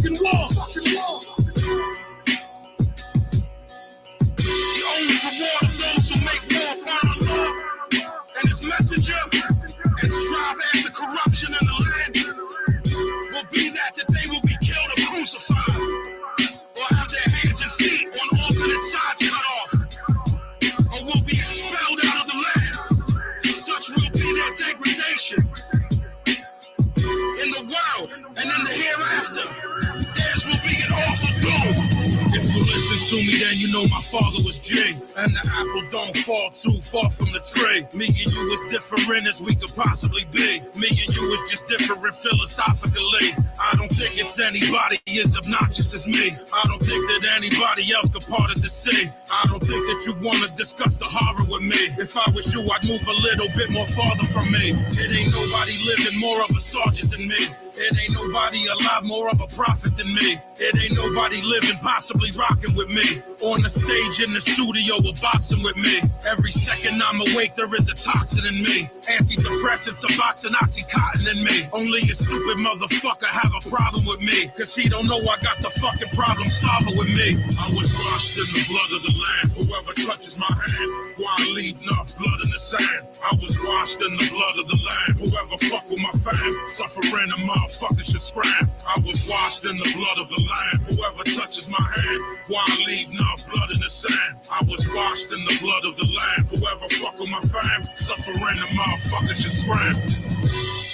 fucking war. The only reward of those who make war upon our Lord and his messenger and strive after corruption in the land will be that they will be killed or crucified or have their hands and feet on alternate sides cut off or will be expelled out of the land. Such will be their degradation in the world and in the hereafter. Theirs will be an awful doom. If you listen to me, then you know my father was J. And the apple don't fall too far from the tree. Me and you is different as we could possibly be. Me and you is just different philosophically. I don't think it's anybody as obnoxious as me. I don't think that anybody else could part of the sea. I don't think that you want to discuss the horror with me. If I was you, I'd move a little bit more farther from me. It ain't nobody living more of a sergeant than me. It ain't nobody alive more of a prophet than me. It ain't nobody living, possibly rocking with me. On the stage, in the studio, or boxing with me. Every second I'm awake, there is a toxin in me. Antidepressants, a box and Oxycontin in me. Only a stupid motherfucker have a problem with me. Cause he don't know I got the fucking problem solver with me. I was washed in the blood of the Lamb. Whoever touches my hand, why leave enough blood in the sand? I was washed in the blood of the Lamb. Whoever fuck with my fam, suffering a motherfucker should scram. I was washed in the blood of the Lamb. Whoever touches my hand, why leave enough blood in the sand? I was washed in the blood of the Lamb. Whoever fuck with my fam, suffering a motherfucker should scram.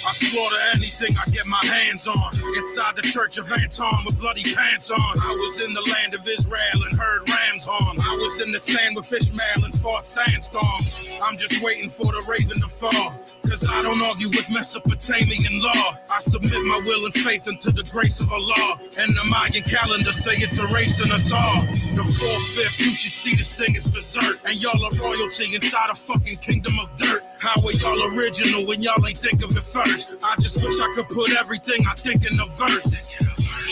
I slaughter anything I get my hands on. Inside the church of Anton with bloody pants on. I was in the land of Israel and heard rams horn. I was in the sand with Ishmael and fought sandstorms. I'm just waiting for the raven to fall. Cause I don't argue with Mesopotamian law. I submit my will and faith into the grace of Allah. And the Mayan calendar say it's erasing us all. The 4th, 5th, you should see this thing is berserk. And y'all are royalty inside a fucking kingdom of dirt. How are y'all original when y'all ain't think of it first? I just wish I could put everything I think in a verse.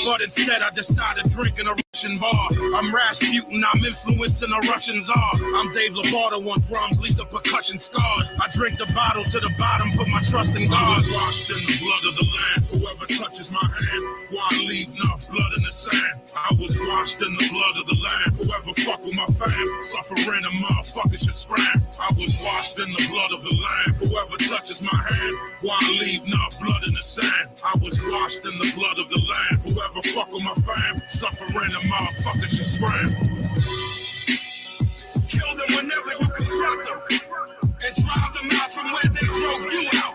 But instead I decided to drink in a Russian bar. I'm Rasputin, I'm influencing a Russian czar. I'm Dave Lovato on drums, leave the percussion scarred. I drink the bottle to the bottom, put my trust in God. I was washed in the blood of the Lamb. Whoever touches my hand, why leave enough blood in the sand? I was washed in the blood of the Lamb. Whoever fuck with my fam, suffering a motherfucker should scram. I was washed in the blood of the Lamb. Whoever touches my hand, why leave enough blood in the sand? I was washed in the blood of the Lamb. Whoever fuck with my fam, suffering a motherfucker should scram. Kill them whenever you confront them, and drive them out from where they drove you out.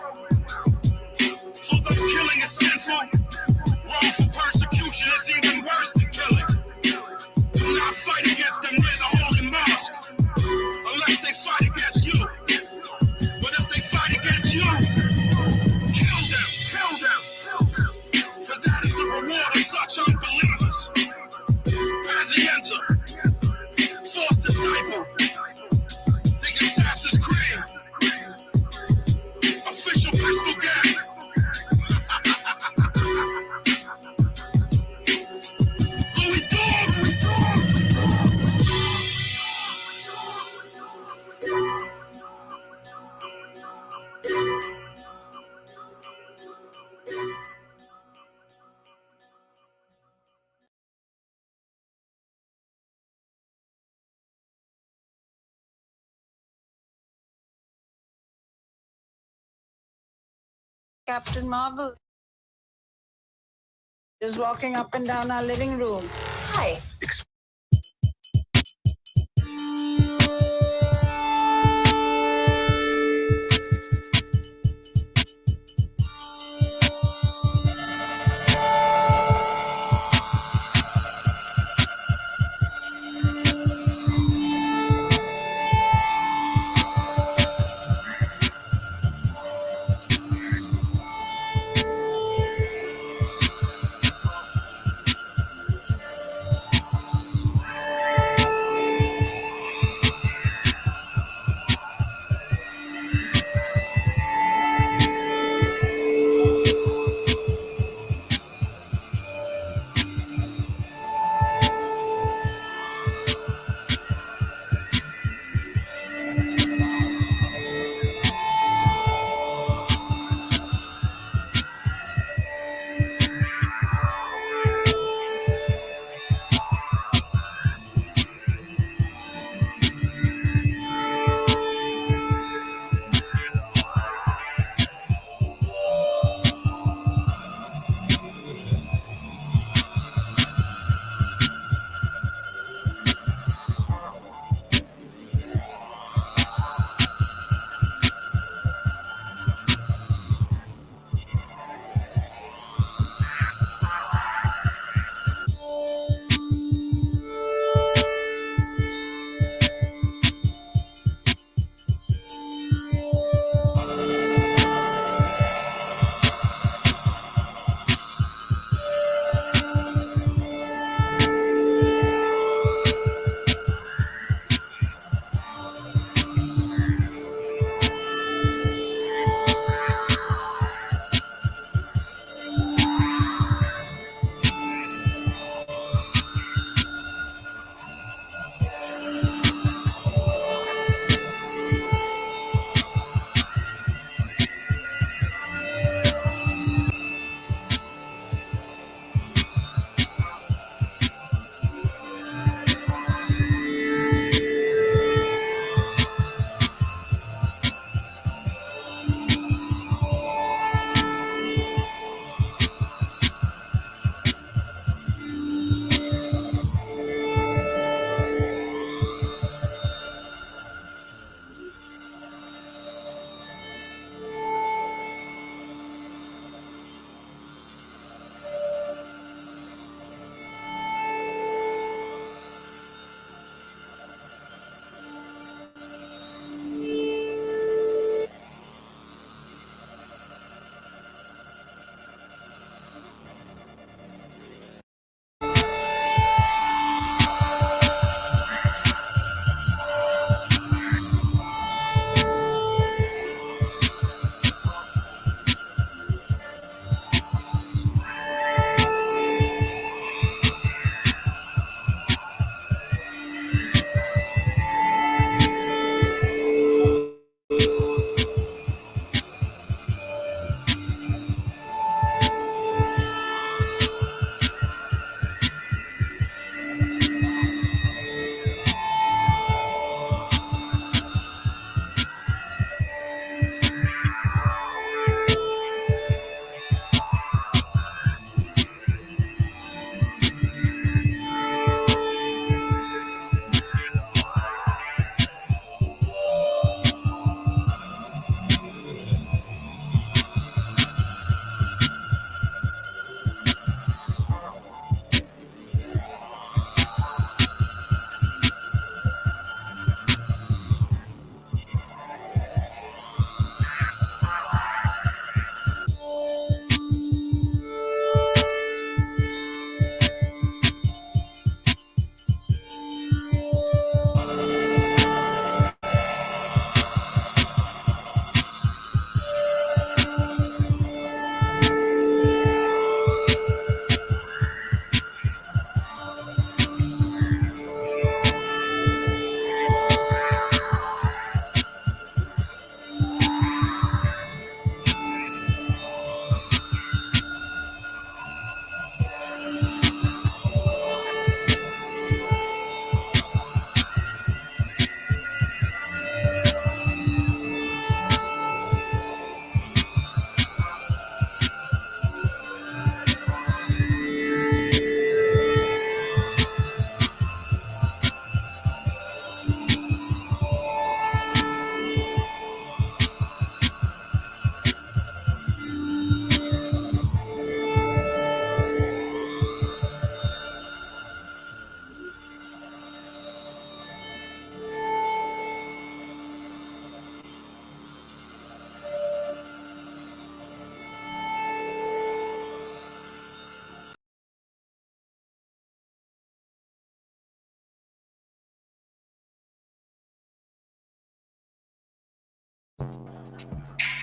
Although killing is sinful, wrongful persecution is even worse than killing. Do not fight against them near the holy mosque, unless they fight against you. But if they fight against you, kill them. For that is the reward of such unbelievers. Pazienza, 4th disciple, the Assassin's Creed, official pistol gang. Louis Dog. Captain Marvel. Just walking up and down our living room. Hi.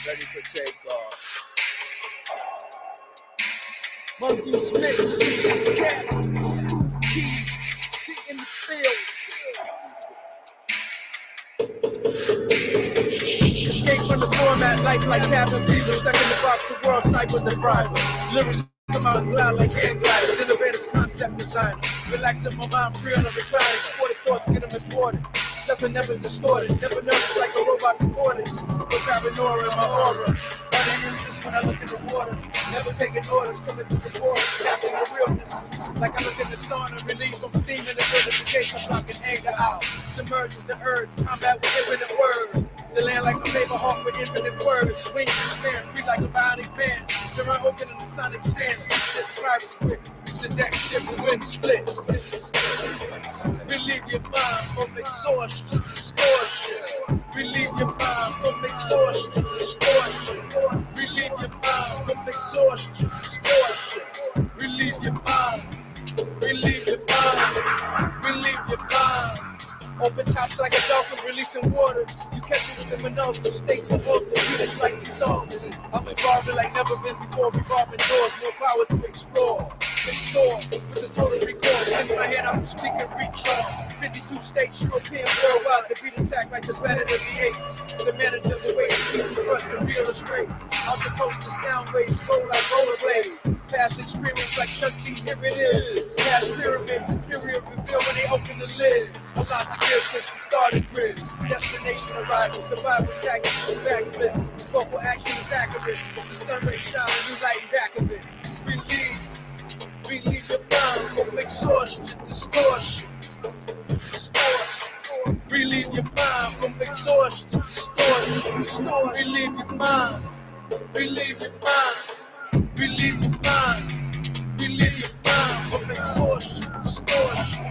Ready for takeoff. Monkeys mix, cat, keys, in the field. Escape from the format, life like cabin fever, stuck in the box, the world sight with the driver. Lyrics come out loud like hand gliders, innovative concept design. Relaxing my mind, free on the recliner, exported thoughts, get them imported. Nothing never distorted, never nervous like a robot recorded. No paranoia in my aura. Running insist when I look in the water. Never taking orders, coming through the border. Captain the realness. Like I look in the sauna, relief from steam and the notification, blocking anger out. Submerges the urge, combat with infinite words. The land like a paper hawk with infinite words. Wings expand, free like a bionic band. Mirror open in the sonic sand. Sea ships, pirates quick. The deck shift, the wind split. Relieve your mind from exhaustion, distortion. Relieve your mind from exhaustion, distortion. Relieve your mind from exhaustion, distortion. Relieve your mind. Relieve your mind. Open tops like a dolphin releasing water. You catch it with the Minolta, states are altered, units lightly salted. I'm involved like never been before, revolving doors, more power to explore. Explore with the total recall, stick my head out the speaker, reach on. 52 states, European, worldwide, the beat attack like the planet of the apes. The manager, the way to keep the thrust and real straight. Out the coast, the sound waves roll like rollerblades. Past experience like Chuck D, here it is. Past pyramids, interior reveal when they open the lid. A lot to give since the starting grid. Destination arrival, survival tactics and backflips. Local action is accurate. The sun rays shine and you lighten back a bit. Relieve your mind from exhaustion, distortion. Relieve your mind from exhaustion, distortion. Relieve your mind. Relieve your mind. Relieve your mind. Relieve your mind from exhaustion,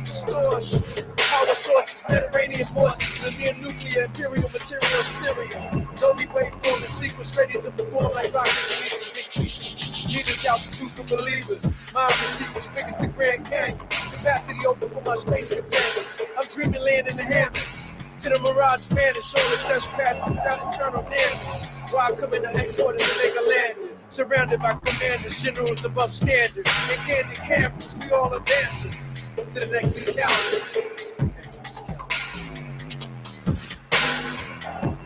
distortion. Power sources, Mediterranean forces, linear nuclear, imperial material, stereo. Lonely waveform and sequence ready to perform like rocket releases, increasing. Meters altitude for believers. Mind receivers big as the Grand Canyon. Capacity open for my space companion. I'm dreaming land in the hammock. To the Mirage man and show success passes without internal damage. While I come into headquarters and make a landing. Surrounded by commanders, generals above standard. In candid campus, we all advances. To the next encounter.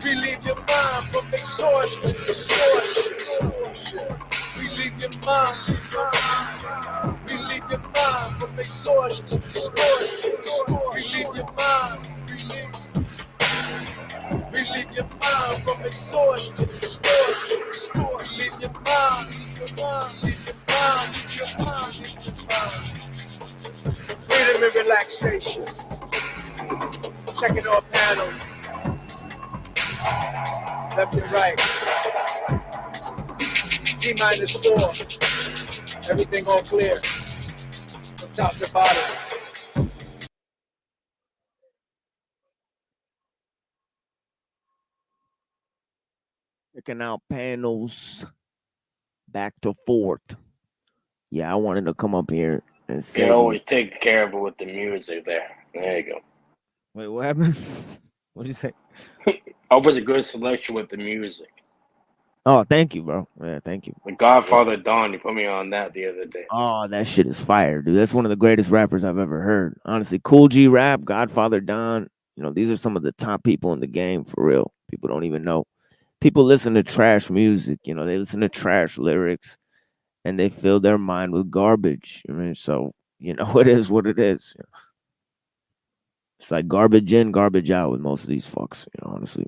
Relieve your mind from exhaustion, distortion. Relieve your mind. Relieve your mind from exhaustion, distortion. Relieve your mind. Relieve your mind from exhaustion, distortion. Relieve your mind. Leave your mind. Freedom and relaxation. Checking all panels. Left and right. T-4. Everything all clear. From top to bottom. Checking out panels. Back to fourth. Yeah, I wanted to come up here and say. You always take care of it with the music there. There you go. Wait, what happened? What'd you say? Always a good selection with the music. Oh, thank you, bro. Yeah, thank you. The Godfather Don, you put me on that the other day. Oh, that shit is fire, dude. That's one of the greatest rappers I've ever heard. Honestly, Cool G Rap, Godfather Don. You know, these are some of the top people in the game for real. People don't even know. People listen to trash music. You know, they listen to trash lyrics, and they fill their mind with garbage. I mean, so you know, it is what it is. You know? It's like garbage in, garbage out with most of these fucks. You know, honestly.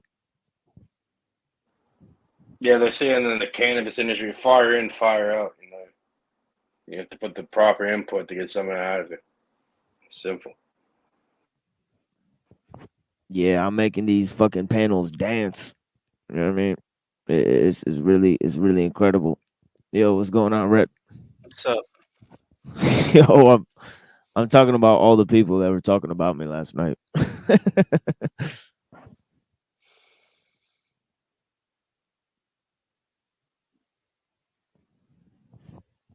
Yeah, they're saying in the cannabis industry, fire in, fire out. You know, you have to put the proper input to get something out of it. Simple. Yeah, I'm making these fucking panels dance. You know what I mean? It's really incredible. Yo, what's going on, Rhett? What's up? Yo, I'm talking about all the people that were talking about me last night.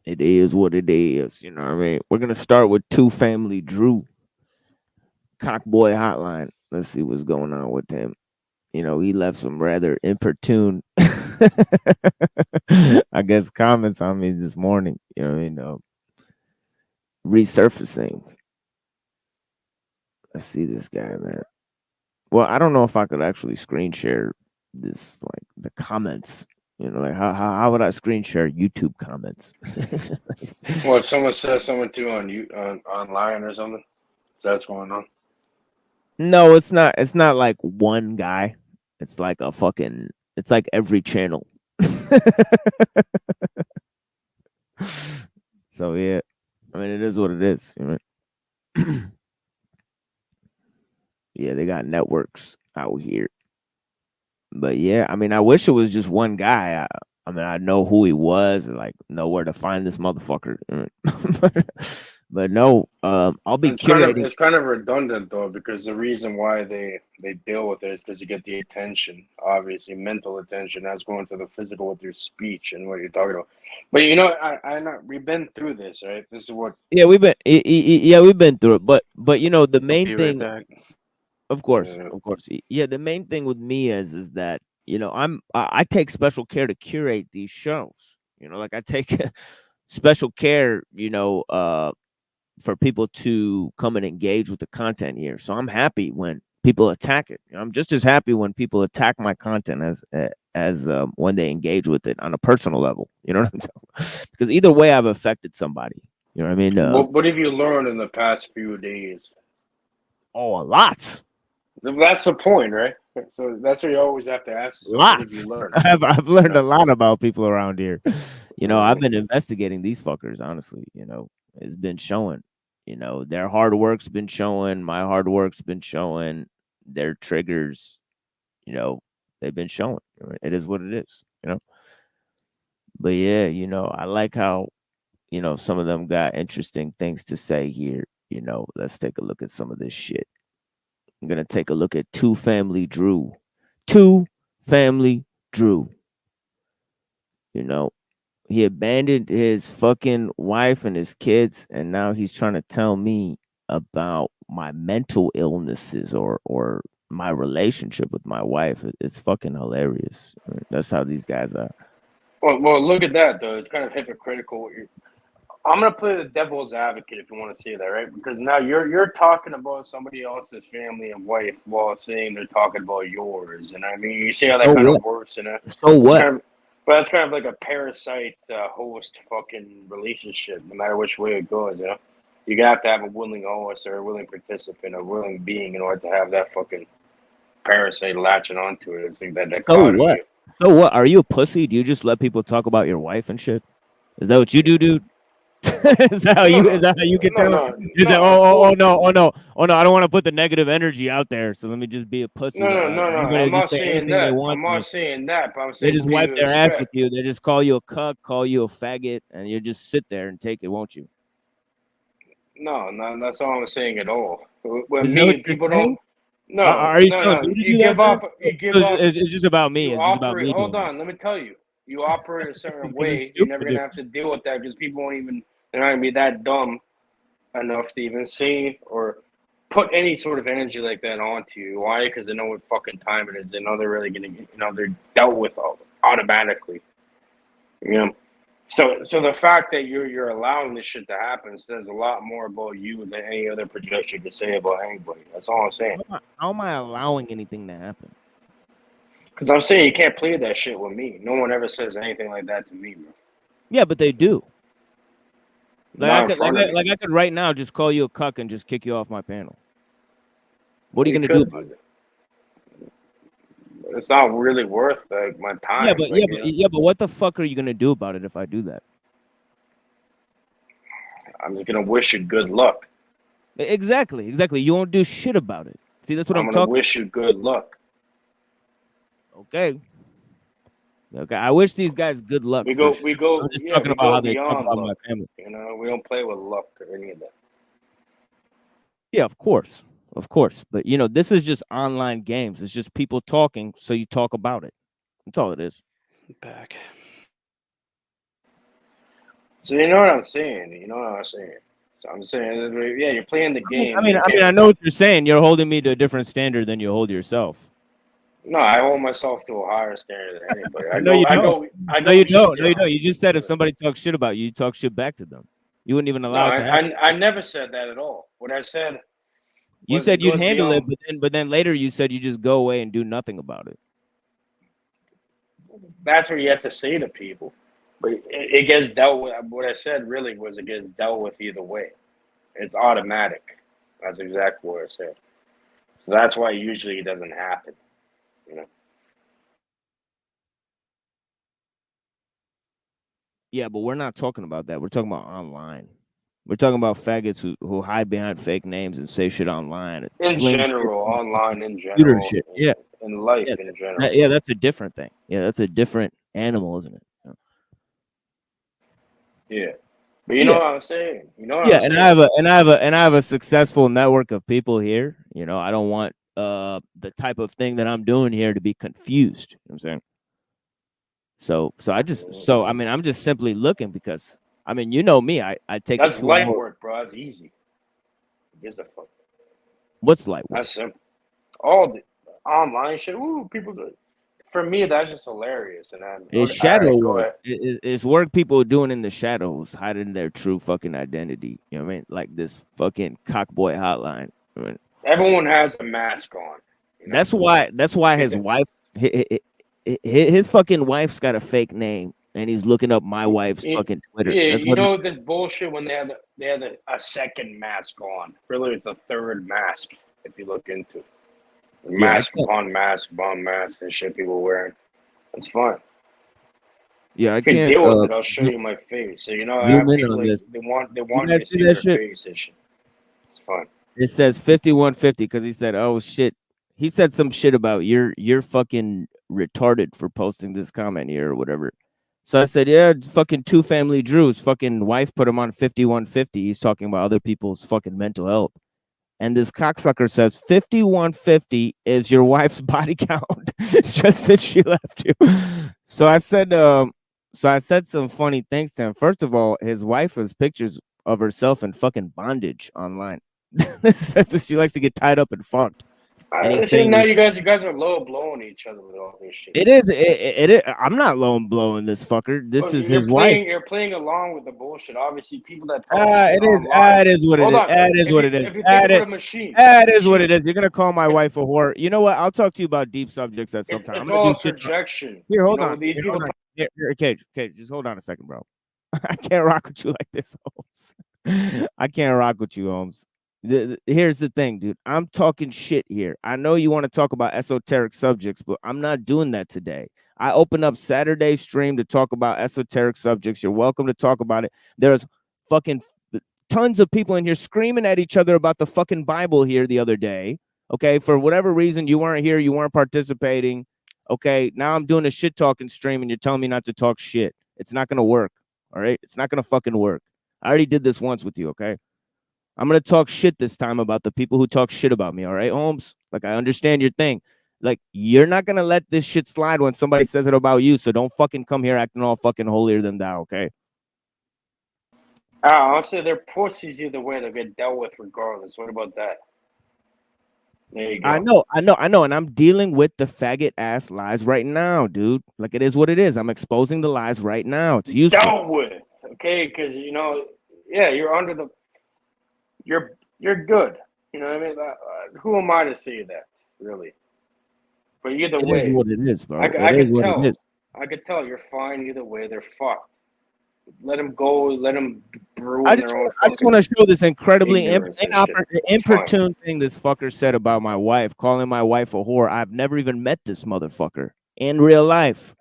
It is what it is, you know what I mean? We're gonna start with Two Family Drew, Cockboy Hotline. Let's see what's going on with him. You know, he left some rather importune, I guess, comments on me this morning. You know what I mean? Resurfacing. Let's see this guy, man. Well, I don't know if I could actually screen share this, like the comments. You know, like how would I screen share YouTube comments? Well, if someone says something to you on online or something, so that's going on. No, it's not. It's not like one guy. It's like it's like every channel. So yeah, I mean, it is what it is. You know? Yeah, they got networks out here. But yeah, I mean, I wish it was just one guy. I mean, I know who he was and like know where to find this motherfucker. But no, I'll be curating. It's kind of redundant though, because the reason why they deal with it is because you get the attention, obviously mental attention, as going to the physical with your speech and what you're talking about. But you know, we've been through this, right? This is what. Yeah, we've been through it. But you know, the main thing. Right back. Of course, Yeah. of course. Yeah, the main thing with me is that, you know, I take special care to curate these shows. You know, like I take special care, you know, for people to come and engage with the content here. So I'm happy when people attack it. You know, I'm just as happy when people attack my content as when they engage with it on a personal level. You know what I'm saying? Because either way, I've affected somebody. You know what I mean? What have you learned in the past few days? Oh, a lot. That's the point, right? So that's what you always have to ask yourself. What have you Lots. learned? I've learned Yeah. a lot about people around here. You know, I've been investigating these fuckers, honestly. You know, it's been showing. You know, their hard work's been showing. My hard work's been showing. Their triggers, you know, they've been showing. It is what it is, you know. But yeah, you know, I like how, you know, some of them got interesting things to say here. You know, let's take a look at some of this shit. I'm gonna take a look at Two Family Drew. Two Family Drew. You know, he abandoned his fucking wife and his kids, and now he's trying to tell me about my mental illnesses or my relationship with my wife. It's fucking hilarious. That's how these guys are. Well, look at that though. It's kind of hypocritical. I'm gonna play the devil's advocate if you want to say that, right? Because now you're talking about somebody else's family and wife while saying they're talking about yours, and I mean, you see how that So kind what? of works, and So what? but that's kind of like a parasite host fucking relationship, no matter which way it goes. You know, you have to have a willing host or a willing participant, a willing being in order to have that fucking parasite latching onto it. I think that So dichotomy. what? So what? Are you a pussy? Do you just let people talk about your wife and shit? Is that what you do, dude? Is that how No, you? no, Is that how you can no, tell? no, Is that? no. Of Oh course. no, oh no, oh no! I don't want to put the negative energy out there, so let me just be a pussy. No. Everybody I'm just not say saying anything they that. want I'm to not you. saying that. But I'm They saying just who do wipe you their ass with expect? you. They just call you a cuck, call you a faggot, and you just sit there and take it, won't you? No, that's all I'm saying at all. When Is that what me you're people don't. saying? No, Are you no, telling no. me to do that, dude? You So give off. it's just about me. You It's just about operate. me Hold doing on. Let me tell you. You operate a certain this. This is way. You're never stupid, gonna dude. have to deal with that because people won't even. They're not gonna be that dumb enough to even say or put any sort of energy like that onto you. Why? Because they know what fucking time it is. They know they're really gonna. They're dealt with automatically. You know. So the fact that you're allowing this shit to happen says a lot more about you than any other projection could say about anybody. That's all I'm saying. How am I allowing anything to happen? Because I'm saying you can't play that shit with me. No one ever says anything like that to me, bro. Yeah, but they do. Like I Not in could, front of me. like I could right now just call you a cuck and just kick you off my panel. What are you You gonna do could about do it? that. It's not really worth like my time. But what the fuck are you gonna do about it if I do that? I'm just gonna wish you good luck. Exactly. You won't do shit about it. See, that's what I'm I'm gonna talking. wish you good luck. Okay. I wish these guys good luck. We For go, sure. we I'm go, just yeah, talking we about go how they talk beyond about my luck. family. You know, we don't play with luck or any of that. Yeah, of course. But you know, this is just online games. It's just people talking, so you talk about it. That's all it is. Back. So you know what I'm saying. So I'm saying, yeah, you're playing the game. I mean, I know what you're saying. You're holding me to a different standard than you hold yourself. No, I hold myself to a higher standard than anybody. No, you don't. No, you don't. easy No, you on don't. You just said if people. somebody talks shit about you, you talk shit back to them. You wouldn't even No, allow it to happen. I never said that at all. What I said You was it said you'd goes handle beyond. it, but then later you said you just go away and do nothing about it. That's what you have to say to people. But it gets dealt with. What I said really was it gets dealt with either way. It's automatic. That's exactly what I said. So that's why usually it doesn't happen. You know. Yeah, but we're not talking about that. We're talking about online. We're talking about faggots who hide behind fake names and say shit online. In Fling shit general, on online in computer general, shit. Yeah. in life Yeah. in general. Yeah, that's a different thing. Yeah, that's a different animal, isn't it? Yeah. But you know Yeah. what I'm saying? You know what Yeah, I'm saying? and I have a successful network of people here. You know, I don't want the type of thing that I'm doing here to be confused. You know what I'm saying? So I mean I'm just simply looking because I mean you know me, I take it That's to a light more work, bro. That's easy. Who gives a fuck? what's light work? That's simple. all the online shit. Ooh, people. For me, that's just hilarious, and then It's all shadow right, go work. ahead. It's work people are doing in the shadows, hiding their true fucking identity. You know what I mean? Like this fucking cockboy hotline. I mean, Everyone has a mask on. You know, that's why his Because wife, his fucking wife's got a fake name, and he's looking up my wife's yeah, fucking Twitter. That's you what. know this bullshit when they had a second mask on. Really, it's the third mask. If you look into it. Yeah, Mask upon mask upon mask and shit people wearing. It's fun. yeah, I If you can't deal with it, I'll show you my face. So I zoom have in people on like this. they You want you guys to see see that their shit? face and shit. It's fun. It says 5150 because he said, "Oh shit." He said some shit about you're fucking retarded for posting this comment here or whatever. So I said, "Yeah, it's fucking two family Drew's fucking wife put him on 5150. He's talking about other people's fucking mental health." And this cocksucker says 5150 is your wife's body count just since she left you. So I said some funny things to him. First of all, his wife has pictures of herself in fucking bondage online. She likes to get tied up and fucked. And he's See, saying now you guys are low blowing each other with all this shit. it is it. I'm not lone blowing this fucker. This Well, is his wife. you're playing along with the bullshit. Obviously, people that talk shit It is. online. It is what it Hold is. on, It is what it is. if you think about a machine, It is what it is. You're gonna call my wife a whore. You know what? I'll talk to you about deep subjects at some time. I'm it's gonna all do a shit. projection. Here, hold on. When these Here, people hold on. Here, Cage, just hold on a second, bro. I can't rock with you like this, Holmes. I can't rock with you, Holmes. Here's the thing, dude. I'm talking shit here. I know you want to talk about esoteric subjects, but I'm not doing that today. I open up Saturday stream to talk about esoteric subjects. You're welcome to talk about it. There's fucking tons of people in here screaming at each other about the fucking Bible here the other day. Okay, for whatever reason, you weren't here, you weren't participating. Okay, now I'm doing a shit talking stream and you're telling me not to talk shit. It's not gonna work. All right, it's not gonna fucking work. I already did this once with you. Okay, I'm gonna talk shit this time about the people who talk shit about me. All right, Holmes. Like I understand your thing. Like you're not gonna let this shit slide when somebody says it about you. So don't fucking come here acting all fucking holier than thou. Okay. I'll say they're pussies either way. They'll get dealt with regardless. What about that? There you go. I know, and I'm dealing with the faggot ass lies right now, dude. Like it is what it is. I'm exposing the lies right now. It's useful. Dealt with, okay? Because yeah, you're under the. You're good. You know what I mean? Who am I to say that, really? But either It way, is what it is, bro. I It is could what tell. it is. I could tell you're fine either way. They're fucked. Let them go. Let them brew I in just their own I just want to fucking show this incredibly ignorance and shit. It's fine. inopportune thing this fucker said about my wife, calling my wife a whore. I've never even met this motherfucker in real life.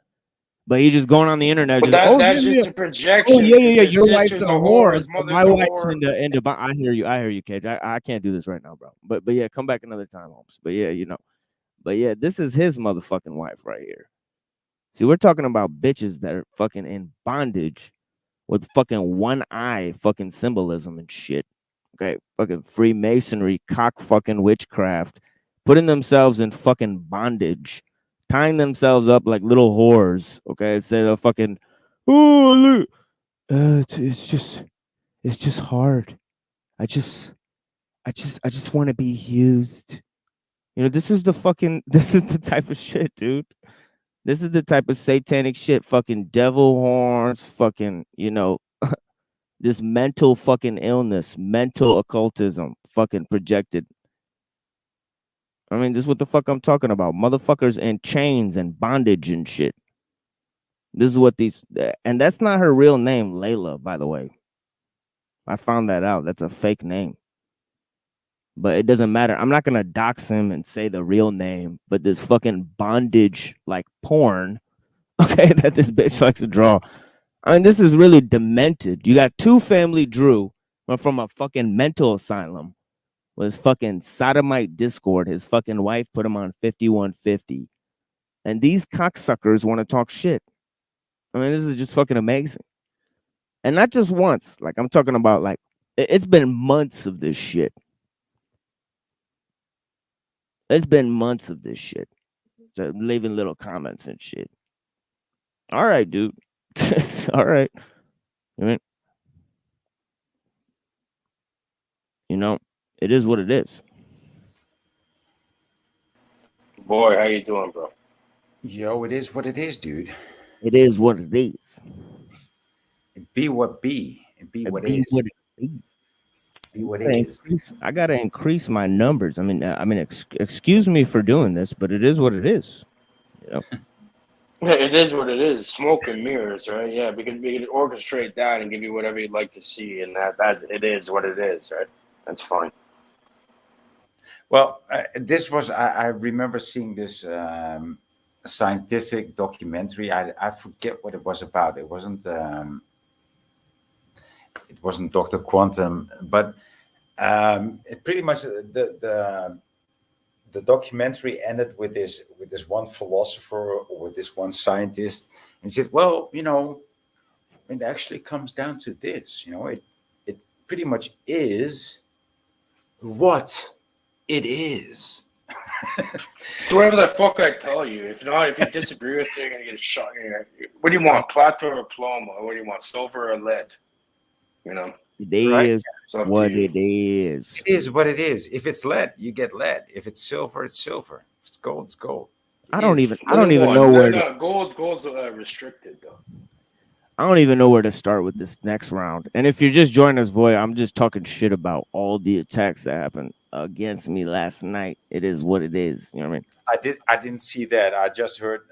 But he's just going on the internet, But just that's just a oh projection yeah, because his your wife's a sister's a whore, whore. his But mother's my a wife's whore. into. I hear you, Cage. I can't do this right now, bro. But yeah, come back another time, Holmes. But yeah, But yeah, this is his motherfucking wife right here. See, we're talking about bitches that are fucking in bondage with fucking one eye fucking symbolism and shit. Okay, fucking Freemasonry, cock fucking witchcraft, putting themselves in fucking bondage, tying themselves up like little whores. Okay, instead of fucking, oh look, it's just hard. I just want to be used. This is this is the type of shit, dude. This is the type of satanic shit, fucking devil horns, fucking, this mental fucking illness, mental occultism, fucking projected. I mean, this is what the fuck I'm talking about. Motherfuckers in chains and bondage and shit. This is what and that's not her real name, Layla, by the way. I found that out. That's a fake name. But it doesn't matter. I'm not gonna dox him and say the real name, but this fucking bondage like porn, okay, that this bitch likes to draw. I mean, this is really demented. You got two family Drew from a fucking mental asylum with his fucking sodomite Discord. His fucking wife put him on 5150. And these cocksuckers want to talk shit. I mean, this is just fucking amazing. And not just once. Like, I'm talking about, like, it's been months of this shit. It's been months of this shit. So leaving little comments and shit. All right, dude. All right. I mean, it is what it is. Boy, how you doing, bro? Yo, it is what it is, dude. It is what it is. Be what be, and be what Be is. what it is. Be what is. I gotta increase my numbers. Excuse me for doing this, but it is what it is. You know. Yeah, it is what it is. Smoke and mirrors, right? Yeah, we can orchestrate that and give you whatever you'd like to see, and that's it is what it is, right? That's fine. Well, this was I remember seeing this scientific documentary. I forget what it was about. It wasn't Dr. Quantum, but it pretty much the documentary ended with this one philosopher or with this one scientist, and said, "Well, it actually comes down to this. It pretty much is what it is." So whatever the fuck I tell you, if you disagree with it, you're gonna get shot. What do you want, platinum or plum? Or what do you want, silver or lead? It is what it is. It is what it is. If it's lead, you get lead. If it's silver, it's silver. If it's gold, it's gold. I don't even know where. No, gold's restricted though. I don't even know where to start with this next round. And if you're just joining us, boy, I'm just talking shit about all the attacks that happened against me last night. It is what it is. You know what I mean? I didn't see that. I just heard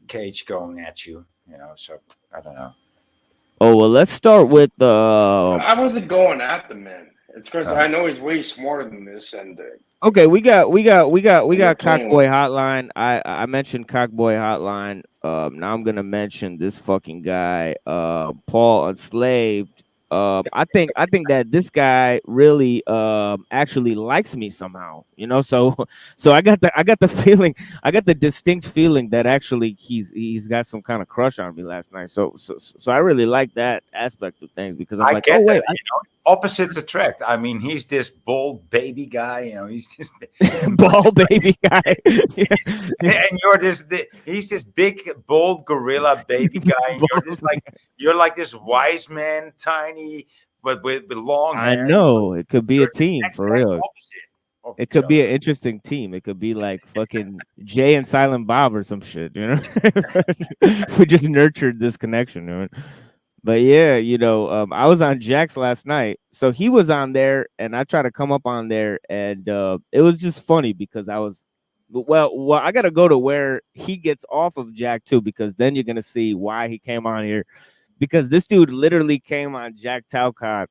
Cage going at you. So I don't know. Oh well, let's start with the. I wasn't going at the man. It's because I know he's way smarter than this. And okay, we got Cockboy Hotline. I mentioned Cockboy Hotline. Now I'm gonna mention this fucking guy, Paul Enslaved. I think that this guy really actually likes me somehow, so I got the feeling, I got the distinct feeling that actually he's got some kind of crush on me last night. So I really like that aspect of things, because I'm like, oh wait, opposites attract. I mean, he's this bold baby guy, he's this bald baby guy. And he's this big bold gorilla baby guy. And you're like this wise man, tiny, but with long hair. I know it could be a team for real. It could be an interesting team. It could be like fucking Jay and Silent Bob or some shit, We just nurtured this connection, But yeah, I was on Jack's last night, so he was on there, and I tried to come up on there, and it was just funny because I was, well, I gotta go to where he gets off of Jack too, because then you're gonna see why he came on here, because this dude literally came on Jack Talcott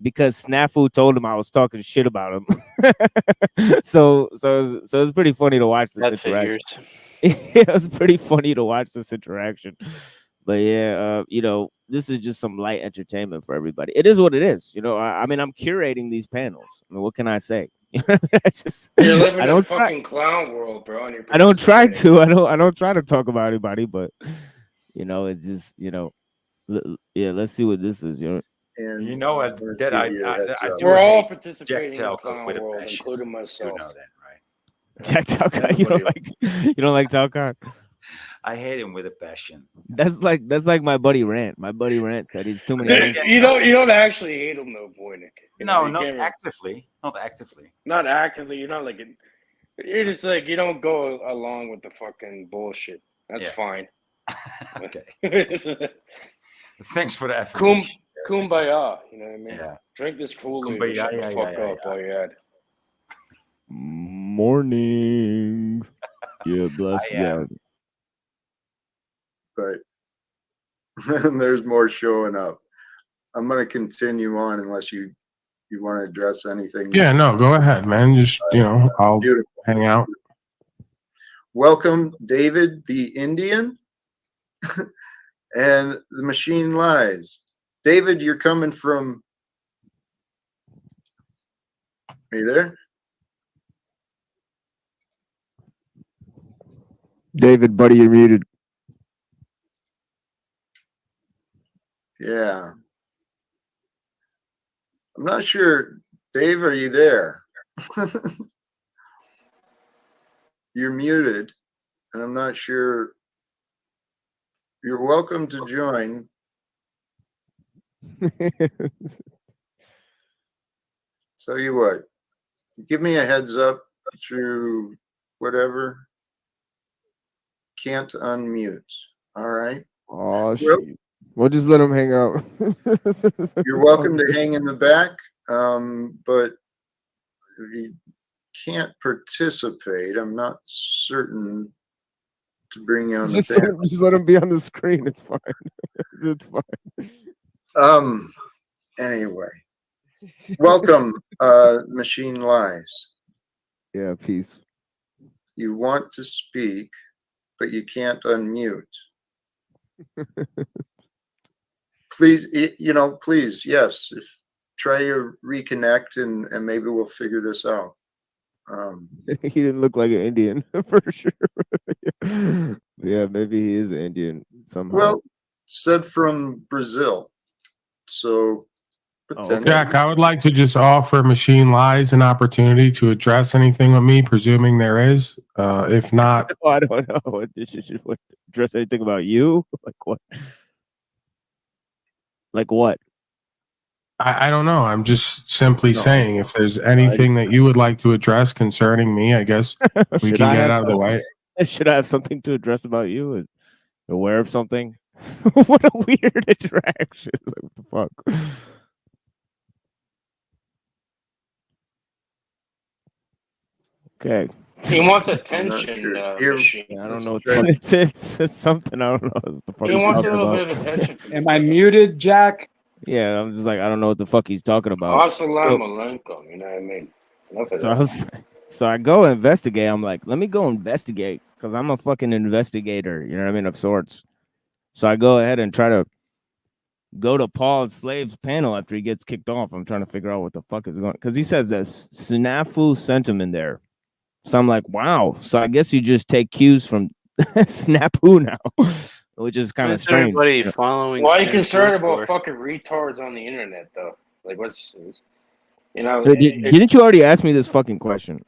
because Snafu told him I was talking shit about him. so it's pretty funny to watch this interaction. It was pretty funny to watch this interaction. But yeah, this is just some light entertainment for everybody. It is what it is. I'm curating these panels. What can I say? You're living in a fucking clown world, bro. I don't try to. I don't try to talk about anybody, but it's just yeah. Let's see what this is. And we're all participating in the clown world, including myself. You know that, right? Jack Talcott. You don't like Talcott? I hate him with a passion. That's like my buddy Rant. My buddy Rant said he's too many. You don't actually hate him though, boy, Nick. No, not actively. Not actively. Not actively. You're not like it. You're just like, you don't go along with the fucking bullshit. That's fine. Okay. Thanks for the effort. Kumbaya. You know what I mean? Yeah. Drink this Kool-Aid and shut the fuck up while you're at it. Morning. Yeah, bless you. But there's more showing up. I'm going to continue on unless you want to address anything. Yeah, no, go ahead, man. Just, I'll hang out. Welcome, David the Indian and the Machine Lies. David, you're coming from. Are you there? David, buddy, you're muted. Yeah. I'm not sure. Dave, are you there? You're muted, and I'm not sure. You're welcome to join. Tell you what, give me a heads up through whatever. Can't unmute. All right. Oh shit. We'll just let him hang out. You're welcome to hang in the back, but if you can't participate, I'm not certain to bring you on the panel. Just let him be on the screen. It's fine. It's fine. Anyway, welcome, Machine Lies. Yeah, peace. You want to speak, but you can't unmute. Please, please, yes. Try to reconnect and maybe we'll figure this out. He didn't look like an Indian for sure. Yeah, maybe he is an Indian somehow. Well, said from Brazil. So, Jack, I would like to just offer Machine Lies an opportunity to address anything with me, presuming there is. If not, I don't know. What address anything about you? Like what? Like what? I don't know. I'm just simply saying if there's anything that you would like to address concerning me, I guess we can get it out of the way. Should I have something to address about you? Aware of something? What a weird interaction. Like, what the fuck? Okay. He wants attention. Machine. I don't know. It's something. I don't know what the fuck. He wants a little bit of attention. Am I muted, Jack? Yeah, I'm just like, I don't know what the fuck he's talking about. Assalamu alaikum, you know what I mean? So I go investigate. I'm like, let me go investigate because I'm a fucking investigator, you know what I mean, of sorts. So I go ahead and try to go to Paul Enslaved's panel after he gets kicked off. I'm trying to figure out what the fuck is going on because he says that snafu sentiment there. So I'm like, wow. So I guess you just take cues from Snafu now. Which is kind of strange. Everybody following. Why are you concerned about fucking retards on the internet, though? Like, Didn't you already ask me this fucking question?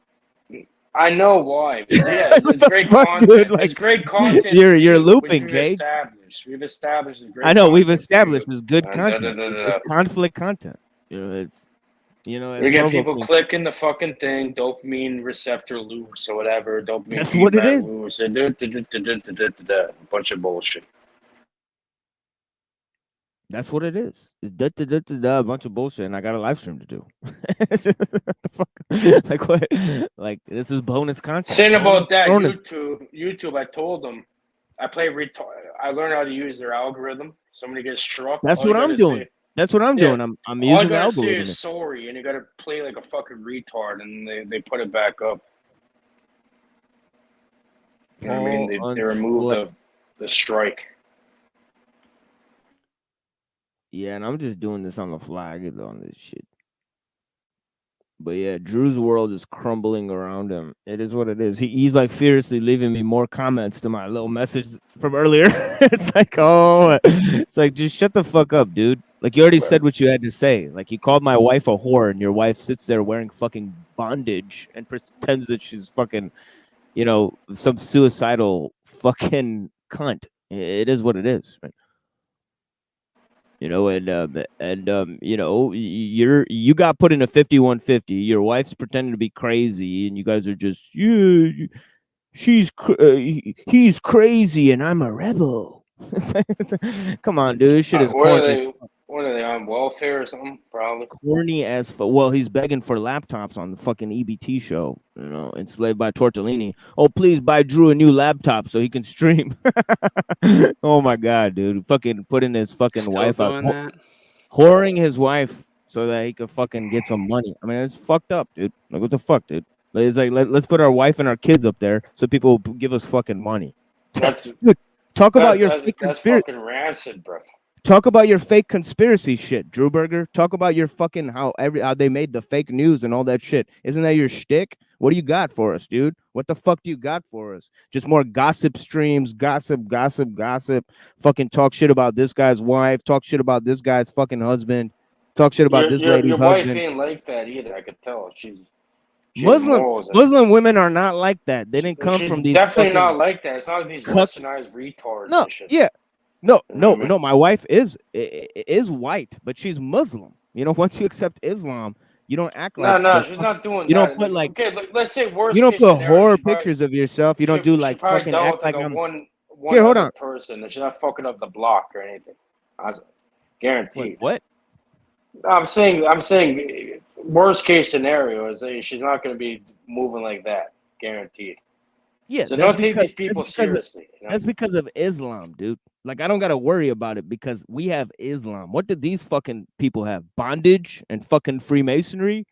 I know why. But yeah, it's great content. Dude, like, it's great content. You're looping, Kate. We've established. I know we've established it's good content. It's conflict content. We get people clicking the fucking thing, dopamine receptor loose or whatever. Dopamine. That's what it is. Loose, a bunch of bullshit. That's what it is. It's a bunch of bullshit, and I got a live stream to do. Like what? Like this is bonus content. Saying about that YouTube, I told them I play retard. I learned how to use their algorithm. Somebody gets struck. That's what I'm doing. That's what I'm doing. I'm using the algorithm. Sorry, and you got to play like a fucking retard, and they put it back up. You know what I mean? They removed the strike. Yeah, and I'm just doing this on the fly. I get on this shit. But yeah, Drew's world is crumbling around him. It is what it is. He's like fiercely leaving me more comments to my little message from earlier. It's like, just shut the fuck up, dude. Like you already said what you had to say. Like you called my wife a whore, and your wife sits there wearing fucking bondage and pretends that she's fucking, some suicidal fucking cunt. It is what it is, right? You got put in a 5150. Your wife's pretending to be crazy, and you guys are just he's crazy, and I'm a rebel. Come on, dude, this shit is corny. What are they on welfare or something? Probably corny as fuck. Well, he's begging for laptops on the fucking EBT show. Enslaved by Tortellini. Oh, please buy Drew a new laptop so he can stream. Oh my god, dude! Fucking putting his fucking wife out, whoring his wife so that he could fucking get some money. I mean, it's fucked up, dude. Like, what the fuck, dude? It's like let's put our wife and our kids up there so people will give us fucking money. Talk about your fake conspiracy. That's fucking rancid, bro. Talk about your fake conspiracy shit, Drew Berger. Talk about your fucking how they made the fake news and all that shit. Isn't that your shtick? What do you got for us, dude? What the fuck do you got for us? Just more gossip streams, gossip. Fucking talk shit about this guy's wife. Talk shit about this guy's fucking husband. Talk shit about this lady's husband. Your wife ain't like that either. I could tell. She's Muslim women are not like that. They didn't come from these. Definitely not like that. It's not these westernized retards. No, and shit. yeah. No. My wife is white, but she's Muslim. Once you accept Islam, You don't act No, like no, she's not doing you don't that. put like Okay, let's say you worst don't case put scenario. horror pictures of yourself. You don't do She like probably fucking dealt act with like like a I'm one here. Hold other on. person, and she's not fucking up the block or anything. I guaranteed. What? I'm saying worst case scenario is that she's not going to be moving like that, guaranteed. Yeah, So that's don't take because these people seriously. You know? that's because of Islam, dude. Like I don't gotta worry about it because we have Islam. What did these fucking people have? Bondage and fucking Freemasonry,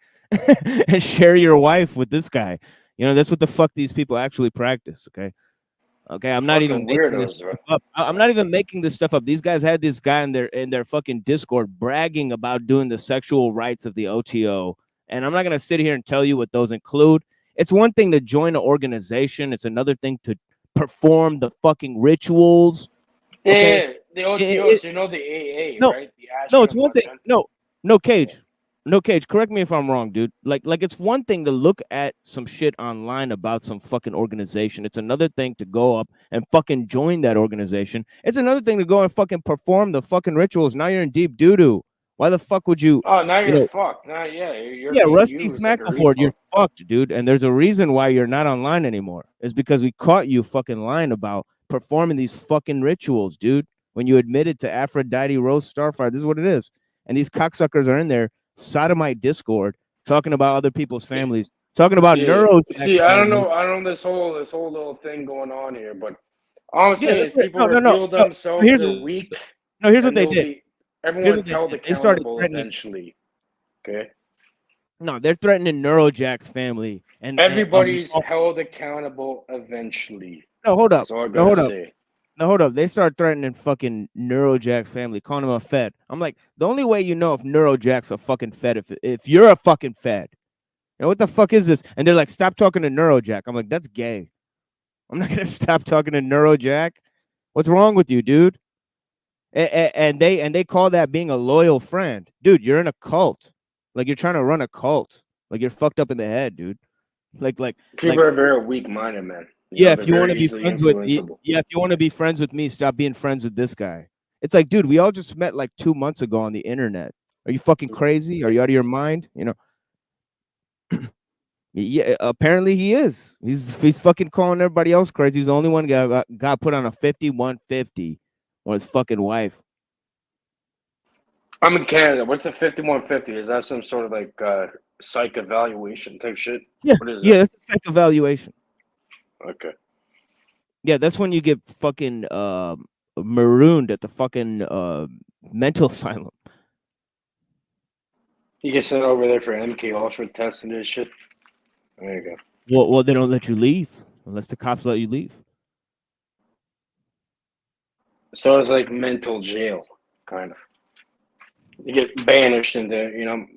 and share your wife with this guy. You know that's what the fuck these people actually practice. Okay. I'm not even Fucking making this weirdos, bro. stuff up. I'm not even making this stuff up. These guys had this guy in their fucking Discord bragging about doing the sexual rites of the OTO, and I'm not gonna sit here and tell you what those include. It's one thing to join an organization. It's another thing to perform the fucking rituals. Okay. Yeah, the OTOs, you know the AA, No, right? The no, it's Ashram one thing. Center. No, Cage. No, Cage. Correct me if I'm wrong, dude. Like it's one thing to look at some shit online about some fucking organization. It's another thing to go up and fucking join that organization. It's another thing to go and fucking perform the fucking rituals. Now you're in deep doo-doo. Why the fuck would you? Oh, now You you're know, fucked. Now, you're yeah, being Rusty used like a Smackaford, you're repo. fucked, dude. And there's a reason why you're not online anymore. It's because we caught you fucking lying about performing these fucking rituals, dude. When you admitted to Aphrodite Rose Starfire, this is what it is. And these cocksuckers are in there, sodomite Discord, talking about other people's families, talking about Yeah. Neurojack's See, I don't family. know this whole little thing going on here, but all I'm Yeah, saying that's is what, people reveal no. themselves, Here's they're weak, here's what and they did. Here's what everyone's they held did. They started accountable threatening. eventually. Okay. No, they're threatening Neurojack's family, and Everybody's held accountable eventually. no, hold up. That's all I No, hold gotta up. say. No, hold up. They start threatening fucking Neurojack's family, calling him a fed. I'm like, the only way you know if Neurojack's a fucking fed if you're a fucking fed. You know what the fuck is this? And they're like, stop talking to Neurojack. I'm like, that's gay. I'm not gonna stop talking to Neurojack. What's wrong with you, dude? And they call that being a loyal friend, dude. You're in a cult. Like you're trying to run a cult. Like you're fucked up in the head, dude. Like People are very weak-minded, man. yeah, They're if you want to very be easily friends with influenceable. if you want to be friends with me, stop being friends with this guy. It's like, dude, we all just met like 2 months ago on the internet. Are you fucking crazy? Are you out of your mind? You know. Yeah, apparently he is. He's fucking calling everybody else crazy. He's the only one got put on a 5150 on his fucking wife. I'm in Canada. What's the 5150? Is that some sort of like psych evaluation type shit? Yeah, What is yeah, that? that's a psych evaluation. Okay. Yeah, that's when you get fucking marooned at the fucking mental asylum. You get sent over there for an MK Ultra test and this shit. There you go. Well, they don't let you leave unless the cops let you leave. So it's like mental jail, kind of. You get banished into,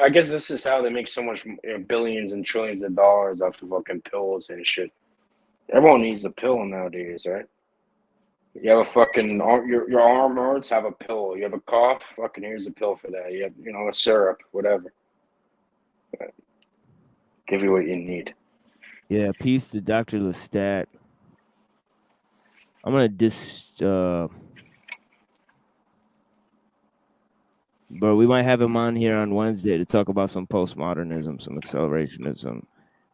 I guess this is how they make so much billions and trillions of dollars off the fucking pills and shit. Everyone needs a pill nowadays, right? You have a fucking your arm hurts, have a pill. You have a cough, fucking here's a pill for that. You have a syrup, whatever. Give you what you need. Yeah, peace to Dr. Lestat. I'm gonna bro, we might have him on here on Wednesday to talk about some postmodernism, some accelerationism.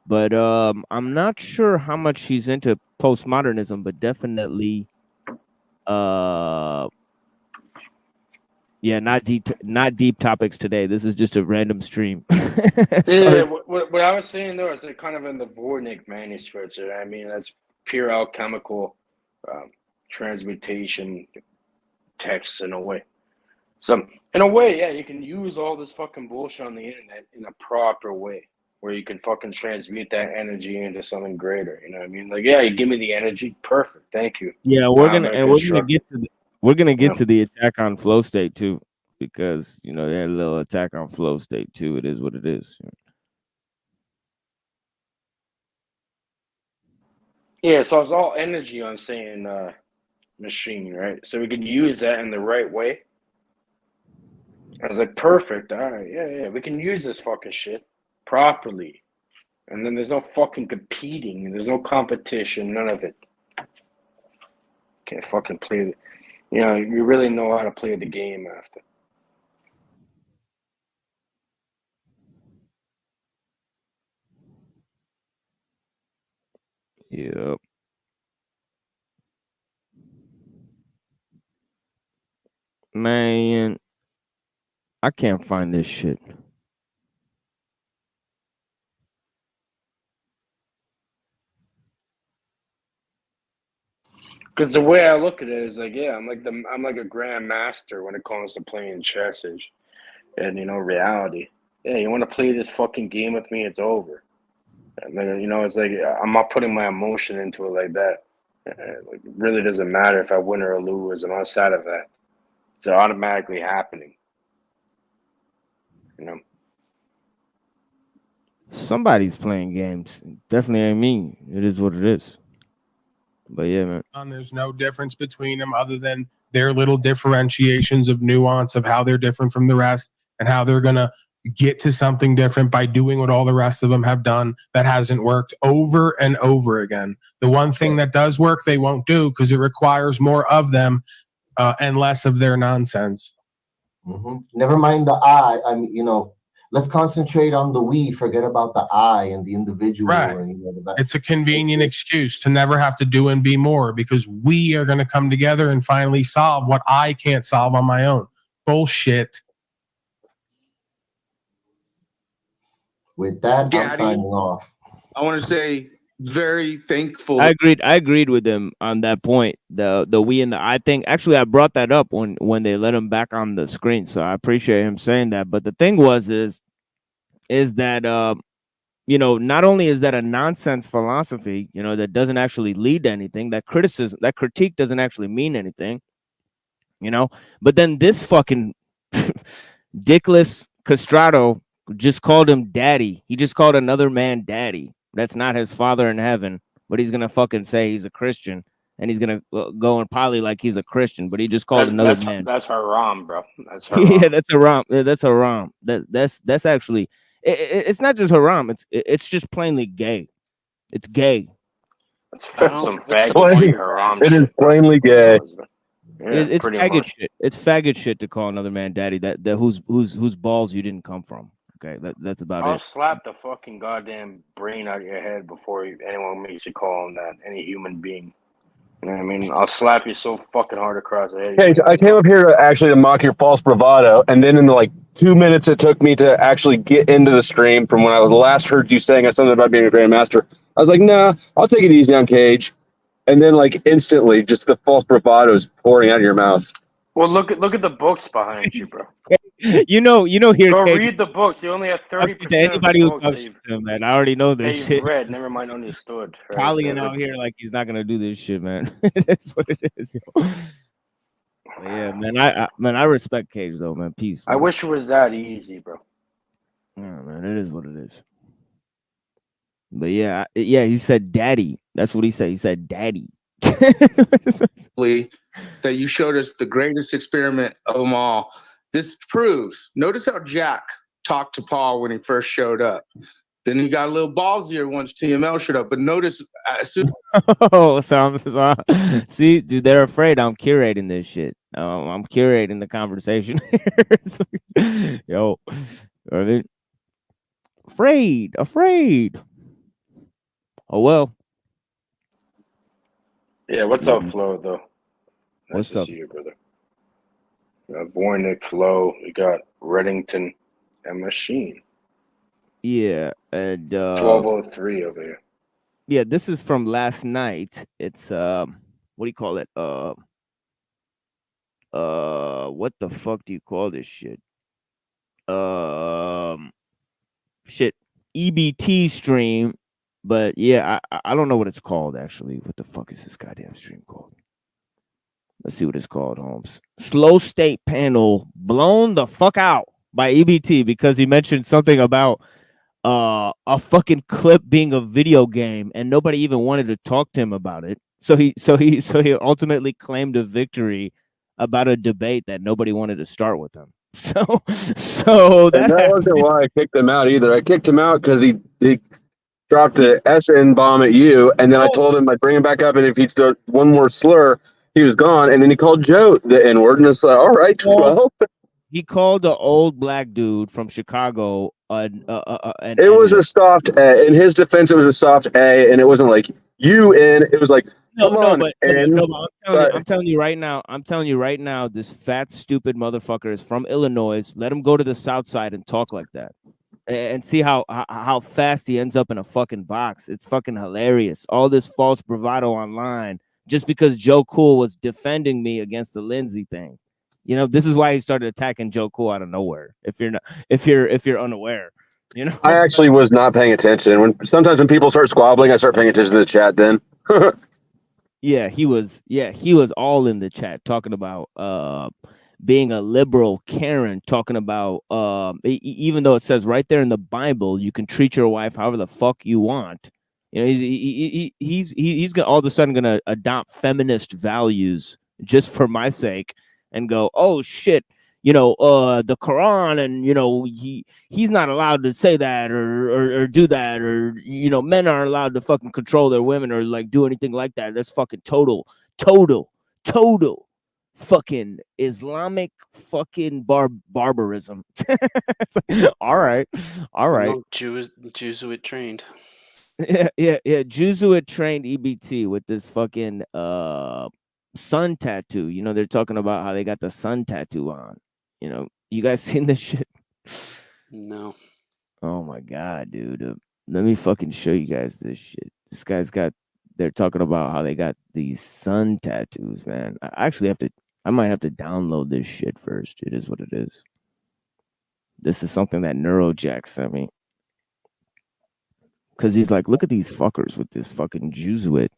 But I'm not sure how much he's into postmodernism, but definitely yeah, not deep topics today. This is just a random stream. Yeah, what I was saying though is like kind of in the Vornik manuscripts. I mean, that's pure alchemical transmutation texts in a way. So in a way, yeah, you can use all this fucking bullshit on the internet in a proper way, where you can fucking transmute that energy into something greater. You know what I mean? Like, yeah, you give me the energy, perfect, thank you. Yeah, we're gonna get to the attack on flow state too, because they had a little attack on flow state too. It is what it is. Yeah, so it's all energy on saying machine, right? So we could use that in the right way. I was like, perfect. All right, yeah, we can use this fucking shit properly. And then there's no fucking competing. There's no competition. None of it. Can't fucking play it. You really know how to play the game after. Yep. Man, I can't find this shit. Because the way I look at it is like, yeah, I'm like a grandmaster when it comes to playing chess, and reality. Yeah, you want to play this fucking game with me? It's over. And then, it's like I'm not putting my emotion into it like that. Like, it really doesn't matter if I win or lose. I'm outside of that. It's automatically happening. Somebody's playing games. Definitely ain't me. It is what it is. But yeah, man. And there's no difference between them other than their little differentiations of nuance of how they're different from the rest and how they're going to get to something different by doing what all the rest of them have done that hasn't worked over and over again. The one thing that does work, they won't do because it requires more of them and less of their nonsense. Never mind the I. I mean, let's concentrate on the we. Forget about the I and the individual. Right. It's a convenient excuse to never have to do and be more because we are going to come together and finally solve what I can't solve on my own. Bullshit. With that, Daddy, I'm signing off. I want to say very thankful. I agreed with them on that point. The we and the I thing. Actually, I brought that up when they let him back on the screen. So I appreciate him saying that. But the thing is that not only is that a nonsense philosophy, that doesn't actually lead to anything, that critique doesn't actually mean anything, but then this fucking dickless Castrato just called him daddy. He just called another man daddy. That's not his father in heaven, but he's gonna fucking say he's a Christian, and he's gonna go and poly like he's a Christian, but he just called another man. That's haram, bro. That's haram. Yeah, that's haram. That's haram. That's actually it's not just haram. It's just plainly gay. It's gay. It's some faggot shit, haram. It is plainly gay. Yeah, it's faggot much. shit. It's faggot shit to call another man daddy. That whose balls you didn't come from. Okay, that's about I'll it. slap the fucking goddamn brain out of your head before anyone makes you call him that. Any human being. You know what I mean? I'll slap you so fucking hard across the head. Hey, I came up here to mock your false bravado, and then in the 2 minutes it took me to actually get into the stream from when I last heard you saying something about being a grandmaster. I was like, nah, I'll take it easy on Cage. And then instantly, just the false bravado is pouring out of your mouth. Well, look at the books behind you, bro. Here. Go Cage, read the books. You only have 30%. anybody of who the talks books to him, man. I already know this you've shit. read, never mind understood. Right? Polying out here like he's not gonna do this shit, man. That's what it is, yo. But yeah, man. I respect Cage though, man. Peace. Man. I wish it was that easy, bro. Yeah, man. It is what it is. But yeah, he said daddy. That's what he said. He said daddy. That you showed us the greatest experiment of them all. This proves. Notice how Jack talked to Paul when he first showed up. Then he got a little ballsier once TML showed up. But notice as soon see, dude, they're afraid I'm curating this shit. I'm curating the conversation. Yo, I mean, afraid. Oh well. Yeah, what's up, Flo, though? What's Nice to up? see you, brother. We got Voynich, Flo, we got Reddington, and Machine. Yeah, and 12:03 over here. Yeah, this is from last night. It's what do you call it? What the fuck do you call this shit? Shit, EBT stream. But yeah, I don't know what it's called actually. What the fuck is this goddamn stream called? Let's see what it's called, Holmes. Slow state panel blown the fuck out by EBT because he mentioned something about a fucking clip being a video game and nobody even wanted to talk to him about it. So he ultimately claimed a victory about a debate that nobody wanted to start with him. So that wasn't why I kicked him out either. I kicked him out because he dropped a SN bomb at you, and then I told him I'd bring him back up, and if he'd start one more slur, he was gone. And then he called Joe the N-word, and it's like, all right, well. He called the old black dude from Chicago an It was a editor. soft A. In his defense, it was a soft A, and it wasn't like you in. It was like, come on, in. I'm telling you right now, this fat, stupid motherfucker is from Illinois. Let him go to the South Side and talk like that, and see how fast he ends up in a fucking box. It's fucking hilarious. All this false bravado online, just because Joe Cool was defending me against the Lindsay thing. You know, this is why he started attacking Joe Cool out of nowhere. If you're unaware, you know. I actually was not paying attention. Sometimes when people start squabbling, I start paying attention to the chat. Then. Yeah, he was all in the chat talking about being a liberal Karen, talking about even though it says right there in the Bible you can treat your wife however the fuck you want. You know, he's gonna all of a sudden gonna adopt feminist values just for my sake and go, oh shit, you know, the Quran, and you know, he's not allowed to say that or do that, or you know, men aren't allowed to fucking control their women or like do anything like that. That's fucking total fucking Islamic fucking barbarism. all right. No, Jesuit trained. Yeah. Jesuit trained EBT with this fucking sun tattoo. You know, they're talking about how they got the sun tattoo on. You know, you guys seen this shit? No. Oh my god, dude. Let me fucking show you guys this shit. This guy's got. They're talking about how they got these sun tattoos, man. I might have to download this shit first. It is what it is. This is something that Neurojack sent me. Because he's like, look at these fuckers with this fucking Jesuit.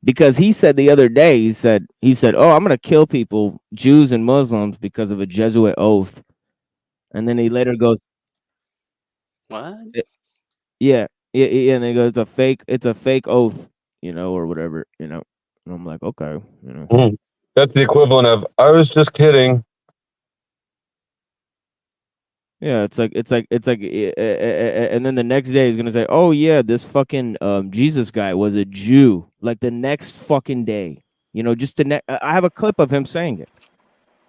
Because he said the other day, he said, oh, I'm gonna kill people, Jews and Muslims, because of a Jesuit oath. And then he later goes, what? Yeah. And then he goes, it's a fake oath, you know, or whatever, you know. And I'm like, okay, you know. That's the equivalent of I was just kidding. Yeah, it's like, and then the next day he's gonna say, "Oh yeah, this fucking Jesus guy was a Jew." Like the next fucking day, you know, just the next. I have a clip of him saying it.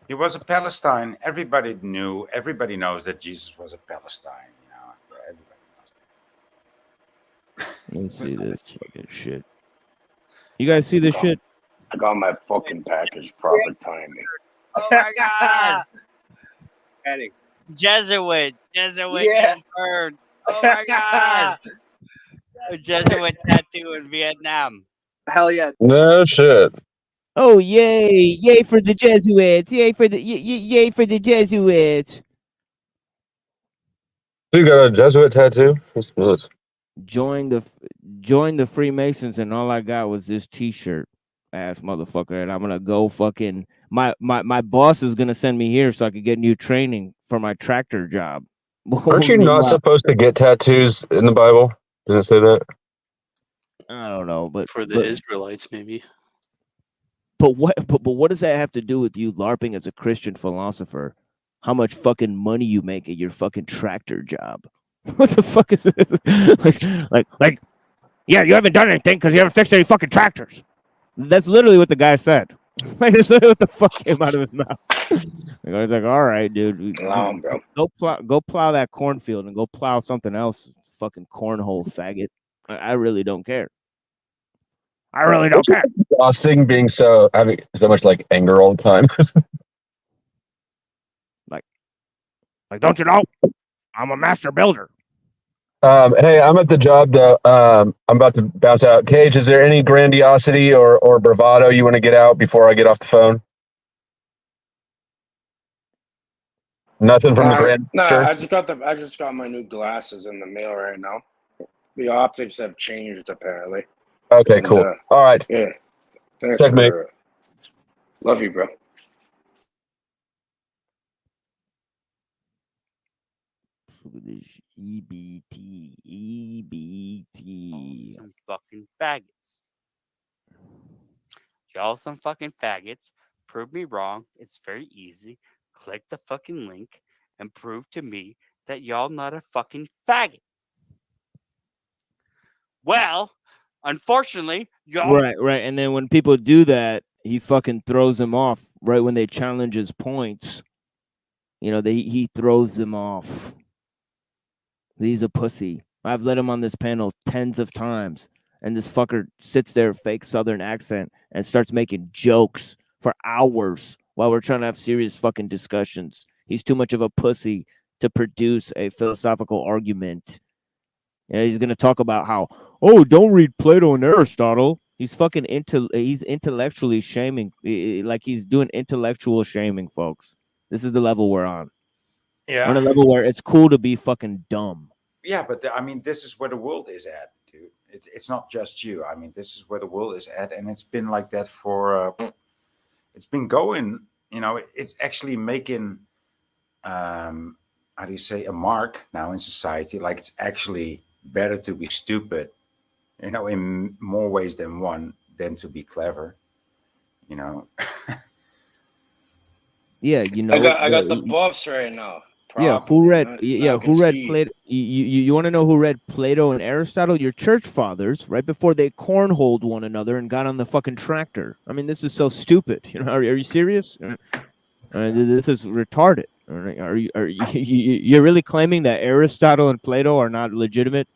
He was a Palestine. Everybody knew. Everybody knows that Jesus was a Palestine. You know, everybody knows that. Let's see this fucking shit. You guys see this shit? I got my fucking package. Proper timing. Oh my god! Jesuit confirmed. Oh my god! A Jesuit tattoo in Vietnam. Hell yeah! No shit. Oh yay for the Jesuits! Yay for the Jesuits! You got a Jesuit tattoo? What's this? Join the Freemasons, and all I got was this T-shirt, ass motherfucker. And I'm gonna go fucking my boss is gonna send me here so I could get new training for my tractor job. Aren't you not supposed to get tattoos in the Bible? Didn't it say that? I don't know, but for the Israelites, maybe. But what does that have to do with you LARPing as a Christian philosopher? How much fucking money you make at your fucking tractor job? What the fuck is this? like, yeah, you haven't done anything because you haven't fixed any fucking tractors. That's literally what the guy said. Like, that's literally what the fuck came out of his mouth. I was like, all right, dude, go plow that cornfield and go plow something else, fucking cornhole faggot. I really don't care. I really don't care. Exhausting being having so much like anger all the time. like, don't you know? I'm a master builder. Hey, I'm at the job though. I'm about to bounce out. Cage, is there any grandiosity or bravado you want to get out before I get off the phone? Nothing from the Grandmaster? I just got my new glasses in the mail right now. The optics have changed apparently. Okay, cool. All right. Yeah. Thanks Checkmate. Love you, bro. Look at this EBT. Some fucking faggots. Y'all some fucking faggots. Prove me wrong. It's very easy. Click the fucking link and prove to me that y'all not a fucking faggot. Well, unfortunately, y'all... Right. And then when people do that, he fucking throws them off right when they challenge his points. You know, he throws them off. He's a pussy. I've let him on this panel tens of times, and this fucker sits there, fake Southern accent, and starts making jokes for hours while we're trying to have serious fucking discussions. He's too much of a pussy to produce a philosophical argument. And he's gonna talk about how, oh, don't read Plato and Aristotle. He's fucking he's intellectually shaming, like he's doing intellectual shaming, folks. This is the level we're on. Yeah. On a level where it's cool to be fucking dumb. Yeah, but I mean, this is where the world is at, dude. It's not just you. I mean, this is where the world is at, and it's been like that for. It's been going. You know, it's actually making. How do you say, a mark now in society? Like, it's actually better to be stupid, you know, in more ways than one, than to be clever. You know. Yeah, you know. I got the buffs right now. Yeah, who read? Who read Plato? You want to know who read Plato and Aristotle? Your church fathers, right before they cornholed one another and got on the fucking tractor. I mean, this is so stupid. You know, are you serious? This is retarded. Are you you're really claiming that Aristotle and Plato are not legitimate?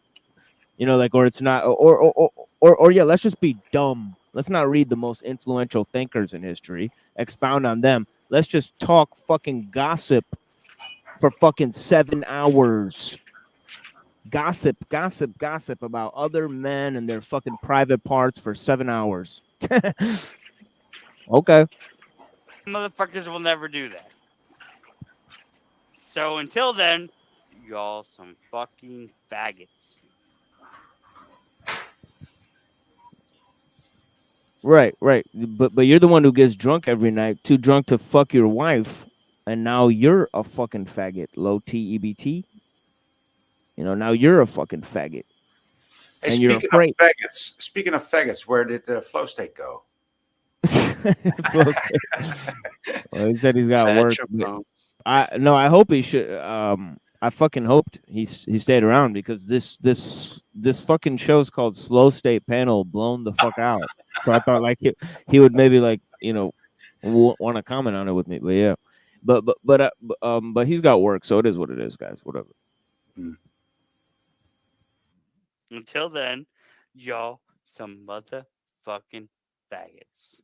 You know, like, or it's not, or yeah, let's just be dumb. Let's not read the most influential thinkers in history, expound on them. Let's just talk fucking gossip for fucking 7 hours. Gossip about other men and their fucking private parts for 7 hours. Okay. Motherfuckers will never do that. So until then, y'all some fucking faggots. Right. But you're the one who gets drunk every night, too drunk to fuck your wife, and now you're a fucking faggot. Low TEBT. You know, now you're a fucking faggot. Hey, and you're afraid. Speaking of faggots, where did the flow state go? Flow state. Well, he said he's got work. I hope he should. I fucking hoped he stayed around, because this fucking show's called Slow State Panel Blown the fuck out. So I thought like he would maybe, like, you know, want to comment on it with me. But yeah, but he's got work, so it is what it is, guys. Whatever. Until then, y'all some motherfucking faggots.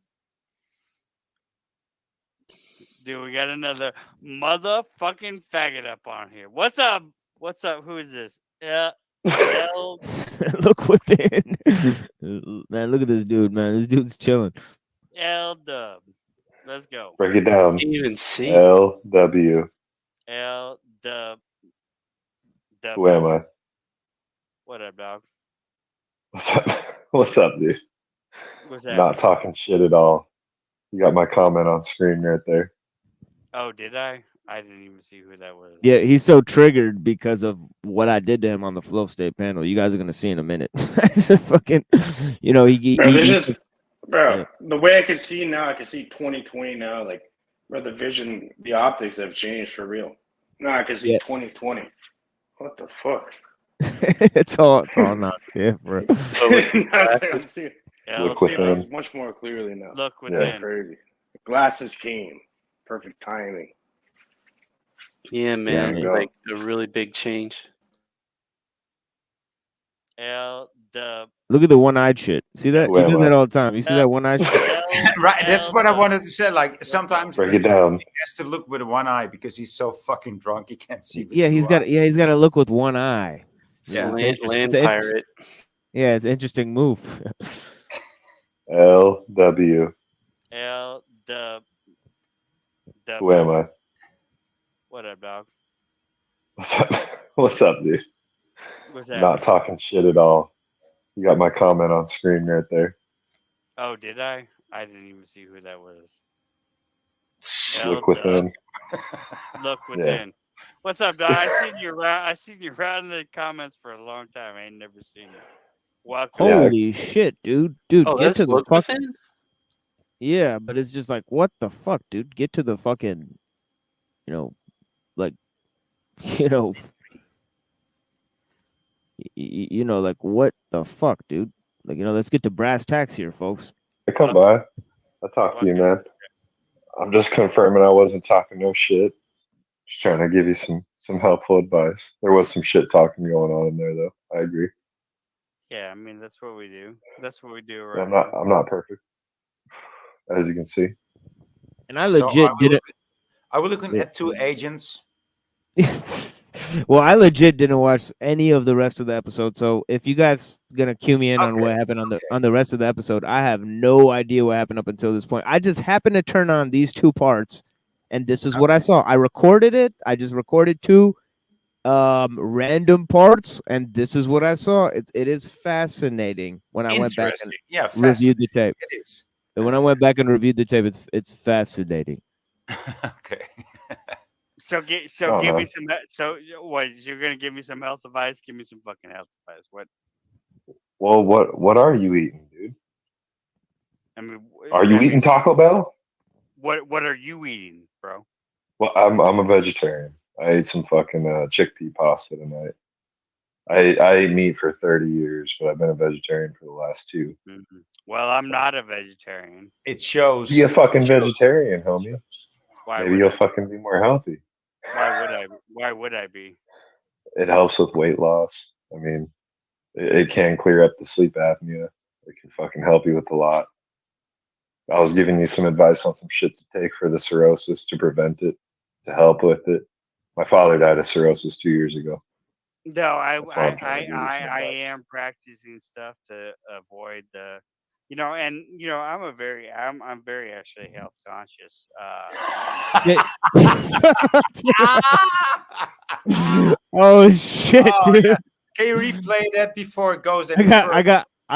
Dude, we got another motherfucking faggot up on here. What's up? Who is this? Look within. Man, look at this dude, man. This dude's chilling. L Dub. Let's go. Break it down. Can't even see. LW. L Dub. Who am I? What up, dog? What's up, dude? What's that? Not talking shit at all. You got my comment on screen right there. Oh, did I? I didn't even see who that was. Yeah, he's so triggered because of what I did to him on the Flow State panel. You guys are gonna see in a minute. Fucking, you know, bro, the way I can see now, I can see 2020 now, like, where the optics have changed for real. Now I can see 2020. What the fuck? it's all not different. I'm seeing Look within. it much more clearly now. Look within. That's crazy. The glasses came. Perfect timing. Yeah, man. Like a really big change. Look at the one-eyed shit. See that? You do that all the time. You see that one-eyed shit? Right. That's what I wanted to say. Like, sometimes break it down. He has to look with one eye because he's so fucking drunk he can't see. Yeah, he's got to look with one eye. Yeah, land pirate. Yeah, it's an interesting move. LW. Who am I? What up, dog? What's up, dude? What's that? Not talking shit at all. You got my comment on screen right there. Oh, did I? I didn't even see who that was. Look within. Look within. What's up, dog? I seen you around in the comments for a long time. I ain't never seen you. Welcome. Holy shit, dude! Get to the fucking. Within? Yeah, but it's just like, what the fuck, dude? Get to the fucking, you know, like, you know, like, what the fuck, dude? Like, you know, let's get to brass tacks here, folks. I come by. I talk to you, man. I'm just confirming I wasn't talking no shit. Just trying to give you some helpful advice. There was some shit talking going on in there, though. I agree. Yeah, I mean that's what we do. That's what we do Yeah, around here. I'm not perfect, as you can see. And I So legit didn't. are we looking Yeah. at two agents? Well, I legit didn't watch any of the rest of the episode. So if you guys gonna cue me in on what happened on the rest of the episode, I have no idea what happened up until this point. I just happened to turn on these two parts, and this is what I saw. I recorded it. I just recorded two random parts, and this is what I saw. It is fascinating when I went back and reviewed the tape. It is. And when I went back and reviewed the tape, it's fascinating. Okay. So give me some. So what? You're gonna give me some health advice? Give me some fucking health advice. What? Well, what are you eating, dude? I mean, Are you eating Taco Bell? What are you eating, bro? Well, I'm a vegetarian. I ate some fucking chickpea pasta tonight. I ate meat for 30 years, but I've been a vegetarian for the last 2. Mm-hmm. Well, I'm not a vegetarian. It shows. Be a fucking vegetarian, homie. Maybe you'll fucking be more healthy. Why would I be? It helps with weight loss. I mean, it can clear up the sleep apnea. It can fucking help you with a lot. I was giving you some advice on some shit to take for the cirrhosis to prevent it, to help with it. My father died of cirrhosis 2 years ago. No, I am am practicing stuff to avoid the, I'm very actually health conscious. Oh shit, dude. Yeah. Can you replay that before it goes? I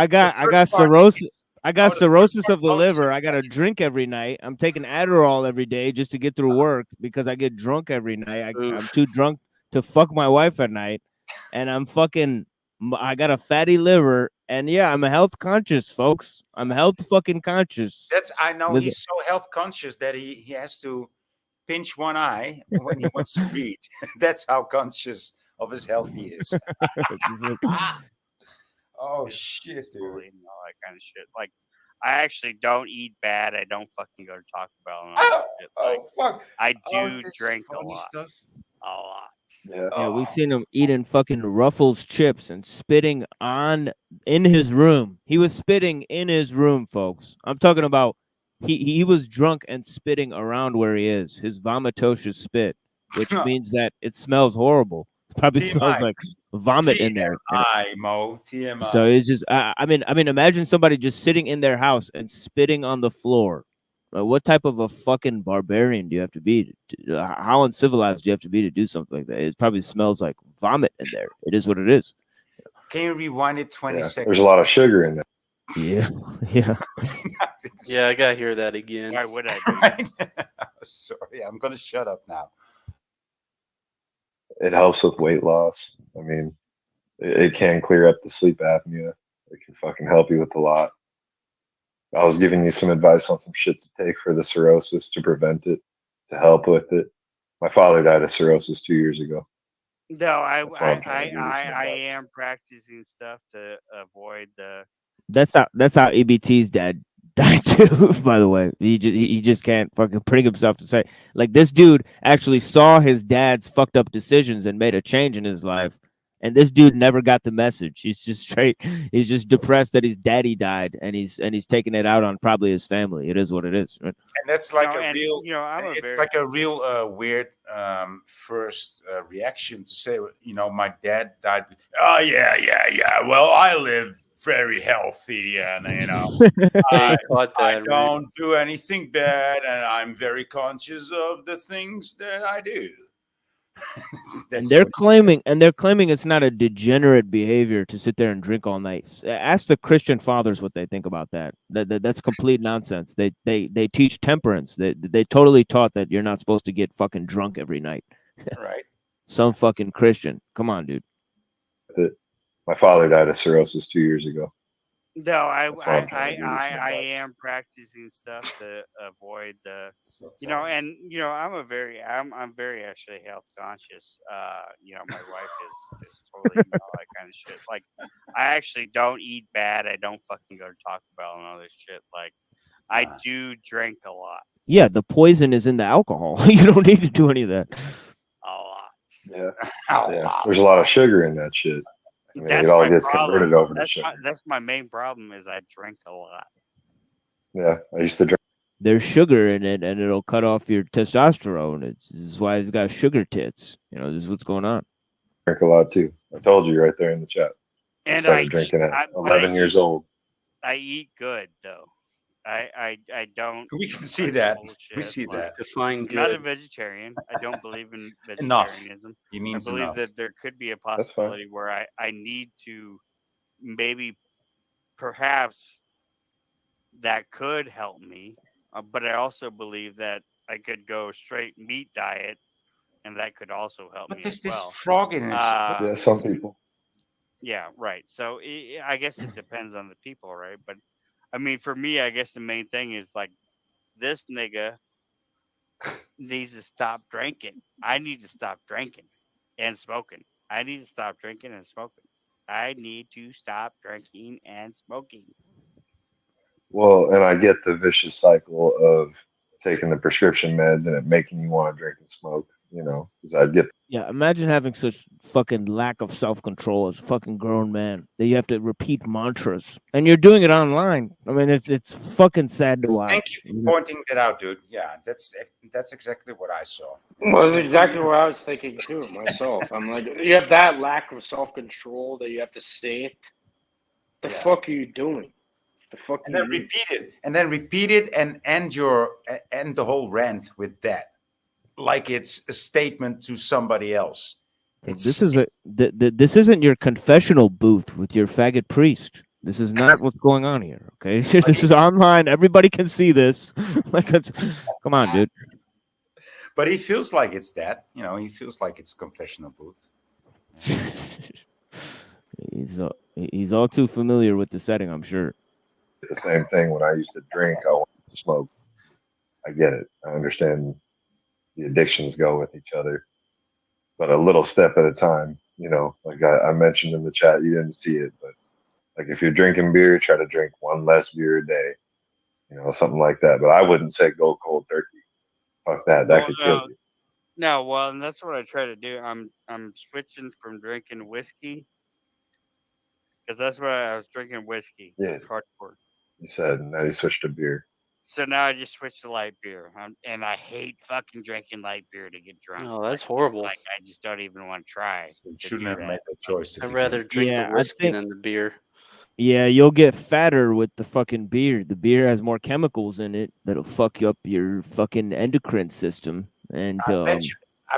got cirrhosis. I got cirrhosis of the liver. I got to drink every night. I'm taking Adderall every day just to get through work because I get drunk every night. I'm too drunk to fuck my wife at night, and I got a fatty liver, and yeah, I'm a health conscious, folks. I'm health fucking conscious. I know he's so health conscious that he has to pinch one eye when he wants to read. That's how conscious of his health he is. Oh shit, dude! All that kind of shit. Like, I actually don't eat bad. I don't fucking go to Taco Bell and all that shit. Like, fuck! I do drink a lot. Stuff. A lot. Yeah, we've seen him eating fucking Ruffles chips and spitting in his room. He was spitting in his room, folks. I'm talking about he was drunk and spitting around where he is. His vomitocious spit, which means that it smells horrible. It probably smells like vomit in there. TMI. So it's just I mean imagine somebody just sitting in their house and spitting on the floor. What type of a fucking barbarian do you have to be? How uncivilized do you have to be to do something like that? It probably smells like vomit in there. It is what it is. Can you rewind it 20 seconds? There's a lot of sugar in there. Yeah. Yeah, I gotta hear that again. Why would I be? Sorry, I'm gonna shut up now. It helps with weight loss. I mean, it can clear up the sleep apnea. It can fucking help you with a lot. I was giving you some advice on some shit to take for the cirrhosis to prevent it, to help with it. My father died of cirrhosis 2 years ago. No, I am practicing stuff to avoid the. That's how EBT's dad died too. By the way, he just can't fucking bring himself to say, like, this dude actually saw his dad's fucked up decisions and made a change in his life. And this dude never got the message. He's just depressed that his daddy died, and he's taking it out on probably his family. It is what it is, right? And that's like a real weird first reaction to say, my dad died. Oh yeah. Well, I live very healthy, and I don't do anything bad, and I'm very conscious of the things that I do. And they're claiming it's not a degenerate behavior to sit there and drink all night. Ask the Christian fathers what they think about that. That's complete nonsense. They teach temperance. They totally taught that you're not supposed to get fucking drunk every night. Right. Some fucking Christian. Come on, dude. My father died of cirrhosis 2 years ago. No, I am practicing stuff to avoid the, I'm very actually health conscious. My wife is totally all that kind of shit. Like, I actually don't eat bad. I don't fucking go to Taco Bell and all this shit. Like, I do drink a lot. Yeah, the poison is in the alcohol. You don't need to do any of that. Yeah. Yeah. There's a lot of sugar in that shit. I mean, That's it all my gets problem. converted over to sugar. That's my main problem is I drink a lot. Yeah, I used to drink. There's sugar in it, and it'll cut off your testosterone. This is why it's got sugar tits. You know, this is what's going on. Drink a lot too. I told you right there in the chat. I And started drinking at 11 years old. I eat good though. I don't. We can eat see like that. We bullshit, see like- that. Define I'm not a good. vegetarian. I don't believe in Enough. vegetarianism. He I means believe enough. that there could be a fine. possibility where I need to maybe perhaps that could help me. But I also believe that I could go straight meat diet and that could also help But me there's as this well. frog in his. Yeah, some people. Yeah, right. So I guess it depends on the people, right? But I mean, for me, I guess the main thing is like this nigga needs to stop drinking. I need to stop drinking and smoking. I need to stop drinking and smoking. I need to stop drinking and smoking. Well, and I get the vicious cycle of taking the prescription meds and it making you want to drink and smoke, you know, because I get. Yeah, imagine having such fucking lack of self-control as a fucking grown man that you have to repeat mantras, and you're doing it online. I mean, it's fucking sad to watch. Thank you for pointing that out, dude. Yeah, that's exactly what I saw. Well, that's exactly what I was thinking too myself. I'm like, you have that lack of self-control that you have to say it. The fuck are you doing? The fuck And do then you mean? repeat it, and end the whole rant with that, like it's a statement to somebody else. This isn't your confessional booth with your faggot priest. This is not what's going on here. Okay, this is online. Everybody can see this. Like, come on, dude. But he feels like it's that. You know, he feels like it's confessional booth. He's all too familiar with the setting, I'm sure. The same thing when I used to drink, I wanted to smoke. I get it. I understand the addictions go with each other, but a little step at a time, you know, like I mentioned in the chat, you didn't see it, but like if you're drinking beer, try to drink one less beer a day, you know, something like that. But I wouldn't say go cold turkey. Fuck that. That could kill you. No, well, and that's what I try to do. I'm switching from drinking whiskey because that's what I was drinking whiskey. Yeah. Hardcore. You said, and now you switched to beer. So now I just switched to light beer, and I hate fucking drinking light beer to get drunk. Oh, that's horrible. Like I just don't even want to try. You shouldn't have made that choice. I'd rather drink the whiskey than the beer. Yeah, you'll get fatter with the fucking beer. The beer has more chemicals in it that'll fuck you up your fucking endocrine system. And I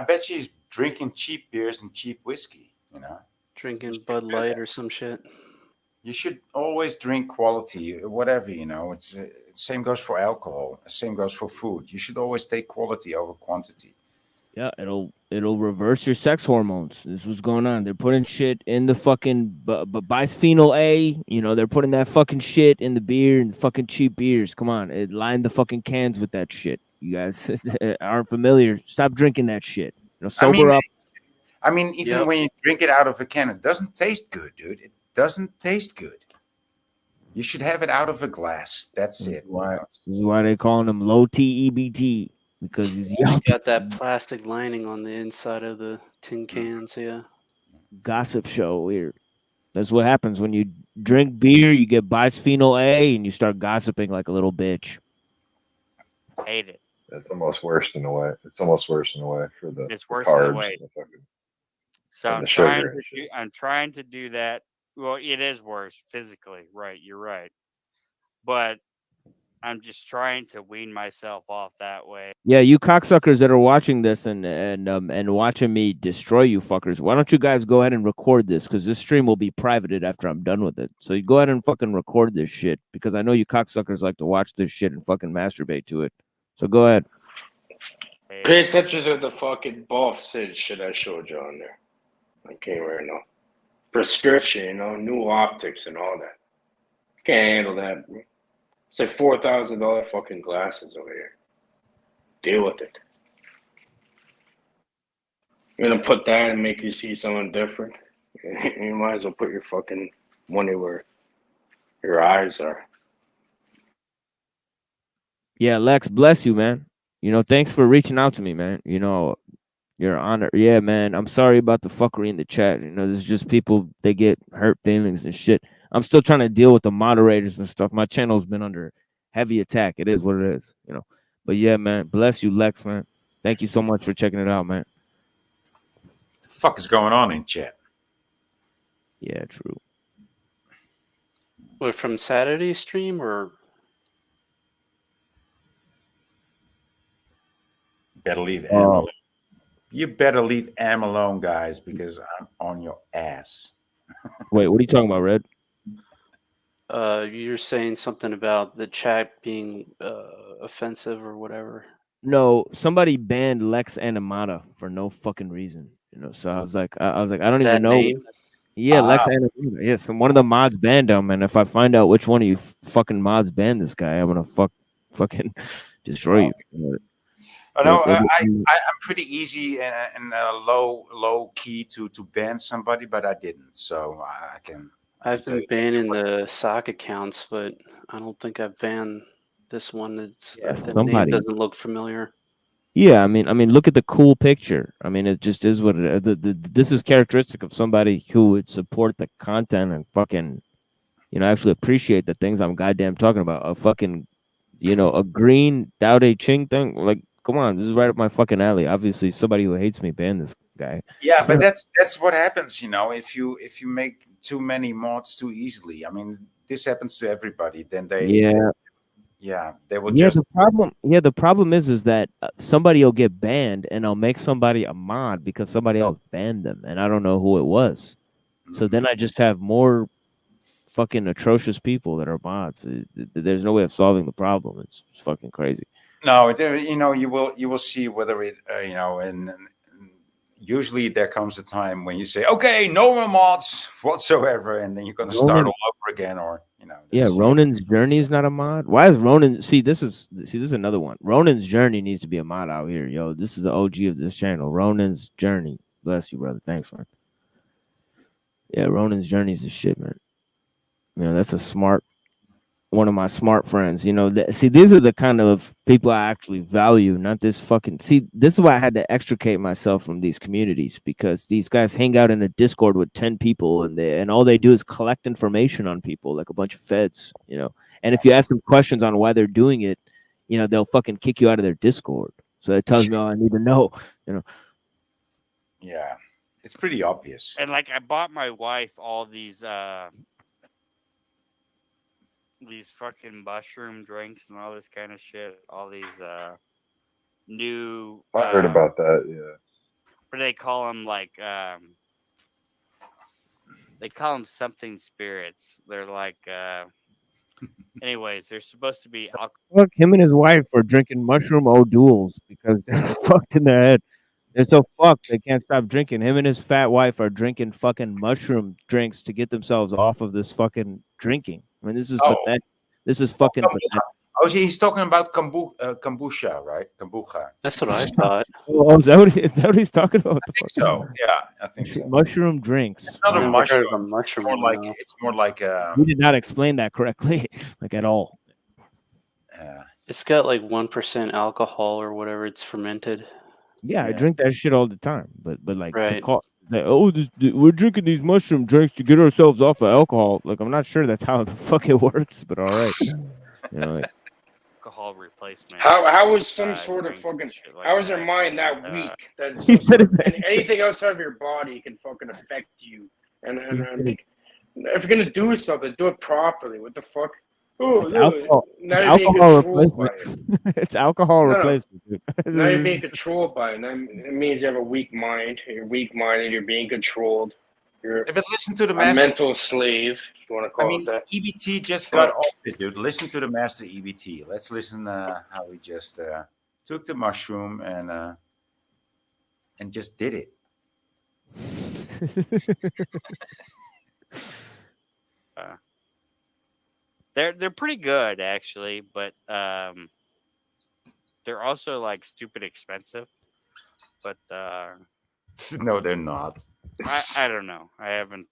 bet you he's drinking cheap beers and cheap whiskey. You know, drinking Bud Light or some shit. You should always drink quality, whatever, you know. It's same goes for alcohol. Same goes for food. You should always take quality over quantity. Yeah, it'll reverse your sex hormones. This is what's going on. They're putting shit in the fucking bisphenol A. You know, they're putting that fucking shit in the beer and the fucking cheap beers. Come on, line the fucking cans with that shit. You guys aren't familiar. Stop drinking that shit. You know, sober up. I mean, even when you drink it out of a can, it doesn't taste good, dude. It doesn't taste good. You should have it out of a glass. That's it. This is why they calling them low TEBT, because he's got that plastic lining on the inside of the tin cans. Yeah. Gossip show weird. That's what happens when you drink beer. You get bisphenol A, and you start gossiping like a little bitch. Hate it. That's almost worse in a way. It's almost worse in a way for the It's worse carbs in a way. and the fucking- So and I'm the sugar trying to do that. Well, it is worse physically, right? You're right, but I'm just trying to wean myself off that way. Yeah, you cocksuckers that are watching this and watching me destroy you fuckers. Why don't you guys go ahead and record this? Because this stream will be privated after I'm done with it. So you go ahead and fucking record this shit, because I know you cocksuckers like to watch this shit and fucking masturbate to it. So go ahead. Pay attention to the fucking buff Sid shit I showed you on there. I can't right now. Prescription, you know, new optics and all that. Can't handle that, bro. It's like $4,000 fucking glasses over here. Deal with it. You're gonna put that and make you see someone different. You might as well put your fucking money where your eyes are. Yeah, Lex, bless you, man. You know, thanks for reaching out to me, man. You know, Your Honor. Yeah, man. I'm sorry about the fuckery in the chat. You know, there's just people, they get hurt feelings and shit. I'm still trying to deal with the moderators and stuff. My channel's been under heavy attack. It is what it is, you know. But yeah, man. Bless you, Lex, man. Thank you so much for checking it out, man. The fuck is going on in chat? Yeah, true. What, from Saturday's stream or? Better leave Am alone. You better leave Am alone, guys, because I'm on your ass. Wait, what are you talking about, Red? You're saying something about the chat being offensive or whatever. No, somebody banned Lex Animata for no fucking reason. You know, so I was like, I don't even know. Name? Yeah, Lex Animata. Yes, and one of the mods banned him, and if I find out which one of you fucking mods banned this guy, I'm gonna fucking destroy you. No, I'm pretty easy and low key to ban somebody, but I didn't, so I can. I've been banning the sock accounts, but I don't think I've banned this one. The name doesn't look familiar. Yeah, I mean, look at the cool picture. I mean, it just is what it is. This is characteristic of somebody who would support the content and fucking, you know, actually appreciate the things I'm goddamn talking about. A fucking, you know, a green Dao De Ching thing. Like, come on, this is right up my fucking alley. Obviously, somebody who hates me ban this guy. Yeah, but that's what happens, you know. If you make too many mods too easily, I mean, this happens to everybody. Then they they will just. The problem is that somebody will get banned, and I'll make somebody a mod because somebody else banned them, and I don't know who it was. So then I just have more fucking atrocious people that are mods. There's no way of solving the problem. It's fucking crazy. No, you know, you will see whether it, you know, and usually there comes a time when you say, okay, no more mods whatsoever, and then you're going to start all over again, or you know. Yeah, Ronan's Journey is not a mod. Why is Ronan? See, this is another one. Ronan's Journey needs to be a mod out here, yo. This is the OG of this channel. Ronan's Journey. Bless you, brother. Thanks, man. Yeah, Ronan's Journey is the shit, man. You know, that's one of my smart friends. You know, see, these are the kind of people I actually value, not this fucking. See, this is why I had to extricate myself from these communities, because these guys hang out in a Discord with 10 people, and all they do is collect information on people like a bunch of feds, you know. And if you ask them questions on why they're doing it, you know, they'll fucking kick you out of their Discord. So it tells me all I need to know, you know. Yeah, it's pretty obvious. And like, I bought my wife all these fucking mushroom drinks and all this kind of shit. All these new. I heard about that. Yeah. What do they call them? Like they call them something spirits. They're like. Anyways, they're supposed to be. Fuck, him and his wife are drinking mushroom O'Douls because they're fucked in the head. They're so fucked they can't stop drinking. Him and his fat wife are drinking fucking mushroom drinks to get themselves off of this fucking drinking. I mean, this is pathetic. This is fucking pathetic. Oh, he's talking about kombucha, right? Kombucha. That's what I thought. Oh, is that what he's talking about? I think so. Yeah, I think so. Mushroom drinks. It's not a mushroom. It's more like You did not explain that correctly, like at all. It's got like 1% alcohol or whatever. It's fermented. Yeah, I drink that shit all the time. But like, to call, like, oh, we're drinking these mushroom drinks to get ourselves off of alcohol. Like, I'm not sure that's how the fuck it works, but all right. You know, like, alcohol replacement. How is some sort of fucking? How is your mind that weak that anything outside of your body can fucking affect you? And if you're gonna do something, do it properly. What the fuck? Oh, it's no, alcohol replacement. It's alcohol replacement. Dude. Now you're being controlled by it. It means you have a weak mind. You're weak minded. You're being controlled. You're but listen to the a master. mental slave, if you want to call it that. EBT just got off it, dude. Listen to the master EBT. Let's listen how he just took the mushroom and just did it. They're pretty good actually, but they're also like stupid expensive. But no, they're not. I don't know. I haven't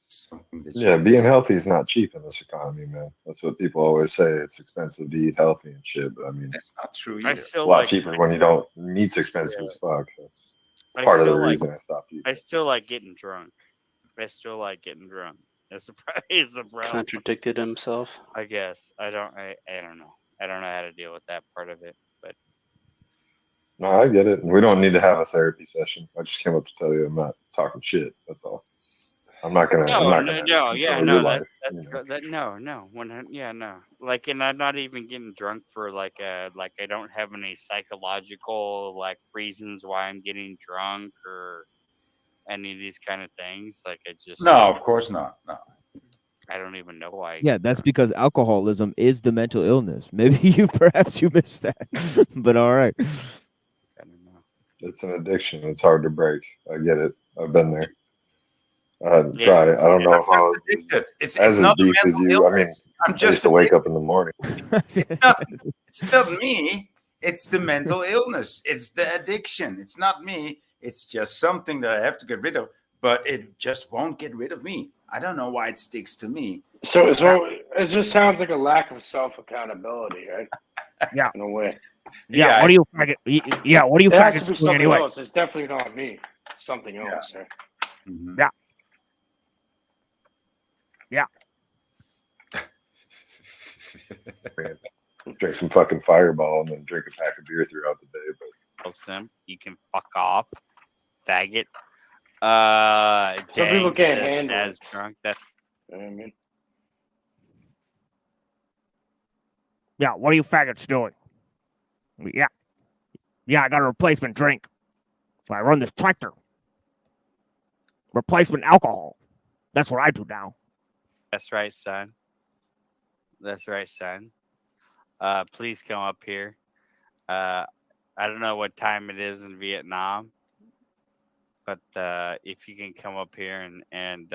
something that Yeah, being healthy is not cheap in this economy, man. That's what people always say. It's expensive to eat healthy and shit. But I mean, that's not true I either. it's a still lot like. cheaper when you don't. Meat's expensive as fuck. That's I part of the still like. reason I stopped eating. I still like getting drunk. I still like getting drunk. That's the is the problem. Contradicted himself. I guess I don't. I don't know. I don't know how to deal with that part of it. But No, I get it. We don't need to have a therapy session. I just came up to tell you I'm not talking shit. That's all. I'm not gonna. I'm not gonna no, yeah, control no, your that's life. You know? that no, yeah, no. Like, and I'm not even getting drunk for like I don't have any psychological like reasons why I'm getting drunk or any of these kind of things. Like, I just No, of course not. No. I don't even know why. Yeah, that's because alcoholism is the mental illness. Maybe perhaps you missed that, but all right. I don't know. It's an addiction. It's hard to break. I get it. I've been there. I had to try. I don't know if I was It's as not a deep as mental you. I mean, illness. I'm I just used to wake up in the morning. It's not me. It's the mental illness. It's the addiction. It's not me. It's just something that I have to get rid of, but it just won't get rid of me. I don't know why it sticks to me. So it just sounds like a lack of self accountability, right? Yeah, in a way. Yeah, what do you faggot? Yeah, what do you It has to faggots be doing something anyway? else. It's definitely not me. It's something else, right? Mm-hmm. Yeah. Yeah. Drink some fucking Fireball and then drink a pack of beer throughout the day. But Sim, you can fuck off, faggot. Some people dang, can't that's handle as it. drunk. That's You know what I mean? Yeah, what are you faggots doing? Yeah. Yeah, I got a replacement drink. So I run this tractor. Replacement alcohol. That's what I do now. That's right, son. That's right, son. Please come up here. I don't know what time it is in Vietnam, but if you can come up here and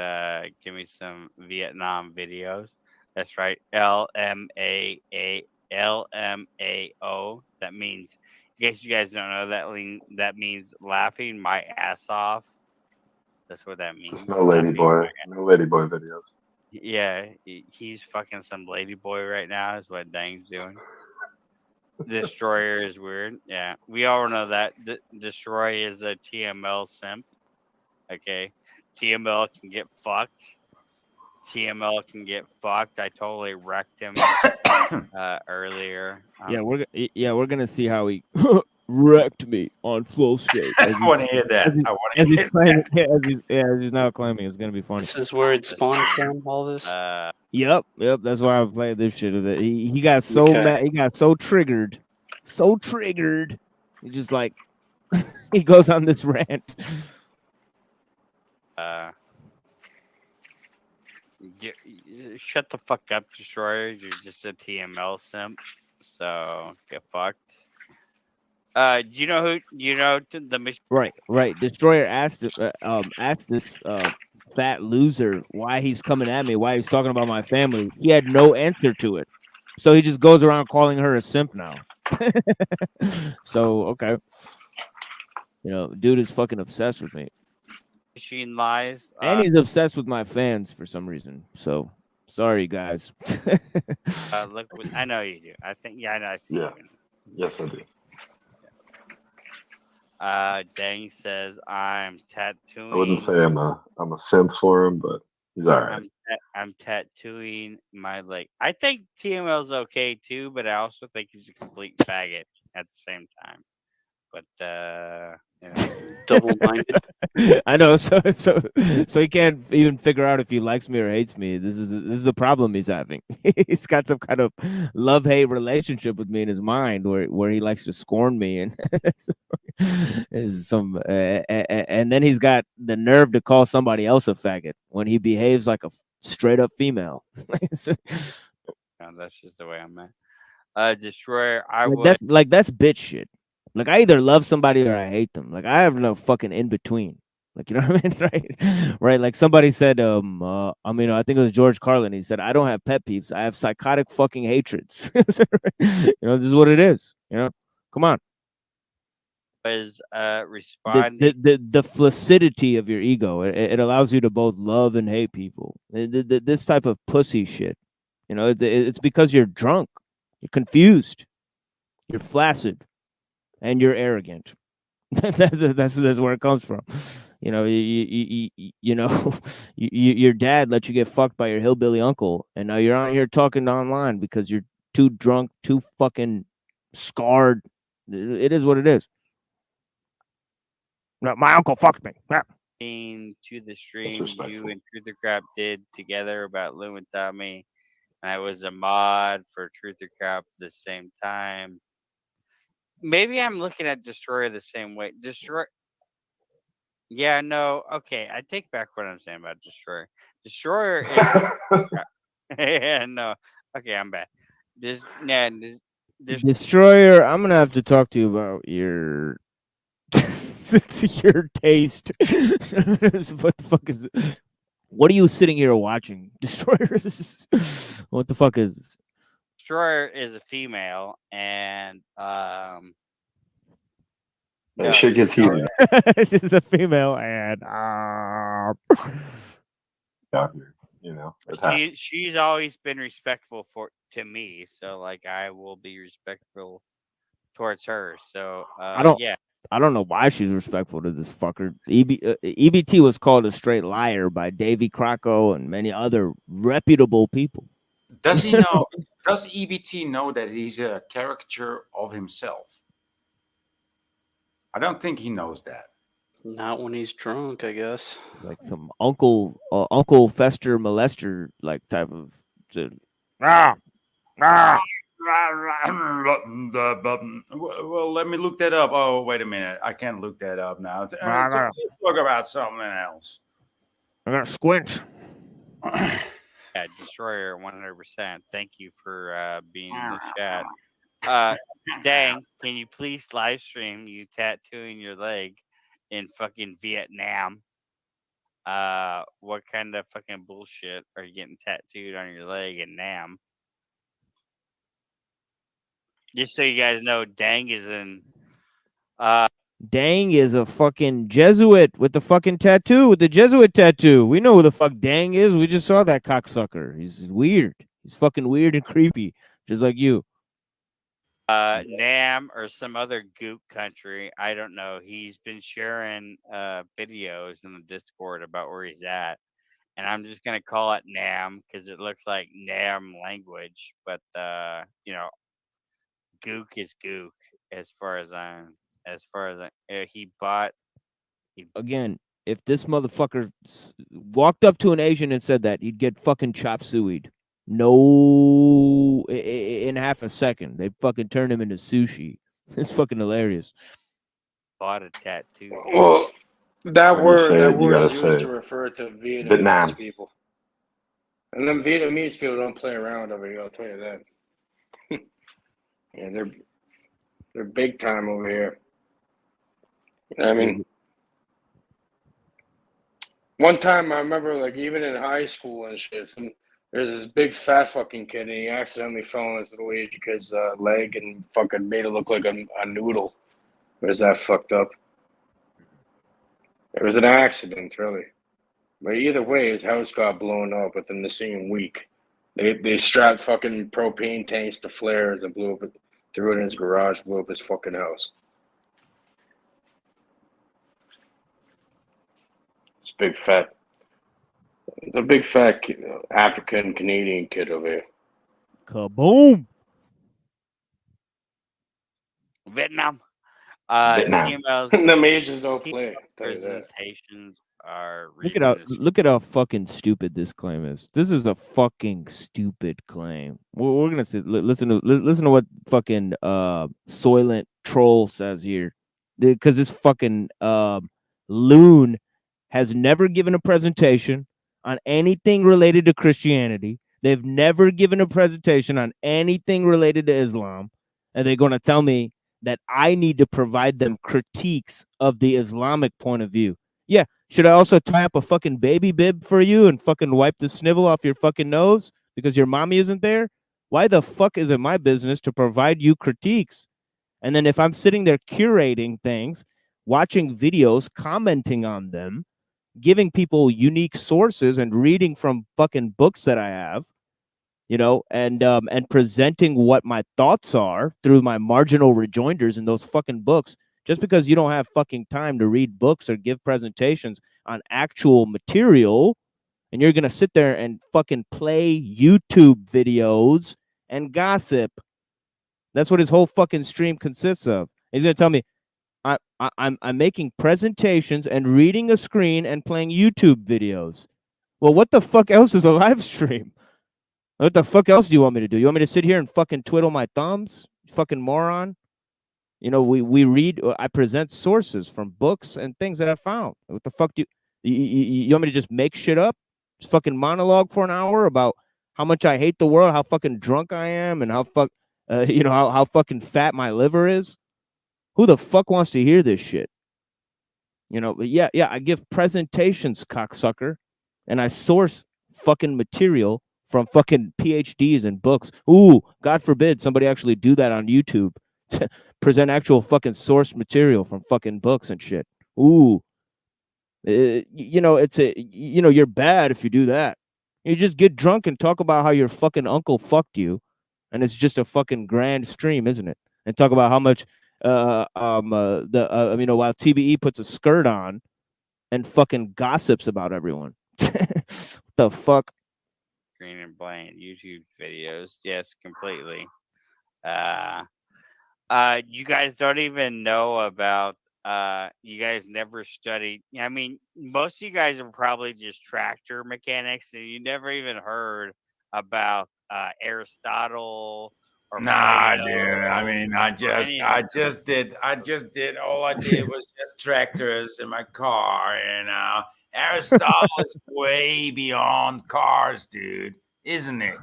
give me some Vietnam videos. That's right, LMAO. That means, in case you guys don't know, that means laughing my ass off. That's what that means. just no lady boy videos. Yeah, he's fucking some lady boy right now. Is what Dang's doing. Destroyer is weird. Yeah, we all know that. Destroy is a TML simp. Okay, TML can get fucked. TML can get fucked. I totally wrecked him earlier. We're gonna see how he wrecked me on full stage. I want to hear that. I want to As he's hear claiming, that. as he's now claiming, it's gonna be funny. This is where it spawned from. All this. Yep. That's why I played this shit. He got so Okay. mad. He got so triggered. He just like he goes on this rant. Shut the fuck up, Destroyer. You're just a TML simp. So get fucked. Do you know the mission? Right. Destroyer asked this fat loser why he's coming at me, why he's talking about my family. He had no answer to it, so he just goes around calling her a simp now. So okay, dude is fucking obsessed with me, Machine lies. and he's obsessed with my fans for some reason. So sorry, guys. Look, I know you do. I think I know. I see you. Yes, I do. Dang says I'm tattooing. I wouldn't say I'm a simp for him, but he's all right. I'm tattooing my leg. I think TML's okay too, but I also think he's a complete faggot at the same time. But double-minded. I know. So he can't even figure out if he likes me or hates me. This is the problem he's having. He's got some kind of love-hate relationship with me in his mind, where he likes to scorn me, and and then he's got the nerve to call somebody else a faggot when he behaves like a straight-up female. No, that's just the way I'm at. Destroyer, that's bitch shit. Like, I either love somebody or I hate them. Like, I have no fucking in between. Like, you know what I mean? Right? Like, somebody said, I think it was George Carlin. He said, I don't have pet peeves. I have psychotic fucking hatreds. This is what it is. Come on. was responding. The flaccidity of your ego. It allows you to both love and hate people. This type of pussy shit. You know, it's because you're drunk, you're confused, you're flaccid, and you're arrogant. that's where it comes from. You know, you know, your dad let you get fucked by your hillbilly uncle, and now you're out here talking online because you're too drunk, too fucking scarred. It is what it is. No, my uncle fucked me. To the stream you and Truth or Crap did together about Lou and Tommy, and I was a mod for Truth or Crap at the same time. Maybe I'm looking at Destroyer the same way. Yeah, no, okay. I take back what I'm saying about Destroyer. Destroyer is yeah, no. Okay, I'm back. Destroyer, I'm gonna have to talk to you about your your taste. What the fuck is it? What are you sitting here watching? Destroyer. What the fuck is this? Destroyer is a female, and that shit gets heated. She's a female, and you know, she's always been respectful to me, so like I will be respectful towards her. So I don't know why she's respectful to this fucker. EBT was called a straight liar by Davy Crocco and many other reputable people. Does he know? Does EBT know that he's a caricature of himself? I don't think he knows that. Not when he's drunk, I guess. Like some Uncle Fester molester like type of. Well, let me look that up. Oh, wait a minute. I can't look that up now. Let's talk about something else. I got squint. Yeah, Destroyer 100%. Thank you for being in the chat. Dang, can you please live stream you tattooing your leg in fucking Vietnam? What kind of fucking bullshit are you getting tattooed on your leg in Nam? Just so you guys know, Dang is in. Dang is a fucking Jesuit with the fucking tattoo, with the Jesuit tattoo. We know who the fuck Dang is. We just saw that cocksucker. He's weird. He's fucking weird and creepy, just like you. Nam or some other gook country. I don't know. He's been sharing videos in the Discord about where he's at. And I'm just going to call it Nam because it looks like Nam language. But, you know, gook is gook as far as he bought. Again, if this motherfucker walked up to an Asian and said that, he'd get fucking chop sueyed. No, in half a second. They fucking turn him into sushi. It's fucking hilarious. Bought a tattoo. Well, that word is used say to refer to Vietnamese Vietnam people. And them Vietnamese people don't play around over here, I'll tell you that. Yeah, they're big time over here. I mean, one time I remember, like, even in high school and shit, there's this big fat fucking kid, and he accidentally fell on his little Asian kid's leg and fucking made it look like a noodle. It was that fucked up. It was an accident, really. But either way, his house got blown up within the same week. They strapped fucking propane tanks to flares and blew up, threw it in his garage, blew up his fucking house. It's a big fat African Canadian kid over here. Kaboom! Vietnam. Vietnam. Them Asians don't play. Presentations are look at how fucking stupid this claim is. This is a fucking stupid claim. We're gonna say, listen to what fucking Soylent Troll says here, because this fucking loon has never given a presentation on anything related to Christianity. They've never given a presentation on anything related to Islam, and they're gonna tell me that I need to provide them critiques of the Islamic point of view. Yeah, should I also tie up a fucking baby bib for you and fucking wipe the snivel off your fucking nose because your mommy isn't there? Why the fuck is it my business to provide you critiques? And then if I'm sitting there curating things, watching videos, commenting on them, giving people unique sources and reading from fucking books that I have, you know, and presenting what my thoughts are through my marginal rejoinders in those fucking books. Just because you don't have fucking time to read books or give presentations on actual material, and you're gonna sit there and fucking play YouTube videos and gossip. That's what his whole fucking stream consists of. He's gonna tell me, I'm making presentations and reading a screen and playing YouTube videos. Well, what the fuck else is a live stream? What the fuck else do you want me to do? You want me to sit here and fucking twiddle my thumbs? You fucking moron. You know, we read, I present sources from books and things that I found. What the fuck do you want me to just make shit up? Just fucking monologue for an hour about how much I hate the world, how fucking drunk I am, and how how fucking fat my liver is? Who the fuck wants to hear this shit? You know, but yeah, I give presentations, cocksucker, and I source fucking material from fucking PhDs and books. Ooh, God forbid somebody actually do that on YouTube. Present actual fucking source material from fucking books and shit. Ooh, you know, you're bad if you do that. You just get drunk and talk about how your fucking uncle fucked you, and it's just a fucking grand stream, isn't it? And talk about how much while TBE puts a skirt on and fucking gossips about everyone. What the fuck? Green and blank YouTube videos. Yes, completely. You guys don't even know about. You guys never studied. I mean, most of you guys are probably just tractor mechanics, and you never even heard about Aristotle. Nah, dude. I mean, I just did. All I did was just tractors in my car, and Aristotle is way beyond cars, dude, isn't it?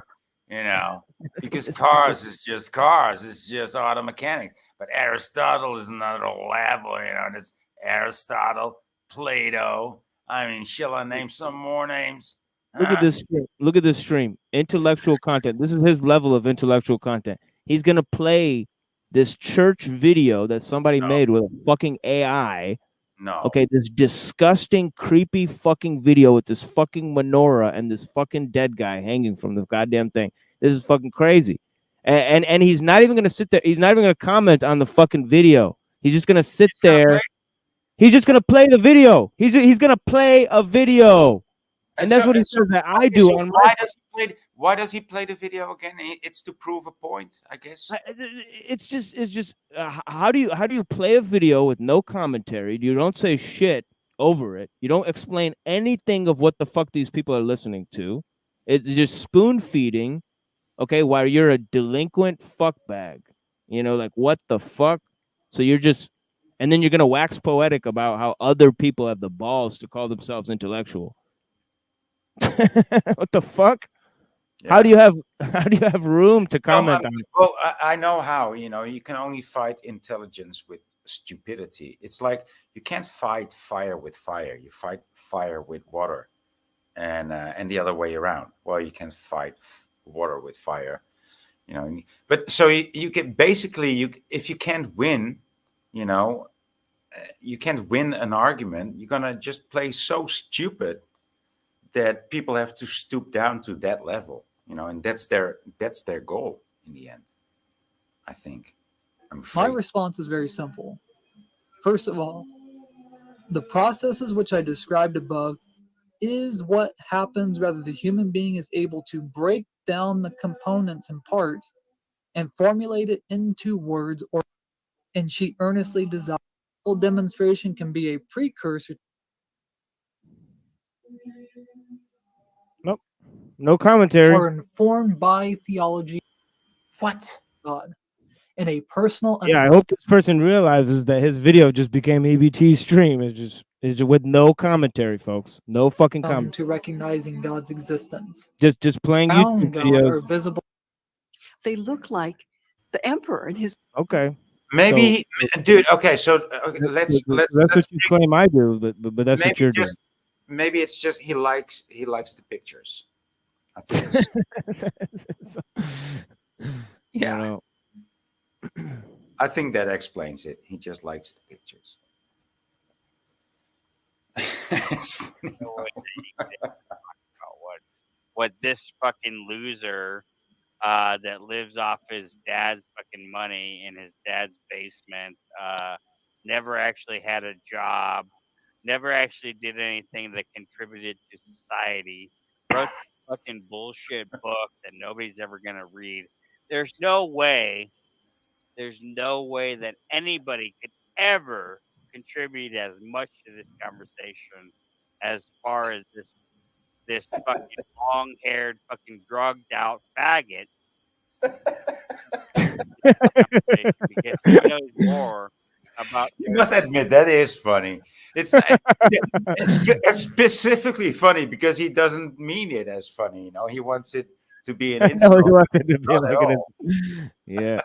You know, because cars is just cars. It's just auto mechanics. But Aristotle is another level. You know, there's Aristotle, Plato. I mean, shall I name some more names? Look at this stream. Look at this stream. Intellectual content. This is his level of intellectual content. He's gonna play this church video that somebody made with a fucking AI. No. Okay, this disgusting, creepy fucking video with this fucking menorah and this fucking dead guy hanging from the goddamn thing. This is fucking crazy. And he's not even gonna sit there. He's not even gonna comment on the fucking video. He's just gonna sit there. He's just gonna play the video. He's gonna play a video. And that's what he says that I do on my. Why does he play the video again? It's to prove a point, I guess. It's just how do you play a video with no commentary? You don't say shit over it. You don't explain anything of what the fuck these people are listening to. It's just spoon feeding. Okay, while you're a delinquent fuckbag. You know, like what the fuck? So you're just, and then you're gonna wax poetic about how other people have the balls to call themselves intellectual. What the fuck? Yeah. How do you have room to comment on it? Well, I know how. You know, you can only fight intelligence with stupidity. It's like you can't fight fire with fire. You fight fire with water, and the other way around. Well, you can fight water with fire. You know, but so you can basically if you can't win, you know, you can't win an argument. You're gonna just play so stupid that people have to stoop down to that level, you know, and that's their goal in the end, I think. My response is very simple. First of all, the processes which I described above is what happens whether the human being is able to break down the components and parts and formulate it into words, and she earnestly desires. Full demonstration can be a precursor. Nope. No commentary. Are informed by theology. What? God. In a personal. Yeah, I hope this person realizes that his video just became EBT's stream. It's just with no commentary, folks. No fucking commentary. To recognizing God's existence. Just playing YouTube videos. Are visible. They look like the emperor and his. Okay. Maybe, dude. Okay, so let's that's what you claim I do, but that's what you're doing. Maybe it's just he likes the pictures. I think it's, yeah. I think that explains it. He just likes the pictures. It's funny. What this fucking loser that lives off his dad's fucking money in his dad's basement, never actually had a job, never actually did anything that contributed to society, wrote a fucking bullshit book that nobody's ever gonna read. There's no way that anybody could ever contribute as much to this conversation as far as this fucking long-haired, fucking drugged out faggot. Because he knows more about. You must admit that is funny. It's specifically funny because he doesn't mean it as funny. He wants it to be an insult. No, he wants it to be like yeah.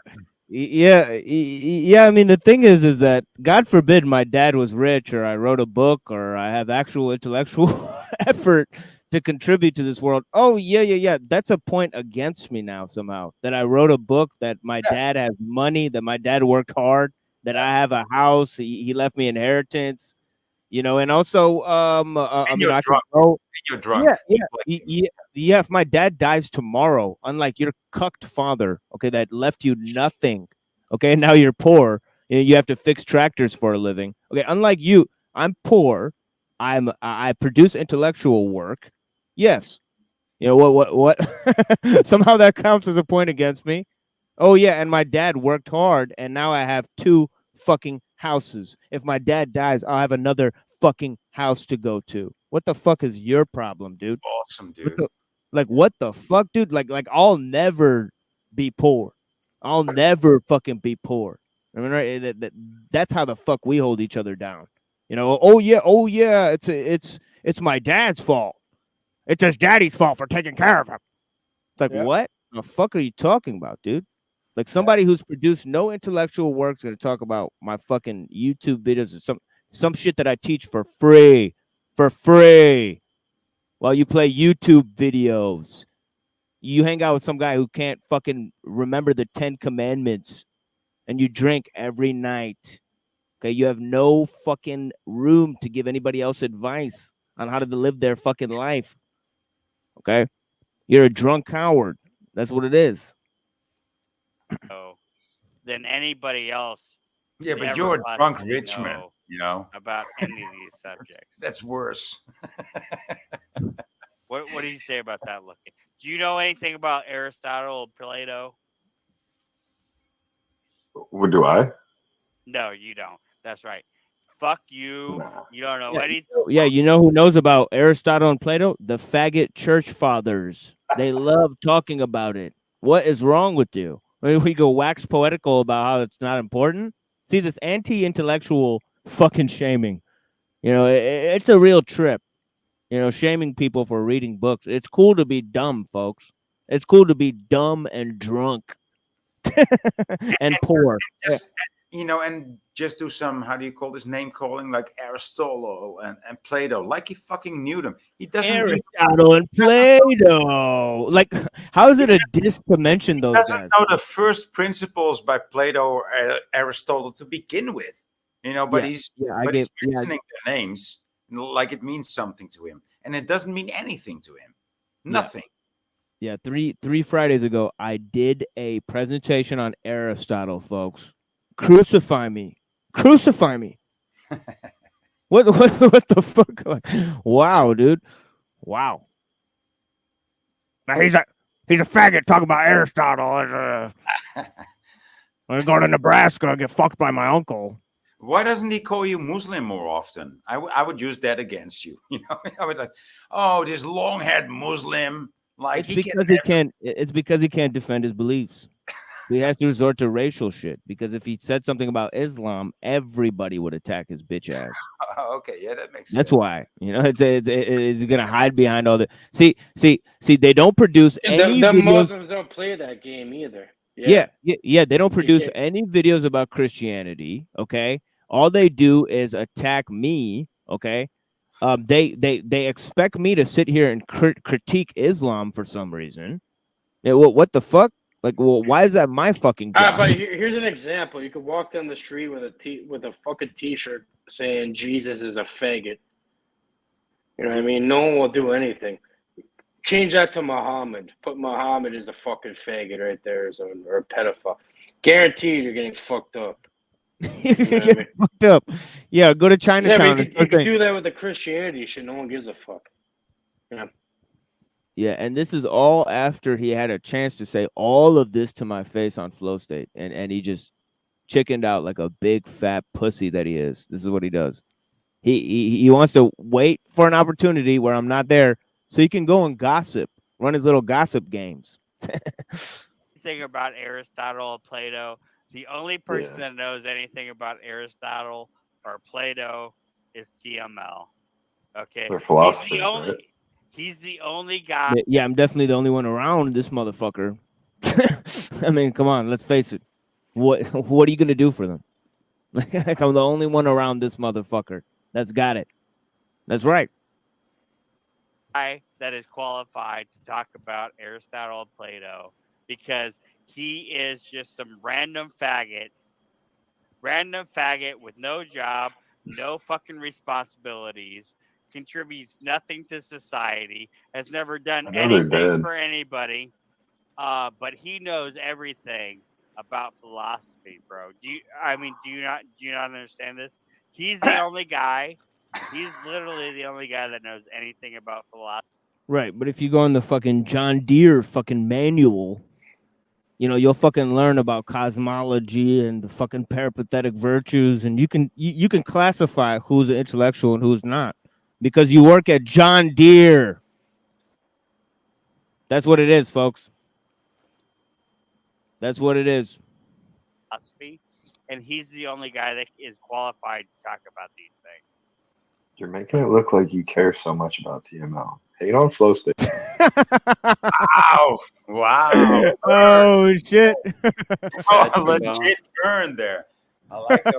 Yeah. I mean, the thing is that God forbid my dad was rich, or I wrote a book, or I have actual intellectual effort to contribute to this world. Oh, yeah. That's a point against me now somehow, that I wrote a book, that my dad has money, that my dad worked hard, that I have a house, he left me inheritance, and also, I mean, I can go. You're drunk. Yeah. If my dad dies tomorrow, unlike your cucked father, okay, that left you nothing, okay, now you're poor, you have to fix tractors for a living. Okay, unlike you, I'm poor. I produce intellectual work. Yes. What somehow that counts as a point against me. Oh yeah, and my dad worked hard, and now I have 2 fucking houses. If my dad dies, I'll have another fucking house to go to. What the fuck is your problem, dude? Awesome, dude. What the fuck, dude? Like I'll never be poor. I'll never fucking be poor. I mean, right? That's how the fuck we hold each other down. Oh yeah, it's my dad's fault. It's his daddy's fault for taking care of him. It's like, what the fuck are you talking about, dude? Like, somebody who's produced no intellectual work is going to talk about my fucking YouTube videos or some shit that I teach for free while you play YouTube videos. You hang out with some guy who can't fucking remember the 10 commandments, and you drink every night. Okay, you have no fucking room to give anybody else advice on how to live their fucking life. Okay, you're a drunk coward. That's what it is. Than anybody else. Yeah, but you're a drunk rich man, about any of these subjects. That's worse. What do you say about that looking? Do you know anything about Aristotle and Plato? What do I? No, you don't. That's right. Fuck you. You don't know anything. Yeah, you know who knows about Aristotle and Plato? The faggot church fathers. They love talking about it. What is wrong with you? We go wax poetical about how it's not important. See, this anti-intellectual fucking shaming. It's a real trip. Shaming people for reading books. It's cool to be dumb, folks. It's cool to be dumb and drunk and poor. And just do some, how do you call this, name calling, like Aristotle and Plato, like he fucking knew them. He doesn't. Aristotle and Plato. Like, how is it a diss to mention those guys? He doesn't know the first principles by Plato or Aristotle to begin with. But he's mentioning their names like it means something to him, and it doesn't mean anything to him. Nothing. Yeah, three Fridays ago, I did a presentation on Aristotle, folks. Crucify me. What the fuck? Like, wow, dude. Wow. Now he's a faggot talking about Aristotle. When I go to Nebraska, I get fucked by my uncle. Why doesn't he call you Muslim more often? I would use that against you. I would like, oh, this long-haired Muslim. Like, it's because he can't defend his beliefs. He has to resort to racial shit, because if he said something about Islam, everybody would attack his bitch ass. Okay, yeah, that makes sense. That's why, it's gonna hide behind all the. See, they don't produce any. The Muslims don't play that game either. Yeah, they don't produce any videos about Christianity. Okay, all they do is attack me. Okay, they expect me to sit here and critique Islam for some reason. Yeah, what the fuck? Like, well, why is that my fucking job? But here's an example. You could walk down the street with a fucking T-shirt saying Jesus is a faggot. You know what I mean? No one will do anything. Change that to Muhammad. Put Muhammad as a fucking faggot right there, or a pedophile. Guaranteed, you're getting fucked up. You get fucked up. Yeah, go to Chinatown. Yeah, but you could do that with the Christianity shit. No one gives a fuck. Yeah. Yeah, and this is all after he had a chance to say all of this to my face on Flow State, and he just chickened out like a big fat pussy that he is. This is what he does. He wants to wait for an opportunity where I'm not there so he can go and gossip, run his little gossip games. Thing about Aristotle and Plato, the only person that knows anything about Aristotle or Plato is TML. Okay, They're philosophers, right? He's the only guy. Yeah, I'm definitely the only one around this motherfucker. I mean, come on, let's face it. What are you gonna do for them? Like, I'm the only one around this motherfucker that's got it. That's right. That is qualified to talk about Aristotle and Plato because he is just some random faggot with no job, no fucking responsibilities, contributes nothing to society, has never done anything for anybody, but he knows everything about philosophy, bro. Do you not understand this? He's the only guy. He's literally the only guy that knows anything about philosophy. Right, but if you go in the fucking John Deere fucking manual, you know, you'll fucking learn about cosmology and the fucking peripatetic virtues, and you can classify who's an intellectual and who's not because you work at John Deere. That's what it is, folks. That's what it is. Philosophy, and he's the only guy that is qualified to talk about these things. You're making it look like you care so much about TML. Hate on Flow State. Wow. Wow. Oh, shit. Oh, a legit burn there. I like it.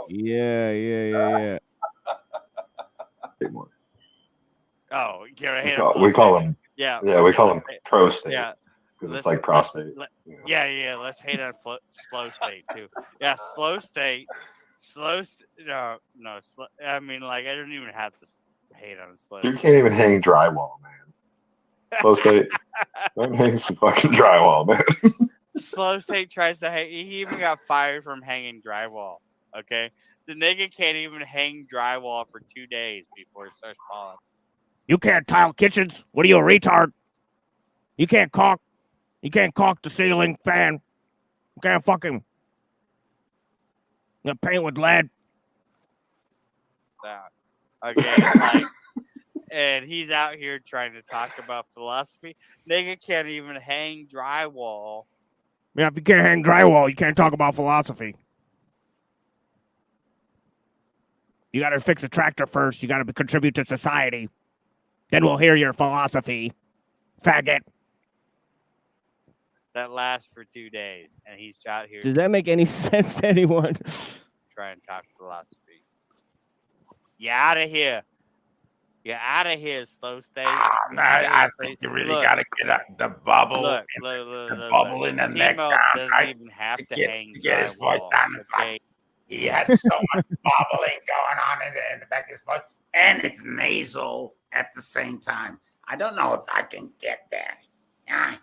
Yeah. Oh, We call him. Yeah, we call him Pro State. Yeah. Because it's like prostate. Yeah. Let's hate on Slow State too. Yeah, Slow State. I mean, like, I don't even have to hate on Slow State. You can't even hang drywall, man. Slow State, don't hang some fucking drywall, man. Slow State tries to hang. He even got fired from hanging drywall. Okay, the nigga can't even hang drywall for 2 days before it starts falling. You can't tile kitchens. What are you, a retard? You can't caulk the ceiling fan. You can't fucking paint with lead. Okay, and he's out here trying to talk about philosophy. Nigga can't even hang drywall. Yeah, if you can't hang drywall, you can't talk about philosophy. You got to fix a tractor first. You got to contribute to society. Then we'll hear your philosophy, faggot. That lasts for 2 days, and he's out here. Does that make any sense to anyone? Try and talk philosophy. You're out of here. You're out of here, Slow State. I think you really got to get the bubble, the bubble in the neck down, right? Even have to get his voice down. It's like he has so much bubbling going on in the back of his voice, and it's nasal at the same time. I don't know if I can get there. Let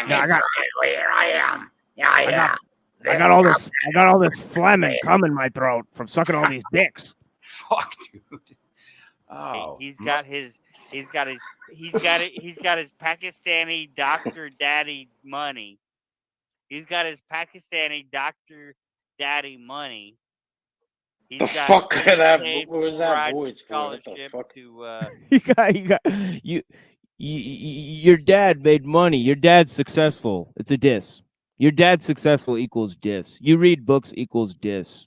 me try. Here I am. Yeah. I got all this phlegm and cum in my throat from sucking all these dicks. Fuck, dude. Oh, he's got his Pakistani doctor daddy money. He's got his Pakistani doctor daddy money. He's the got fuck could that? What was that voice scholarship to your dad made money. Your dad's successful. It's a diss. Your dad's successful equals diss. You read books equals diss.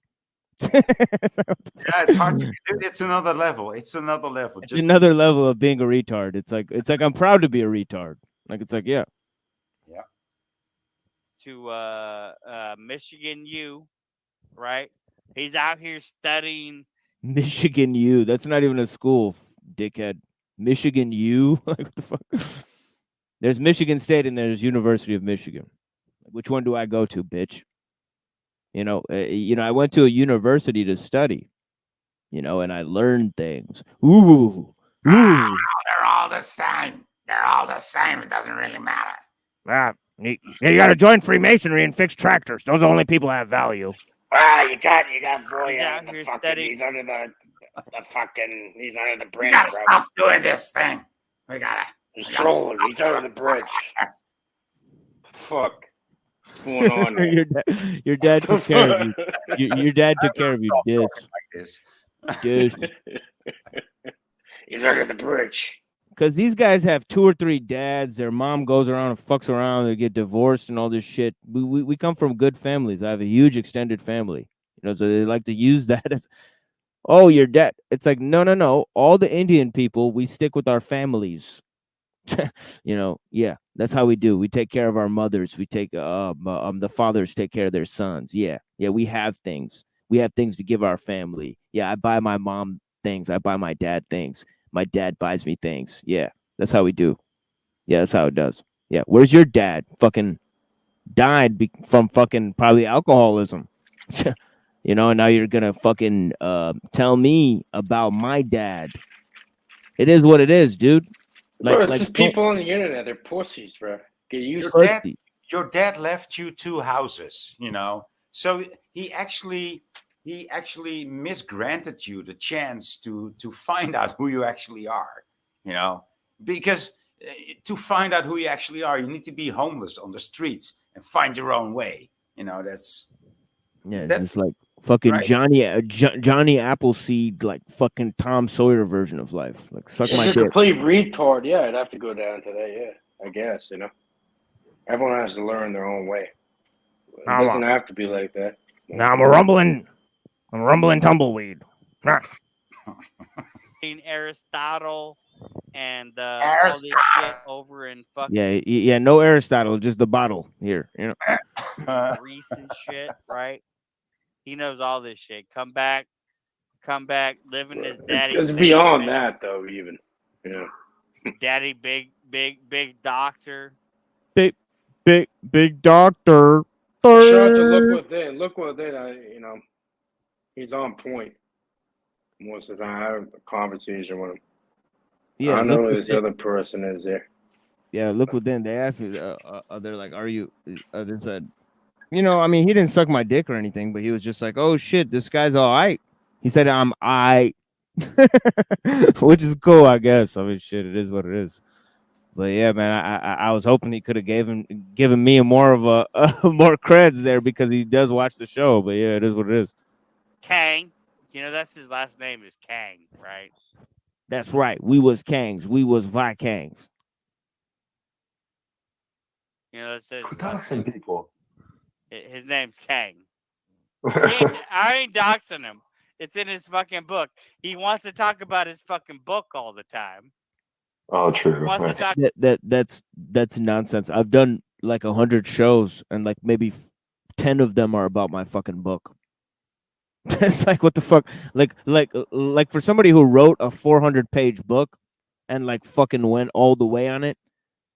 Yeah, it's hard to. It's another level. It's another level. It's another level of being a retard. It's like I'm proud to be a retard. Like it's like yeah. To Michigan U, right? He's out here studying Michigan U. That's not even a school, dickhead. Michigan U. Like what the fuck? There's Michigan State and there's University of Michigan. Which one do I go to, bitch? I went to a university to study, and I learned things. Ooh. They're all the same. They're all the same. It doesn't really matter. You got to join Freemasonry and fix tractors. Those are the only people that have value. You got Voya. He's under the fucking. He's under the bridge. You gotta stop doing this thing. We gotta. He's trolling. He's under the bridge. Fuck. What's going on here? Your dad took care of you. Your dad took care of you, bitch. Like this. He's under the bridge. Because these guys have 2 or 3 dads. Their mom goes around and fucks around. They get divorced and all this shit. We come from good families. I have a huge extended family. So they like to use that as, oh, your dad. It's like, no. All the Indian people, we stick with our families. Yeah, that's how we do. We take care of our mothers. We take the fathers take care of their sons. Yeah, we have things. We have things to give our family. Yeah, I buy my mom things. I buy my dad things. My dad buys me things. Yeah, that's how we do. Yeah, that's how it does. Yeah, where's your dad? Fucking died from fucking probably alcoholism. And now you're gonna fucking tell me about my dad. It is what it is, dude. Bro, it's just people on the internet. They're pussies, bro. Get used to it. Your dad left you 2 houses, so he actually misgranted you the chance to find out who you actually are, because to find out who you actually are, you need to be homeless on the streets and find your own way. It's just like fucking right? Johnny Appleseed, like fucking Tom Sawyer version of life. Like suck my dick. Complete retard. Yeah, I'd have to go down to that. Yeah, I guess everyone has to learn their own way. It doesn't have to be like that. Now I'm a rumbling tumbleweed. Aristotle and all this shit over in fucking yeah, no Aristotle, just the bottle here. Greece and shit, right? He knows all this shit. Come back, living his daddy. It's beyond that, though. Even, daddy, big doctor. Big doctor. Shout out to Look within. He's on point. Most of the time, I have a conversation with him. Yeah, I don't know who this other person is there. Yeah, Look Within. They asked me. They're like, "Are you?" They said, he didn't suck my dick or anything, but he was just like, "Oh shit, this guy's all right." He said, "I'm I," which is cool, I guess. I mean, shit, it is what it is. But yeah, man, I was hoping he could have given me more of a more creds there because he does watch the show. But yeah, it is what it is. Kang, that's his last name is Kang, right? That's right. We was Kangs. We was Vikings. That's his people. His name's Kang. I ain't doxing him. It's in his fucking book. He wants to talk about his fucking book all the time. Oh, true. That's nonsense. I've done like 100 shows, and like maybe 10 of them are about my fucking book. It's like, what the fuck? Like for somebody who wrote a 400-page book and like fucking went all the way on it,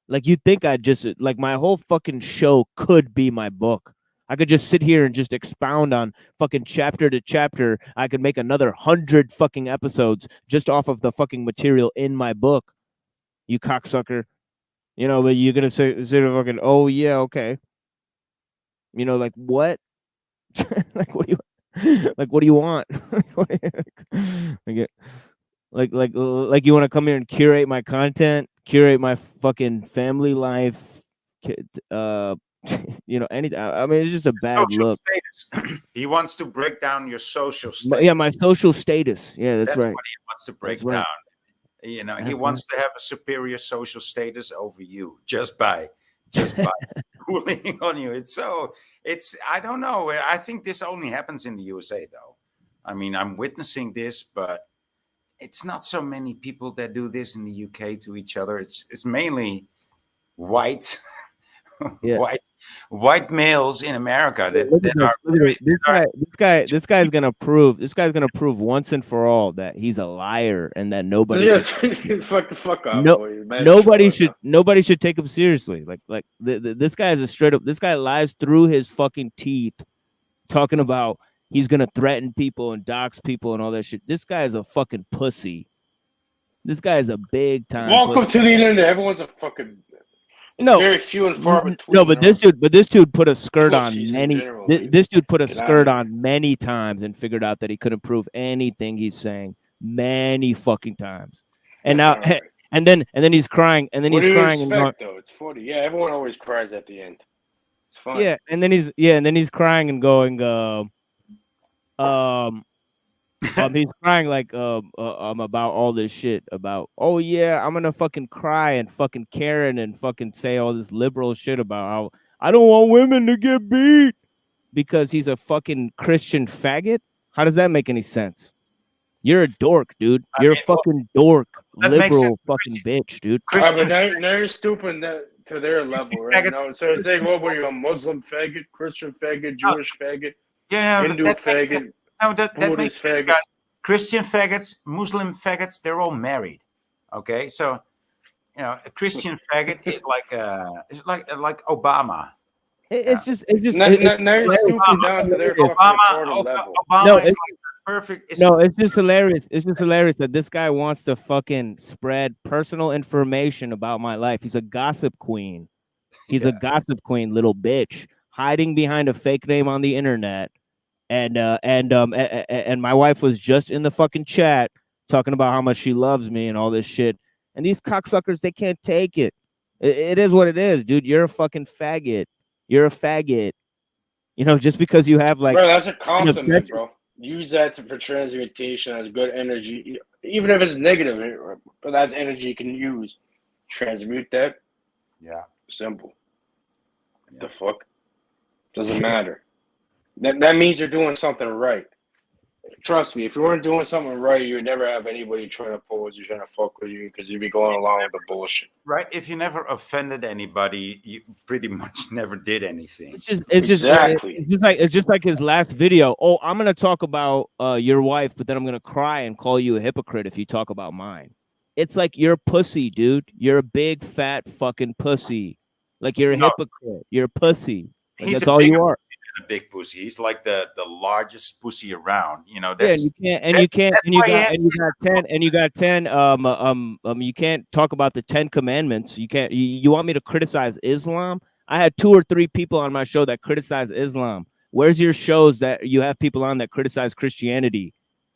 like you'd think I'd just like my whole fucking show could be my book. I could just sit here and just expound on fucking chapter to chapter. I could make another 100 fucking episodes just off of the fucking material in my book. You cocksucker. But you're gonna say fucking, oh yeah, okay. Like what? Like what do you what do you want? Like you want to come here and curate my content, curate my fucking family life, anything. I mean, it's just a bad look. Status. He wants to break down your social status. Yeah, my social status. Yeah, that's right. What he wants to break down. He wants to have a superior social status over you just by ruling on you. I don't know. I think this only happens in the USA, though. I mean, I'm witnessing this, but it's not so many people that do this in the UK to each other. It's mainly white, white males in America that, Look at that this. are Look at this. This guy's gonna prove once and for all that he's a liar and that nobody should fuck off, no boy. Man, nobody should take him seriously. This guy is a straight up. This guy lies through his fucking teeth, talking about he's gonna threaten people and dox people and all that shit. This guy is a fucking pussy. This guy is a big time. welcome pussy. to the internet. Everyone's a fucking. It's very few and far between. No, but this dude put a skirt on Pussies in many. general, This dude put a Get out skirt of on many times and figured out that he couldn't prove anything he's saying many fucking times. And now, Alright. and then he's crying, and then What he's do you crying and going, expect, though? It's 40. Yeah, everyone always cries at the end. It's fine. yeah, and then he's crying and going, he's crying like about all this shit about, oh yeah, I'm gonna fucking cry and fucking Karen and fucking say all this liberal shit about how I don't want women to get beat because he's a fucking Christian faggot. How does that make any sense? You're a dork, dude. You're a fucking dork, liberal fucking bitch, dude. But now you're stooping to their level, right? No, so it's like, what were you, a Muslim faggot, Christian faggot, Jewish faggot, Hindu faggot? No, that Buddhist makes faggot. Christian faggots, Muslim faggots, they're all married. Okay, so a Christian faggot is like Obama. It's just Now you're stooping down to their fucking retarded level. Obama is like perfect. It's just hilarious. It's just hilarious that this guy wants to fucking spread personal information about my life. He's a gossip queen. He's a gossip queen, little bitch, hiding behind a fake name on the internet. And my wife was just in the fucking chat talking about how much she loves me and all this shit. And these cocksuckers, they can't take it. It is what it is, dude. You're a fucking faggot. You're a faggot. Just because you have like, bro, that's a compliment, bro. Use that for transmutation as good energy, even if it's negative. But that's energy you can use. Transmute that. Yeah. Simple. Yeah. The fuck doesn't matter. That means you're doing something right. Trust me, if you weren't doing something right, you would never have anybody trying to oppose you, trying to fuck with you, because you'd be going along with the bullshit. Right? If you never offended anybody, you pretty much never did anything. It's just like his last video. Oh, I'm gonna talk about your wife, but then I'm gonna cry and call you a hypocrite if you talk about mine. It's like you're a pussy, dude. You're a big fat fucking pussy. Like you're a hypocrite. You're a pussy. Like, that's all you are. A big pussy. He's like the largest pussy around. That's, you got 10. You can't talk about the 10 commandments. You can't. You want me to criticize Islam? I had 2 or 3 people on my show that criticize Islam. Where's your shows that you have people on that criticize Christianity?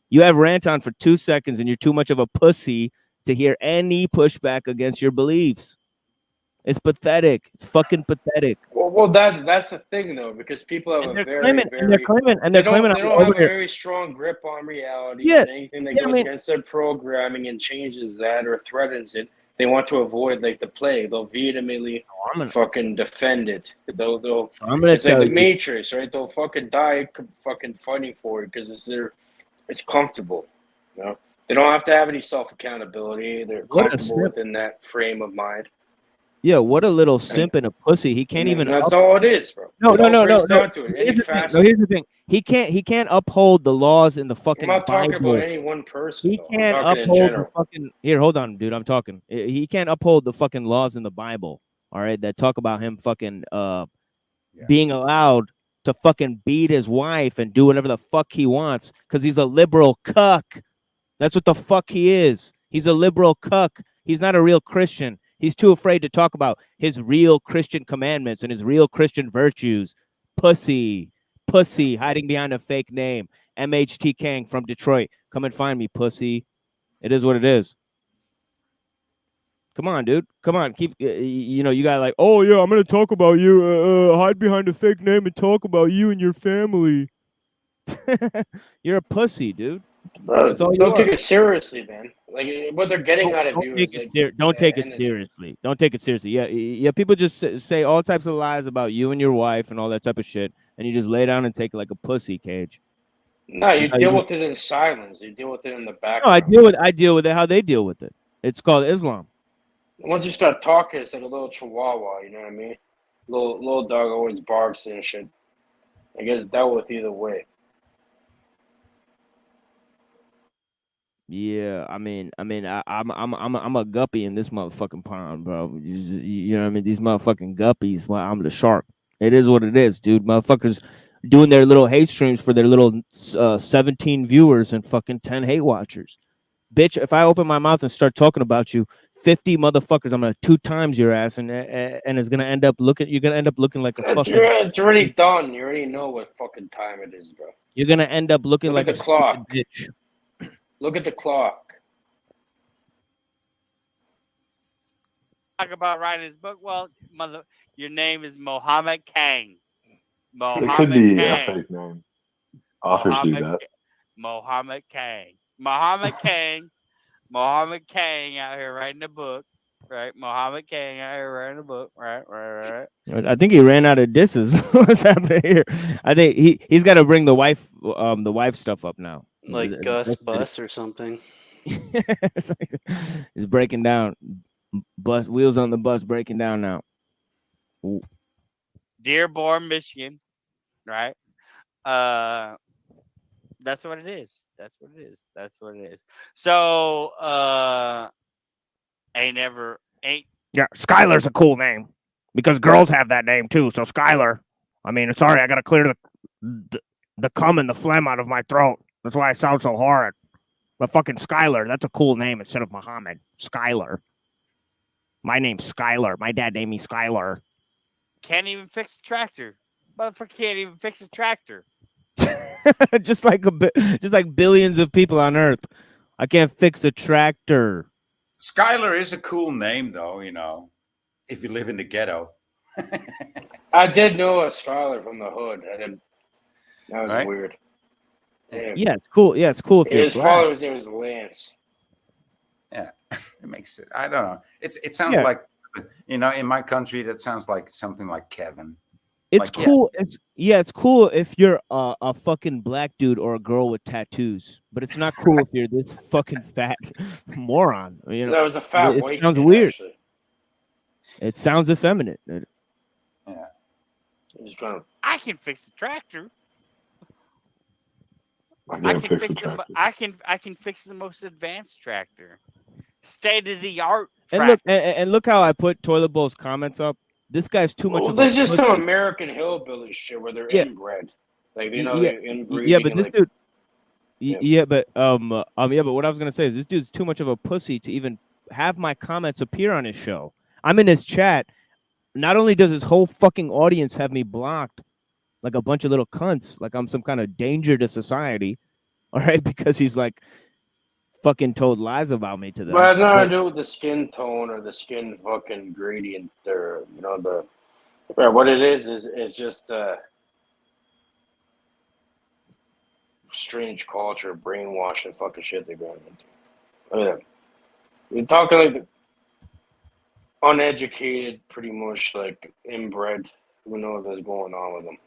You have rant on for 2 seconds, and you're too much of a pussy to hear any pushback against your beliefs. It's pathetic. It's fucking pathetic. Well, that's the thing though, because people have they're claiming they don't have a very strong grip on reality. Yeah. And anything that goes against their programming and changes that or threatens it, they want to avoid like the plague. They'll vehemently fucking defend it. They'll it's like the Matrix, right? They'll fucking die fucking fighting for it because it's comfortable. They don't have to have any self accountability. They're comfortable within that frame of mind. Yeah, what a little simp and a pussy. He can't even. That's all it is, bro. No. Here's the thing. He can't uphold the laws in the fucking Bible. I'm not talking Bible. about any one person. He can't uphold the fucking. Here, hold on, dude. I'm talking. He can't uphold the fucking laws in the Bible. All right, that talk about him fucking being allowed to fucking beat his wife and do whatever the fuck he wants because he's a liberal cuck. That's what the fuck he is. He's a liberal cuck. He's not a real Christian. He's too afraid to talk about his real Christian commandments and his real Christian virtues. Pussy, hiding behind a fake name. MHT Kang from Detroit. Come and find me, pussy. It is what it is. Come on, dude. Come on. Keep, you got like, oh, yeah, I'm going to talk about you. Hide behind a fake name and talk about you and your family. You're a pussy, dude. Bro, don't take it seriously, man. Like what they're getting out of you is don't take it seriously. Don't take it seriously. Yeah. People just say all types of lies about you and your wife and all that type of shit, and you just lay down and take it like a pussy, Cage. No, you deal with it in silence. You deal with it in the background. No, I deal with it how they deal with it. It's called Islam. Once you start talking, it's like a little chihuahua. You know what I mean? Little dog always barks and shit. I guess dealt with either way. Yeah, I'm a guppy in this motherfucking pond, bro. You know what I mean? These motherfucking guppies. Well, I'm the shark. It is what it is, dude. Motherfuckers doing their little hate streams for their little 17 viewers and fucking 10 hate watchers. Bitch, if I open my mouth and start talking about you, 50 motherfuckers, I'm gonna 2 times your ass, and it's gonna end up looking. You're gonna end up looking like a fucking. It's already done. You already know what fucking time it is, bro. You're gonna end up looking Look like at a the clock. bitch. Look at the clock. Talk about writing his book. Well, your name is Mohammed Kang. It could be a fake name. Authors do that. Mohammed Kang. Mohammed Kang. Mohammed Kang out here writing a book. Right? Mohammed Kang out here writing a book. Right. I think he ran out of disses. What's happening here? I think he's got to bring the wife stuff up now. Like Gus Bus or something. It's like, it's breaking down. Bus wheels on the bus breaking down now. Ooh. Dearborn, Michigan. Right? That's what it is. That's what it is. So ain't Yeah, Skylar's a cool name because girls have that name too. So Skylar. I mean, sorry, I gotta clear the cum and the phlegm out of my throat. That's why I sound so hard. But fucking Skylar, that's a cool name instead of Muhammad. Skylar. My name's Skylar. My dad named me Skylar. can't even fix the tractor. Motherfucker can't even fix a tractor. just like billions of people on Earth. I can't fix a tractor. Skylar is a cool name, though. You know, if you live in the ghetto. I did know a scholar from the hood. That was weird. Yeah, it's cool. Yeah, it's cool. If His father's name was Lance. Yeah, it makes it. I don't know. It sounds like, you know, in my country that sounds like something like Kevin. It's like, cool. Yeah. It's cool if you're a fucking black dude or a girl with tattoos, but it's not cool if you're this fucking fat moron. You know, that was a fat white. It sounds kid, weird. Actually. It sounds effeminate. Yeah. He's going. I can fix the tractor. I can fix the most advanced tractor, state of the art. And look how I put Toilet Bowl's comments up. This guy's too much. There's just some American hillbilly shit where they're inbred, like you know, they're inbreeding. Yeah, but this like, dude. Yeah, but but what I was gonna say is this dude's too much of a pussy to even have my comments appear on his show. I'm in his chat. Not only does his whole fucking audience have me blocked, like a bunch of little cunts, like I'm some kind of danger to society, all right? Because he's like fucking told lies about me to them. But it has nothing to do with the skin tone or the skin fucking gradient or, you know, what it is just strange culture, brainwashing fucking shit they're going into. I mean, you're talking like the uneducated, pretty much like inbred. Who knows what's going on with them?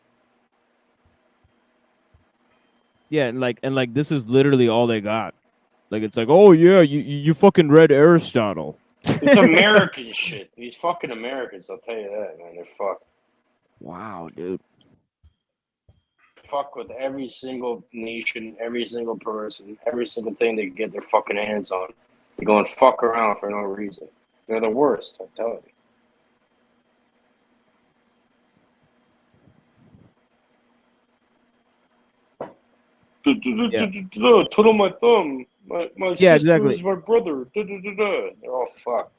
Yeah, and like this is literally all they got. Like it's like, oh yeah, you fucking read Aristotle. It's American shit. These fucking Americans, I'll tell you that, man. They're fucked. Wow, dude. Fuck with every single nation, every single person, every single thing they can get their fucking hands on. They go and fuck around for no reason. They're the worst, I'm telling you. Twiddle my thumb. My sister is my brother. They're all fucked.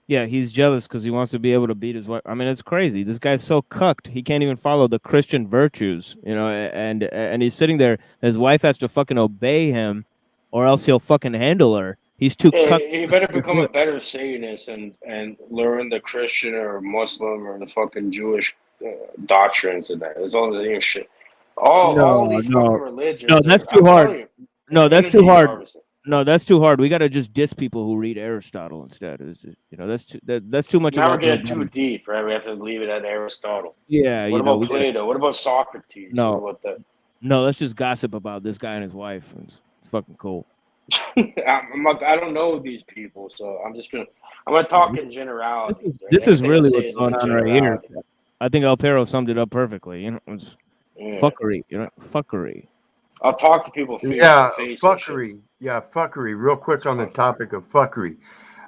Yeah, he's jealous because he wants to be able to beat his wife. I mean, it's crazy. This guy's so cucked. He can't even follow the Christian virtues, you know, and he's sitting there. His wife has to fucking obey him or else he'll fucking handle her. He's too cucked. You better become a better Satanist and learn the Christian or Muslim or the fucking Jewish doctrines and that. It's all the same shit. All these fucking religions. No, that's too hard. No, that's too hard. No, that's too hard. We gotta just diss people who read Aristotle instead. You know, that's too much. Now we're getting too deep, right? We have to leave it at Aristotle. Yeah. What about Plato? What about Socrates? No. What about that? No, let's just gossip about this guy and his wife. It's fucking cool. I don't know these people, so I'm gonna talk in generalities. This is Everything I really say what's is going a on right here. generality. I think El Perro summed it up perfectly. You know, it's Yeah. fuckery. You know, fuckery. I'll talk to people face Yeah, to face. and shit. fuckery. Yeah, fuckery. Real quick on the topic of fuckery.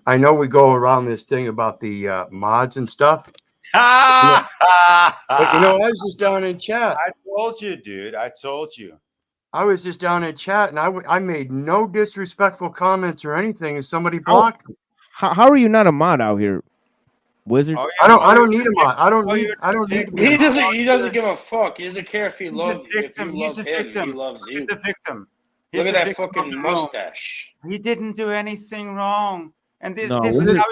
I know we go around this thing about the mods and stuff. But you know, I was just down in chat. I told you, dude. I told you. I was just down in chat, and I made no disrespectful comments or anything, and somebody blocked me. How are you not a mod out here, Wizard? Oh, I don't need a mod. I don't need to be a mod. He doesn't give a fuck. He doesn't care if he loves victim. if you He's love a him. victim. He loves you. He's the victim. Look He's at the that victim of fucking the room. mustache. He didn't do anything wrong, and this No, is Wizard- how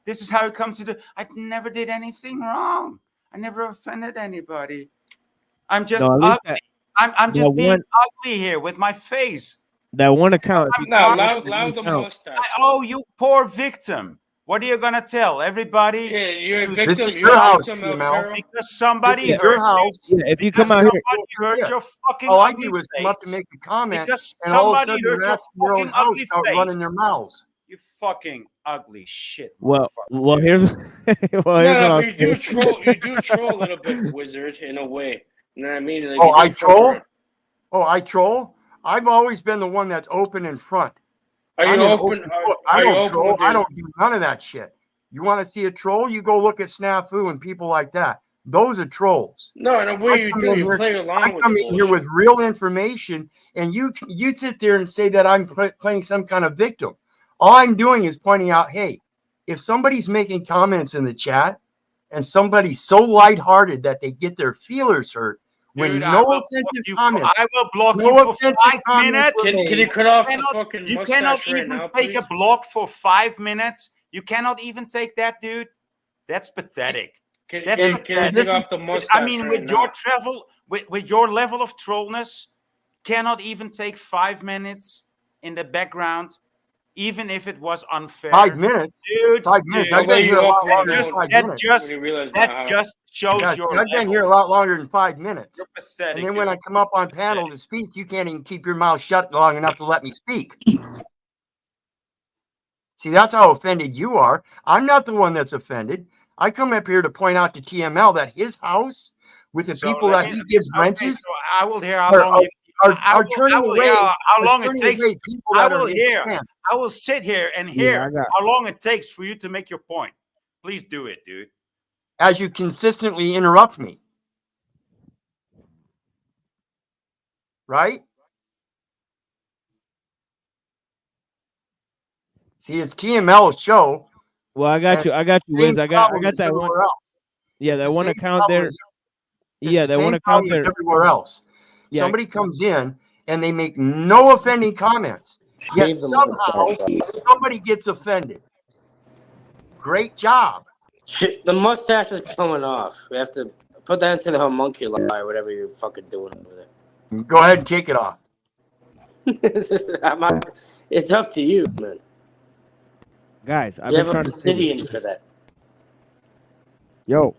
this is how it comes to the. I never did anything wrong. I never offended anybody. I'm just No, at least ugly. I'm just that being one- ugly here with my face. That one account. if you No, call loud it the an account- mustache. Oh, you poor victim. What are you gonna tell everybody? Yeah, you're a This victim. is You're your a house, victim, El TML. Perro. Because somebody This is hurt your house. Yeah, if you Because come out here, somebody hurt Yeah. your fucking All I ugly do is face. come up to make a comment, Because and all of a somebody sudden the hurt your rats in your own fucking house ugly start face. running their mouths. You fucking ugly shit. well, motherfucker. here's well, here's No, what but I'll you do say. troll. You do troll a little bit, Wizard, in a way. You know what I mean? Like, Oh, you do I fuck troll? around. Oh, I troll? I've always been the one that's open in front. Are you I'm an open? book. I Are you don't open troll. with I your? don't do none of that shit. You want to see a troll? You go look at Snafu and people like that. Those are trolls. No, in a way you come do. in You here- play I along with come the in here bullshit. with real information, and you sit there and say that I'm playing some kind of victim. All I'm doing is pointing out, hey, if somebody's making comments in the chat and somebody's so lighthearted that they get their feelers hurt, when Dude, I no will block offensive you comments, I will block no you for offensive 5 comments minutes. were Can made. you cut off the cannot- fucking You mustache cannot right even now, take please? a block for 5 minutes. You cannot even take that, dude. That's pathetic. Can That's you pathetic. take off the mustache I mean, right with now? your travel, with your level of trollness, cannot even take 5 minutes in the background, even if it was unfair. 5 minutes? Dude, 5 minutes. dude, I've been here a lot longer than just, 5 that minutes. just, When you realize that now- just shows Yeah, your see, I've been level. here a lot longer than 5 minutes. You're pathetic. And then when dude. I come up on panel to speak, you can't even keep your mouth shut long enough to let me speak. See, that's how offended you are. I'm not the one that's offended. I come up here to point out to TML that his house, with the So people let that me- he gives okay, rent to, so I will hear how are, long you, are turning I will away. hear how are long it turning takes. away people I that are will his hear. fans. I will sit here and Yeah, hear I got- how long it takes for you to make your point. Please do it, dude. As you consistently interrupt me. Right? See, it's TML's show. Well, I got and you. I got you, same Wiz. I got problem as that one. everywhere else. Yeah, It's that the one same account problem there. as- Yeah, It's the that one same account problem there. as everywhere else. Yeah. Somebody comes in and they make no offending comments, yet Shave the somehow mustache. somebody gets offended. Great job. Shit, the mustache is coming off. We have to put that into the homunculi or whatever you're fucking doing over there. Go ahead and take it off. It's up to you, man. Guys, I've You been have trying to say obsidians this. for that. Yo,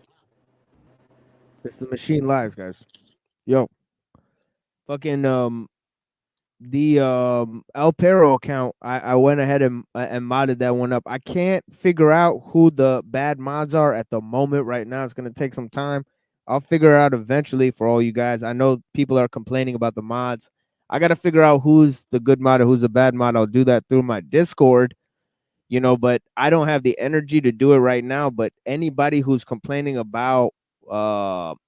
it's the machine lives, guys. Yo, fucking the El Perro account. I went ahead and modded that one up. I can't figure out who the bad mods are at the moment. Right now, it's gonna take some time. I'll figure it out eventually for all you guys. I know people are complaining about the mods. I gotta figure out who's the good mod or who's the bad mod. I'll do that through my Discord. You know, but I don't have the energy to do it right now. But anybody who's complaining about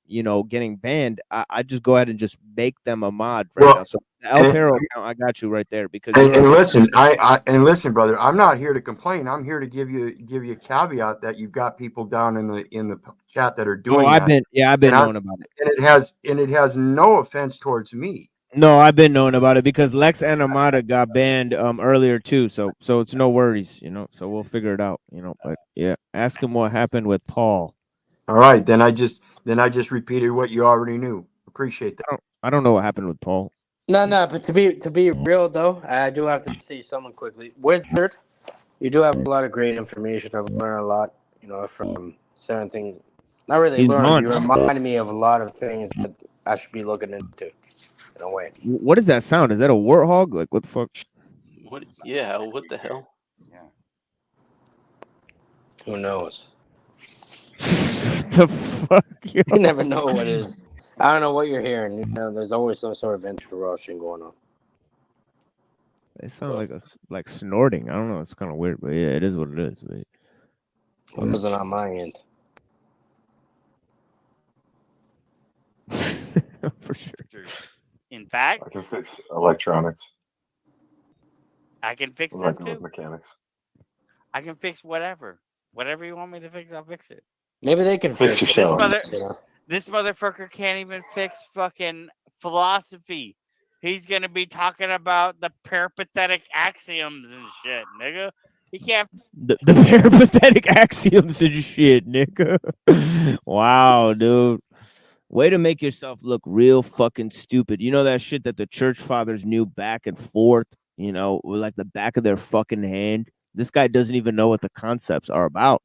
you know, getting banned, I just go ahead and just make them a mod right Well, now. So the El Perro account, I got you right there because And listen, and listen, brother, I'm not here to complain. I'm here to give you a caveat that you've got people down in the chat that are doing I've that. been And knowing about it. And it has no offense towards me. No, I've been knowing about it because Lex Animata got banned earlier too. So it's no worries, you know. So we'll figure it out, you know. But yeah, ask him what happened with Paul. All right, then I just repeated what you already knew. Appreciate that. I don't know what happened with Paul. No, but to be real though, I do have to say something quickly. Wizard, you do have a lot of great information. I've learned a lot, you know, from certain things. Not really He's learned. gone. You reminded me of a lot of things that I should be looking into. In a way. What is that sound? Is that a warthog? Like what the fuck? What? Yeah. What the hell? Yeah. Who knows? The fuck? Yo? You never know what is. I don't know what you're hearing. You know, there's always some sort of interruption going on. It sounds like snorting. I don't know. It's kind of weird, but yeah, it is what it is. But It wasn't on my end. for sure. In fact, I can fix electronics. I can fix them Working too. with mechanics. I can fix whatever. Whatever you want me to fix, I'll fix it. Maybe they can Fix fix yourself. This motherfucker can't even fix fucking philosophy. He's gonna be talking about the peripatetic axioms and shit, nigga. He can't. The peripatetic axioms and shit, nigga. Wow, dude. Way to make yourself look real fucking stupid. You know that shit that the church fathers knew back and forth, you know, with like the back of their fucking hand. This guy doesn't even know what the concepts are about.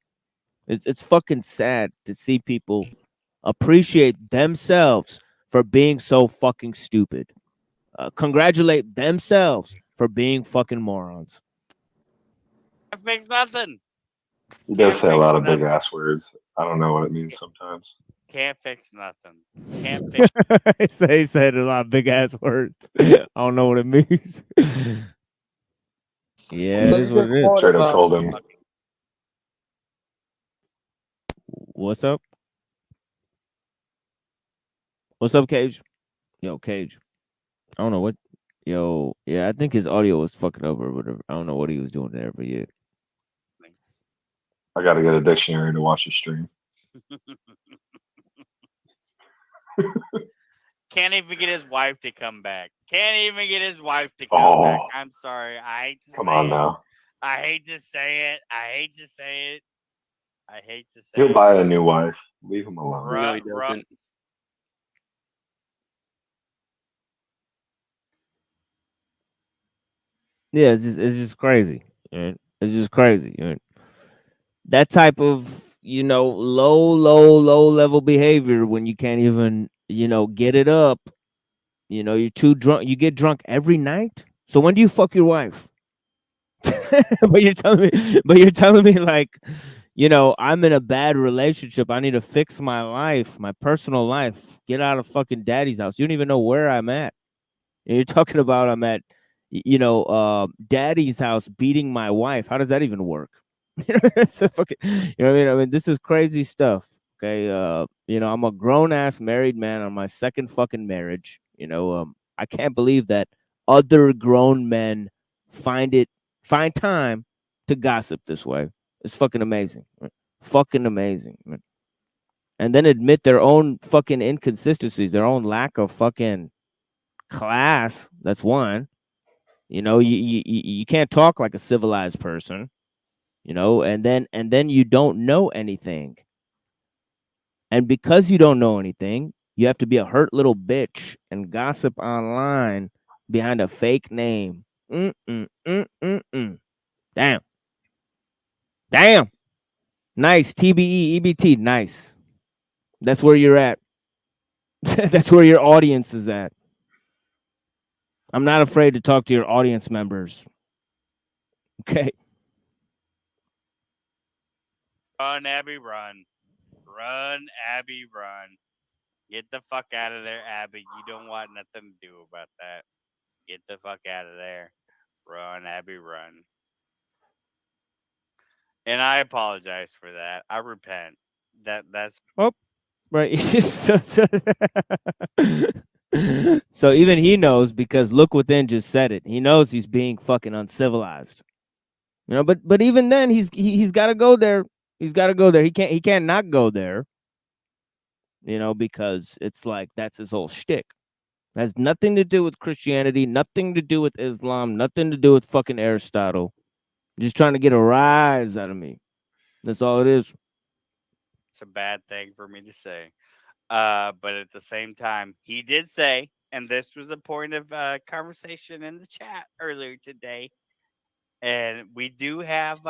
It's fucking sad to see people appreciate themselves for being so fucking stupid. Congratulate themselves for being fucking morons. Can't fix nothing. He does say a lot of big ass words. I don't know what it means sometimes. Can't fix nothing. Can't fix. He said a lot of big ass words. I don't know what it means. Yeah, it is what it is. Straight up told him. What's up? What's up, Cage? Yo, Cage. I don't know what. Yo, yeah, I think his audio was fucking over or whatever. I don't know what he was doing there, but yeah. I got to get a dictionary to watch the stream. Can't even get his wife to come back. Can't even get his wife to come back. I'm sorry. I hate to Come say on it. now. I hate to say it. I hate to say it. I hate to say He'll it. buy a new wife. Leave him alone. No, he doesn't. Yeah, it's just crazy. Right? It's just crazy. Right? That type of, you know, low level behavior when you can't even, you know, get it up. You know, you're too drunk. You get drunk every night. So when do you fuck your wife? but you're telling me like, you know, I'm in a bad relationship. I need to fix my life, my personal life. Get out of fucking daddy's house. You don't even know where I'm at. And you're talking about I'm at, you know, daddy's house beating my wife. How does that even work? It's a fucking, you know what I mean? I mean, this is crazy stuff. Okay. You know, I'm a grown ass married man on my second fucking marriage. You know, I can't believe that other grown men find time to gossip this way. It's fucking amazing. Right? Fucking amazing. Right? And then admit their own fucking inconsistencies, their own lack of fucking class. That's one. You know, you can't talk like a civilized person. You know, and then you don't know anything. And because you don't know anything, you have to be a hurt little bitch and gossip online behind a fake name. Damn. Nice. TBE, EBT. Nice. That's where you're at. That's where your audience is at. I'm not afraid to talk to your audience members. Okay. Run, Abby, run. Run, Abby, run. Get the fuck out of there, Abby. You don't want nothing to do about that. Get the fuck out of there. Run, Abby, run. And I apologize for that. I repent. That's Right. So even he knows because Look Within just said it. He knows he's being fucking uncivilized. You know, but even then he's got to go there. He's got to go there. He can't not go there. You know, because it's like that's his whole shtick. It has nothing to do with Christianity, nothing to do with Islam, nothing to do with fucking Aristotle. Just trying to get a rise out of me. That's all it is. a bad thing for me to say. But at the same time, he did say, and this was a point of conversation in the chat earlier today, and we do have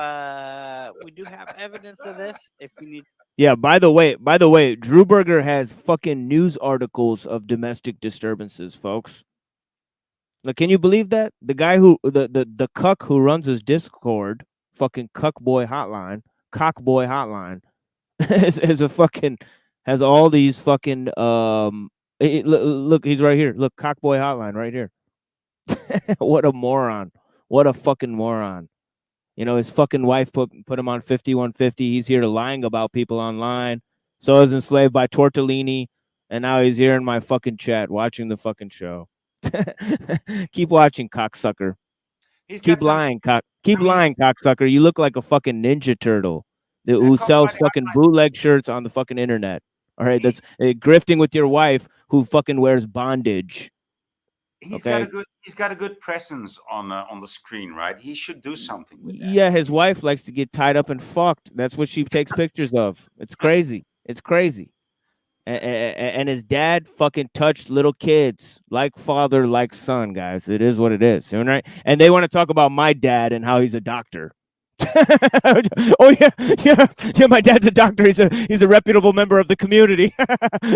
evidence of this. If you need, Yeah, by the way, Drew Berger has fucking news articles of domestic disturbances, folks. Like, can you believe that? The guy who the cuck who runs his Discord, fucking cockboy hotline, is a fucking has all these fucking look, he's right here. Look, cockboy hotline right here. What a moron. What a fucking moron. You know, his fucking wife put him on 5150. He's here lying about people online. So is Enslaved by Tortellini. And now he's here in my fucking chat watching the fucking show. Keep watching, cocksucker. Keep lying, cocksucker. You look like a fucking Ninja Turtle who sells fucking bootleg shirts on the fucking internet. All right, that's grifting with your wife who fucking wears bondage. He's got a good presence on the screen, right? He should do something with that. Yeah, his wife likes to get tied up and fucked. That's what she takes pictures of. It's crazy. It's crazy. And his dad fucking touched little kids like father, like son, guys. It is what it is. Right? And they want to talk about my dad and how he's a doctor. Oh yeah. My dad's a doctor. He's a reputable member of the community.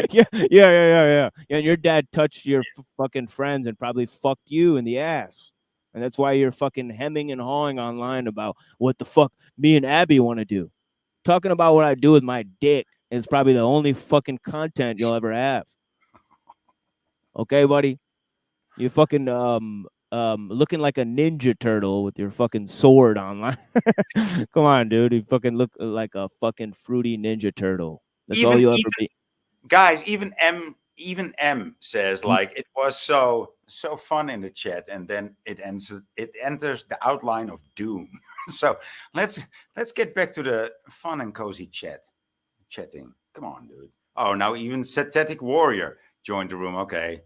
Yeah. And your dad touched your fucking friends and probably fucked you in the ass. And that's why you're fucking hemming and hawing online about what the fuck me and Abby want to do. Talking about what I do with my dick is probably the only fucking content you'll ever have. Okay, buddy? You fucking looking like a Ninja Turtle with your fucking sword online. Come on, dude. You fucking look like a fucking fruity Ninja Turtle. That's all you'll ever be. Guys, even M says like it was so fun in the chat, and then it enters the outline of doom. So let's get back to the fun and cozy chatting. Come on, dude. Oh, now even Synthetic Warrior joined the room. Okay,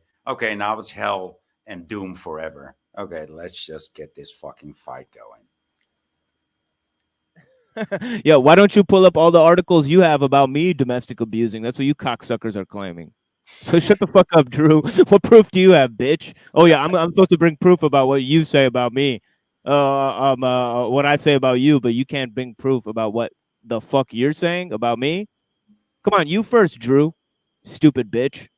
now it's hell and doom forever. Okay, let's just get this fucking fight going. Yeah, why don't you pull up all the articles you have about me domestic abusing? That's what you cocksuckers are claiming. So shut the fuck up, Drew. What proof do you have, bitch? Oh yeah, I'm supposed to bring proof about what you say about me. What I say about you, but you can't bring proof about what the fuck you're saying about me. Come on, you first, Drew. Stupid bitch.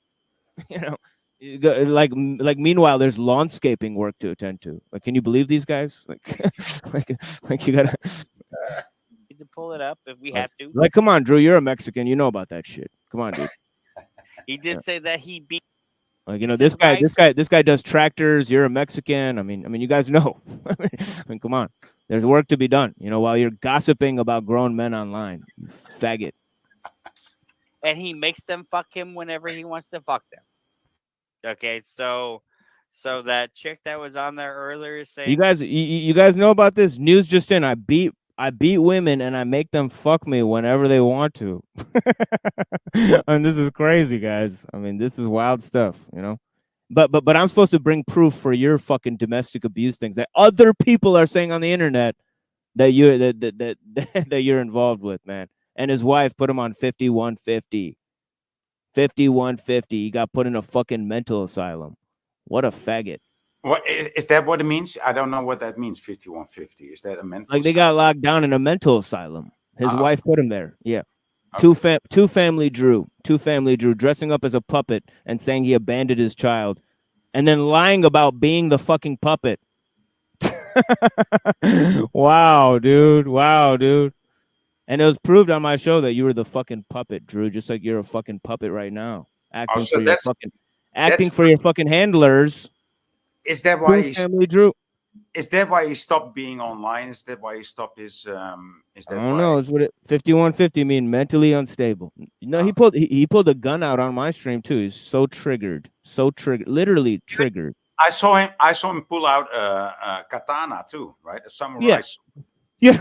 Like meanwhile, there's lawnscaping work to attend to. Like, can you believe these guys? Like you gotta to pull it up if we have to. Like, come on, Drew, you're a Mexican. You know about that shit. Come on, dude. He did say that he beat. Like, this guy does tractors. You're a Mexican. I mean, you guys know. I mean, come on. There's work to be done. While you're gossiping about grown men online, you faggot. And he makes them fuck him whenever he wants to fuck them. Okay, so that chick that was on there earlier saying you guys know about this news just in. I beat women and I make them fuck me whenever they want to. And this is crazy, guys. I mean, this is wild stuff, But I'm supposed to bring proof for your fucking domestic abuse things that other people are saying on the internet that you're involved with, man. And his wife put him on 5150. 5150. He got put in a fucking mental asylum. What a faggot. What is that? What it means? I don't know what that means. 5150. Is that a mental? Like, they got locked down in a mental asylum. His wife put him there. Yeah. Okay. Two family Drew dressing up as a puppet and saying he abandoned his child, and then lying about being the fucking puppet. Wow, dude. And it was proved on my show that you were the fucking puppet, Drew, just like you're a fucking puppet right now, acting for your fucking handlers. Is that why Drew? Is that why he stopped being online? Is that why he stopped his? I don't know. It's what 5150 mean, mentally unstable. No, he pulled a gun out on my stream too. He's so triggered, literally triggered. I saw him pull out a katana too, right? A samurai. Yeah.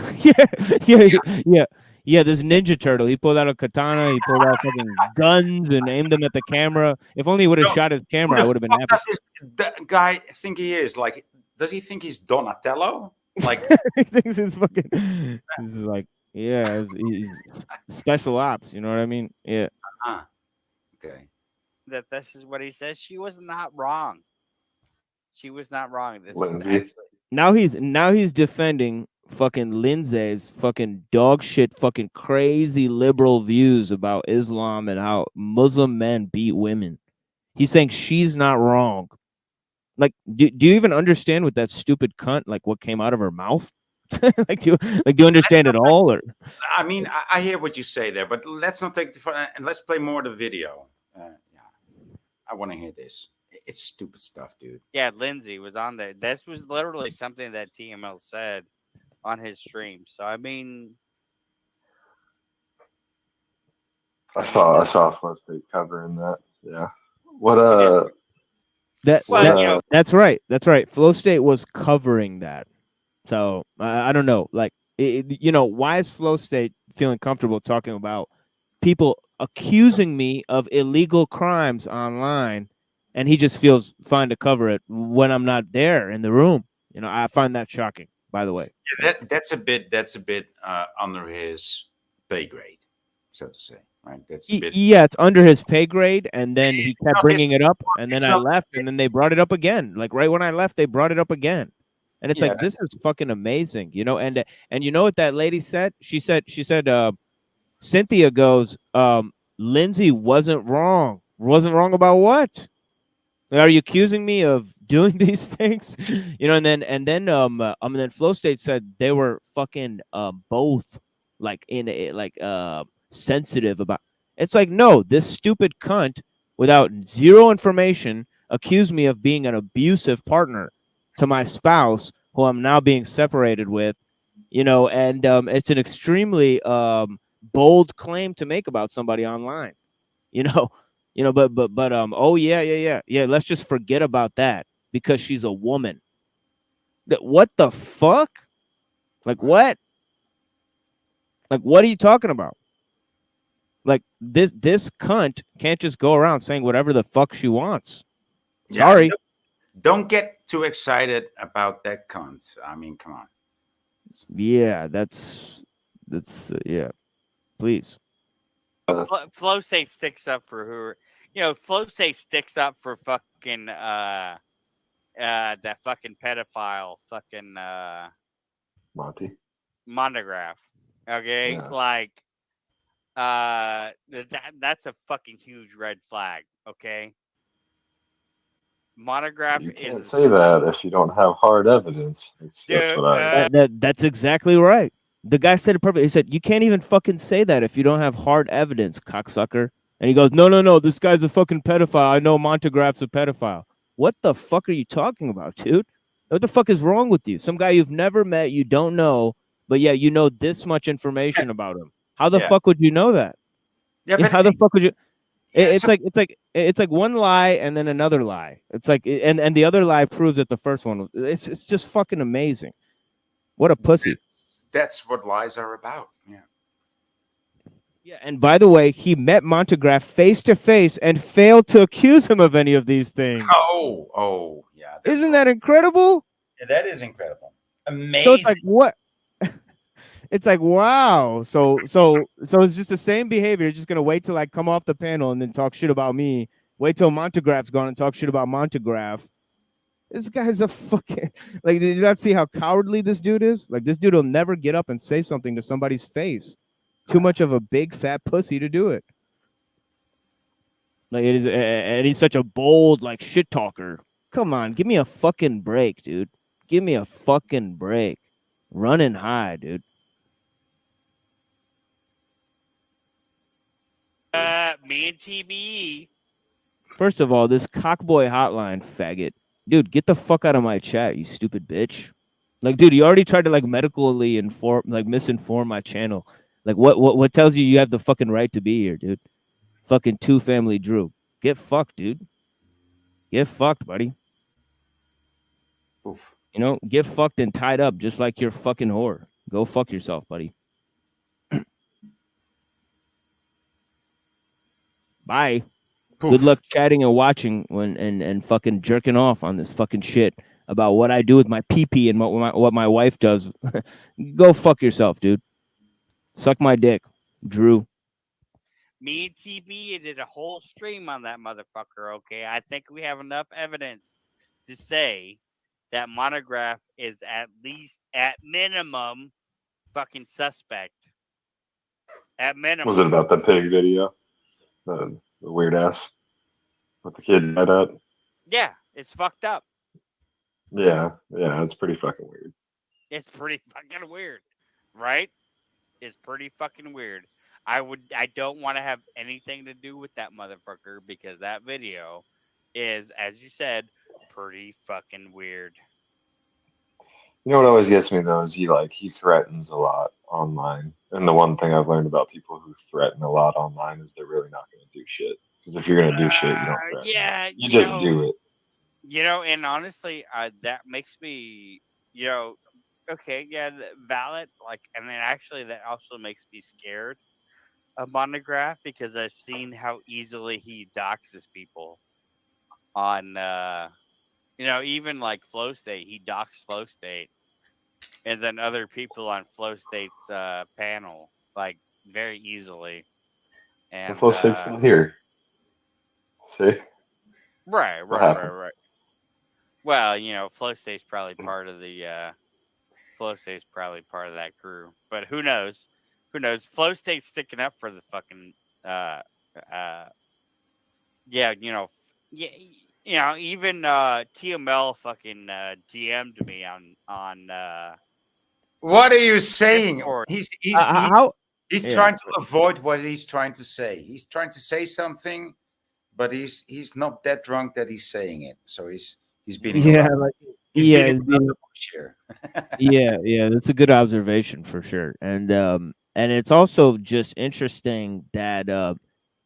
This Ninja Turtle. He pulled out a katana. He pulled out fucking guns and aimed them at the camera. If only he would have shot his camera, I would have been happy. Does the guy think he is? Like, does he think he's Donatello? Like, he thinks he's fucking. This is like, yeah, he's special ops. You know what I mean? Yeah. Okay. This is what he says. She was not wrong. She was not wrong. This was Lindsay. actually. Now he's defending fucking Lindsay's fucking dog shit, fucking crazy liberal views about Islam and how Muslim men beat women. He's saying she's not wrong. Like, do you even understand what that stupid cunt, like what came out of her mouth? Like, do you understand it all? Or I mean, I hear what you say there, but let's not take the and let's play more of the video. Yeah, I want to hear this. It's stupid stuff, dude. Yeah, Lindsay was on there. This was literally something that TML said on his stream. So I mean, I saw Flow State covering that. Yeah. What that's right. That's right. Flow State was covering that. So I don't know. Like, why is Flow State feeling comfortable talking about people accusing me of illegal crimes online, and he just feels fine to cover it when I'm not there in the room? I find that shocking. By the way, yeah, that's a bit under his pay grade, so to say. Right? That's a bit. Yeah, it's under his pay grade, and then he kept bringing it up, and then I left, and then they brought it up again. Like right when I left, they brought it up again. And it's like, this is fucking amazing, and you know what that lady said? She said, Cynthia goes, Lindsay wasn't wrong. Wasn't wrong about what? Are you accusing me of doing these things? And then Flow State said they were fucking both like in a sensitive about. It's like, no, this stupid cunt without zero information accused me of being an abusive partner to my spouse, who I'm now being separated with, and it's an extremely bold claim to make about somebody online, but oh yeah, let's just forget about that because she's a woman. What the fuck? Like what? Like what are you talking about? Like this cunt can't just go around saying whatever the fuck she wants. Sorry. Don't get too excited about that cunt. I mean, come on. Yeah, that's yeah. Please. Flow State sticks up for Flow State sticks up for fucking that fucking pedophile fucking Monograph. Okay, yeah. That's a fucking huge red flag. Okay. Monograph you can't say that if you don't have hard evidence. That's what I. That's exactly right. The guy said it perfectly. He said, "You can't even fucking say that if you don't have hard evidence, cocksucker." And he goes, "No, this guy's a fucking pedophile. I know Montagraph's a pedophile." What the fuck are you talking about, dude? What the fuck is wrong with you? Some guy you've never met, you don't know, but yeah, you know this much information about him. How the fuck would you know that? Yeah, but how the fuck would you? It's like one lie and then another lie. It's like and the other lie proves that the first one. It's just fucking amazing. What a pussy. That's what lies are about. Yeah. Yeah, and by the way, he met Montagraph face to face and failed to accuse him of any of these things. Oh, yeah. Isn't that incredible? Yeah, that is incredible. Amazing. So it's like what? It's like, wow. So it's just the same behavior. You're just gonna wait till I come off the panel and then talk shit about me. Wait till Montagraph's gone and talk shit about Montagraph. This guy's a fucking like. Did you not see how cowardly this dude is? Like this dude will never get up and say something to somebody's face. Too much of a big fat pussy to do it. Like it is, and he's such a bold like shit talker. Come on, give me a fucking break, dude. Give me a fucking break. Running high, dude. Me and TBE. First of all, this cockboy hotline faggot. Dude, get the fuck out of my chat, you stupid bitch. Like, dude, you already tried to like medically misinform my channel. Like, what tells you have the fucking right to be here, dude? Fucking Two Family Drew. Get fucked, dude. Get fucked, buddy. Oof. Get fucked and tied up just like your fucking whore. Go fuck yourself, buddy. Bye. Poof. Good luck chatting and watching and fucking jerking off on this fucking shit about what I do with my pee-pee and what my wife does. Go fuck yourself, dude. Suck my dick, Drew. Me and TB did a whole stream on that motherfucker, okay? I think we have enough evidence to say that Monograph is at minimum, fucking suspect. At minimum. Was it about the pig video? The weird ass with the kid died at? Yeah, it's fucked up. Yeah, it's pretty fucking weird. It's pretty fucking weird, right? It's pretty fucking weird. I don't want to have anything to do with that motherfucker because that video is, as you said, pretty fucking weird. You know what always gets me though is he threatens a lot online, and the one thing I've learned about people who threaten a lot online is they're really not going to do shit. Because if you're going to do shit, you don't threaten. Yeah, You just do it. And honestly, that makes me, okay, yeah, valid. Like, and then actually, that also makes me scared of Monograph because I've seen how easily he doxes people on, even like Flow State. He doxed Flow State, and then other people on Flow State's panel, like very easily. The And Flow State's still here. See? right. Well, Flow State's probably part of the Flow State's probably part of that crew, but who knows? Who knows? Flow State's sticking up for the fucking yeah, even TML fucking DM'd me on What are you saying? Discord. He's trying to avoid what he's trying to say. He's trying to say something, but he's not that drunk that he's saying it. So he's beating around. He's beating around the bush here. yeah, that's a good observation for sure. And it's also just interesting that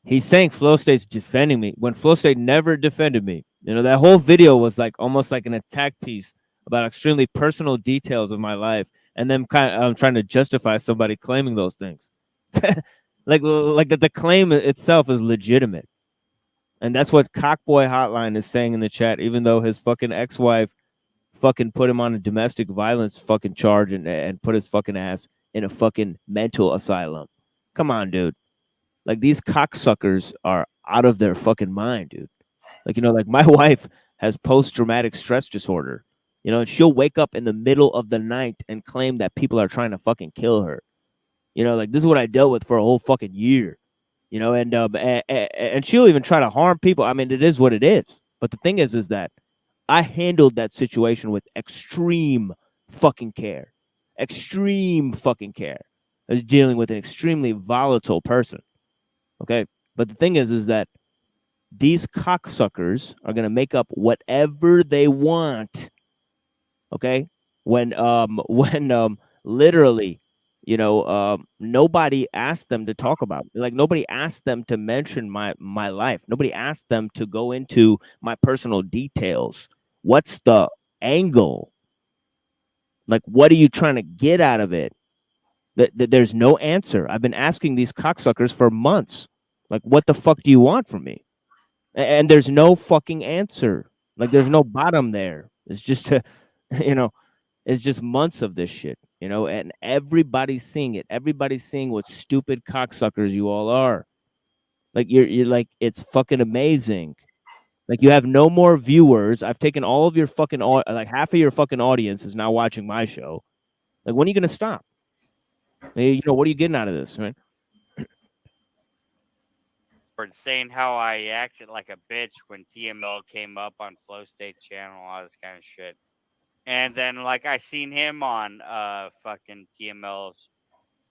he's saying Flow State's defending me when Flow State never defended me. That whole video was like almost like an attack piece about extremely personal details of my life, and then kind of trying to justify somebody claiming those things. like the claim itself is legitimate, and that's what Cockboy Hotline is saying in the chat. Even though his fucking ex-wife fucking put him on a domestic violence fucking charge and put his fucking ass in a fucking mental asylum. Come on, dude. Like, these cocksuckers are out of their fucking mind, dude. Like my wife has post-traumatic stress disorder, and she'll wake up in the middle of the night and claim that people are trying to fucking kill her. Like, this is what I dealt with for a whole fucking year, and she'll even try to harm people. I mean, it is what it is. But the thing is that I handled that situation with extreme fucking care. Extreme fucking care. I was dealing with an extremely volatile person. Okay. But the thing is that these cocksuckers are going to make up whatever they want. Okay. When literally, nobody asked them to talk about it. Like, nobody asked them to mention my life. Nobody asked them to go into my personal details. What's the angle? Like, what are you trying to get out of it? There's no answer. I've been asking these cocksuckers for months. Like, what the fuck do you want from me? And there's no fucking answer. Like, there's no bottom there. It's just it's just months of this shit, and everybody's seeing it. Everybody's seeing what stupid cocksuckers you all are. Like, you're like, it's fucking amazing. Like, you have no more viewers. I've taken all of your fucking like half of your fucking audience is now watching my show. Like, when are you gonna stop? What are you getting out of this, man? For saying how I acted like a bitch when TML came up on Flow State channel, all this kind of shit. And then, like, I seen him on fucking TML's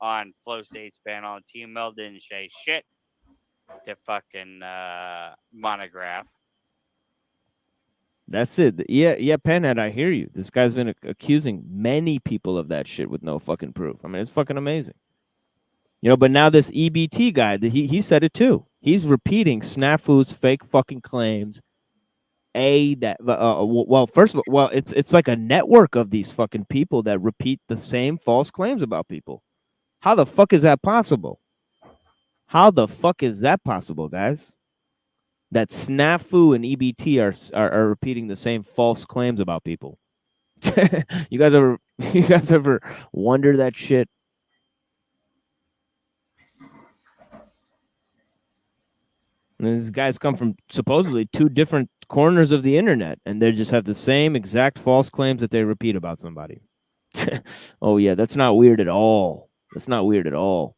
on Flow State's panel, and TML didn't say shit to fucking Monograph. That's it. Yeah, Penhead, I hear you. This guy's been accusing many people of that shit with no fucking proof. I mean, it's fucking amazing. But now this EBT guy, he said it too. He's repeating Snafu's fake fucking claims. First of all, it's like a network of these fucking people that repeat the same false claims about people. How the fuck is that possible? How the fuck is that possible, guys? That Snafu and EBT are repeating the same false claims about people. You guys ever wonder that shit? And these guys come from supposedly two different corners of the internet, and they just have the same exact false claims that they repeat about somebody. Oh yeah, that's not weird at all. That's not weird at all.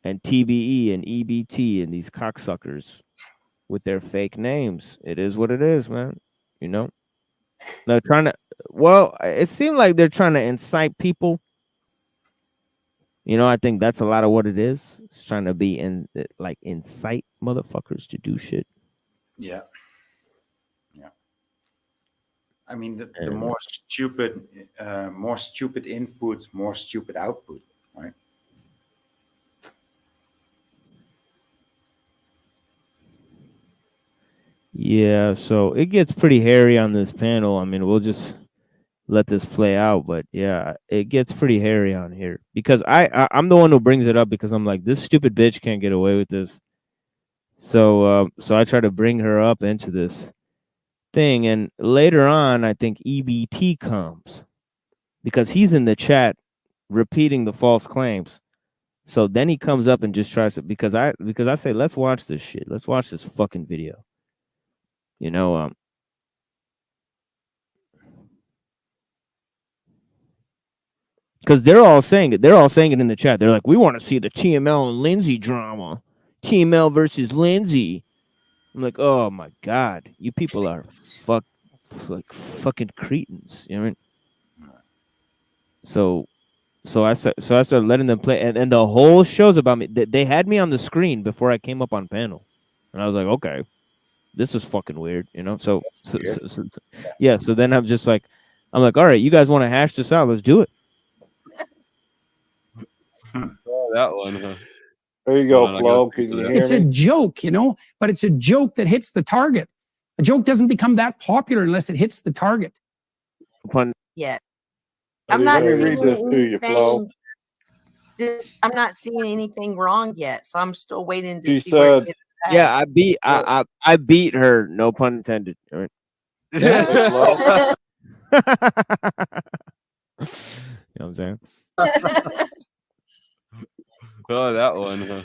And TBE and EBT and these cocksuckers. with their fake names. It is what it is, man. You know, they're trying to. Well, it seemed like they're trying to incite people. You know, I think that's a lot of what it is. It's trying to be like incite motherfuckers to do shit. Yeah. I mean, the more stupid input, more stupid output, right? Yeah, so it gets pretty hairy on this panel. I mean, we'll just let this play out, but yeah, it gets pretty hairy on here because I'm the one who brings it up because I'm like, this stupid bitch can't get away with this. So I try to bring her up into this thing, and later on, I think EBT comes because he's in the chat repeating the false claims. So then he comes up and just tries to because I say, let's watch this shit. Let's watch this fucking video. You know, because they're all saying it. They're all saying it in the chat. They're like, we want to see the TML and Lindsay drama. TML versus Lindsay. I'm like, oh my god, you people are fucking cretins. You know what I mean? So I started letting them play, and the whole show's about me. They had me on the screen before I came up on panel, and I was like, okay, this is fucking weird, you know. So yeah. So then I'm like, all right, you guys want to hash this out? Let's do it. Oh, that one. Huh? There you go, Flo. Can you hear It's me? a joke, you know, but it's a joke that hits the target. A joke doesn't become that popular unless it hits the target. Yeah. I'm not Let me seeing read this to you, Flo. I'm not seeing anything wrong yet, so I'm still waiting to She see where it said, gets at. Yeah, I beat her. No pun intended. All right. You know what I'm saying? Oh, that one. Huh?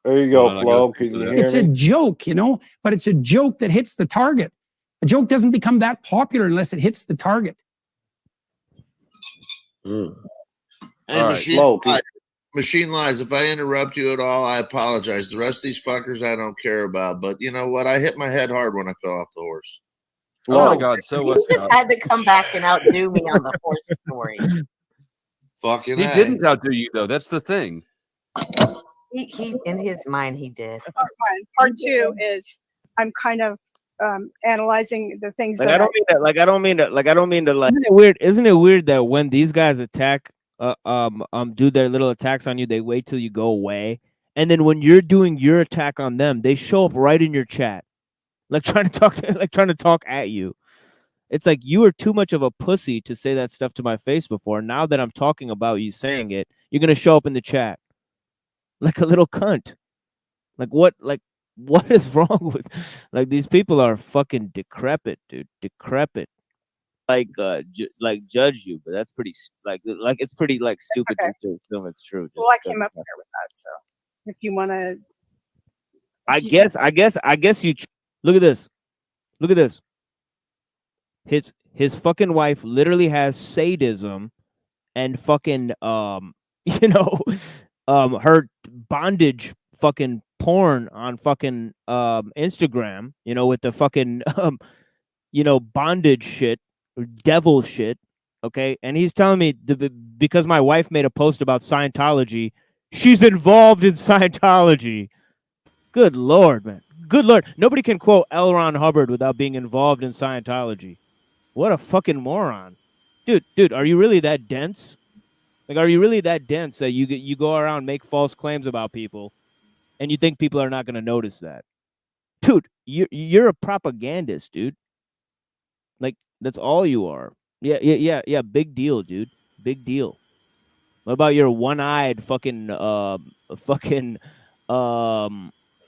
There you go, Flo. Can you hear It's a me? joke, you know, but it's a joke that hits the target. A joke doesn't become that popular unless it hits the target. Hey, All right, Flo. Machine Lies, if I interrupt you at all, I apologize. The rest of these fuckers I don't care about. But you know what? I hit my head hard when I fell off the horse. Oh my god, so You just had to come back and outdo me on the horse story. Fucking He A. didn't outdo you though. That's the thing. He in his mind he did. Part two is I'm kind of analyzing the things Like that I don't mean that. Isn't it weird that when these guys attack, do their little attacks on you, they wait till you go away, and then when you're doing your attack on them, they show up right in your chat, like trying to talk at you. It's like you were too much of a pussy to say that stuff to my face before. Now that I'm talking about you saying it, you're gonna show up in the chat like a little cunt. Like what? Like what is wrong with? Like these people are fucking decrepit, dude. Decrepit. Like judge you, but that's pretty like it's pretty like stupid to assume it's true. well, I came up there with that. So if you want to, I guess you look at this. Look at this. His fucking wife literally has sadism and fucking her bondage fucking porn on fucking Instagram, with the fucking bondage shit, devil shit. Okay, and he's telling me because my wife made a post about Scientology, she's involved in Scientology. Good Lord, man. Good Lord. Nobody can quote L. Ron Hubbard without being involved in Scientology. What a fucking moron. Dude, are you really that dense? Like, are you really that dense that you go around make false claims about people and you think people are not going to notice that? Dude, you're a propagandist, dude. Like, that's all you are. Yeah, big deal, dude. Big deal. What about your one-eyed fucking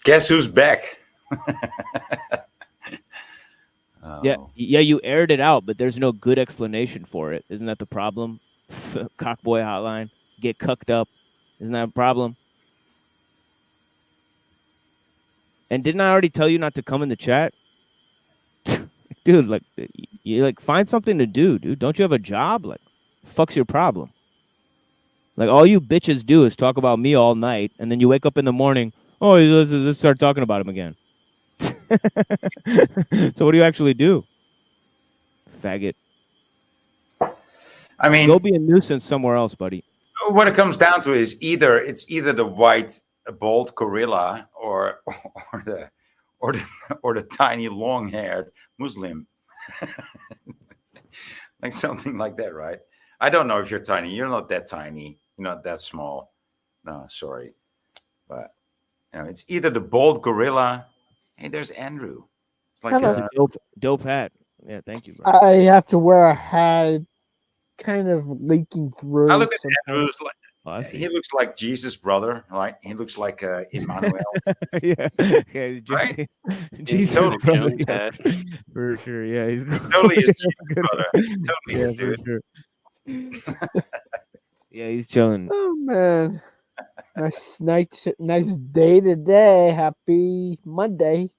Guess who's back? Yeah, you aired it out, but there's no good explanation for it. Isn't that the problem? Cockboy hotline, get cucked up. Isn't that a problem? And didn't I already tell you not to come in the chat? Dude, like, you find something to do, dude. Don't you have a job? Like, fuck's your problem? Like, all you bitches do is talk about me all night, and then you wake up in the morning, oh, let's start talking about him again. So what do you actually do? Faggot. I mean, go be a nuisance somewhere else, buddy. What it comes down to is either the white bald gorilla or the tiny long-haired Muslim. Like something like that, right? I don't know if you're tiny. You're not that tiny. You're not that small. No, sorry. But it's either the bald gorilla. Hey, there's Andrew. It's like Hello. Dope hat. Yeah, thank you, bro. I have to wear a hat, kind of leaking through. I look at sometimes. Andrew's like he looks like Jesus' brother, right? He looks like Emmanuel. Yeah, right? Jesus, Totally brother, Jones yeah, hat. for sure. Yeah, he's Totally is Jesus' brother. Totally yeah, is, for dude. sure. Yeah, he's chilling. Oh man, nice day today. Happy Monday.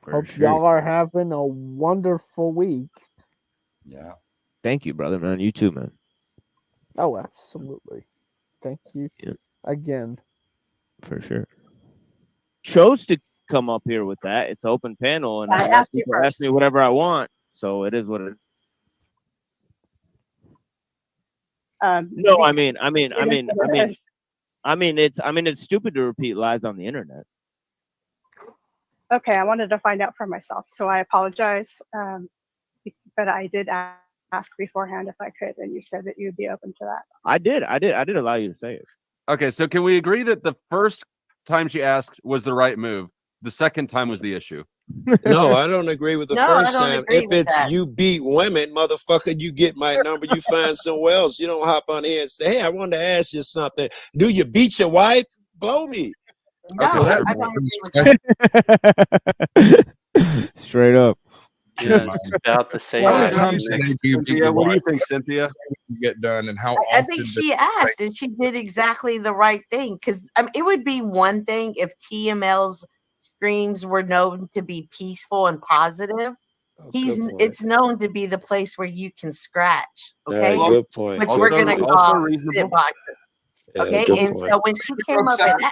Hope sure. y'all are having a wonderful week. Yeah. Thank you, brother, man. You too, man. Oh, absolutely. Thank you again. For sure. Chose to come up here with that. It's open panel, and I asked you ask me whatever I want. So it is what it is. No, I mean, it's stupid to repeat lies on the internet. Okay, I wanted to find out for myself, so I apologize. But I did ask beforehand if I could, and you said that you'd be open to that. I did allow you to say it. Okay, so can we agree that the first time she asked was the right move? The second time was the issue. No, I don't agree with the No, first I don't time. agree If with it's that. you beat women, motherfucker, you get my number, you find somewhere else. You don't hop on here and say, hey, I wanted to ask you something. Do you beat your wife? Blow me. No, Okay, I don't agree with that. Straight up. Yeah, I was about to say How many that. times next. do you Cynthia, what do you think, Cynthia? Get done, and how I think she asked, and she did exactly the right thing. Because it would be one thing if TML's streams were known to be peaceful and positive. It's known to be the place where you can scratch. Okay, good point. Which Also- we're gonna also call reasonable. spitboxing. Yeah, Okay, good and point. so when she came up and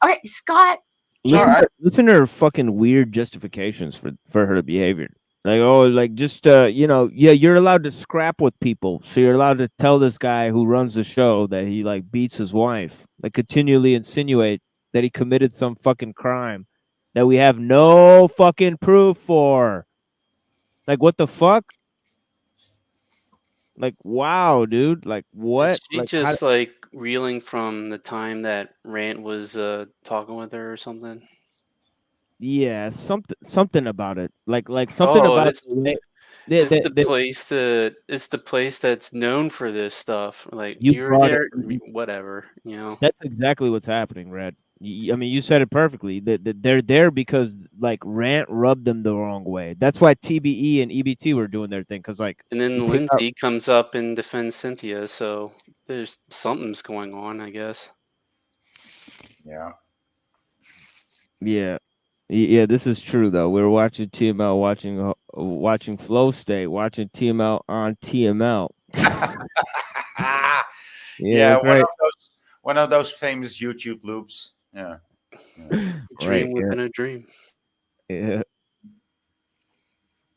okay, Scott. Listen to her fucking weird justifications for her behavior. Like, oh, like just yeah, you're allowed to scrap with people, so you're allowed to tell this guy who runs the show that he like beats his wife, like continually insinuate that he committed some fucking crime that we have no fucking proof for. Like, what the fuck? Like, wow, dude. Like, what? Is she Like, just like reeling from the time that Rant was talking with her or something? yeah, something about it. Like something about it's the place that's known for this stuff. Like You you're brought there, it. whatever, you know. That's exactly what's happening, Red. I mean, you said it perfectly. That they're there because like Rant rubbed them the wrong way. That's why TBE and EBT were doing their thing. Because like, And then you pick up- Lindsay comes up and defends Cynthia, so there's something's going on, I guess. Yeah. Yeah, this is true though. We were watching TML, watching Flow State, watching TML on TML. Yeah, that's right. one of those famous YouTube loops. Yeah. Dream within a dream. Yeah.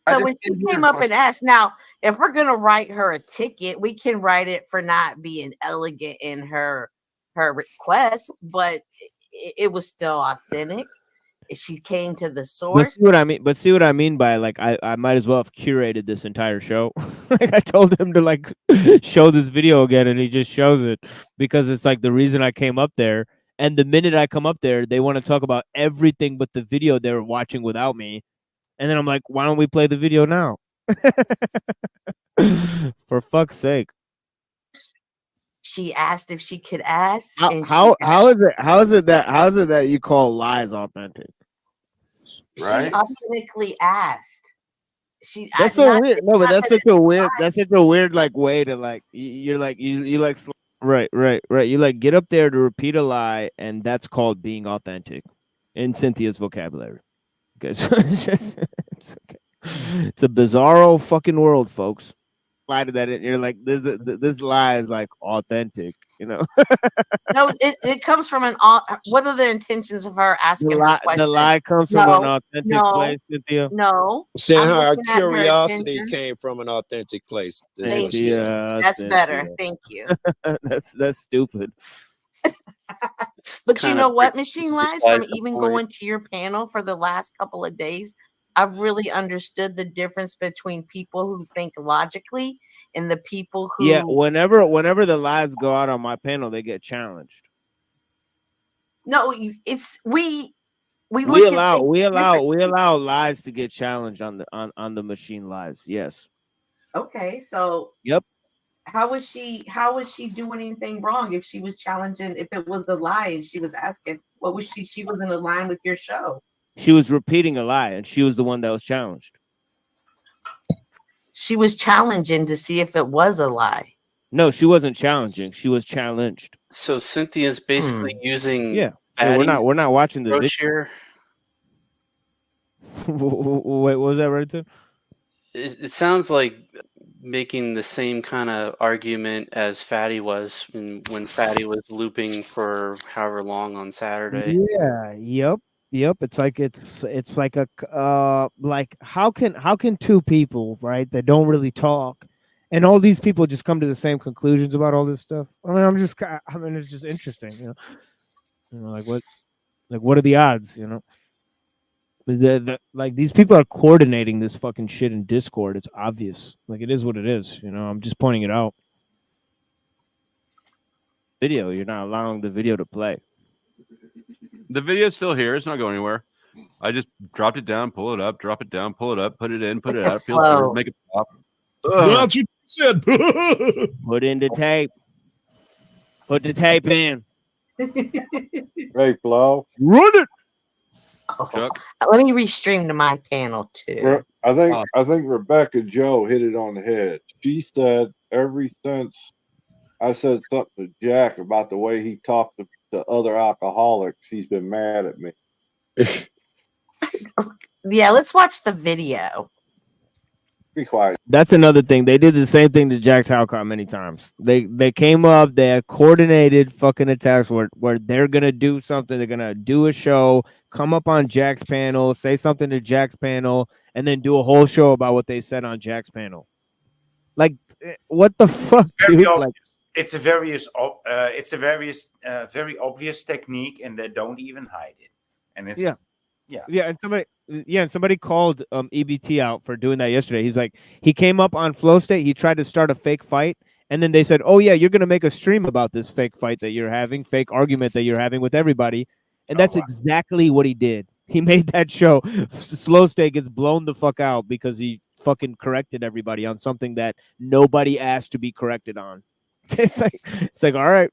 So when she came up and asked, now if we're gonna write her a ticket, we can write it for not being elegant in her request, but it was still authentic. If she came to the But source, see what I mean by like I might as well have curated this entire show. Like I told him to like show this video again, and he just shows it because it's like the reason I came up there. And the minute I come up there, they want to talk about everything but the video they were watching without me. And then I'm like, why don't we play the video now? For fuck's sake. she asked if she could ask. And How is it that you call lies authentic? she authentically asked. That's so weird. No, but that's such a weird like way to like you're like you like right. You like get up there to repeat a lie, and that's called being authentic in Cynthia's vocabulary. Okay, so it's okay. It's a bizarro fucking world, folks. sliding that in. You're like, this lie is like authentic, you know. No, it comes from what are the intentions of her asking her question? The lie comes from an authentic place, Cynthia. No. Saying I'm her looking at her curiosity intentions. came from an authentic place. Is Thank what she you. said. That's better. Thank you. That's stupid. But you know what, Machine Lies, beside from the even point. going to your panel for the last couple of days, I've really understood the difference between people who think logically and the people who Yeah, whenever the lies go out on my panel, they get challenged. No, it's we look at things differently. we allow lies to get challenged on the machine lives. Yes. Okay, so Yep. how was she doing anything wrong if she was challenging, if it was the lie and she was asking, what was she was in line with your show? She was repeating a lie, and she was the one that was challenged. She was challenging to see if it was a lie. No, she wasn't challenging. She was challenged. So Cynthia's basically using Yeah. We're not watching the video. here. Wait, what was that right there? It sounds like making the same kind of argument as Fatty was when Fatty was looping for however long on Saturday. Yeah. Yep. It's like a like how can two people, right, that don't really talk, and all these people just come to the same conclusions about all this stuff? I mean, it's just interesting, you know, like what are the odds, you know? Like these people are coordinating this fucking shit in Discord. It's obvious. Like it is what it is, you know. I'm just pointing it out. Video, you're not allowing the video to play. The video's still here. It's not going anywhere. I just dropped it down, pull it up, drop it down, pull it up, put it in, put it out, feel free, make it pop. That's what you said. Put in the tape. Put the tape in. Right, Blow. Run it. Chuck. Let me restream to my panel too. I think Rebecca Joe hit it on the head. She said ever since I said something to Jack about the way he talked to other alcoholics, he's been mad at me. Yeah, let's watch the video. Be quiet. That's another thing. They did the same thing to Jack Talcott many times. They came up, they had coordinated fucking attacks where they're gonna do something, they're gonna do a show, come up on Jack's panel, say something to Jack's panel, and then do a whole show about what they said on Jack's panel. Like, what the fuck, dude? Like, it's a very obvious technique, and they don't even hide it. And it's and somebody called EBT out for doing that yesterday. He's like, he came up on Flow State, he tried to start a fake fight, and then they said, oh yeah, you're gonna make a stream about this fake fight that you're having, fake argument that you're having with everybody. And that's exactly what he did. He made that show. Slow State gets blown the fuck out because he fucking corrected everybody on something that nobody asked to be corrected on. It's like, all right,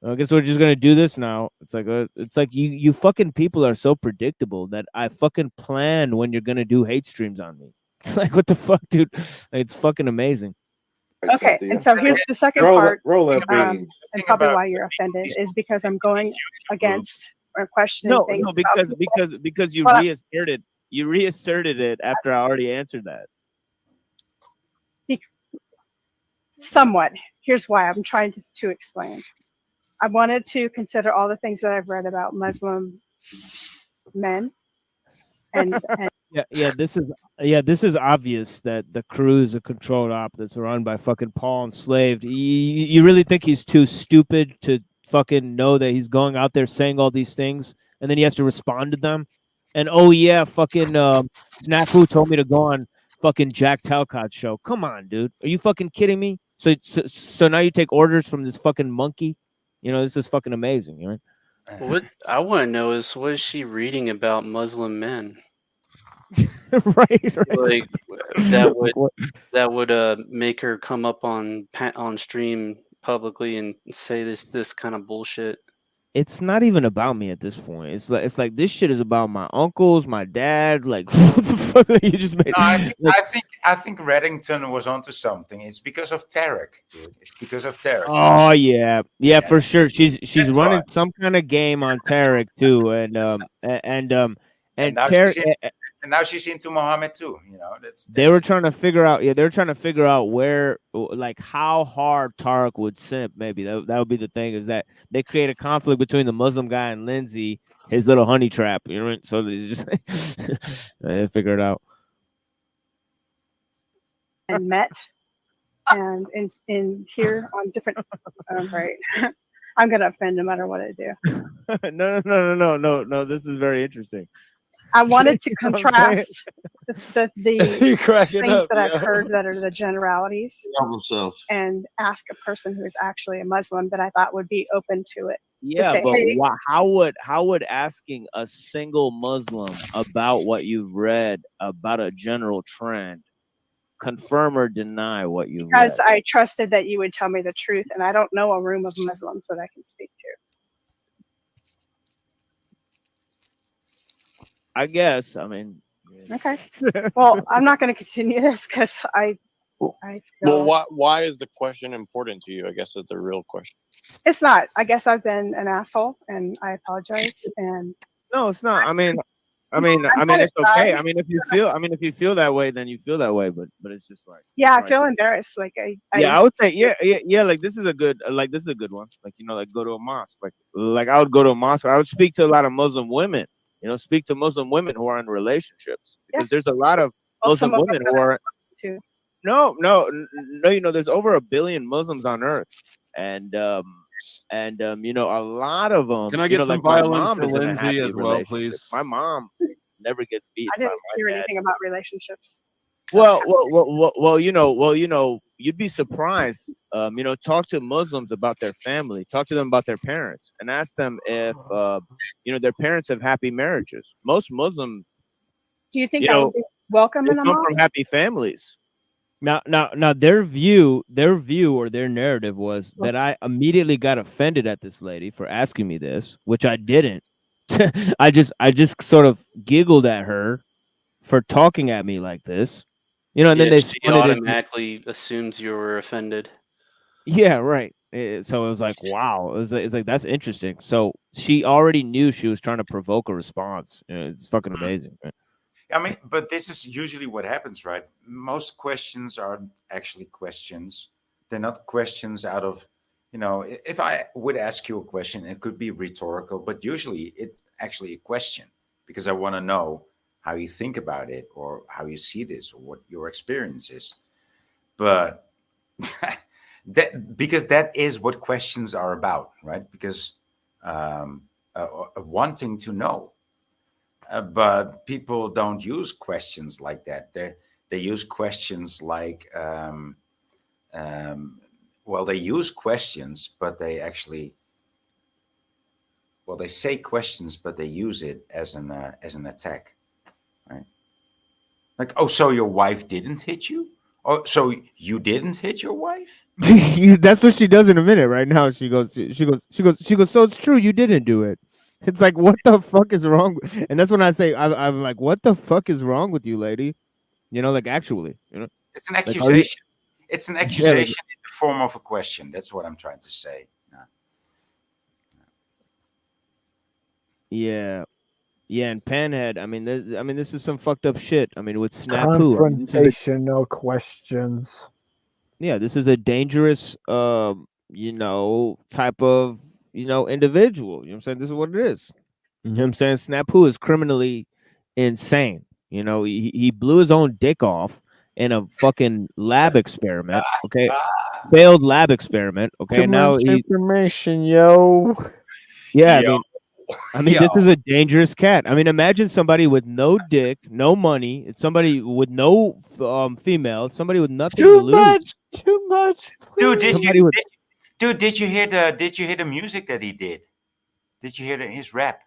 I guess we're just gonna do this now. It's like you fucking people are so predictable that I fucking plan when you're gonna do hate streams on me. It's like, what the fuck, dude? Like, it's fucking amazing. Okay, and so here's the second part, and probably why you're offended is because I'm going against or questioning things. No, because you reasserted it after I already answered that. Somewhat. Here's why I'm trying to explain. I wanted to consider all the things that I've read about Muslim men, and this is obvious that the crew is a controlled op that's run by fucking Paul Enslaved. You really think he's too stupid to fucking know that he's going out there saying all these things and then he has to respond to them? And oh yeah, fucking Snafu told me to go on fucking Jack Talcott's show. Come on, dude, are you fucking kidding me? So now you take orders from this fucking monkey? You know, this is fucking amazing, right? What I want to know is, what is she reading about Muslim men? right. Like that would make her come up on stream publicly and say this kind of bullshit. It's not even about me at this point. It's like this shit is about my uncles, my dad. Like, what the fuck that you just made? No, I think Reddington was onto something. It's because of Tarek, dude. It's because of Tarek. Oh yeah, for sure. She's running some kind of game on Tarek too, and now Tarek. And now she's into Muhammad too. They were trying to figure out. Yeah, they were trying to figure out where, like, how hard Tarek would simp. Maybe that would be the thing. Is that they create a conflict between the Muslim guy and Lindsay, his little honey trap. You know what I mean? So they just they figure it out. And met, and in here on different. Right, I'm gonna offend no matter what I do. No. This is very interesting. I wanted to You know what I'm saying? contrast the cracking things up, that I've yo. heard that are the generalities, Help himself. and ask a person who is actually a Muslim that I thought would be open to it. To Yeah, say, but hey, how would asking a single Muslim about what you've read about a general trend confirm or deny what you read? because I trusted that you would tell me the truth, and I don't know a room of Muslims that I can speak to. I guess. I mean, Okay. Well, I'm not going to continue this because I Well, feel why is the question important to you? I guess that's a real question. it's not. I guess I've been an asshole, and I apologize. And no, it's not. I mean, I'm it's okay. sorry. I mean, if you feel that way, then you feel that way. But it's just like, Yeah, I right. feel embarrassed. Like I would say, yeah. Like this is a good one. Like like go to a mosque. Like I would go to a mosque. Or I would speak to a lot of Muslim women. Speak to Muslim women who are in relationships, because there's a lot of Muslim some of women them who are. too. No. There's over 1 billion Muslims on Earth, and a lot of them. Can I get some like my violence mom for is in a Lindsay happy as well, relationship. please? My mom never gets beat I by didn't my hear dad. anything about relationships. Well, you'd be surprised. Talk to Muslims about their family. Talk to them about their parents, and ask them if their parents have happy marriages. Most Muslims, Do you think that would be welcome they in a come mosque? from happy families. Now, their view or their narrative was that I immediately got offended at this lady for asking me this, which I didn't. I just sort of giggled at her for talking at me like this, and then they she spun it into, automatically assumes you were offended. yeah, right. So it was like, wow, it's like that's interesting. So she already knew she was trying to provoke a response. It's fucking amazing. Right? I mean, but this is usually what happens, right? Most questions are actually questions. They're not questions out of, if I would ask you a question, it could be rhetorical, but usually it's actually a question because I want to know how you think about it or how you see this or what your experience is. But because that is what questions are about, right? Because wanting to know. But people don't use questions like that. They use questions like, they use questions, but they actually, they say questions, but they use it as an attack, right? Like, oh, so your wife didn't hit you? Oh, so you didn't hit your wife? That's what she does in a minute. Right now, she goes. So it's true, you didn't do it. It's like, what the fuck is wrong? And that's when I say, I'm like, what the fuck is wrong with you, lady? Like, actually, It's an like, accusation. It's an Yeah, accusation like- in the form of a question. That's what I'm trying to say. Yeah, and Panhead. I mean, this is some fucked up shit. I mean, with Snapu, I mean, Confrontational questions. this is a dangerous, type of, individual. You know what I'm saying? This is what it is. You know what I'm saying? Snapu is criminally insane. He blew his own dick off in a fucking lab experiment. Okay, failed lab experiment. Okay, Too and now much he, information, yo. yeah, Yo. I mean, this is a dangerous cat. I mean, imagine somebody with no dick, no money. It's somebody with no female. Somebody with nothing to lose. Too much. Dude, Somebody with did you hear the music that he did? Did you hear his rap?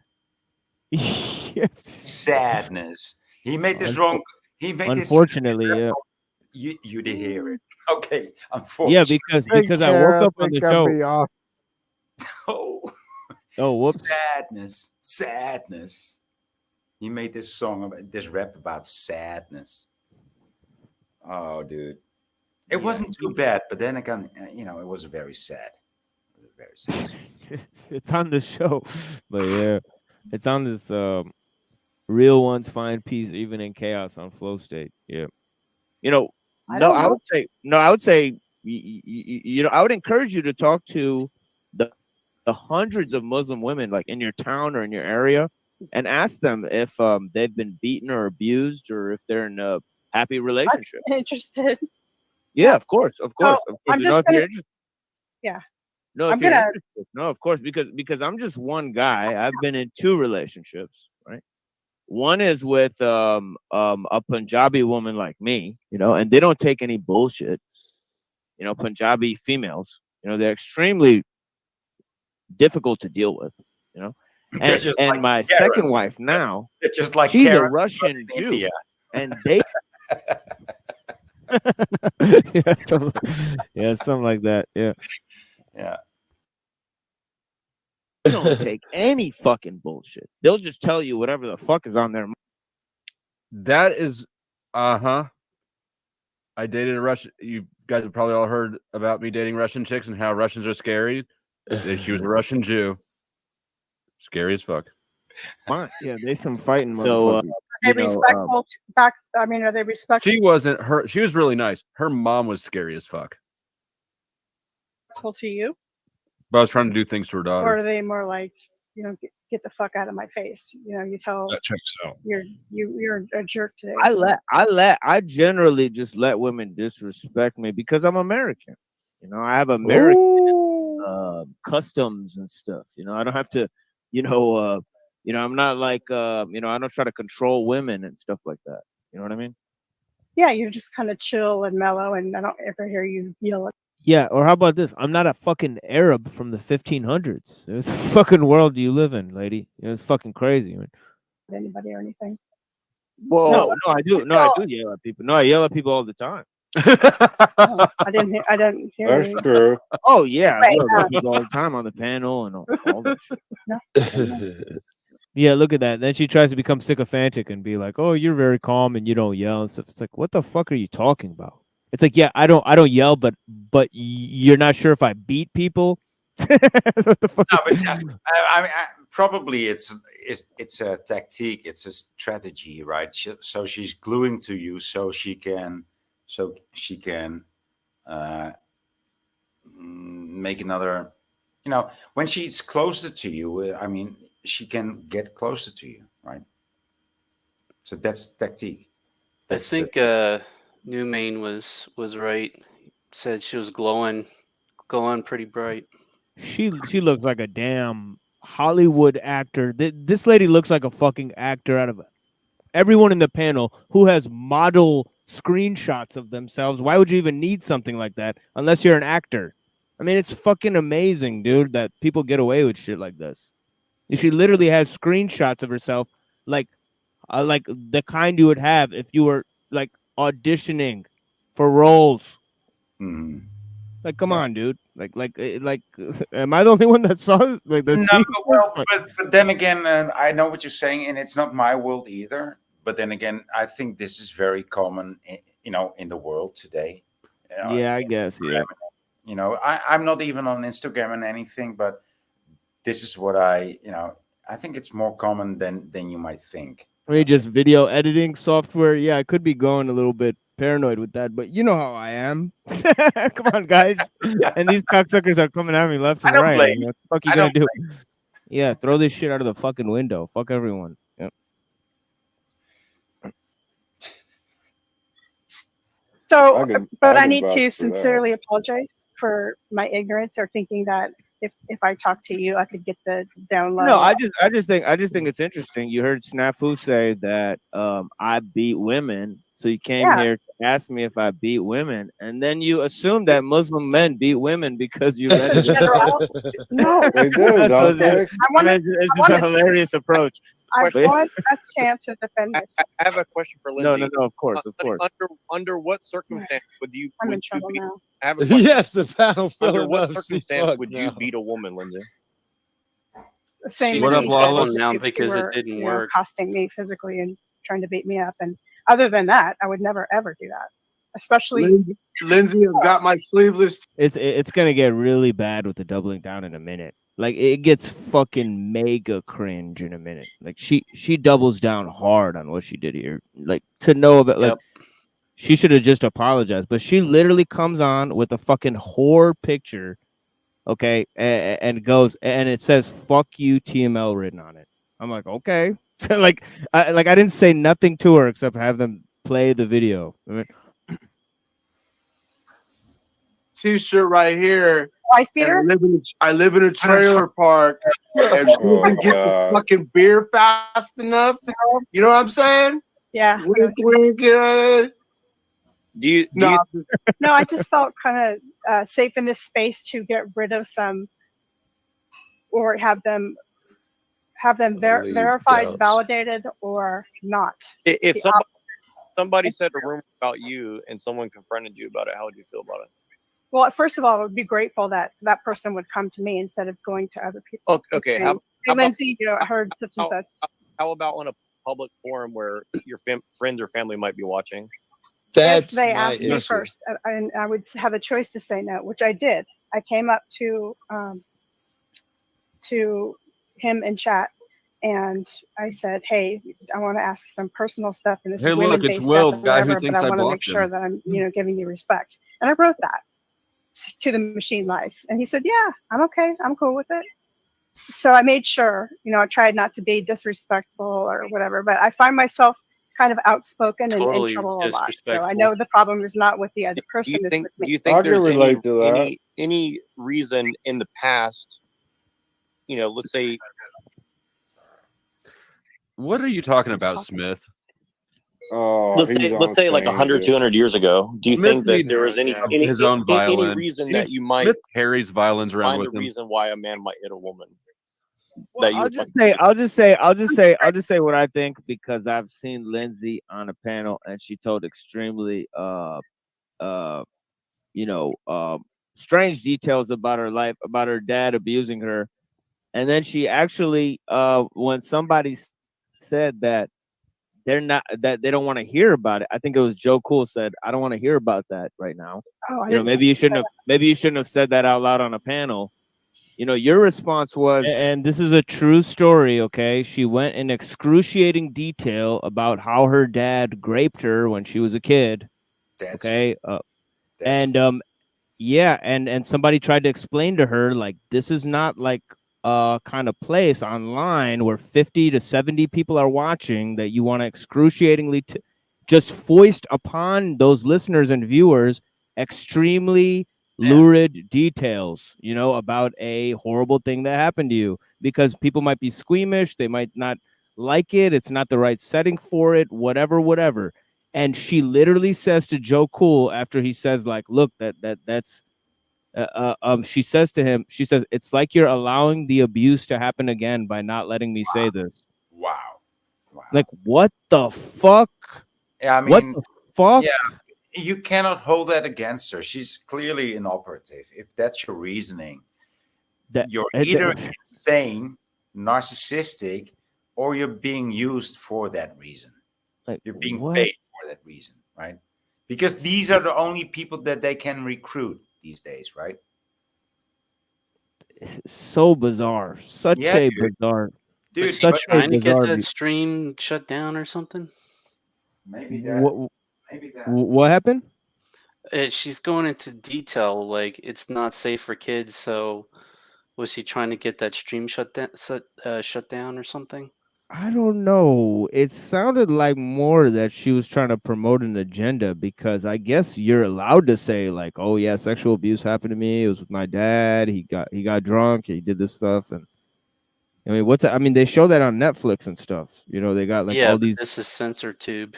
Sadness. He made this wrong. He made unfortunately, this. yeah. You did hear it. Okay, unfortunately. Yeah, because I woke up on the show. Oh, whoops. Sadness. He made this rap about sadness. Oh, dude. It wasn't too bad, but then again, it was very sad. It was very sad. It's on the show, but yeah, it's on this. Real ones find peace even in chaos on flow state. Yeah. You know, I no, don't I know. would say, you know, I would encourage you to talk to the hundreds of Muslim women like in your town or in your area and ask them if they've been beaten or abused or if they're in a happy relationship. I'm interested. Yeah, of course, of course, So of course. I'm You know, just if you're gonna. interested. Yeah. No, I'm if you're gonna. interested. No, of course, because I'm just one guy. I've been in 2 relationships, right? One is with a Punjabi woman like me, you know, and they don't take any bullshit. You know, Punjabi females, you know, they're extremely difficult to deal with, you know. They're just And like my Karens. second wife now, They're just like she's a Karens, but Russian in Jew, India. and they yeah, something like that. Yeah. Yeah. They don't take any fucking bullshit. They'll just tell you whatever the fuck is on their mind. That is, I dated a Russian. You guys have probably all heard about me dating Russian chicks and how Russians are scary. She was a Russian Jew. Scary as fuck. Fine. Yeah, they some fighting So, motherfuckers. Are they respectful back? I mean, are they respectful She wasn't her. She was really nice. Her mom was scary as fuck. to you, But I was trying to do things to her daughter. or are they more like, you know, get the fuck out of my face? You know, you tell That checks out. you're a jerk today. I generally just let women disrespect me because I'm American. You know, I have American customs and stuff. You know, I don't have to, you know, I'm not like, you know, I don't try to control women and stuff like that. You know what I mean? Yeah, you're just kind of chill and mellow, and I don't ever hear you yell at Yeah, or how about this? I'm not a fucking Arab from the 1500s. This fucking world do you live in, lady? You know, it's fucking crazy, man. anybody or anything. No, I do. No, I do yell at people. No, I yell at people all the time. Oh, I didn't hear. That's any. true. Oh yeah, I Right, yell at people all the time on the panel and all that shit. No. Yeah, look at that. Then she tries to become sycophantic and be like, "Oh, you're very calm and you don't yell and stuff." It's like, what the fuck are you talking about? It's like, yeah, I don't yell, but you're not sure if I beat people. What the fuck? No, but I mean, probably it's a tactic, it's a strategy, right? So she's gluing to you, so she can make another. You know, when she's closer to you, I mean, she can get closer to you, right? So that's tactic. I think New Main was right. Said she was glowing pretty bright. She looks like a damn Hollywood actor. This lady looks like a fucking actor out of everyone in the panel who has model screenshots of themselves. Why would you even need something like that unless you're an actor? I mean, it's fucking amazing, dude, that people get away with shit like this. She literally has screenshots of herself, like the kind you would have if you were like auditioning for roles. Mm-hmm. Like, come on, dude. Like, am I the only one that saw it? Like, that? No, but then again, I know what you're saying, and it's not my world either. But then again, I think this is very common, in the world today. Yeah, I guess. Yeah. You know, I'm not even on Instagram and anything, but this is what I think it's more common than you might think. I mean, just video editing software. Yeah, I could be going a little bit paranoid with that, but you know how I am. Come on, guys. And these cocksuckers are coming at me left and right. Blame. What the fuck you gonna do? Yeah, throw this shit out of the fucking window. Fuck everyone. Yep. So, but I can need vouch to for that. sincerely apologize for my ignorance or thinking that if I talk to you, I could get the download. No, I just think it's interesting. You heard Snafu say that I beat women, so you came here to ask me if I beat women, and then you assume that Muslim men beat women because you read it. No, They do, don't they? It's just a hilarious approach. I want a chance to defend this. I have a question for Lindsay. No, of course, of course. Under what circumstance would you? I'm in would you trouble beat, now. I have a question. Yes, the panel Under filling what up. See, circumstance fuck would now. you beat a woman, Lindsay? The same She's as in you trouble said, now if because you it were, didn't you know, work. accosting me physically and trying to beat me up. And other than that, I would never ever do that. Especially Lindsay has got my sleeveless. It's gonna get really bad with the doubling down in a minute. Like it gets fucking mega cringe in a minute. Like she doubles down hard on what she did here. Like to know about like she should have just apologized, but she literally comes on with a fucking whore picture, okay, and goes and it says "fuck you" TML written on it. I'm like, okay, like I didn't say nothing to her except have them play the video. I mean, T-shirt right here. Wife beater? I live in a trailer park. And she can get the fucking beer fast enough. You know what I'm saying? Yeah. Wink, wink. Do you No, I just felt kind of safe in this space to get rid of some, or have them verified, doubts. validated, or not. If The somebody said a rumor about you and someone confronted you about it, how would you feel about it? Well, first of all, I would be grateful that that person would come to me instead of going to other people. Okay. Hey, How Lindsay, I heard such and such. How about on a public forum where your friends or family might be watching? If they asked me first, and I would have a choice to say no, which I did. I came up to him in chat, and I said, "Hey, I want to ask some personal stuff, and this Hey, is look, women-based it's Will, stuff, the guy who whatever, thinks but I I want to make blocked sure him. that I'm, giving you respect." And I wrote that to the machine lives, and he said, "Yeah, I'm okay. I'm cool with it." So I made sure, I tried not to be disrespectful or whatever, but I find myself kind of outspoken and in Totally trouble a lot. So I disrespectful. know the problem is not with the other person. Do It's with me. you think there's relate to that. any reason in the past, let's say, What are you talking about, Smith? Oh, let's say like 100, 200 years ago. Do you Smith think that needs there was any his own violin. reason He that needs- you might Smith carries violins around find a with him. reason why a man might hit a woman? Well, I'll just say what I think, because I've seen Lindsay on a panel and she told extremely strange details about her life, about her dad abusing her. And then she actually when somebody said that they don't want to hear about it, I think it was Joe Cool said, "I don't want to hear about that right now." Oh, I Maybe you shouldn't have said that out loud on a panel. Your response was, and this is a true story, okay? She went in excruciating detail about how her dad raped her when she was a kid. Okay? And somebody tried to explain to her, like, this is not like a kind of place online where 50 to 70 people are watching that you want to excruciatingly just foist upon those listeners and viewers extremely lurid details, about a horrible thing that happened to you, because people might be squeamish, they might not like it, it's not the right setting for it, whatever. And she literally says to Joe Cool, after he says, like, look, that's she says to him, she says, "It's like you're allowing the abuse to happen again by not letting me say this." Wow. Like, what the fuck? Yeah, I mean, what the fuck? Yeah, you cannot hold that against her. She's clearly inoperative. If that's your reasoning, you're either insane, narcissistic, or you're being used for that reason. You're being paid for that reason, right? Because these are the only people that they can recruit these days, right? So bizarre. Such a bizarre. Was she Such a trying to get bizarre. that stream shut down or something? Maybe What happened? She's going into detail like it's not safe for kids. So, was she trying to get that stream shut down or something? I don't know. It sounded like more that she was trying to promote an agenda, because I guess you're allowed to say, like, "Oh yeah, sexual abuse happened to me. It was with my dad. He got drunk. He did this stuff." And I mean, they show that on Netflix and stuff. They got like all these. This is censor tube.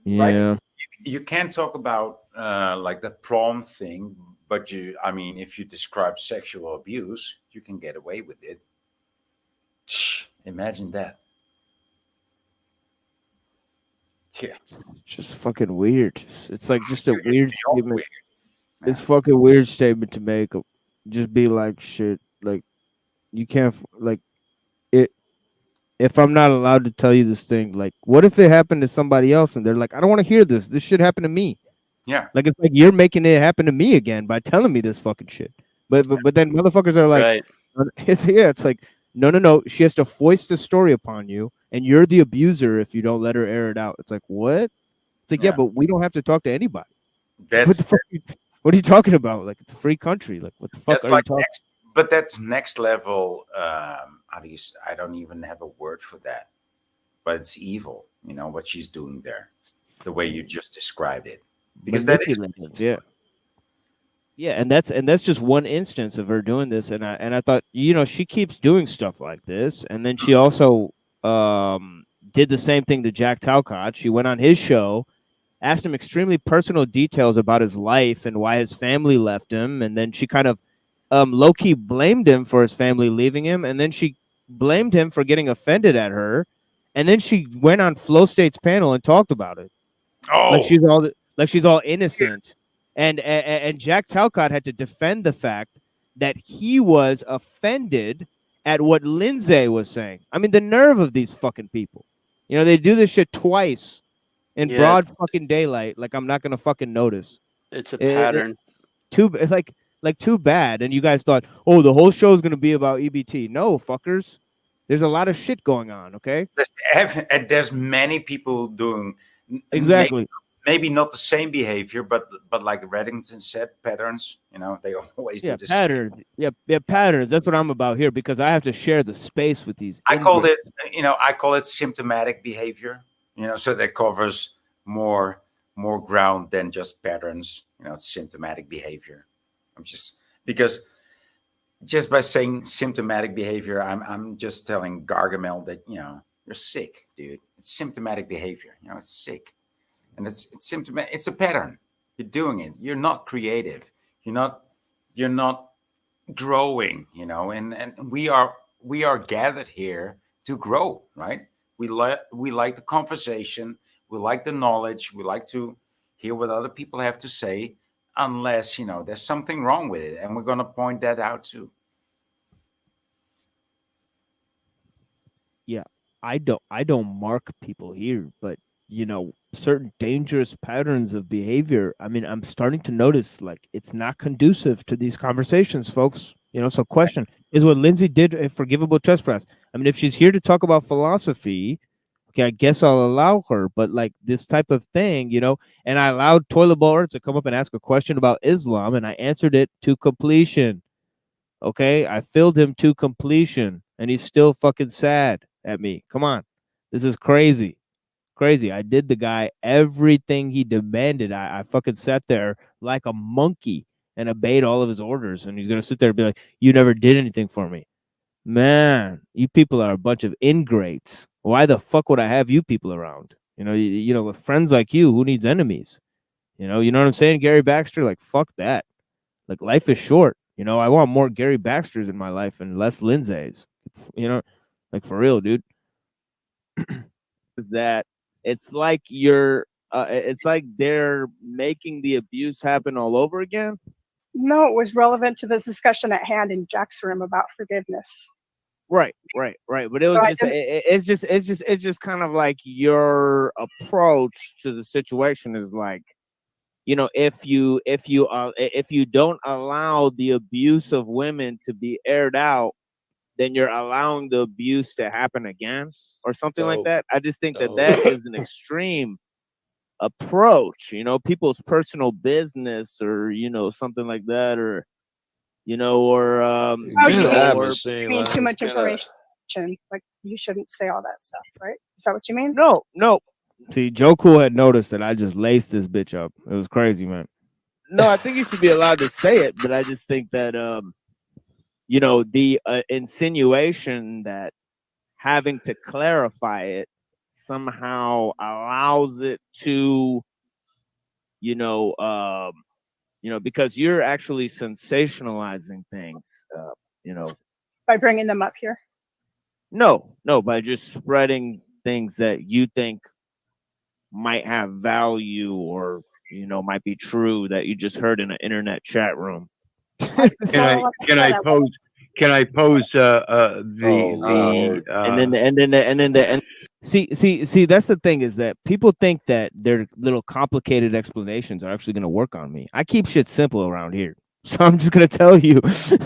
Yeah. Right? You can't talk about like the prom thing, but if you describe sexual abuse, you can get away with it. Imagine that. Yeah. It's just fucking weird. It's like just a weird statement. It's fucking weird statement to make. Just be like, shit, like, you can't, like, it. If I'm not allowed to tell you this thing, like, what if it happened to somebody else and they're like, I don't want to hear this. This shit happened to me. Yeah. Like, it's like you're making it happen to me again by telling me this fucking shit. But then motherfuckers are like, It's like no. She has to foist the story upon you, and you're the abuser if you don't let her air it out. It's like what? It's like yeah, but we don't have to talk to anybody. What the fuck? What are you talking about? Like it's a free country. Like what the fuck That's are you like talking? but that's next level. How do you? I don't even have a word for that. But it's evil. You know what she's doing there, the way you just described it, because that is Manipulative, yeah, and that's just one instance of her doing this, and I thought she keeps doing stuff like this, and then she also did the same thing to Jack Talcott. She went on his show, asked him extremely personal details about his life and why his family left him, and then she kind of low-key blamed him for his family leaving him, and then she blamed him for getting offended at her, and then she went on Flow State's panel and talked about it. Like she's all innocent. And Jack Talcott had to defend the fact that he was offended at what Lindsay was saying. I mean, the nerve of these fucking people. They do this shit twice in broad fucking daylight. Like I'm not gonna fucking notice. It's a pattern. Too bad. And you guys thought, oh, the whole show is gonna be about EBT. No, fuckers. There's a lot of shit going on. Okay. There's many people doing exactly. Maybe not the same behavior, but like Reddington said, patterns. They always do this. Patterns. Yeah, patterns. That's what I'm about here because I have to share the space with these. I call it symptomatic behavior. So that covers more ground than just patterns. It's symptomatic behavior. Because by saying symptomatic behavior, I'm just telling Gargamel that you're sick, dude. It's symptomatic behavior. It's sick. And it's symptomatic. It's a pattern. You're doing it. You're not creative. You're not growing. And we are gathered here to grow, right? We like the conversation. We like the knowledge. We like to hear what other people have to say, unless there's something wrong with it, and we're going to point that out too. Yeah, I don't mark people here, but certain dangerous patterns of behavior. I mean, I'm starting to notice like it's not conducive to these conversations, folks. So question is what Lindsay did a forgivable trespass. I mean, if she's here to talk about philosophy, okay, I guess I'll allow her. But like this type of thing, and I allowed Toilet Bowl to come up and ask a question about Islam, and I answered it to completion. Okay, I filled him to completion, and he's still fucking sad at me. Come on, this is crazy. I did the guy everything he demanded. I fucking sat there like a monkey and obeyed all of his orders. And he's gonna sit there and be like, "You never did anything for me, man. You people are a bunch of ingrates. Why the fuck would I have you people around? With friends like you, who needs enemies? You know what I'm saying, Gary Baxter? Like fuck that. Like life is short. I want more Gary Baxters in my life and less Lindsays. Like for real, dude. Is that? It's like it's like they're making the abuse happen all over again. No, it was relevant to this discussion at hand in Jack's room about forgiveness. Right. But it was it's just kind of like your approach to the situation is like, if you don't allow the abuse of women to be aired out, then you're allowing the abuse to happen again or something like that. I just think that is an extreme approach, people's personal business or, something like that, or, or too much information. Like you shouldn't say all that stuff, right? Is that what you mean? No. See, Joe Cool had noticed that I just laced this bitch up. It was crazy, man. No, I think you should be allowed to say it, but I just think that, the insinuation that having to clarify it somehow allows it to, because you're actually sensationalizing things, by bringing them up here. No, by just spreading things that you think might have value or, might be true that you just heard in an internet chat room. Can I pose see that's the thing, is that people think that their little complicated explanations are actually going to work on me. I keep shit simple around here. So I'm just gonna tell you,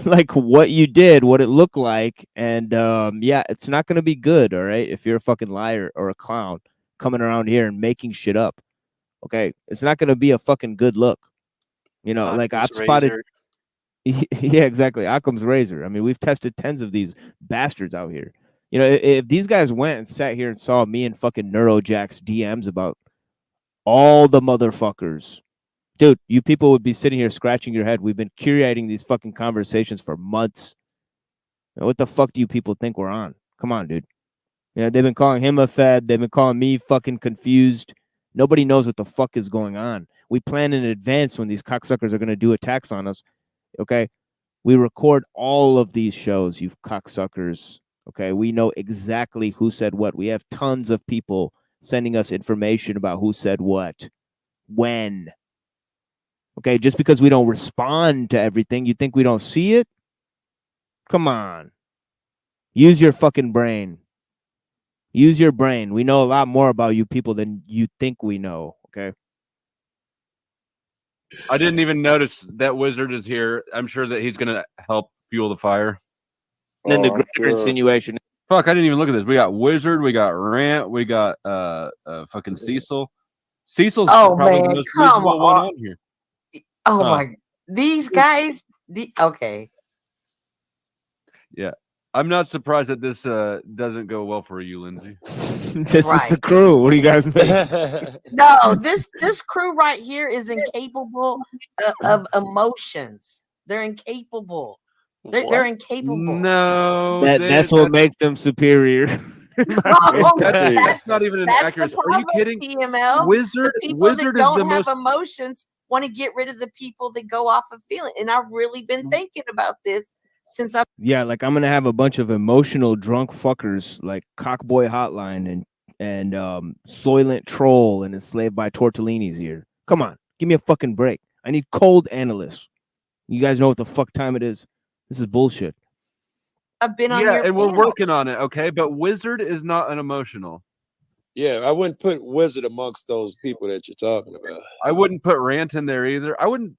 like, what you did, what it looked like, and yeah, it's not gonna be good. All right, if you're a fucking liar or a clown coming around here and making shit up, okay, it's not gonna be a fucking good look. You know, like I've spotted. Razor. Yeah, exactly. Occam's razor. I mean, we've tested tens of these bastards out here. You know, if these guys went and sat here and saw me and fucking Neurojack's DMs about all the motherfuckers, dude, you people would be sitting here scratching your head. We've been curating these fucking conversations for months. What the fuck do you people think we're on? Come on, dude. You know, they've been calling him a fed. They've been calling me fucking confused. Nobody knows what the fuck is going on. We plan in advance when these cocksuckers are going to do attacks on us. Okay. We record all of these shows, you cocksuckers. Okay. We know exactly who said what. We have tons of people sending us information about who said what, when. Okay. Just because we don't respond to everything, you think we don't see it? Come on. Use your fucking brain. Use your brain. We know a lot more about you people than you think we know. Okay. I didn't even notice that Wizard is here. I'm sure that he's gonna help fuel the fire. And then the greater insinuation. Fuck, I didn't even look at this. We got Wizard, we got Rant, we got fucking Cecil. Cecil's probably the most reasonable one on here. Oh my, these guys. Okay. Yeah. I'm not surprised that this doesn't go well for you, Lindsay. This is the crew. What do you guys mean? No, this crew right here is incapable of emotions. They're incapable. They're incapable. No, that's what makes them superior. That's not even an accurate. Are you kidding? TML. Wizard, the people Wizard that is don't the have most. emotions want to get rid of the people that go off of feeling. And I've really been thinking about this since I've. Yeah, like I'm gonna have a bunch of emotional drunk fuckers like Cockboy Hotline and Soylent Troll and Enslaved by Tortellinis here. Come on, give me a fucking break. I need cold analysts. You guys know what the fuck time it is. This is bullshit. I've been on Yeah, your and we're panel. working on it, okay? But Wizard is not an emotional. Yeah, I wouldn't put Wizard amongst those people that you're talking about. I wouldn't put Rant in there either. I wouldn't.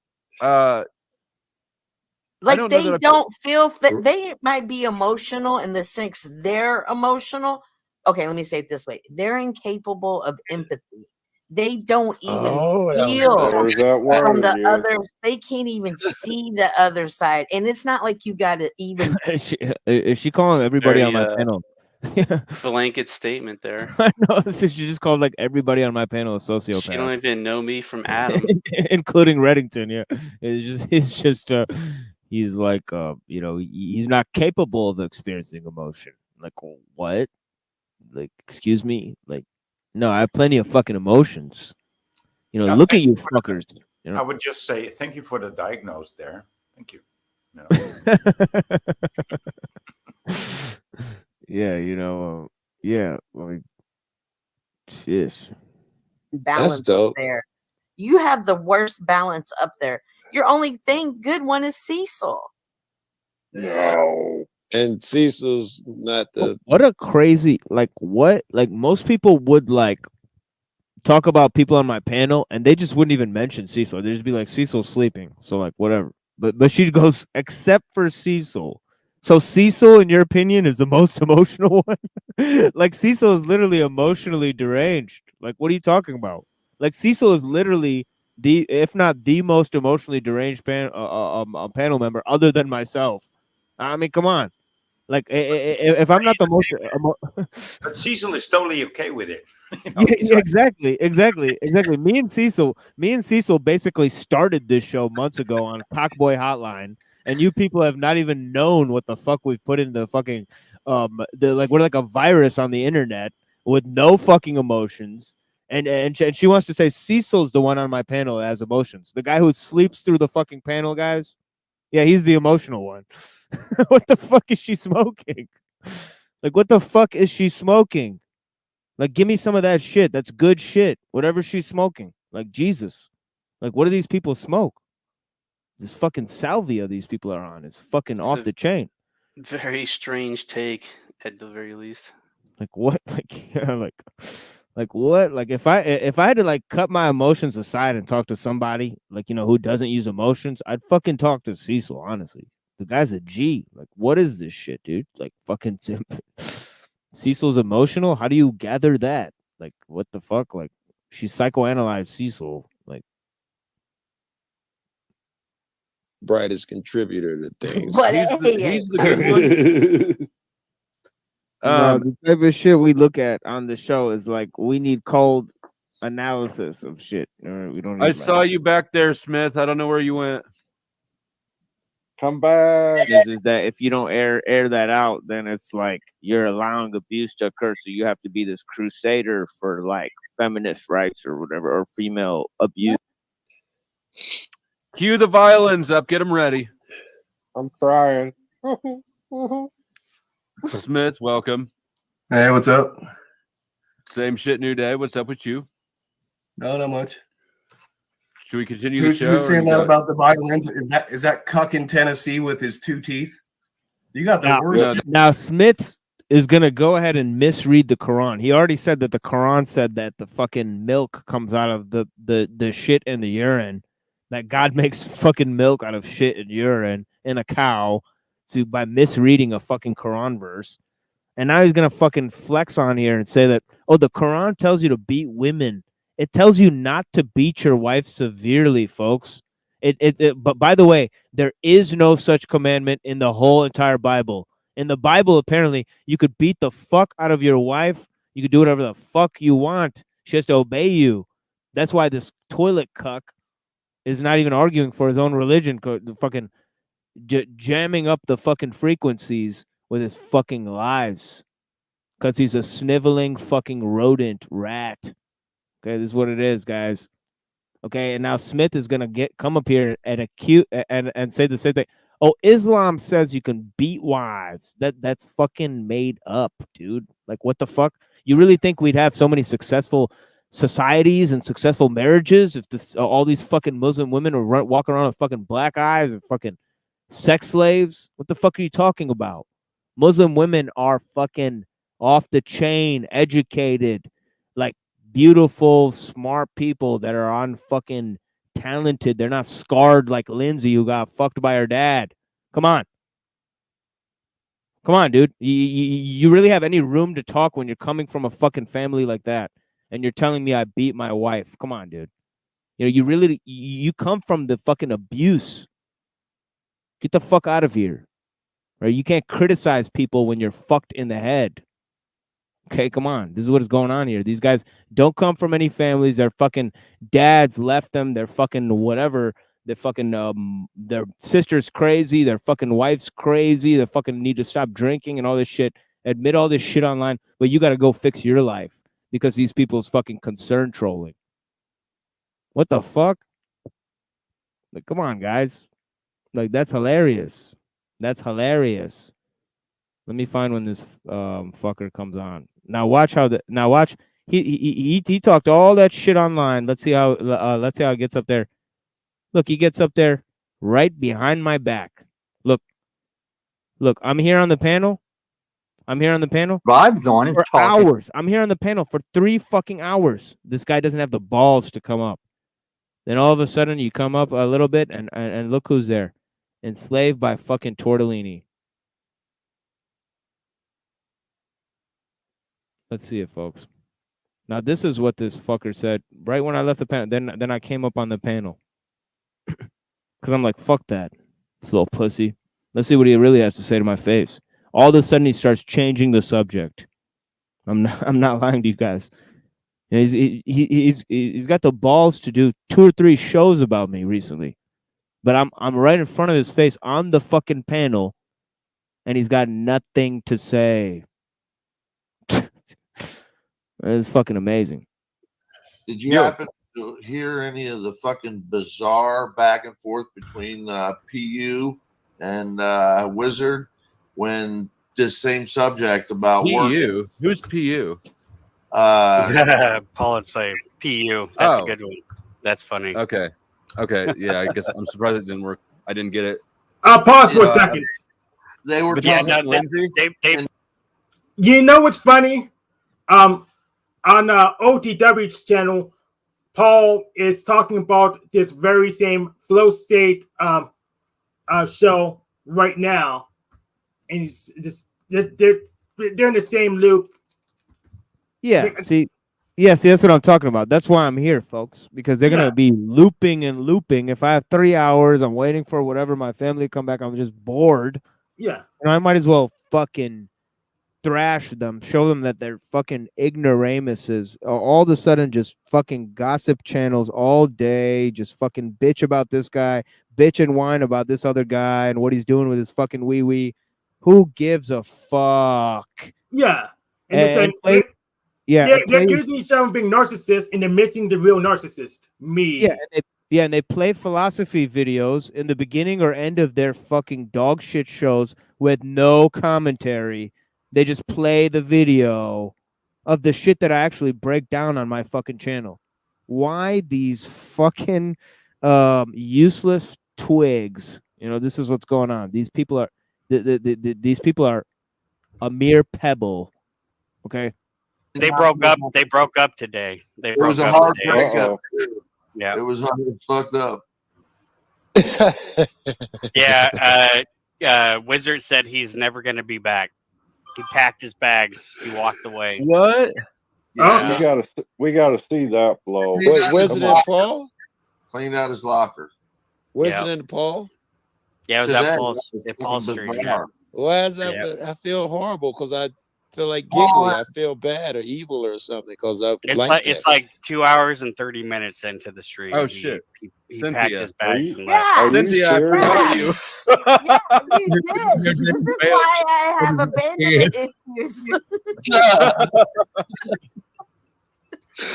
Like don't know they that I put- don't feel that they might be emotional in the sense they're emotional. Okay, let me say it this way: they're incapable of empathy. They don't even feel There's that from word, the yeah. other. They can't even see the other side, and it's not like you got to even. Is she calling everybody on my Very, panel? Blanket statement there. I know. So she just called like everybody on my panel a sociopath. She don't even know me from Adam. Including Reddington. Yeah, it's just he's like you know, he's not capable of experiencing emotion. Like what? Like excuse me? Like no, I have plenty of fucking emotions. You know, Yeah, look at thank you you for fuckers. You know? I would just say thank you for the diagnose there. Thank you. Yeah, you know, yeah, like shit. Balance up there. You have the worst balance up there. Your only good one is Cecil. No. And Cecil's not the. What a crazy like most people would like talk about people on my panel and they just wouldn't even mention Cecil. They'd just be like Cecil's sleeping, so like whatever. But she goes except for Cecil. So Cecil, in your opinion, is the most emotional one? Like Cecil is literally emotionally deranged. Like what are you talking about? Like Cecil is literally the, if not the most emotionally deranged panel member other than myself. I mean, come on. Like if I'm not the most, But Cecil is totally okay with it. yeah, exactly. Me and Cecil basically started this show months ago on Cockboy Hotline, and you people have not even known what the fuck we've put in the fucking we're like a virus on the internet with no fucking emotions. And she wants to say Cecil's the one on my panel that has emotions. The guy who sleeps through the fucking panel, guys. Yeah, he's the emotional one. What the fuck is she smoking? Like, what the fuck is she smoking? Like, give me some of that shit. That's good shit. Whatever she's smoking. Like, Jesus. Like, what do these people smoke? This fucking salvia these people are on is fucking off the chain. Very strange take, at the very least. Like, what? Like, yeah, like, Like what? Like if I had to like cut my emotions aside and talk to somebody like who doesn't use emotions, I'd fucking talk to Cecil. Honestly, the guy's a G. Like what is this shit, dude? Like fucking Cecil's emotional. How do you gather that? Like what the fuck? Like she psychoanalyzed Cecil. Like Brightest contributor to things. But He's the good one. no, the type of shit we look at on the show is like we need cold analysis of shit. We don't. I Need saw you back there, Smith. I don't know where you went. Come back. Is that if you don't air that out, then it's like you're allowing abuse to occur. So you have to be this crusader for like feminist rights or whatever, or female abuse. Cue the violins up. Get them ready. I'm crying. Smith, welcome. Hey, what's up? Same shit, new day. What's up with you? No, not much. Should we continue Who's the show? who's saying that about the violins? Is that cuck in Tennessee with his 2 teeth? You got the worst. Now Smith is gonna go ahead and misread the Quran. He already said that the Quran said that the fucking milk comes out of the shit and the urine. That God makes fucking milk out of shit and urine in a cow by misreading a fucking Quran verse. And now he's gonna fucking flex on here and say that, oh, the Quran tells you to beat women. It tells you not to beat your wife severely, folks. But by the way, there is no such commandment in the whole entire Bible. In the Bible, apparently, you could beat the fuck out of your wife. You could do whatever the fuck you want. She has to obey you. That's why this toilet cuck is not even arguing for his own religion, fucking jamming up the fucking frequencies with his fucking lies. Because he's a sniveling fucking rodent rat. Okay, this is what it is, guys. Okay, and now Smith is gonna come up here and and say the same thing. Oh, Islam says you can beat wives. That's fucking made up, dude. Like, what the fuck? You really think we'd have so many successful societies and successful marriages if all these fucking Muslim women were walking around with fucking black eyes and fucking sex slaves? What the fuck are you talking about? Muslim women are fucking off the chain, educated, like beautiful, smart people that are on fucking talented. They're not scarred like Lindsay, who got fucked by her dad. Come on. Come on, dude. You really have any room to talk when you're coming from a fucking family like that and you're telling me I beat my wife? Come on, dude. You come from the fucking abuse. Get the fuck out of here. Right? You can't criticize people when you're fucked in the head. Okay, come on. This is what is going on here. These guys don't come from any families. Their fucking dads left them. They're fucking whatever. They're fucking their sister's crazy. Their fucking wife's crazy. They fucking need to stop drinking and all this shit. Admit all this shit online, but you got to go fix your life because these people's fucking concern trolling. What the fuck? Like, come on, guys. Like, that's hilarious. That's hilarious. Let me find when this fucker comes on. Now watch how he talked all that shit online. Let's see how it gets up there. Look, he gets up there right behind my back. Look, I'm here on the panel. Vibes on is for talking. hours. I'm here on the panel for 3 fucking hours. This guy doesn't have the balls to come up. Then all of a sudden you come up a little bit and look who's there. Enslaved by fucking Tortellini. Let's see it, folks. Now this is what this fucker said right when I left the panel. Then I came up on the panel. Because I'm like, fuck that. This little pussy. Let's see what he really has to say to my face. All of a sudden he starts changing the subject. I'm not lying to you guys. And he's got the balls to do 2 or 3 shows about me recently. But I'm right in front of his face on the fucking panel, and he's got nothing to say. It's fucking amazing. Did you happen to hear any of the fucking bizarre back and forth between PU and Wizard when this same subject about PU? Who's PU? Paul and say PU. That's a good one. That's funny. Okay. Yeah, I guess I'm surprised it didn't work. I didn't get it. Pause for a second. They were talking Lindsay. You know what's funny? on OTW's channel, Paul is talking about this very same flow state show right now, and he's just they're in the same loop. Yeah, see, that's what I'm talking about. That's why I'm here, folks, because they're gonna be looping and looping. If I have 3 hours, I'm waiting for whatever my family to come back. I'm just bored. Yeah, and I might as well fucking thrash them, show them that they're fucking ignoramuses. All of a sudden, just fucking gossip channels all day, just fucking bitch about this guy, bitch and whine about this other guy and what he's doing with his fucking wee. Who gives a fuck? Yeah, And they're play- accusing each other of being narcissists, and they're missing the real narcissist, me. and they play philosophy videos in the beginning or end of their fucking dog shit shows with no commentary. They just play the video of the shit that I actually break down on my fucking channel. Why these fucking useless twigs? You know, this is what's going on. These people are these people are a mere pebble. Okay. They broke up. They broke up today. It was a hard breakup. Yeah, it was hard, fucked up. Yeah, Wizard said he's never going to be back. He packed his bags. He walked away. What? Yeah. We gotta see that flow. Where's it in Paul? Cleaned out his locker. Where's it in Paul? Yeah, it was Today. at Paul's stream. Yeah. Why is that? Yeah. I feel horrible because I feel like giggly. I feel bad or evil or something because I It's like 2 hours and 30 minutes into the stream. Oh, shit. He packed his bags and Yeah. left. Cynthia, I forgot you. You did. This is why I have abandonment issues.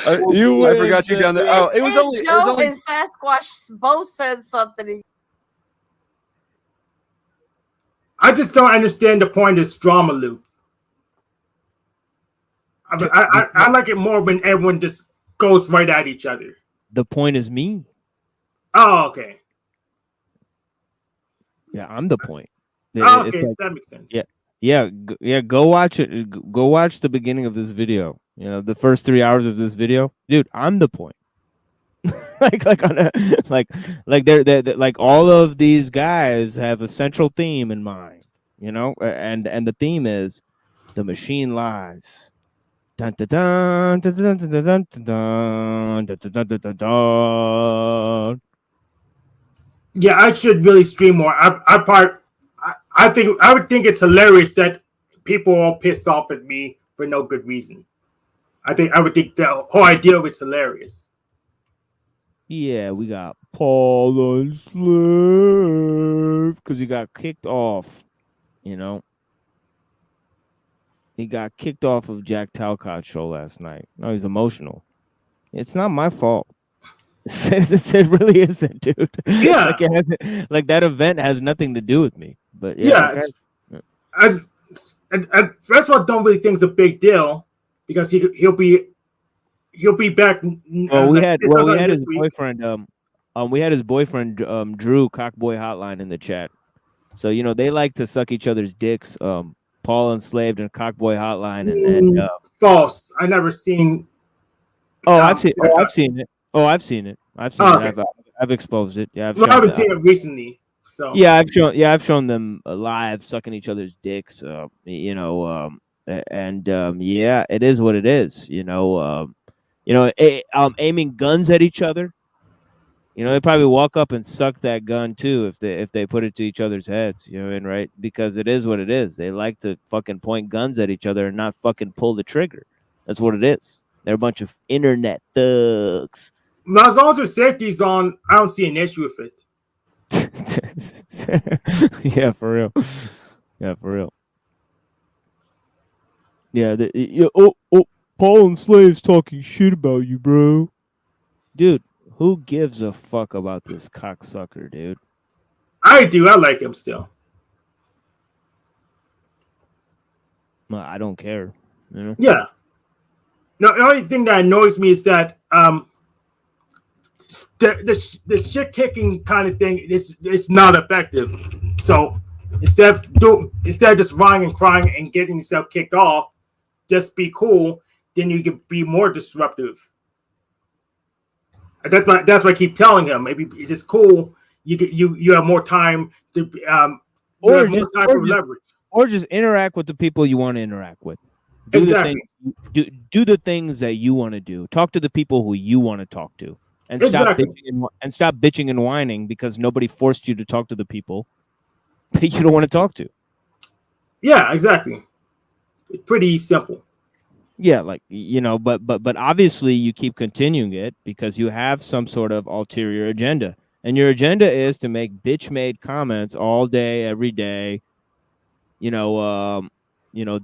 I forgot you down there. Oh, it was only. Joe and Sasquatch both said something. I just don't understand the point of this drama loop. I like it more when everyone just goes right at each other. The point is me. Oh, okay. Yeah, I'm the point. Oh, It's okay, like- that makes sense. Yeah. Go watch it. Go watch the beginning of this video. You know, the first 3 hours of this video, dude. I'm the point. They're like all of these guys have a central theme in mind. You know, and the theme is the machine lies. Dun, dun, dun, dun, dun, dun, dun, dun, dun, dun, dun, dun, dun, dun. Yeah, I should really stream more. I would think it's hilarious that people are all pissed off at me for no good reason. I would think the whole idea of it's hilarious. Yeah, we got Paul Enslaved because he got kicked off. You know, he got kicked off of Jack Talcott's show last night. No, he's emotional. It's not my fault. It really isn't, dude. Yeah, like that event has nothing to do with me. But yeah, first of all, don't really think it's a big deal because he'll be back. Well, we had his boyfriend. We had his boyfriend Drew Cockboy Hotline in the chat. So you know they like to suck each other's dicks. Paul Enslaved and Cockboy Hotline and false. I never seen. I've seen it. I've seen it. I've exposed it. Yeah, I haven't seen it recently. So I've shown them live sucking each other's dicks. You know, yeah, it is what it is. You know, aiming guns at each other. You know, they probably walk up and suck that gun too if they put it to each other's heads. You know what I mean, right? Because it is what it is. They like to fucking point guns at each other and not fucking pull the trigger. That's what it is. They're a bunch of internet thugs. Now, as long as the safety's on, I don't see an issue with it. Yeah, for real. Yeah, for real. Yeah, Paul Enslaved's talking shit about you, bro. Dude, who gives a fuck about this cocksucker, dude? I do. I like him still. Well, I don't care. You know? Yeah. No, the only thing that annoys me is that the shit kicking kind of thing it's not effective. So instead of just whining and crying and getting yourself kicked off, just be cool. then you can be more disruptive. That's what I keep telling him. Maybe it's cool. You have more time to or just interact with the people you want to interact with. Do Exactly. do the things that you want to do. Talk to the people who you want to talk to, and Exactly. stop bitching and whining because nobody forced you to talk to the people that you don't want to talk to. Yeah, exactly. It's pretty simple. Yeah, like, you know, but obviously you keep continuing it because you have some sort of ulterior agenda, and your agenda is to make bitch-made comments all day, every day. You know,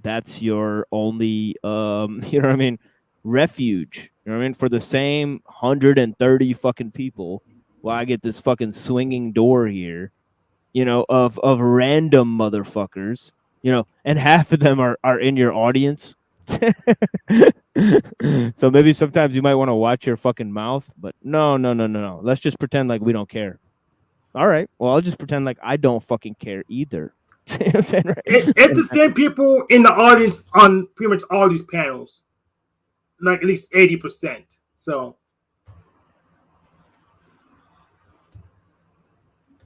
that's your only, you know what I mean, refuge. You know what I mean, for the same 130 fucking people. Well, I get this fucking swinging door here, you know, of random motherfuckers, you know, and half of them are in your audience. So maybe sometimes you might want to watch your fucking mouth, but no. Let's just pretend like we don't care. All right. Well, I'll just pretend like I don't fucking care either. It's the same people in the audience on pretty much all these panels, like at least 80%. So,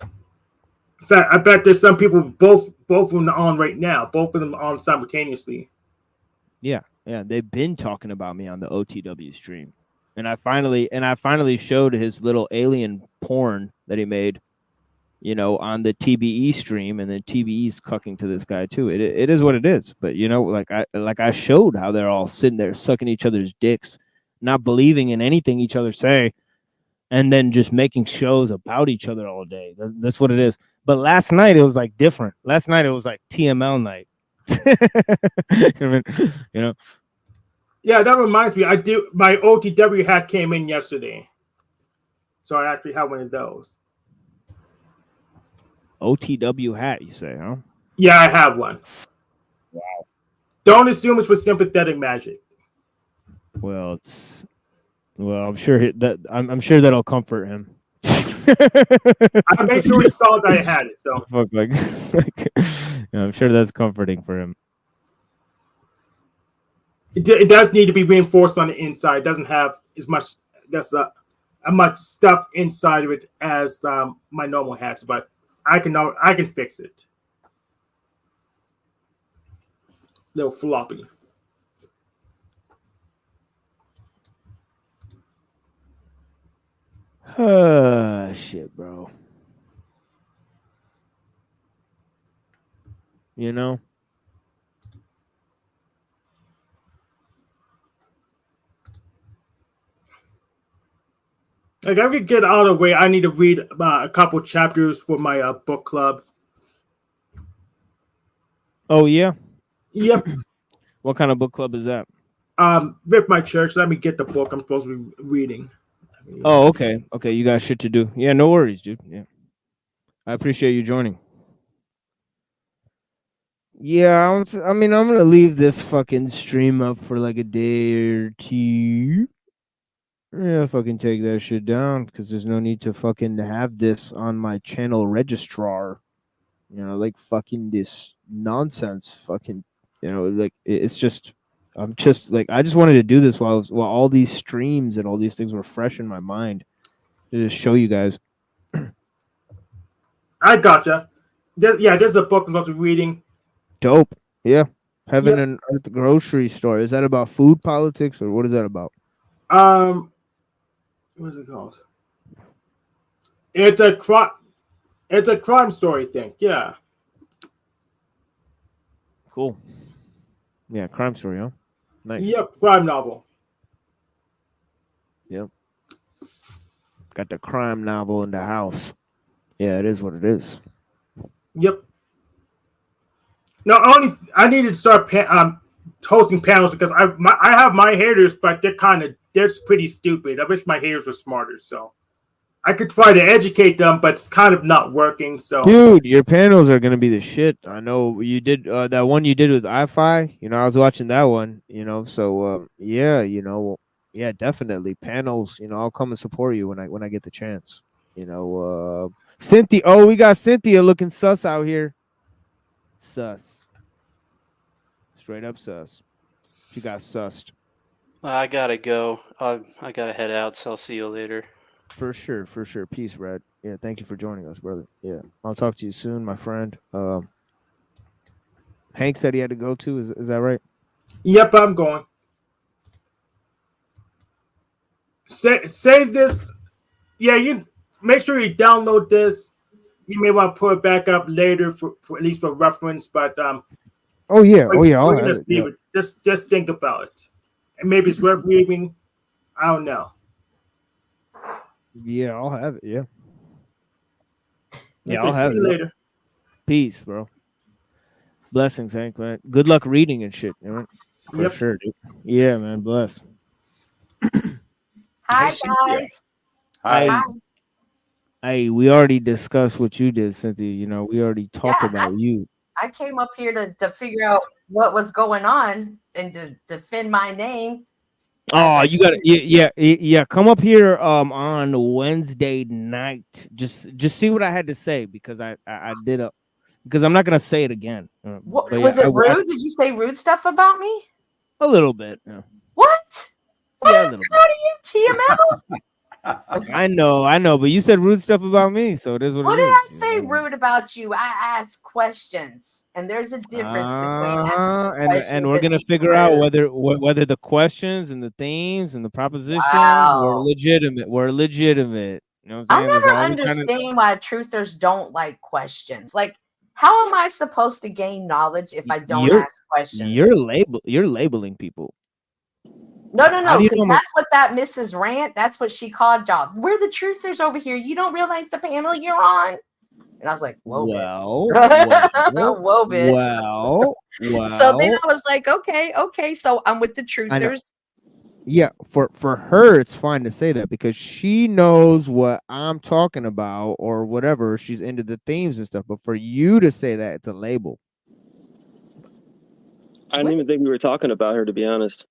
in fact, I bet there's some people both of them on right now. Both of them on simultaneously. Yeah, they've been talking about me on the OTW stream, and I finally showed his little alien porn that he made, you know, on the TBE stream, and then TBE's cucking to this guy too. It is what it is, but you know, like I showed how they're all sitting there sucking each other's dicks, not believing in anything each other say, and then just making shows about each other all day. That's what it is. But last night it was like different. Last night it was like TML night. You know. Yeah, that reminds me. My OTW hat came in yesterday, so I actually have one of those. OTW hat, you say, huh? Yeah, I have one. Wow. Don't assume it's for sympathetic magic. Well, I'm sure I'm sure that'll comfort him. I made sure he saw that I had it. So fuck, like yeah, I'm sure that's comforting for him. It does need to be reinforced on the inside. It doesn't have as much, much stuff inside of it as my normal hats, but I can fix it. Little floppy. Shit, bro. You know? Like, I could get out of the way. I need to read a couple chapters for my book club. Oh, yeah? Yep. What kind of book club is that? With my church. Let me get the book I'm supposed to be reading. Oh, okay. Okay, you got shit to do. Yeah, no worries, dude. Yeah. I appreciate you joining. Yeah, I mean, I'm going to leave this fucking stream up for like a day or two. Yeah, fucking take that shit down because there's no need to fucking have this on my channel registrar. You know, like fucking this nonsense fucking, you know, like it's just, I'm just like, I just wanted to do this while all these streams and all these things were fresh in my mind to just show you guys. I gotcha. There's a book I'm about to be reading. Dope. Yeah. Heaven and Earth grocery store. Is that about food politics or what is that about? What is it called? It's a crime story, I think. Yeah. Cool. Yeah, crime story, huh? Nice. Yep, crime novel. Yep. Got the crime novel in the house. Yeah, it is what it is. Yep. No, I need to start hosting panels because I have my haters, but they're pretty stupid. I wish my haters were smarter. So I could try to educate them, but it's kind of not working. So, dude, your panels are gonna be the shit. I know you did that one you did with iFi. You know, I was watching that one. You know, so yeah, you know, yeah, definitely panels. You know, I'll come and support you when I get the chance. You know, Cynthia. Oh, we got Cynthia looking sus out here. Sus. Straight up sus. She got sussed. I gotta go. I gotta head out, so I'll see you later. For sure. Peace, Red. Yeah, thank you for joining us, brother. Yeah, I'll talk to you soon, my friend. Hank said he had to go too. Is that right? Yep, I'm going. Save this. Yeah, you make sure you download this. You may want to put it back up later for at least for reference, but Oh yeah. we're I'll gonna have it. leave Yeah. it. Just think about it, and maybe it's worth reading. I don't know. Yeah, I'll have it. Yeah. Yeah, Okay, I'll see have you it. later. Peace, bro. Blessings, Hank, man. Good luck reading and shit, you know? For Yep. sure, dude. Yeah, man. Bless. Hi, Cynthia. guys. Hi. Hey, we already discussed what you did, Cynthia. You know, we already talked Yeah, about you. I came up here to figure out what was going on and to defend my name. Oh, you gotta, yeah. Come up here on Wednesday night. Just see what I had to say because I did a because I'm not gonna say it again. What, But was yeah, it rude? Did you say rude stuff about me? a little bit. Yeah. What? Yeah, a little bit. How do you, TML? I know, but you said rude stuff about me, so it is what What it did is. I say rude about you? I ask questions, and there's a difference between asking questions And we're gonna being figure out rude. whether the questions and the themes and the propositions were Wow. legitimate. You know what I'm I saying? There's never all the kind of understand why truthers don't like questions. Like, how am I supposed to gain knowledge if I don't ask questions? you're labeling people. No, How do you because know? that's what that Mrs. Rant, that's what she called y'all. We're the truthers over here. You don't realize the panel you're on? And I was like, whoa, Well, whoa, bitch. well. So then I was like, okay, so I'm with the I know. truthers. Yeah, for her, it's fine to say that because she knows what I'm talking about or whatever. She's into the themes and stuff. But for you to say that, it's a label. I didn't even think we were talking about her, to be honest.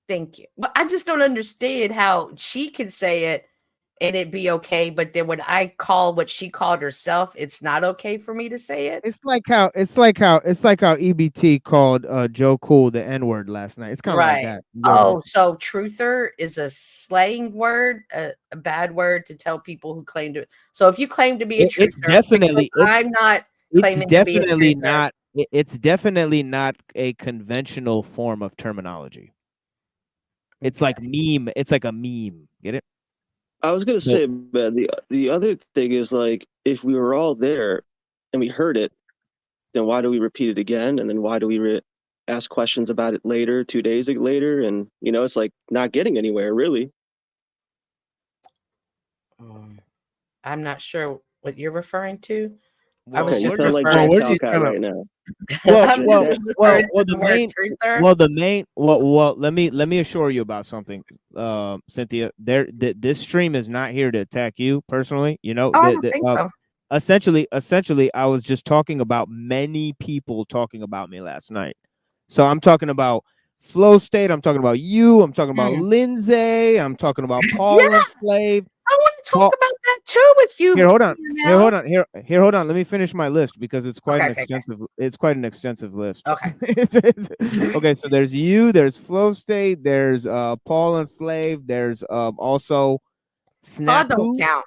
Thank you. But I just don't understand how she can say it and it be okay, but then when I call what she called herself, it's not okay for me to say it. It's like how EBT called Joe Cool the N-word last night. It's kind of like that. Oh, so truther is a slang word, a bad word to tell people who claim to. So if you claim to be a truther, it's definitely I'm not claiming to be a truther. It's definitely not a conventional form of terminology. It's like meme. It's like a meme. Get it? I was gonna say, but the other thing is, like, if we were all there and we heard it, then why do we repeat it again? And then why do we ask questions about it later, 2 days later? And it's like not getting anywhere, really. I'm not sure what you're referring to. I was just referring like we're Jack just Talcott kinda, right now. let me assure you about something, Cynthia. This stream is not here to attack you personally. You know, I don't think so. Essentially, I was just talking about many people talking about me last night. So I'm talking about Flow State. I'm talking about you. I'm talking about Lindsay. I'm talking about Paul Enslaved. I want to talk about that too with you. Here, hold on. Let me finish my list because it's quite an extensive. It's quite an extensive list. Okay. Okay. So there's you. There's Flow State. There's Paul Enslaved. There's also Snapu. Don't count.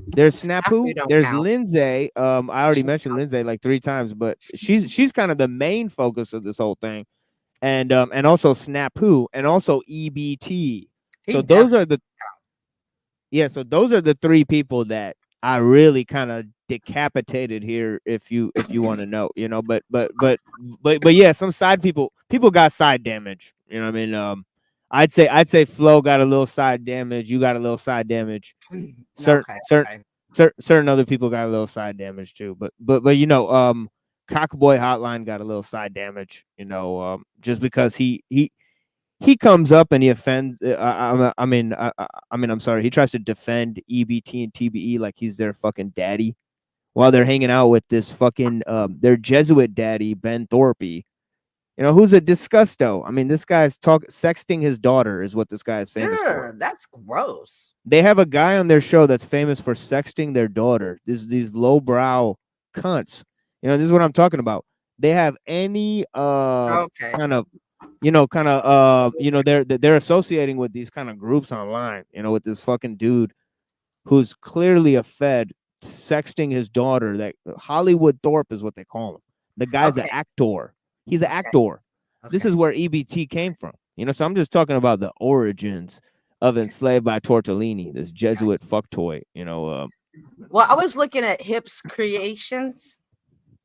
There's Snapu. There's count. Lindsay. I already mentioned Lindsay like 3 times, but she's kind of the main focus of this whole thing, and also Snapu and also EBT. So those are the. Yeah, so those are the 3 people that I really kind of decapitated here. If you want to know, but yeah, some side people got side damage. You know what I mean? I'd say Flo got a little side damage. You got a little side damage. Certain other people got a little side damage too. But Cockboy Hotline got a little side damage. Just because he comes up and he offends. I'm sorry. He tries to defend EBT and TBE like he's their fucking daddy, while they're hanging out with this fucking their Jesuit daddy Ben Thorpe. Who's a disgusto. I mean, this guy's sexting his daughter is what this guy is famous for. That's gross. They have a guy on their show that's famous for sexting their daughter. These lowbrow cunts. This is what I'm talking about. They have any kind of kind of they're associating with these kind of groups online, with this fucking dude who's clearly a Fed sexting his daughter. That Hollywood Thorpe is what they call him. The guy's an actor. He's an actor. This is where EBT came from. So I'm just talking about the origins of Enslaved by Tortellini, this Jesuit fuck toy. Well, I was looking at Hips Creations,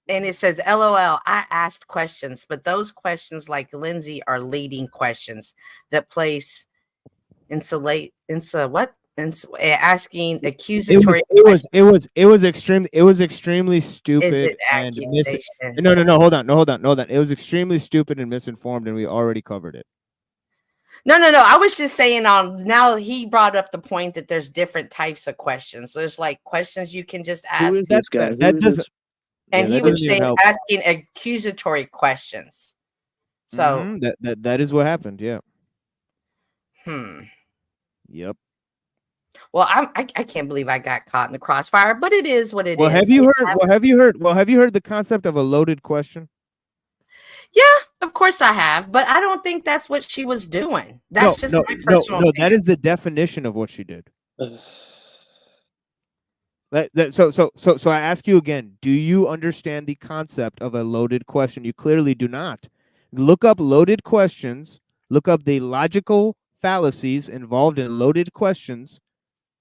and it says, LOL, I asked questions, but those questions, like Lindsay, are leading questions that place asking accusatory. It was extremely stupid and no, hold on. It was extremely stupid and misinformed, and we already covered it. No. I was just saying now he brought up the point that there's different types of questions. So there's like questions you can just ask. Who is this guy? And he was saying asking accusatory questions. So that is what happened. Yeah. Yep. Well, I can't believe I got caught in the crossfire, but it is what it is. Have you heard the concept of a loaded question? Yeah, of course I have, but I don't think that's what she was doing. That's my personal opinion. That is the definition of what she did. So I ask you again, do you understand the concept of a loaded question? You clearly do not. Look up loaded questions, look up the logical fallacies involved in loaded questions,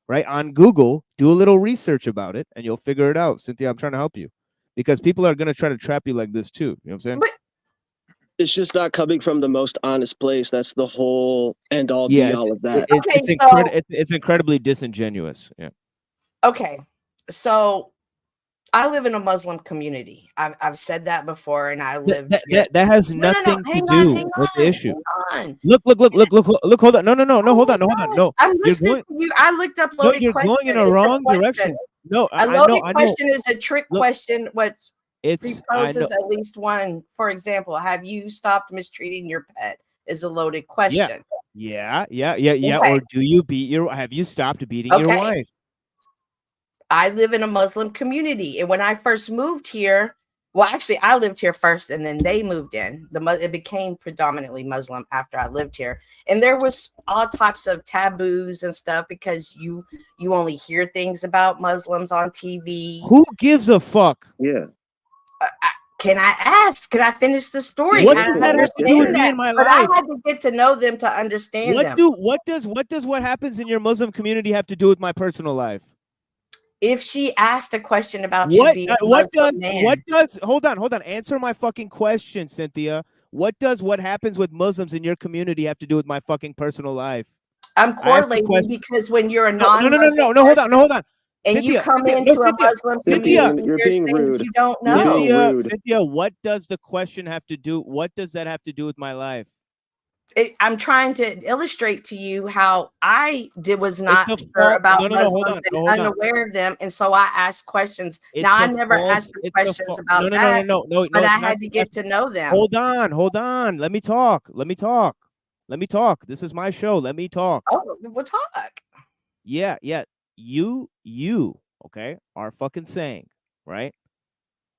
right, on Google. Do a little research about it and you'll figure it out. Cynthia, I'm trying to help you because people are going to try to trap you like this too. You know what I'm saying? It's just not coming from the most honest place. That's the whole end all be all of that. It's incredibly disingenuous. Yeah. Okay. So I live in a Muslim community. I've said that before, and I live. That has nothing to do with the issue. Look! Hold on! No! Hold on! No! I'm listening to you. I looked up loaded you're question. Going in a wrong direction. No, a loaded question is a trick question. What proposes at least one. For example, have you stopped mistreating your pet? Is a loaded question. Yeah. Okay. Or have you stopped beating your wife? I live in a Muslim community, and when I first moved here, well, actually, I lived here first, and then they moved in. It became predominantly Muslim after I lived here, and there was all types of taboos and stuff because you only hear things about Muslims on TV. Who gives a fuck? Yeah. Can I ask? Can I finish the story? What does that have to do with me in my life? I had to get to know them to understand them. What does what happens in your Muslim community have to do with my personal life? If she asked a question about you being what does hold on, answer my fucking question, Cynthia. What does what happens with Muslims in your community have to do with my fucking personal life? I'm correlating because when you're a no, hold on. And Cynthia, you come into a Muslim community, you're being rude. You don't know. Cynthia, what does the question have to do? What does that have to do with my life? I'm trying to illustrate to you how I was not sure about Muslims and unaware of them, and so I asked questions. Now I never asked questions about that. But I had to get to know them. Hold on. Let me talk. This is my show. Let me talk. Oh, we'll talk. Yeah. You, okay, are fucking saying, right,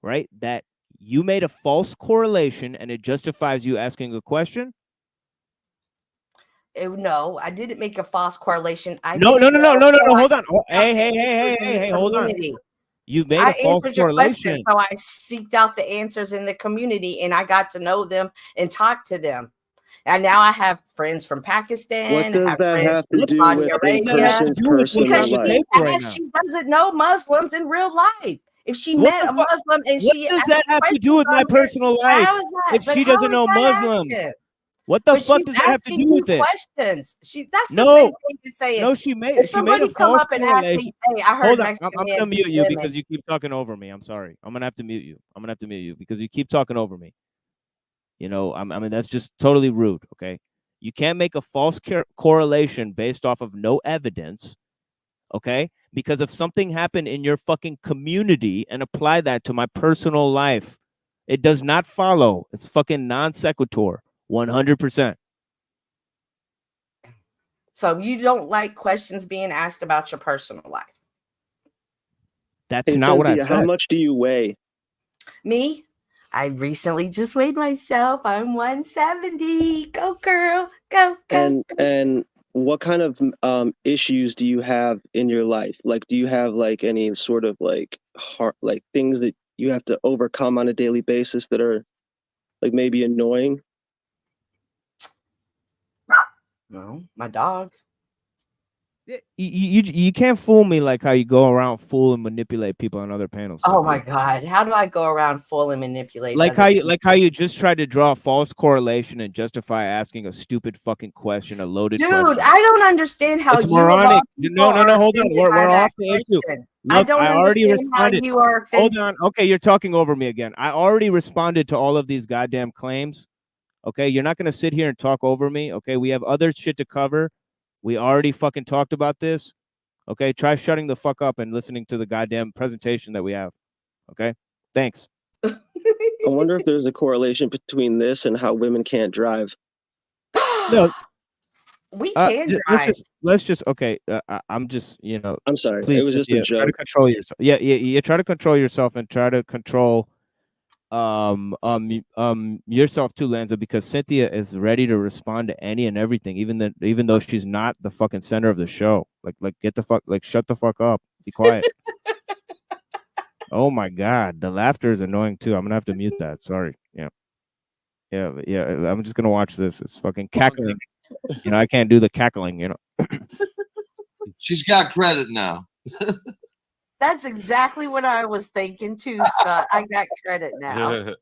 that you made a false correlation and it justifies you asking a question. No, I didn't make a false correlation. No. Hold on. Hey, hold on. You made a false correlation. So I seeked out the answers in the community and I got to know them and talk to them. And now I have friends from Pakistan. What does that have to do with a person's personal life? She doesn't know Muslims in real life. If she met a Muslim and what does that have to do with my personal life? If she doesn't know Muslims. What the fuck does that have to do with it? Questions. That's the same thing to say. No, she made a false correlation. Hey, I heard Hold on, I'm gonna mute you because you keep talking over me. I'm sorry. I'm gonna have to mute you because you keep talking over me. I mean that's just totally rude. Okay, you can't make a false correlation based off of no evidence. Okay, because if something happened in your fucking community and apply that to my personal life, it does not follow. It's fucking non sequitur. 100%. So you don't like questions being asked about your personal life? That's not what I said. How much do you weigh? Me? I recently just weighed myself. I'm 170. Go, girl. Go, go. And what kind of issues do you have in your life? Like, do you have like any sort of like heart, like things that you have to overcome on a daily basis that are like maybe annoying? No, my dog. You can't fool me like how you go around fool and manipulate people on other panels. Oh Cynthia. my God. How do I go around full and manipulate? Like other how you people? like how you just tried to draw a false correlation and justify asking a stupid fucking question, a loaded Dude, question. I don't understand how It's you of all moronic. people No, are hold on. offended We're by that off the issue. question. I Look, don't I already understand how responded. you are Hold offended. on. Okay, you're talking over me again. I already responded to all of these goddamn claims. Okay, you're not gonna sit here and talk over me. Okay, we have other shit to cover. We already fucking talked about this. Okay, try shutting the fuck up and listening to the goddamn presentation that we have. Okay, thanks. I wonder if there's a correlation between this and how women can't drive. No, we can drive. Let's just okay. I'm just I'm sorry. Please, It was just a Try to joke. control yourself. Yeah. Try to control yourself and try to control yourself too, Lanza, because Cynthia is ready to respond to any and everything, even though she's not the fucking center of the show. Like get the fuck, like shut the fuck up, be quiet. Oh my God, the laughter is annoying too. I'm gonna have to mute that. Sorry. Yeah. I'm just gonna watch this. It's fucking cackling. I can't do the cackling. She's got credit now. That's exactly what I was thinking too, Scott. I got credit now.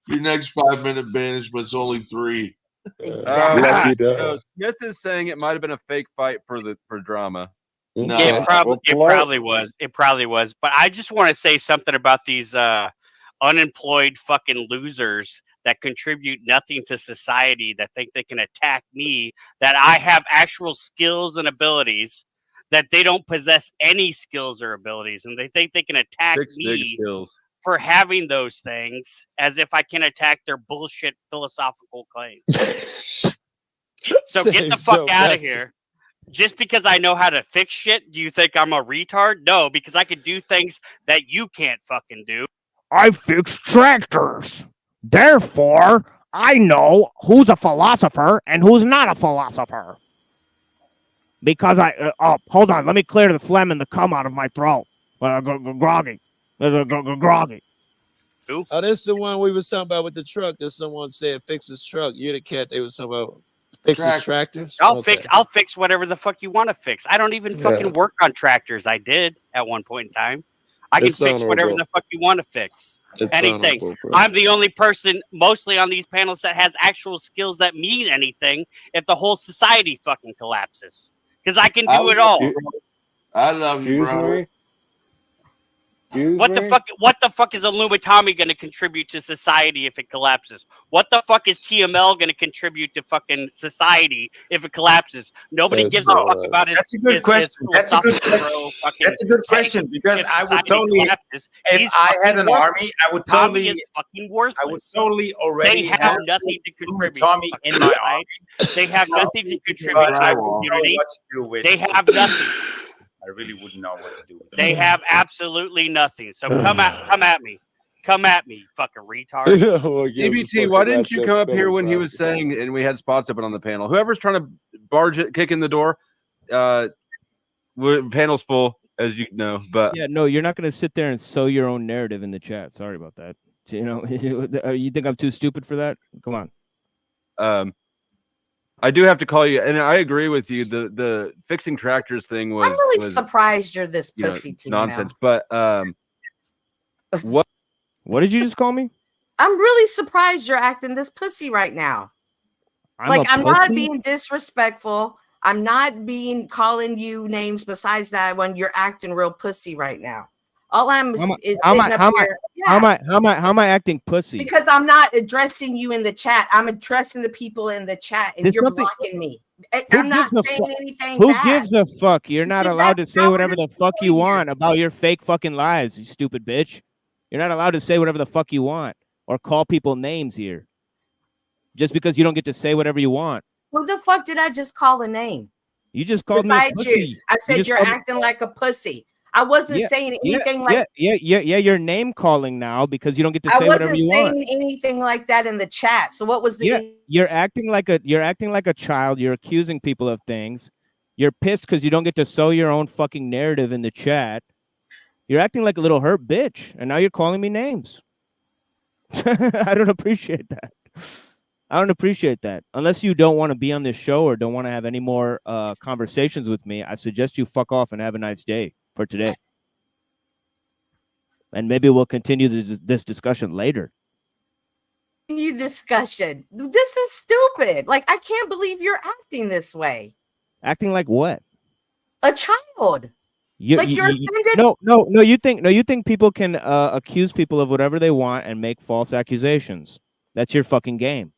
Your next 5-minute banishment's only 3. Exactly. So Smith is saying it might have been a fake fight for drama. No. Yeah, it probably was. It probably was. But I just want to say something about these unemployed fucking losers that contribute nothing to society, that think they can attack me, that I have actual skills and abilities, that they don't possess any skills or abilities, and they think they can attack me for having those things, as if I can attack their bullshit philosophical claims. So get the fuck out of here. Just because I know how to fix shit, do you think I'm a retard? No, because I can do things that you can't fucking do. I fix tractors. Therefore, I know who's a philosopher and who's not a philosopher. Because hold on, let me clear the phlegm and the cum out of my throat. Groggy. Groggy. Oh, this is the one we was talking about with the truck that someone said fix his truck. You're the cat they was talking about fixes tractors. I'll fix whatever the fuck you want to fix. I don't even fucking work on tractors. I did at one point in time. I can It's fix whatever honorable. the fuck you want to fix. It's Anything. honorable, bro. I'm the only person mostly on these panels that has actual skills that mean anything if the whole society fucking collapses. Because I can do it all. I love you, bro. What the fuck is Illumitami going to contribute to society if it collapses? What the fuck is TML going to contribute to fucking society if it collapses? Nobody gives a fuck about it. That's a good question. That's a good question because I would totally, if I had an army, I would totally, fucking worthless. I would totally already They have nothing to contribute. Tommy in my army. They have nothing to contribute But to I the wouldn't know community. what to do with They it. have nothing. I really wouldn't know what to do with it. They have absolutely nothing. So come at me. Come at me, fucking retard. CBT, why didn't you come up here when he was saying, and we had spots open on the panel? Whoever's trying to barge it, kick in the door, panel's full, as you know. But Yeah, no, you're not gonna sit there and sow your own narrative in the chat. Sorry about that. You think I'm too stupid for that? Come on. I do have to call you, and I agree with you. The fixing tractors thing was. I'm really was, surprised you're this you know, pussy TML. nonsense. But what? What did you just call me? I'm really surprised you're acting this pussy right now. I'm I'm not pussy? being disrespectful. I'm not calling you names besides that when you're acting real pussy right now. All I'm is How sitting up here. am I acting pussy? Because I'm not addressing you in the chat. I'm addressing the people in the chat, and There's you're nothing- blocking me. Who I'm not gives a saying fuck? anything Who bad. gives a fuck? You're not Because allowed to that's say not whatever what the fuck you want about your fake fucking lies, you stupid bitch. You're not allowed to say whatever the fuck you want or call people names here. Just because you don't get to say whatever you want. Who the fuck did I just call a name? You just called me a Besides pussy. you, I said just you're called me- acting like a pussy. I wasn't Yeah, saying yeah, anything like yeah. You're name calling now because you don't get to I say whatever wasn't you saying want. anything like that in the chat. So what was the Yeah, you're acting like a child. You're accusing people of things. You're pissed because you don't get to sow your own fucking narrative in the chat. You're acting like a little hurt bitch, and now you're calling me names. I don't appreciate that. I don't appreciate that. Unless you don't want to be on this show or don't want to have any more conversations with me, I suggest you fuck off and have a nice day for today. And maybe we'll continue this discussion later. discussion? This is stupid. Like, I can't believe you're acting this way. Acting like what? A child. You're offended. No. You think people can accuse people of whatever they want and make false accusations? That's your fucking game.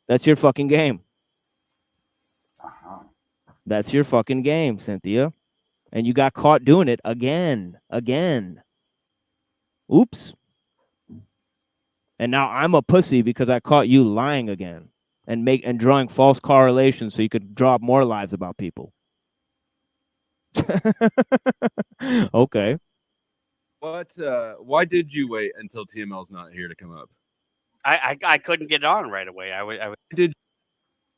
That's your fucking game. That's your fucking game, Cynthia. And you got caught doing it again. Oops. And now I'm a pussy because I caught you lying again and drawing false correlations so you could draw up more lies about people. Okay. Why did you wait until TML's not here to come up? I couldn't get on right away. I did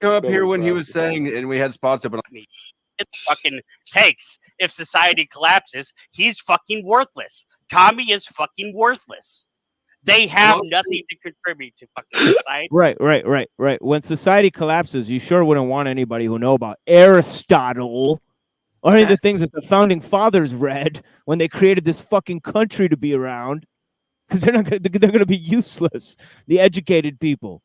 come up here when he was saying, and we had spots open. It fucking takes. If society collapses, he's fucking worthless. Tommy is fucking worthless. They have nothing to contribute to fucking society. Right. When society collapses, you sure wouldn't want anybody who know about Aristotle or any of the things that the founding fathers read when they created this fucking country to be around, because they're going to be useless. The educated people.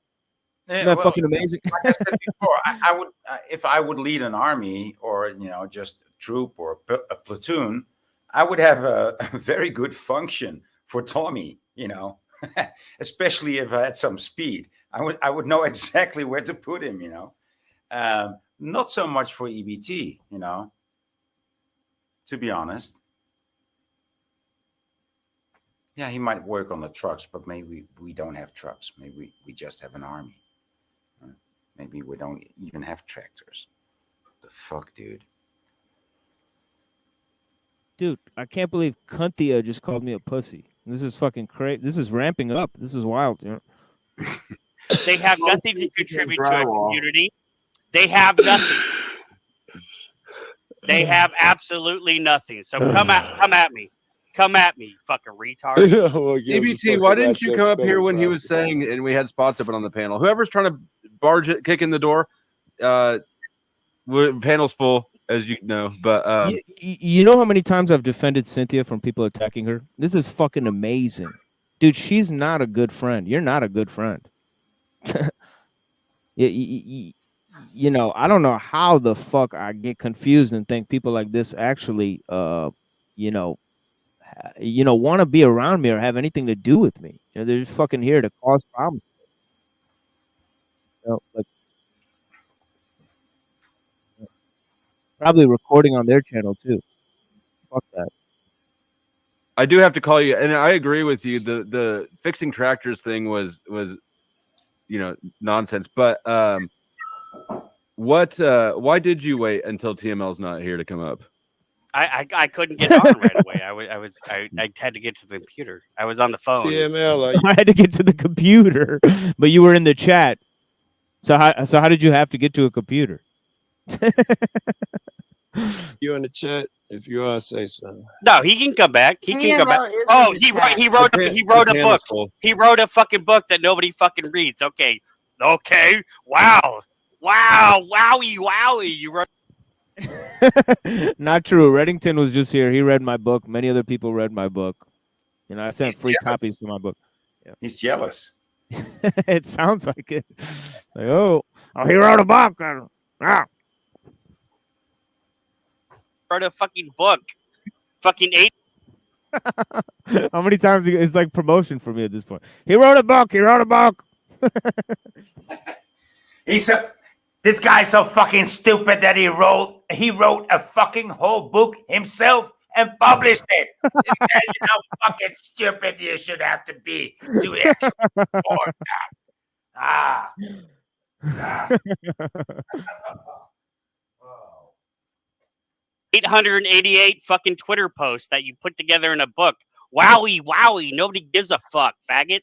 Isn't that fucking amazing? Like I said before, I would if I would lead an army or just a troop or a platoon, I would have a very good function for Tommy. Especially if I had some speed, I would know exactly where to put him. Not so much for EBT. To be honest. Yeah, he might work on the trucks, but maybe we don't have trucks. Maybe we just have an army. Maybe we don't even have tractors. The fuck, dude? Dude, I can't believe Cynthia just called me a pussy. This is fucking crazy. This is ramping up. This is wild. They have nothing to contribute to a community. They have nothing. They have absolutely nothing. So come at me. Come at me, fucking retard. EBT, why didn't you come up here when he was saying, and we had spots open on the panel? Whoever's trying to kick in the door, panel's full, as you know. But you know how many times I've defended Cynthia from people attacking her? This is fucking amazing. Dude, she's not a good friend. You're not a good friend. I don't know how the fuck I get confused and think people like this actually, want to be around me or have anything to do with me. They're just fucking here to cause problems. Probably recording on their channel too. Fuck that. I do have to call you, and I agree with you. The fixing tractors thing was nonsense. But why did you wait until TML's not here to come up? I couldn't get on right away. I had to get to the computer. I was on the phone. TML, I had to get to the computer, but you were in the chat. So how did you have to get to a computer? You in the chat? If you are, say something. No, he can come back. He can come back. Oh, he wrote a book. He wrote a fucking book that nobody fucking reads. Okay. Wow. Wowie. You wrote. Not true. Reddington was just here. He read my book. Many other people read my book. I sent free copies to my book. Yeah. He's jealous. It sounds like it. Like, oh, he wrote a book. Wrote a fucking book. Fucking 8. How many times it's like promotion for me at this point? He wrote a book. This guy's so fucking stupid that he wrote a fucking whole book himself and published it. Imagine how fucking stupid you should have to be to actually support that. 888 fucking Twitter posts that you put together in a book. Wowie, wowie. Nobody gives a fuck, faggot.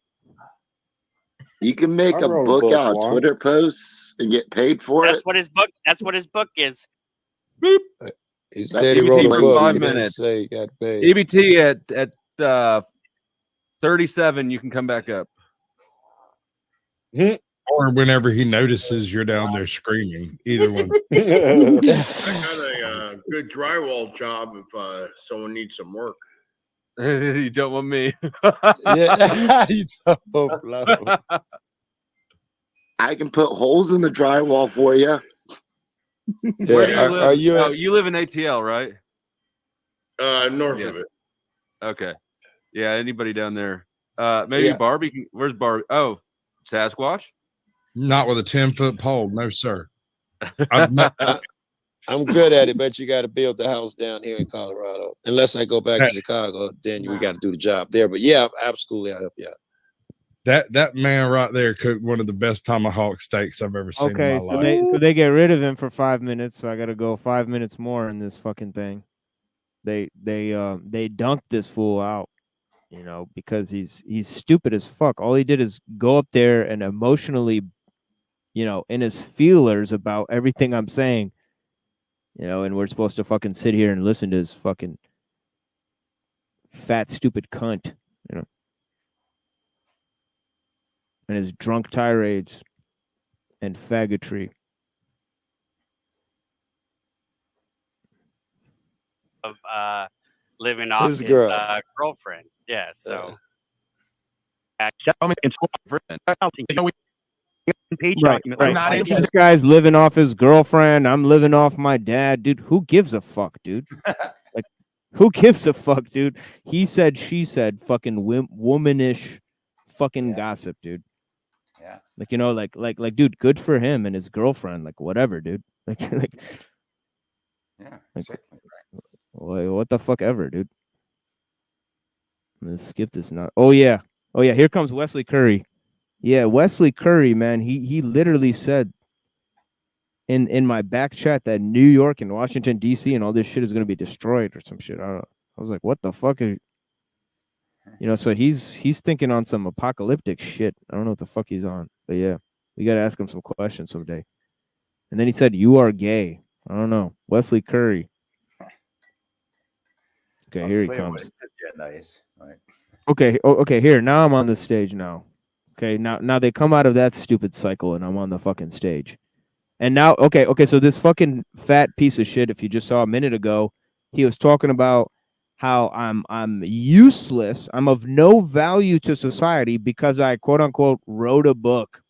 You can make I a wrote a book book out of once. Twitter posts and get paid for That's it. what his book. That's what his book is. He said he wrote a book. He didn't say he got paid. EBT at 37, you can come back up. Or whenever he notices you're down there screaming. Either one. I got a good drywall job if someone needs some work. You don't want me. Yeah, you don't want I can put holes in the drywall for you. Where do you live? Are you? Oh, you live in ATL, right? North of it. Okay. Yeah. Anybody down there? Maybe Yeah. Barbie. Where's Barbie? Oh, Sasquatch. Not with a 10-foot pole, no sir. I've met I'm good at it, but you got to build the house down here in Colorado. Unless I go back to Chicago, then we got to do the job there. But yeah, absolutely, I'll help you out. that man right there cooked one of the best tomahawk steaks I've ever seen in Okay, my so life. they get rid of him for 5 minutes, so I gotta go 5 minutes more in this fucking thing. They dunked this fool out, you know, because he's stupid as fuck. All he did is go up there and emotionally, you know, in his feelers about everything I'm saying, you know, and we're supposed to fucking sit here and listen to his fucking fat stupid cunt, you know, and his drunk tirades and faggotry. Of living off His his girl. girlfriend. Yeah. So. Right. This guy's living off his girlfriend. I'm living off my dad, dude. Who gives a fuck, dude? Like, who gives a fuck, dude? He said, she said, fucking womanish, fucking gossip, dude. Yeah. Like, you know, like, dude, good for him and his girlfriend. Like, whatever, dude. Like, Yeah, exactly right. what the fuck ever, dude. Let's skip this now. Oh yeah. Here comes Wesley Curry. Yeah, Wesley Curry, man. He literally said in my back chat that New York and Washington D.C. and all this shit is gonna be destroyed or some shit. I don't know. I was like, what the fuck? You know, so he's thinking on some apocalyptic shit. I don't know what the fuck he's on, but yeah, we gotta ask him some questions someday. And then he said, "You are gay." I don't know, Wesley Curry. Okay, here he comes. Yeah, nice. Right. Okay, okay. Here, now I'm on the stage now. Okay, now they come out of that stupid cycle, and I'm on the fucking stage. And now, okay. So this fucking fat piece of shit, if you just saw a minute ago, he was talking about how I'm useless. I'm of no value to society because I quote unquote wrote a book.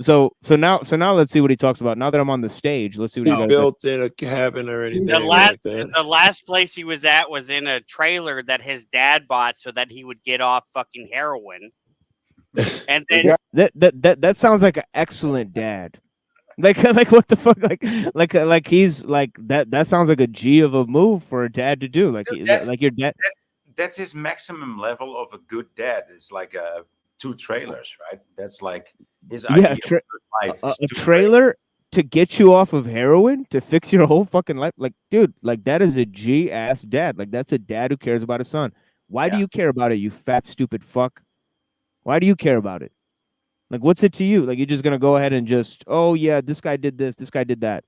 So now let's see what he talks about. Now that I'm on the stage, let's see what he got. Built in a cabin or anything The like that. last place he was at was in a trailer that his dad bought so that he would get off fucking heroin. And then that sounds like an excellent dad. Like what the fuck? Like he's like that. That sounds like a G of a move for a dad to do. Like your dad. That's his maximum level of a good dad. It's like 2 trailers, right? That's like his idea of good life. A trailer to get you off of heroin to fix your whole fucking life. Like, dude, like that is a G ass dad. Like that's a dad who cares about his son. Why do you care about it, you fat stupid fuck? Why do you care about it? Like, what's it to you? Like, you're just gonna go ahead and just, oh yeah, this guy did this, this guy did that,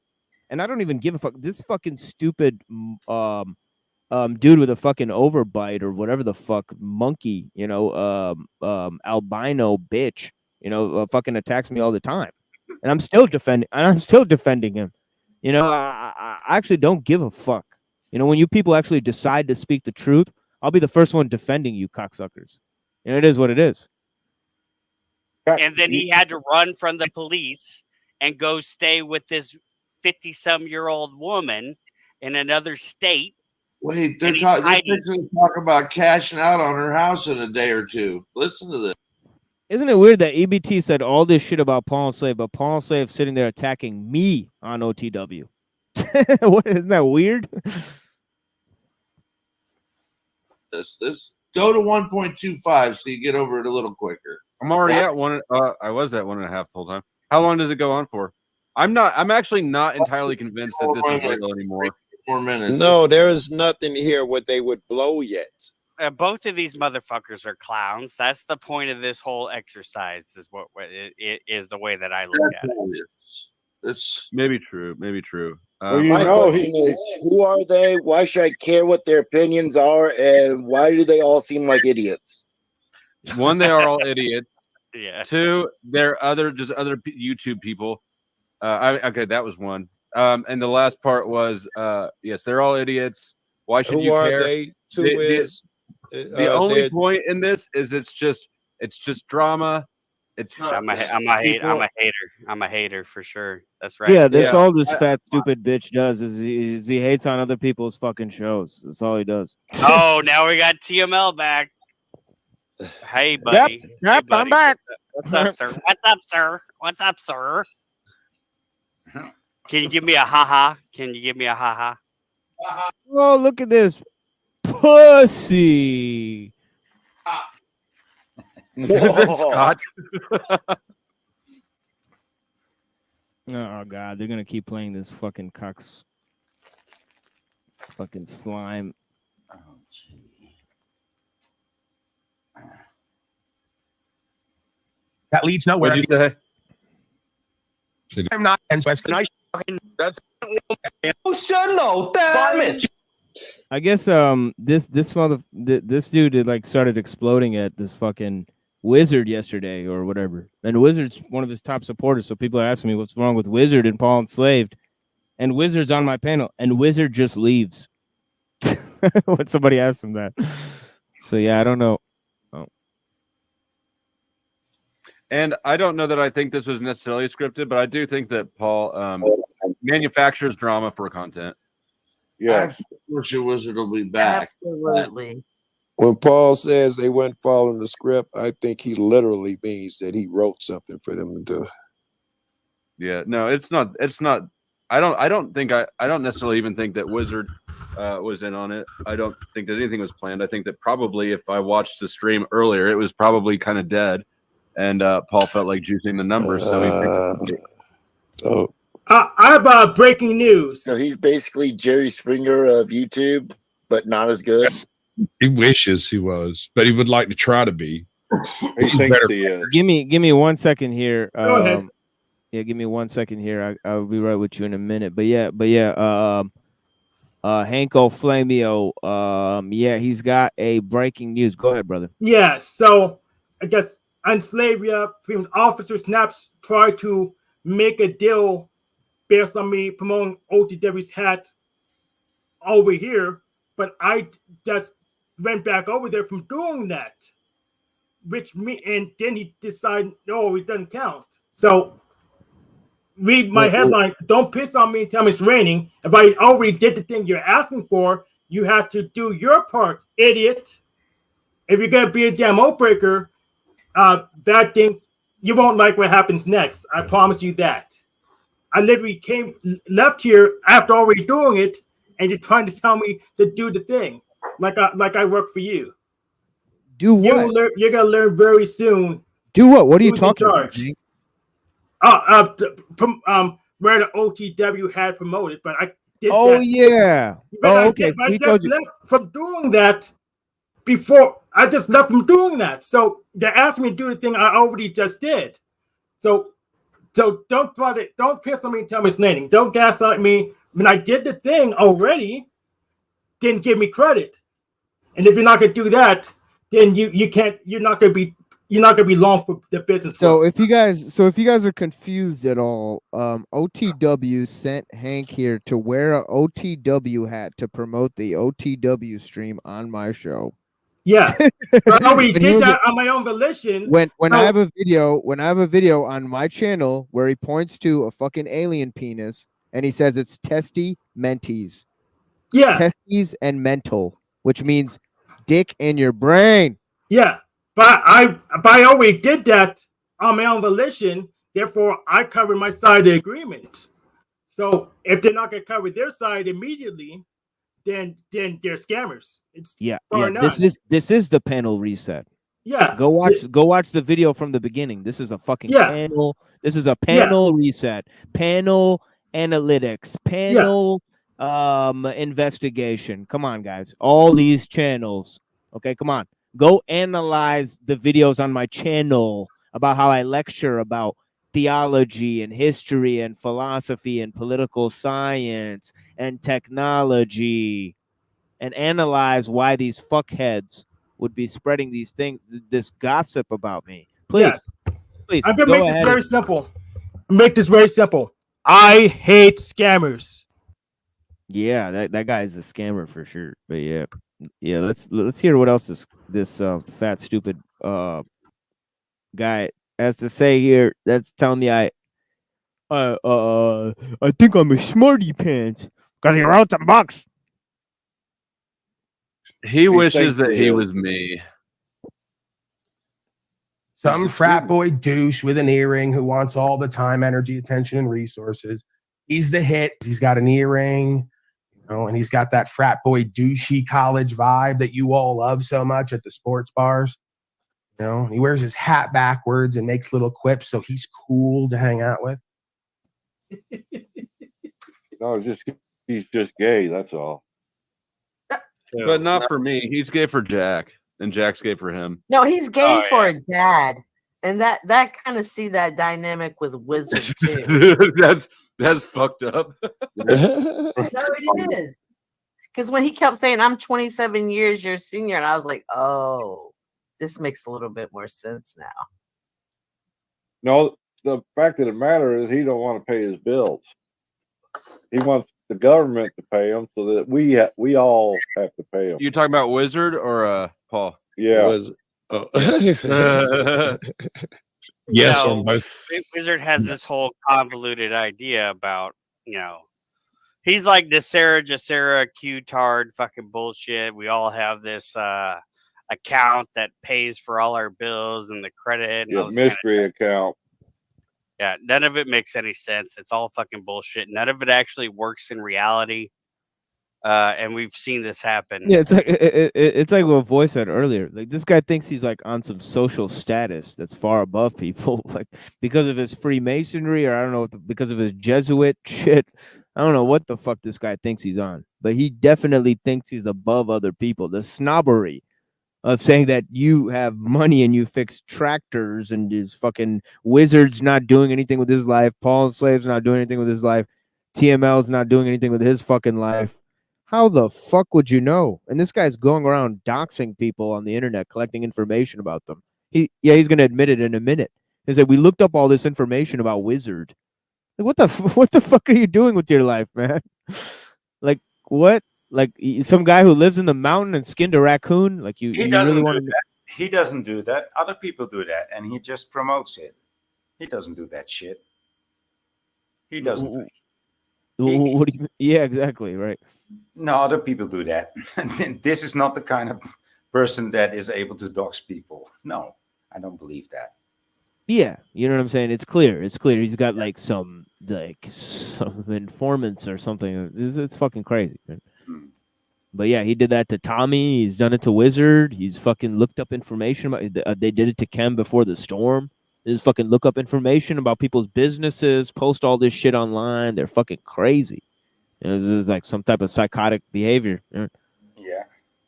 and I don't even give a fuck. This fucking stupid dude with a fucking overbite or whatever the fuck monkey, you know, albino bitch, you know, fucking attacks me all the time, and I'm still defending him. You know, I actually don't give a fuck. You know, when you people actually decide to speak the truth, I'll be the first one defending you cocksuckers. And it is what it is. And then he had to run from the police and go stay with this 50-some-year-old woman in another state. Wait, they're talking about cashing out on her house in a day or two. Listen to this. Isn't it weird that EBT said all this shit about Paul Enslaved, but Paul Enslaved sitting there attacking me on OTW? Isn't that weird? This go to 1.25 so you get over it a little quicker. I'm already at one. I was at 1.5 the whole time. How long does it go on for? I'm actually not entirely convinced that this is real anymore. 4 minutes. No, there is nothing here what they would blow yet. Both of these motherfuckers are clowns. That's the point of this whole exercise. Is what it is the way that I look at it. It's maybe true. Maybe true. My question is, who are they? Why should I care what their opinions are? And why do they all seem like idiots? One, they are all idiots. Yeah. Two, they're other YouTube people. Okay, that was one. And the last part was yes, they're all idiots. Why should you care? Who are they? Two is the only point in this is it's just drama. I'm a hater. I'm a hater for sure. That's right. Yeah, that's all this fat stupid bitch does is he hates on other people's fucking shows. That's all he does. Oh, now we got TML back. Hey, buddy. Yep, I'm back. What's up, sir? What's up, sir? What's up, sir? Can you give me a ha-ha? Can you give me a ha-ha? Oh, look at pussy. Scott. Oh god, they're gonna keep playing this fucking fucking slime. Oh, gee. That leads nowhere. What'd you say? I'm not. And that's emotional damage. I guess this dude had started exploding at this fucking Wizard yesterday or whatever. And Wizard's one of his top supporters, so people are asking me what's wrong with Wizard and Paul Enslaved. And Wizard's on my panel, and Wizard just leaves. When somebody asks him that. So yeah, I don't know. Oh. And I don't know that I think this was necessarily scripted, but I do think that Paul manufactures drama for content. Yeah, Virtual Wizard will be back. Absolutely. When Paul says they weren't following the script, I think he literally means that he wrote something for them to do. Yeah, no, it's not. I don't necessarily even think that Wizard was in on it. I don't think that anything was planned. I think that probably if I watched the stream earlier, it was probably kind of dead, and Paul felt like juicing the numbers. I have breaking news. So he's basically Jerry Springer of YouTube, but not as good. He wishes he was, but he would like to try to be. He thinks he is. Give me 1 second here. Go ahead. Yeah, give me 1 second here. I'll be right with you in a minute. But yeah. Hanko Flamio. Yeah, he's got a breaking news. Go ahead, brother. Yeah, so I guess Enslaved Officer Snaps tried to make a deal based on me promoting OTW's hat over here, but I just went back over there from doing that, and then he decided, no, it doesn't count. So read my headline. Don't piss on me and tell me it's raining. If I already did the thing you're asking for, you have to do your part, idiot. If you're gonna be a damn oath breaker, bad things, you won't like what happens next. I promise you that. I literally left here after already doing it, and you're trying to tell me to do the thing, like I work for you. Do what? You're gonna learn very soon. Do what? What are you talking about? Where the OTW had promoted, but I did. Oh that. yeah. But Okay. I just left from doing that before. I just left from doing that. So they asked me to do the thing I already just did. So don't piss on me and tell me it's raining. Don't gaslight me. When I did the thing already, didn't give me credit. And if you're not gonna do that, then you can't. You're not gonna be long for the business. So if you guys are confused at all, OTW sent Hank here to wear a OTW hat to promote the OTW stream on my show. Yeah, I already did that on my own volition. When I have a video on my channel where he points to a fucking alien penis and he says it's testy menties. Yeah, testes and mental, which means dick in your brain. Yeah, but I already did that on my own volition. Therefore, I covered my side of the agreement. So if they're not gonna cover their side immediately, then they're scammers. It's Yeah. This is the panel reset. Yeah. Go watch the video from the beginning. This is a fucking Yeah. panel. This is a panel reset, panel analytics, panel investigation. Come on, guys. All these channels. Okay, come on. Go analyze the videos on my channel about how I lecture about theology and history and philosophy and political science and technology, and analyze why these fuckheads would be spreading these things, this gossip about me. Please, Yes. please I'm gonna go make this ahead. very simple. Make this very simple. I hate scammers. Yeah, that guy is a scammer for sure. But yeah, let's hear what else this fat stupid guy has to say here. That's telling me I think I'm a smarty pants because he wrote some books. He wishes that he was me. Some frat boy douche with an earring who wants all the time, energy, attention, and resources. He's the hit. He's got an earring, and he's got that frat boy douchey college vibe that you all love so much at the sports bars. He wears his hat backwards and makes little quips, so he's cool to hang out with. No, he's just gay. That's all. But not for me. He's gay for Jack, and Jack's gay for him. No, he's gay for a dad, and that kind of see that dynamic with Wizard too. that's fucked up. No, it is. Because when he kept saying, "I'm 27 years your senior," and I was like, "Oh, this makes a little bit more sense now." No, the fact of the matter is he don't want to pay his bills. He wants the government to pay him so that we all have to pay him. You talking about Wizard or Paul? Yeah. Yes, So, on both. Wizard has this whole convoluted idea about, he's like the Sarah Jacera Q-tard fucking bullshit. We all have this account that pays for all our bills and the credit. And all this mystery account. Yeah, none of it makes any sense. It's all fucking bullshit. None of it actually works in reality. And we've seen this happen. Yeah, it's like what Voice said earlier. Like, this guy thinks he's like on some social status that's far above people, like because of his Freemasonry, or I don't know, because of his Jesuit shit. I don't know what the fuck this guy thinks he's on, but he definitely thinks he's above other people. The snobbery of saying that you have money and you fix tractors, and his fucking Wizard's not doing anything with his life. Paul Enslaved's not doing anything with his life. TML's not doing anything with his fucking life. How the fuck would you know? And this guy's going around doxing people on the internet, collecting information about them. He's going to admit it in a minute. He said, we looked up all this information about Wizard. Like, what the fuck are you doing with your life, man? Like, what? Like, some guy who lives in the mountain and skinned a raccoon? Like, you doesn't really do want to... that. He doesn't do that. Other people do that, and he just promotes it. He doesn't do that shit. He doesn't. What do you... Yeah, exactly, right. No, other people do that. This is not the kind of person that is able to dox people. No, I don't believe that. Yeah, you know what I'm saying? It's clear. It's clear. He's got like some informants or something. It's fucking crazy, man. But yeah, he did that to Tommy. He's done it to Wizard. He's fucking looked up information about. They did it to Kem before the storm. They just fucking look up information about people's businesses, post all this shit online. They're fucking crazy. This is like some type of psychotic behavior. Yeah,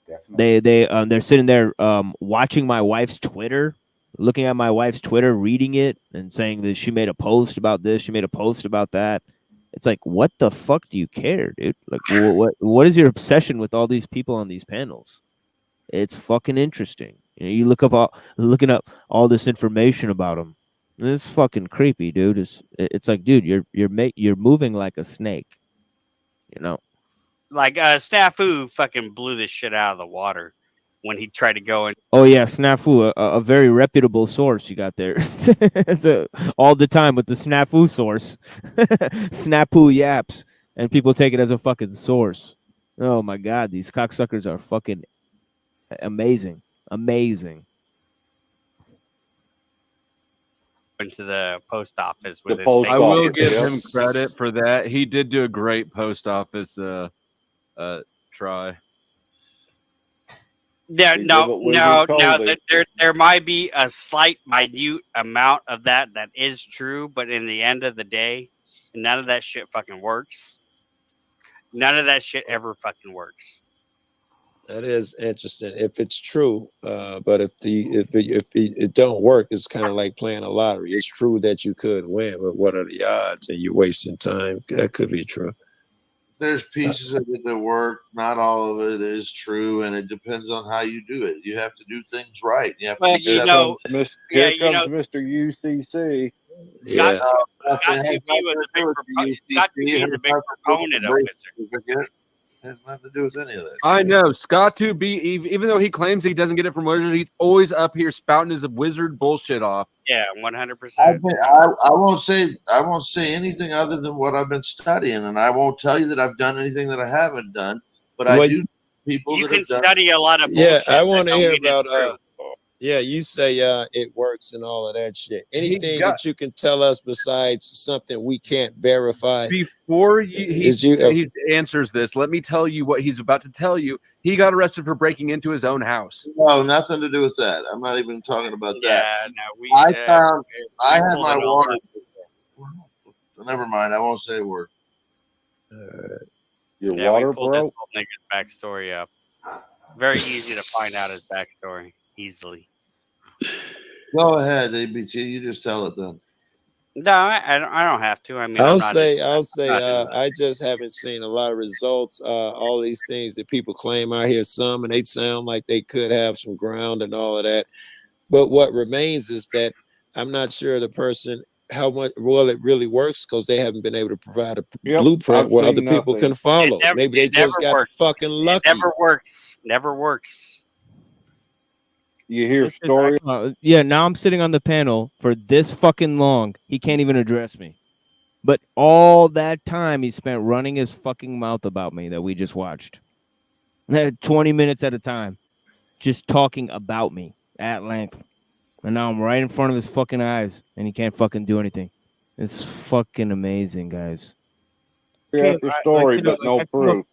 definitely. They're sitting there watching my wife's Twitter, looking at my wife's Twitter, reading it, and saying that she made a post about this, she made a post about that. It's like, what the fuck do you care, dude? Like, what is your obsession with all these people on these panels? It's fucking interesting. You looking up all this information about them. It's fucking creepy, dude. It's like, dude, you're moving like a snake. Like Snafu fucking blew this shit out of the water when he tried to go in. Oh yeah, Snafu, a very reputable source you got there. It's all the time with the Snafu source. Snafu yaps, and people take it as a fucking source. Oh my god, these cocksuckers are fucking amazing. Into the post office with his I will give him credit for that. He did do a great post office try. There, He did no, what Wizard no, told no. him. There might be a slight, minute amount of that is true, but in the end of the day, none of that shit fucking works. None of that shit ever fucking works. That is interesting if it's true. But if it don't work, it's kind of like playing a lottery. It's true that you could win, but what are the odds? And you're wasting time. That could be true. There's pieces of it that work. Not all of it is true, and it depends on how you do it. You have to do things right. You have to Well, be you set know, up. Here comes Mr. UCC. Yeah. Scott 2B was a big Scott 2B is a big proponent of Wizard. It has nothing to do with any of that. I know Scott 2B, even though he claims he doesn't get it from Wizard, he's always up here spouting his Wizard bullshit off. Yeah, 100%. I won't say anything other than what I've been studying, and I won't tell you that I've done anything that I haven't done. But I do people You that can have done. study a lot of Yeah, bullshit. I want to that hear don't mean it's about. true. Yeah, you say it works and all of that shit. Anything got- that you can tell us besides something we can't verify? Before he answers this, let me tell you what he's about to tell you. He got arrested for breaking into his own house. No, nothing to do with that. I'm not even talking about that. Yeah, no, we. I had pulled my it all water. Never mind. I won't say a word. Your Yeah, water we pulled broke? this whole nigga's backstory up. Very easy to find out his backstory easily. Go ahead, ABT. You just tell it then. No, I don't have to. I mean, I'll I'm not say, not I just haven't seen a lot of results. All these things that people claim, I hear some, and they sound like they could have some ground and all of that. But what remains is that I'm not sure the person how much well it really works because they haven't been able to provide a blueprint I've where seen other people nothing. can follow. Maybe they just got fucking lucky. It never works. Never works. You hear This is stories. Yeah, now I'm sitting on the panel for this fucking long. He can't even address me. But all that time he spent running his fucking mouth about me that we just watched. 20 minutes at a time. Just talking about me at length. And now I'm right in front of his fucking eyes and he can't fucking do anything. It's fucking amazing, guys. Hear the story, but no proof.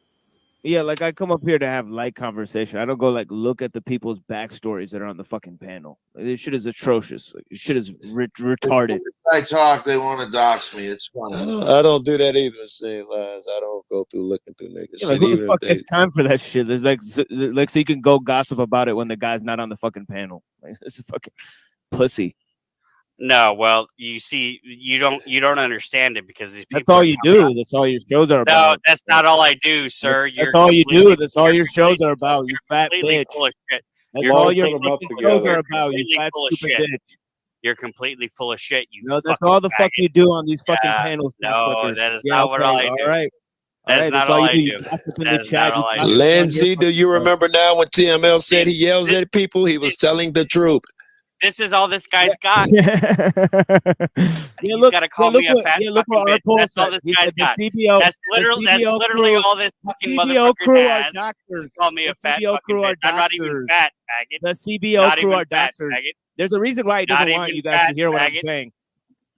Yeah, like I come up here to have light conversation. I don't go like look at the people's backstories that are on the fucking panel. This shit is atrocious. Like, this shit is retarded. I talk, they want to dox me. It's funny. I don't do that either. Saying lies, I don't go through looking through niggas. Yeah, like, shit, who the even fuck if they. has time for that shit? There's like so you can go gossip about it when the guy's not on the fucking panel. Like, this is fucking pussy. No, well, you see, you don't understand it because these people. That's all you do. That's all your shows are No, about. that's not all I do, sir. That's all you do. That's all your shows are about. You fat completely bitch. full of shit. That's You're all your completely fucking full of shows shit. are about. You Completely fat full of stupid shit. bitch. You're completely full of shit. You No, that's fucking all the fuck faggot. you do on these fucking Yeah, panels. no, motherfucker. that is Yeah, not what okay, all I do. All right. That is not all I You do. gossip in That the is chat. not all I do. Lindsay, do you remember now when TML said he yells at people? He was telling the truth. This is all this guy's got. Yeah, He's got to call me a fat look fucking what our bitch. poll That's all said. this He guy's said the got. CBO. That's literally crew, all this fucking the CBO motherfucker crew are has. doctors. Call me a The fat CBO fucking crew are bitch. I'm not even doctors. fat, faggot. The CBO Not crew even are fat, doctors. faggot. There's a reason why he doesn't Not want even you guys to fat, hear what I'm faggot. saying.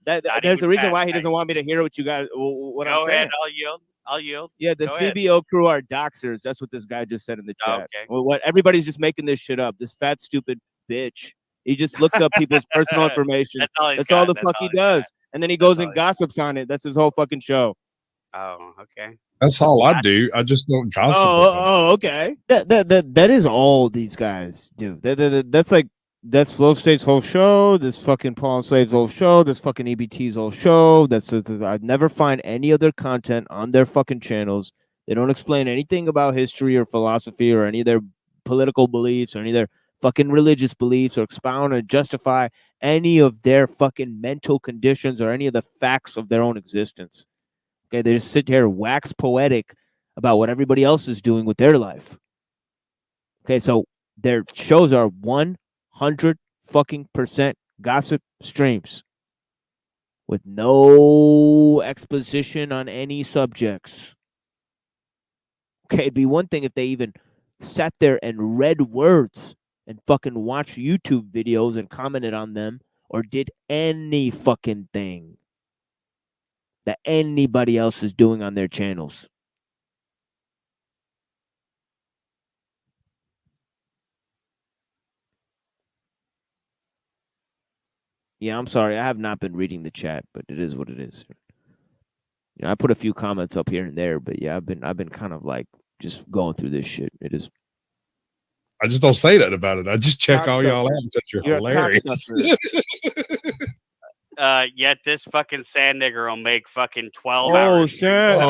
Not There's a even reason fat, why he doesn't faggot. want me to hear what you guys what I'm Go saying. ahead, I'll yield. I'll yield. Yeah, the Go ahead. CBO crew are doxers. That's what this guy just said in the chat. Okay. Well, what everybody's just making this shit up. This fat stupid bitch. He just looks up people's personal information. That's all he's That's all got. the That's fuck all he he's does. got. And then he goes and gossips on it. That's his whole fucking show. Oh, okay. That's all I do. I just don't gossip. Oh, okay. That is all these guys do. That's Flow State's whole show. This fucking Paul Enslaved's whole show. This fucking EBT's whole show. I'd never find any other content on their fucking channels. They don't explain anything about history or philosophy or any of their political beliefs or any of their fucking religious beliefs or expound or justify any of their fucking mental conditions or any of the facts of their own existence. Okay, they just sit here wax poetic about what everybody else is doing with their life. Okay, so their shows are 100 fucking percent gossip streams with no exposition on any subjects. Okay, it'd be one thing if they even sat there and read words and fucking watched YouTube videos and commented on them or did any fucking thing that anybody else is doing on their channels. Yeah, I'm sorry. I have not been reading the chat, but it is what it is. I put a few comments up here and there, but yeah, I've been kind of like just going through this shit. It is. I just don't say that about it. I just check all y'all out because you're You're a hilarious. Yet this fucking sand nigger will make fucking 12 Oh, hours. sand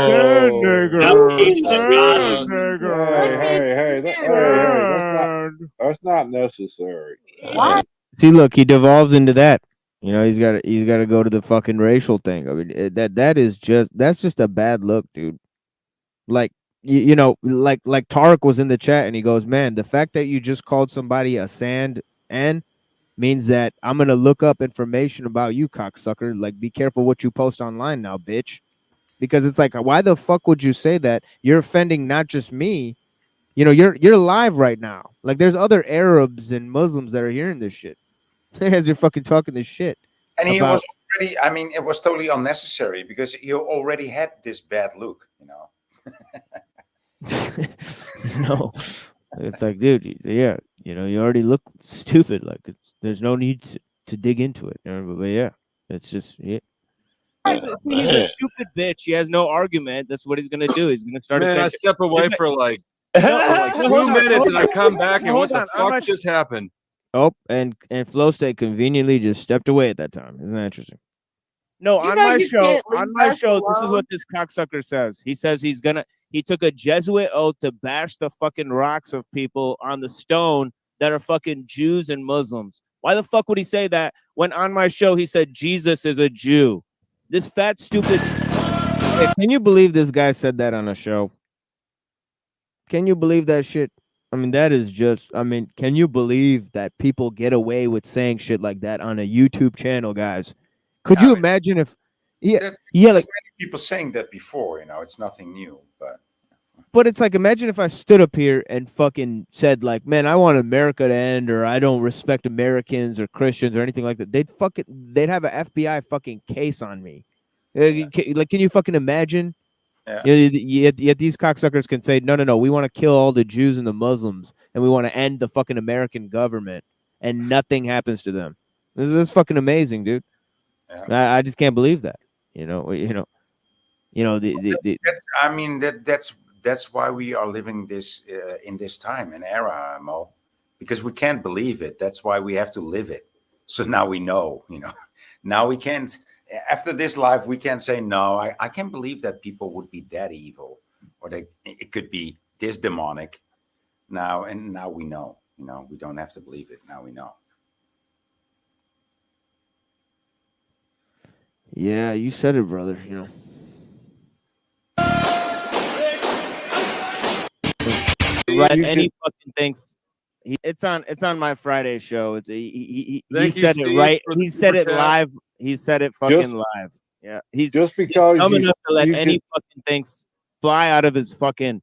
That's not necessary. What? See, look, he devolves into that. He's got to go to the fucking racial thing. I mean, that's just a bad look, dude. Like like Tarek was in the chat and he goes, man, the fact that you just called somebody a sand N means that I'm gonna look up information about you, cocksucker. Like, be careful what you post online now, bitch. Because it's like, why the fuck would you say that? You're offending not just me. You're live right now. Like, there's other Arabs and Muslims that are hearing this shit as you're fucking talking this shit. And he about- was already, I mean, it was totally unnecessary because he already had this bad look, It's like, dude, yeah, you already look stupid. Like, there's no need to dig into it. But yeah, it's just, yeah. He's a stupid bitch. He has no argument. That's what he's gonna do. He's gonna start. Man, I step away for like 2 minutes and I come back and what the fuck just happened? Oh, and Flow State conveniently just stepped away at that time. Isn't that interesting? No, on my show, this is what this cocksucker says. He says he took a Jesuit oath to bash the fucking rocks of people on the stone that are fucking Jews and Muslims. Why the fuck would he say that when on my show he said Jesus is a Jew? This fat, stupid. Hey, can you believe this guy said that on a show? Can you believe that shit? I mean, that is just, can you believe that people get away with saying shit like that on a YouTube channel, guys? Could you imagine if, there's like many people saying that before, it's nothing new, but it's like, imagine if I stood up here and fucking said like, man, I want America to end, or I don't respect Americans or Christians or anything like that. They'd have an FBI fucking case on me. Like, can you fucking imagine? Yeah. Yet these cocksuckers can say, no, we want to kill all the Jews and the Muslims, and we want to end the fucking American government, and nothing happens to them. This is fucking amazing, dude. Yeah. I just can't believe that. That's why we are living this in this time and era, Mo, because we can't believe it. That's why we have to live it. So now we know, now we can't. After this life, we can't say no. I can't believe that people would be that evil, or that it could be this demonic. Now we know. We don't have to believe it. Now we know. Yeah, you said it, brother. Right, any fucking thing. It's on my Friday show. He said it right. He said it live. He said it fucking live. Yeah, he's just because dumb enough to let any fucking thing fly out of his fucking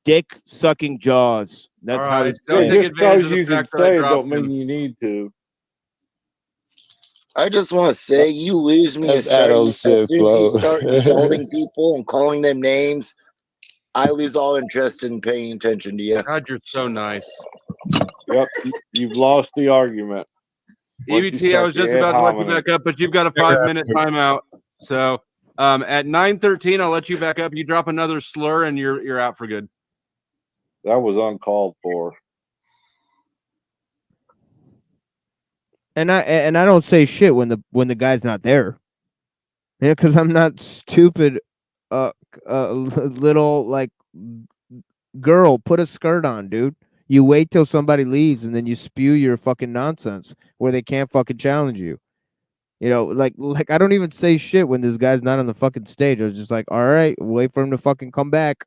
dick sucking jaws. That's how he's. Just because you can say it don't mean you need to. I just want to say, you lose me as soon as you start insulting people and calling them names. I lose all interest in paying attention to you. God, you're so nice. Yep, you've lost the argument. EBT, I was just about to let you back up, but you've got a 5-minute timeout. So at 9:13, I'll let you back up. You drop another slur, and you're out for good. That was uncalled for. And I don't say shit when the guy's not there. Yeah, because I'm not stupid. Little like girl, put a skirt on, dude. You wait till somebody leaves and then you spew your fucking nonsense where they can't fucking challenge you. Like I don't even say shit when this guy's not on the fucking stage. I was just like, all right, wait for him to fucking come back.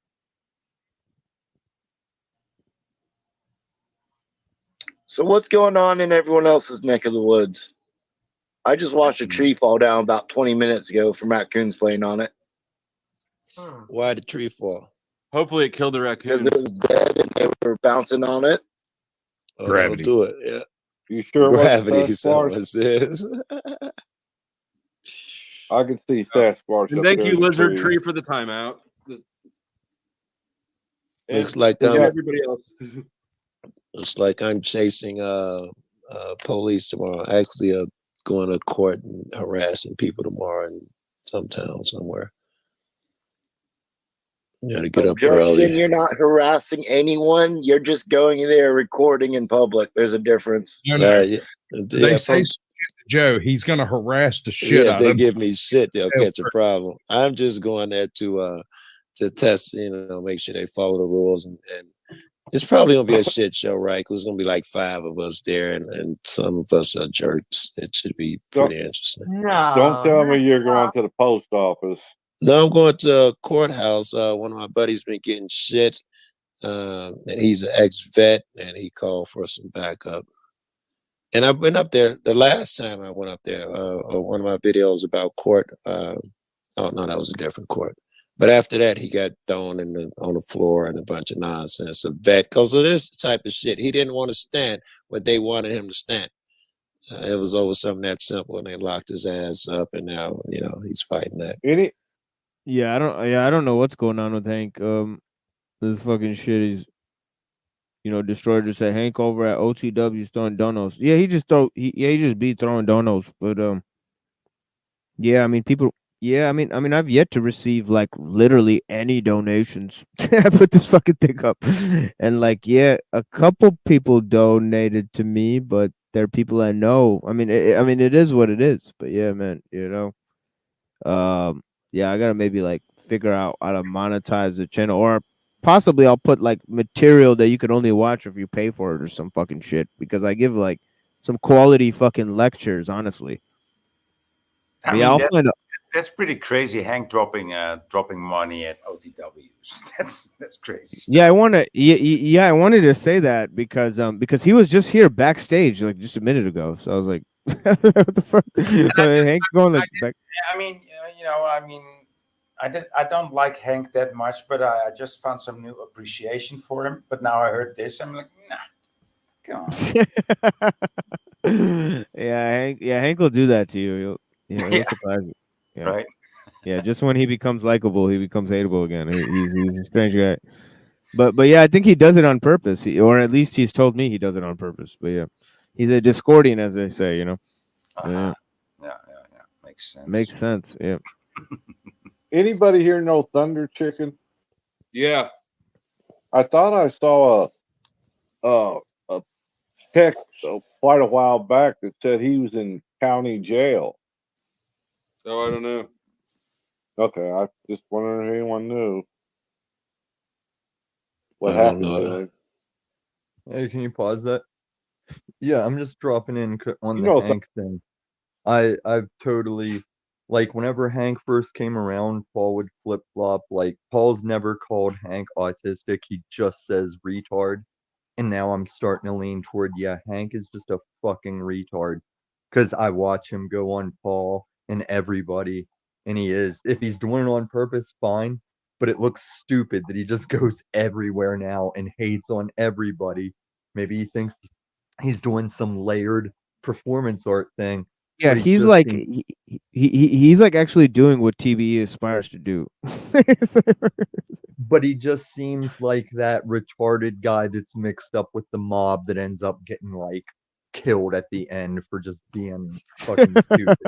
So what's going on in everyone else's neck of the woods? I just watched a tree fall down about 20 minutes ago from raccoons playing on it. Why did the tree fall? Hopefully it killed the raccoon. Because it was dead and they were bouncing on it. Oh, gravity. Don't do it. Yeah. You sure? Gravity, someone says. I can see Sasquatch. And thank you, Lizard Tree, for the timeout. Looks like everybody else. Looks like I'm chasing police tomorrow. Actually, going to court and harassing people tomorrow in some town somewhere. You got to get up early. You're not harassing anyone. You're just going there recording in public. There's a difference. No. They They say to Joe, he's going to harass the shit if out they of give him. me shit, they'll catch a problem. I'm just going there to test, make sure they follow the rules, and it's probably gonna be a shit show, right? Because there's gonna be like 5 of us there, and some of us are jerks. It should be pretty interesting. Don't tell me you're going to the post office. No, I'm going to a courthouse. One of my buddies been getting shit, and he's an ex-vet, and he called for some backup. And I've been up there. The last time I went up there, one of my videos about court. Oh no, that was a different court. But after that, he got thrown on the floor and a bunch of nonsense. A vet, because of this type of shit. He didn't want to stand what they wanted him to stand. It was over something that simple, and they locked his ass up, and now he's fighting that. Yeah, I don't know what's going on with Hank. This fucking shit is, Destroyer just said Hank over at OTW's throwing donos. Yeah, he just be throwing donos, but yeah, I mean people. Yeah, I mean, I've yet to receive like literally any donations. I put this fucking thing up, and a couple people donated to me, but they're people I know. I mean, it is what it is. But yeah, man, yeah, I gotta maybe figure out how to monetize the channel, or possibly I'll put material that you could only watch if you pay for it or some fucking shit, because I give some quality fucking lectures, honestly. I mean, that's pretty crazy. Hank dropping money at OTWs. That's crazy stuff. Yeah, I wanted to say that because he was just here backstage just a minute ago. So I was like, what the fuck? So Hank going back. I mean, I don't like Hank that much, but I just found some new appreciation for him. But now I heard this, I'm like, nah, come on. Hank will do that to you. He'll surprise you. Yeah. Right. Yeah, just when he becomes likable, he becomes hateable again. He's a strange guy. But yeah, I think he does it on purpose. Or at least he's told me he does it on purpose. But yeah, he's a Discordian, as they say, Yeah. Makes sense. Makes sense. Yeah. Anybody here know Thunder Chicken? Yeah. I thought I saw a text quite a while back that said he was in county jail. Oh, I don't know. Okay, I just wondering if anyone knew what I don't happened know. to him. Hey, can you pause that? Yeah, I'm just dropping in on You the know, Hank thing. I've totally whenever Hank first came around, Paul would flip flop. Paul's never called Hank autistic. He just says retard. And now I'm starting to lean toward, Hank is just a fucking retard. Because I watch him go on Paul and everybody, and he is. If he's doing it on purpose, fine. But it looks stupid that he just goes everywhere now and hates on everybody. Maybe he thinks he's doing some layered performance art thing. Yeah, he's he's actually doing what TBE aspires to do. But he just seems like that retarded guy that's mixed up with the mob that ends up getting killed at the end for just being fucking stupid.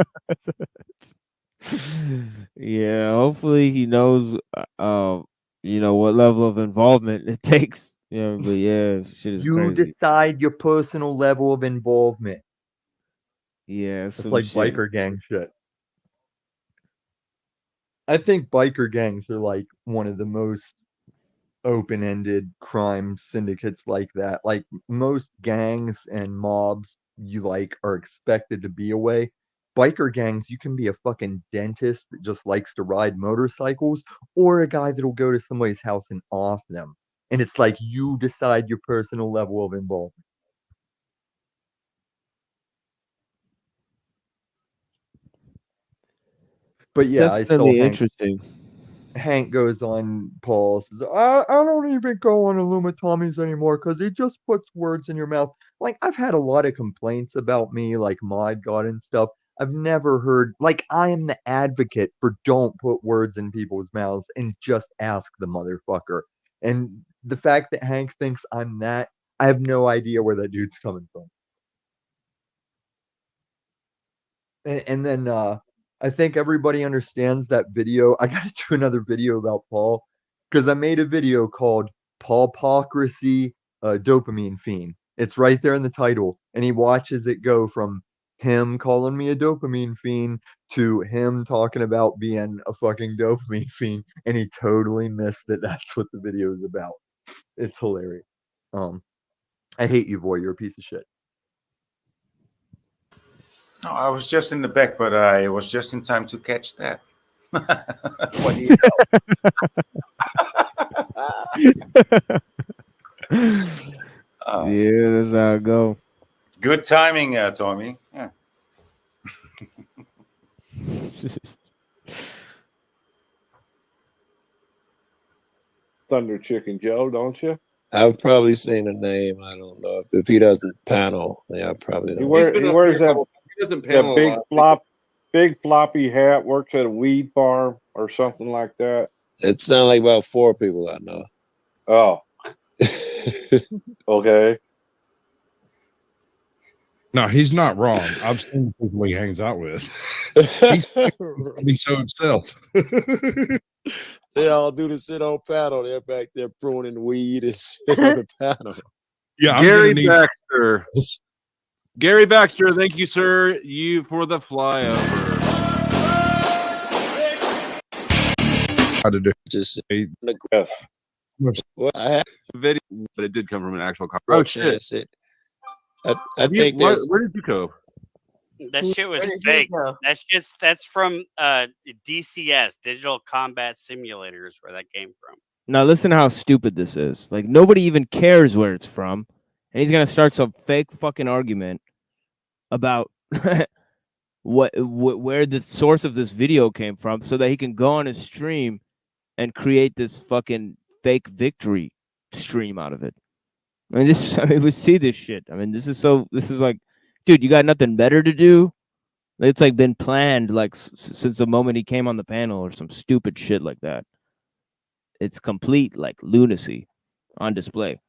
Yeah, hopefully he knows what level of involvement it takes. But yeah, shit is You crazy. decide your personal level of involvement. Yeah, it's some like shit. biker gang shit. I think biker gangs are one of the most open-ended crime syndicates like that. Most gangs and mobs, you are expected to be away. Biker gangs, you can be a fucking dentist that just likes to ride motorcycles, or a guy that'll go to somebody's house and off them. And it's you decide your personal level of involvement. But yeah, I saw definitely Hank. interesting. Hank goes on Paul, says, I don't even go on Illumitommy's anymore because he just puts words in your mouth. I've had a lot of complaints about me, Mod God and stuff. I've never heard, I am the advocate for don't put words in people's mouths and just ask the motherfucker. And the fact that Hank thinks I'm that, I have no idea where that dude's coming from. And then I think everybody understands that video. I got to do another video about Paul because I made a video called Paulpocracy Dopamine Fiend. It's right there in the title. And he watches it go from him calling me a dopamine fiend to him talking about being a fucking dopamine fiend. And he totally missed that that's what the video is about. It's hilarious. I hate you, Voy. You're a piece of shit. No, I was just in the back, but I was just in time to catch that. What do you know? Yeah, that's how it go. Good timing, Tommy. Yeah. Thunder Chicken Joe, don't you? I've probably seen a name. I don't know if he doesn't panel. Yeah, I probably don't. He wears that, doesn't panel a lot. big floppy hat. Works at a weed farm or something like that. It sounds like about 4 people I know. Oh, okay. No, he's not wrong. I've seen the people he hangs out with. He's so himself. They all do the sit on panel. They're back there pruning weed and sit on the panel. Yeah, Gary Baxter. Gary Baxter, thank you, sir. You for the flyover. How to do? Just yes. Well, I have a video, but it did come from an actual car. Oh shit! I think where did you go? That shit was Where did you fake. go? That's from DCS, Digital Combat Simulators, where that came from. Now listen to how stupid this is. Like nobody even cares where it's from, and he's gonna start some fake fucking argument about where the source of this video came from, so that he can go on his stream and create this fucking fake victory stream out of it. I mean, we see this shit. I mean, this is like, dude, you got nothing better to do? It's like been planned like since the moment he came on the panel or some stupid shit like that. It's complete like lunacy on display.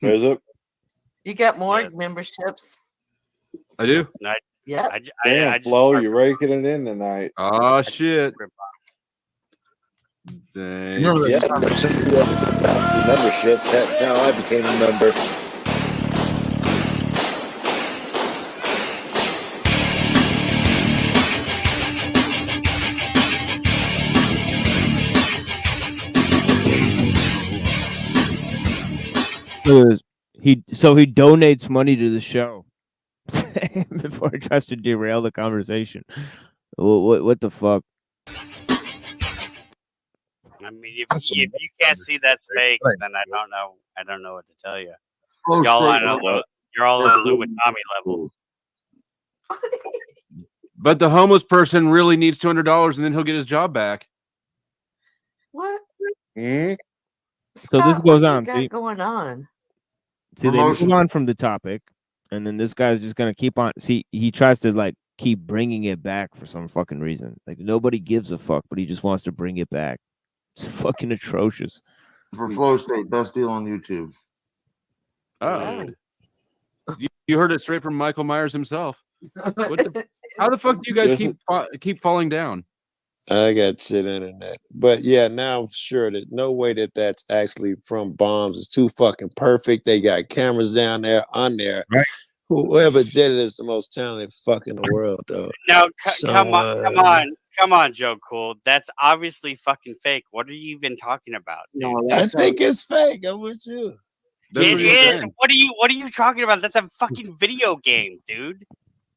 Is it? You get more memberships. I do. Yeah. Damn, Flo, you're raking it in tonight. Oh shit. Dang. Remember that time I sent you the membership? That's how I became a member. He donates money to the show before he tries to derail the conversation. What the fuck? I mean, if you can't see that's fake, then I don't know what to tell you. You're all on a Lou with Tommy level. But the homeless person really needs $200, and then he'll get his job back. What? So this goes on. See, going on. See, they move on from the topic, and then this guy's just gonna keep on. See, he tries to like keep bringing it back for some fucking reason. Like nobody gives a fuck, but he just wants to bring it back. It's fucking atrocious. For Flow State, best deal on YouTube. Oh, you heard it straight from Michael Myers himself. How the fuck do you guys keep falling down? I got shit internet, but yeah, now I'm sure that no way that that's actually from bombs. It's too fucking perfect. They got cameras down there on there. Right. Whoever did it is the most talented fuck in the world, though. No, come on, Joe Cool. That's obviously fucking fake. What are you even talking about? Dude? No, I think it's fake. I'm with you. It is. What are you talking about? That's a fucking video game, dude.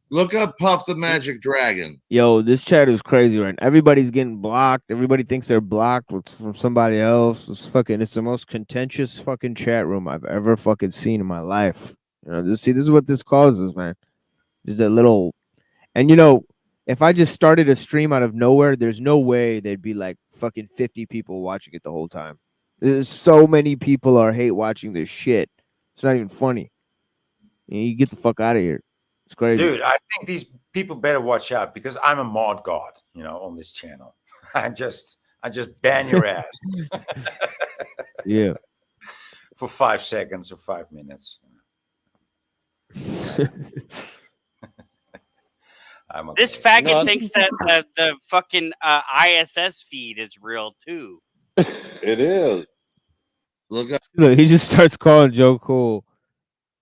Look up Puff the Magic Dragon. Yo, this chat is crazy right now. Everybody's getting blocked. Everybody thinks they're blocked from somebody else. It's the most contentious fucking chat room I've ever fucking seen in my life. You know, this is what this causes, man. Just a little, and you know, if I just started a stream out of nowhere, there's no way there'd be like fucking 50 people watching it the whole time. There's so many people are hate watching this shit. It's not even funny. You get the fuck out of here. It's crazy. Dude, I think these people better watch out because I'm a mod god, you know, on this channel. I just ban your ass. Yeah. For 5 seconds or 5 minutes. I'm This okay. faggot thinks that the fucking ISS feed is real too. It is. Look up. Look, he just starts calling Joe Cool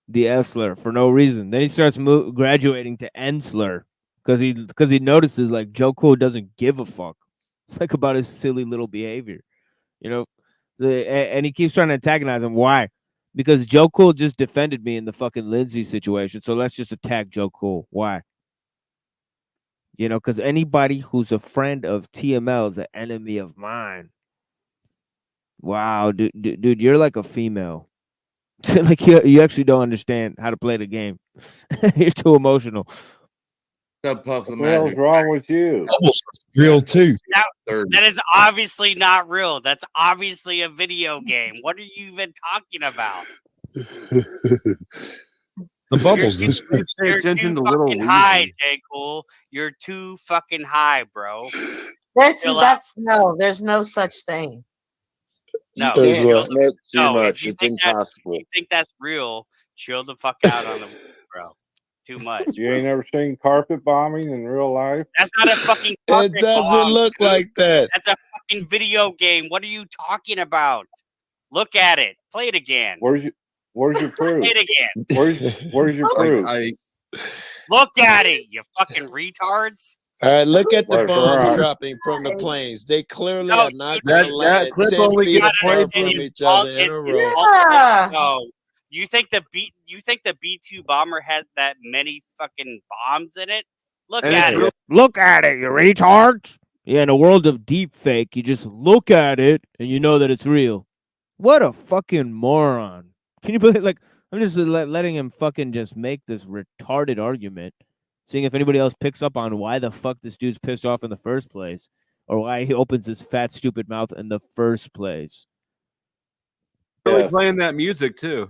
the F slur for no reason. Then he starts graduating to N slur because he notices like Joe Cool doesn't give a fuck like about his silly little behavior, you know. And he keeps trying to antagonize him. Why? Because Joe Cool just defended me in the fucking Lindsay situation. So let's just attack Joe Cool. Why? You know, because anybody who's a friend of TML is an enemy of mine. Wow, dude, you're like a female. Like you actually don't understand how to play the game. You're too emotional. Puff the What the hell's Magic. wrong with you? Real too. That is obviously not real. That's obviously a video game. What are you even talking about? The bubbles. Please pay You're attention too to little fucking high, Weezy. J. Cool. You're too fucking high, bro. There's no such thing. No, Can't chill admit too no. much. If you It's think impossible. if you think that's real, chill the fuck out on the bro. Too much. You ain't ever seen carpet bombing in real life? That's not a fucking. It doesn't look like that. That's a fucking video game. What are you talking about? Look at it. Play it again. Where's your proof? Play it again. Where's your proof? Look at it, you fucking retards. All right, look at the Right, bombs right. dropping from the planes. They clearly No, are not you- going to that land clip 10 only feet gets apart played from from- each other in a row. No. You think the B-2 bomber had that many fucking bombs in it? Look at it. Look at it, you retards. Yeah, in a world of deep fake, you just look at it and you know that it's real. What a fucking moron. Can you believe, like, I'm just letting him fucking just make this retarded argument, seeing if anybody else picks up on why the fuck this dude's pissed off in the first place, or why he opens his fat, stupid mouth in the first place. Really playing that music too.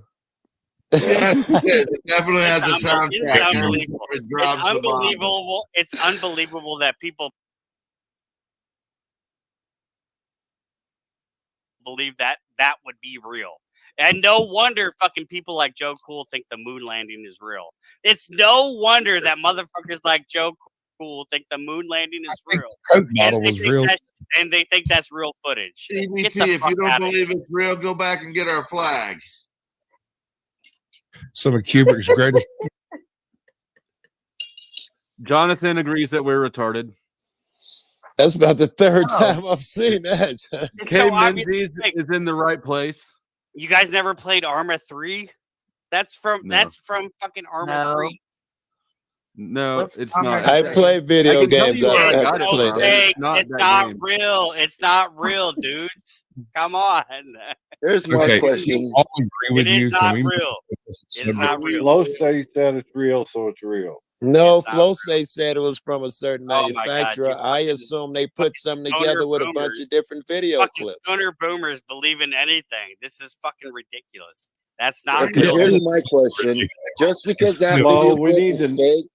It definitely has a It's soundtrack. unbelievable. It It's drops the bomb. unbelievable. It's unbelievable that people believe that that would be real. And no wonder fucking people like Joe Cool think the moon landing is real. It's no wonder that motherfuckers like Joe Cool think the moon landing is real. Coke bottle was real. And they think that's real footage. Get EBT, the if fuck you don't outta believe it's real, go back and get our flag. Some of Kubrick's greatest. Jonathan agrees that we're retarded. That's about the third Oh. time I've seen that. Kay so obvious. Menzies is in the right place. You guys never played Arma 3? That's from fucking Arma 3. No, What's it's Arma not. I play video I can tell games. you where I I've got it played from. that. Hey, Not it's that not game. real. It's not real, dudes. Come on. There's my Okay, question. I'll agree with It is you. not Can we real. It is not real. Low State said it's real, so it's real. No, It's not Flosay said it was from a certain Oh my God, manufacturer. you I fucking- assume they put something stoner together with a bunch boomers. of different video Fucking clips. stoner boomers believe in anything. This is fucking ridiculous. That's not Okay, real. here's my question. Just because that Well, video we clip need is to- fake,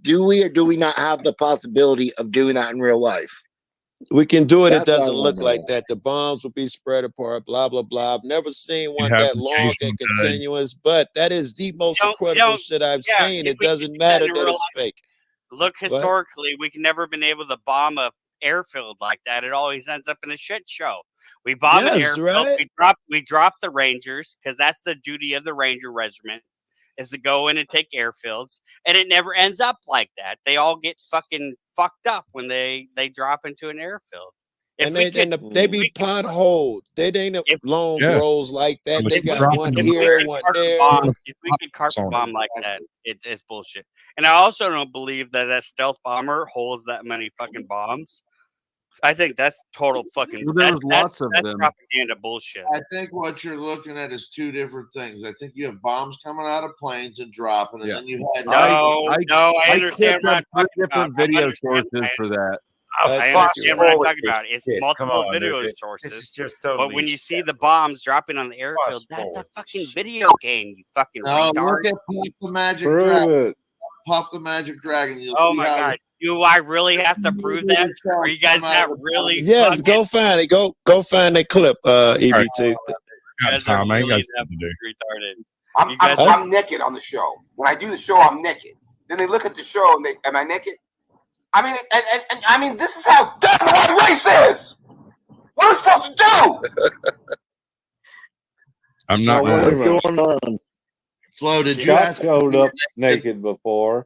do we or do we not have the possibility of doing that in real life? We can do it. It That's what I doesn't look wanna like know. that. The bombs will be spread apart, blah, blah, blah. I've never seen one have that to long chase and them down. continuous, but that is the most don't- incredible don't- shit I've yeah, seen. if It we could doesn't do that matter in that real it's fake. Look, historically, we've never been able to bomb a airfield like that. It always ends up in a shit show. We bomb an Yes, airfield. right? We drop the Rangers because that's the duty of the Ranger Regiment is to go in and take airfields, and it never ends up like that. They all get fucking fucked up when they drop into an airfield. And they be potholed. They ain't long Yeah. rows like that. They If got we- one if we here, could one carpet there. bomb- If we could carpet Sorry. bomb like that, it's bullshit. And I also don't believe that stealth bomber holds that many fucking bombs. I think that's total fucking. Well, there was lots of that's them. propaganda bullshit. I think what you're looking at is two different things. I think you have bombs coming out of planes and dropping, and Yeah. then you had No, I understand clipped what I'm up three talking different about. I video understand- sources for that. I understand what I'm talking about. It's Shit, come multiple on, video dude. sources. This is just But totally. when you see the bombs dropping on the airfield, that's a fucking video game. You fucking No, retard. look at Puff the Magic Prove Dragon. it. Puff the Magic Dragon. You'll Oh see my how god! Do I really have to prove that? Are you guys not really? Yes, fucking- go find it. Go find that clip, EBT. You guys are Tom, I ain't really got something to do. retarded. I'm, You guys I'm, are- I'm naked on the show. When I do the show, I'm naked. Then they look at the show and they, am I naked? I mean, and I mean, this is how dead the white race is. What are we supposed to do? I'm not What going is to. going on? Flo, did you Got ask? showed up naked before.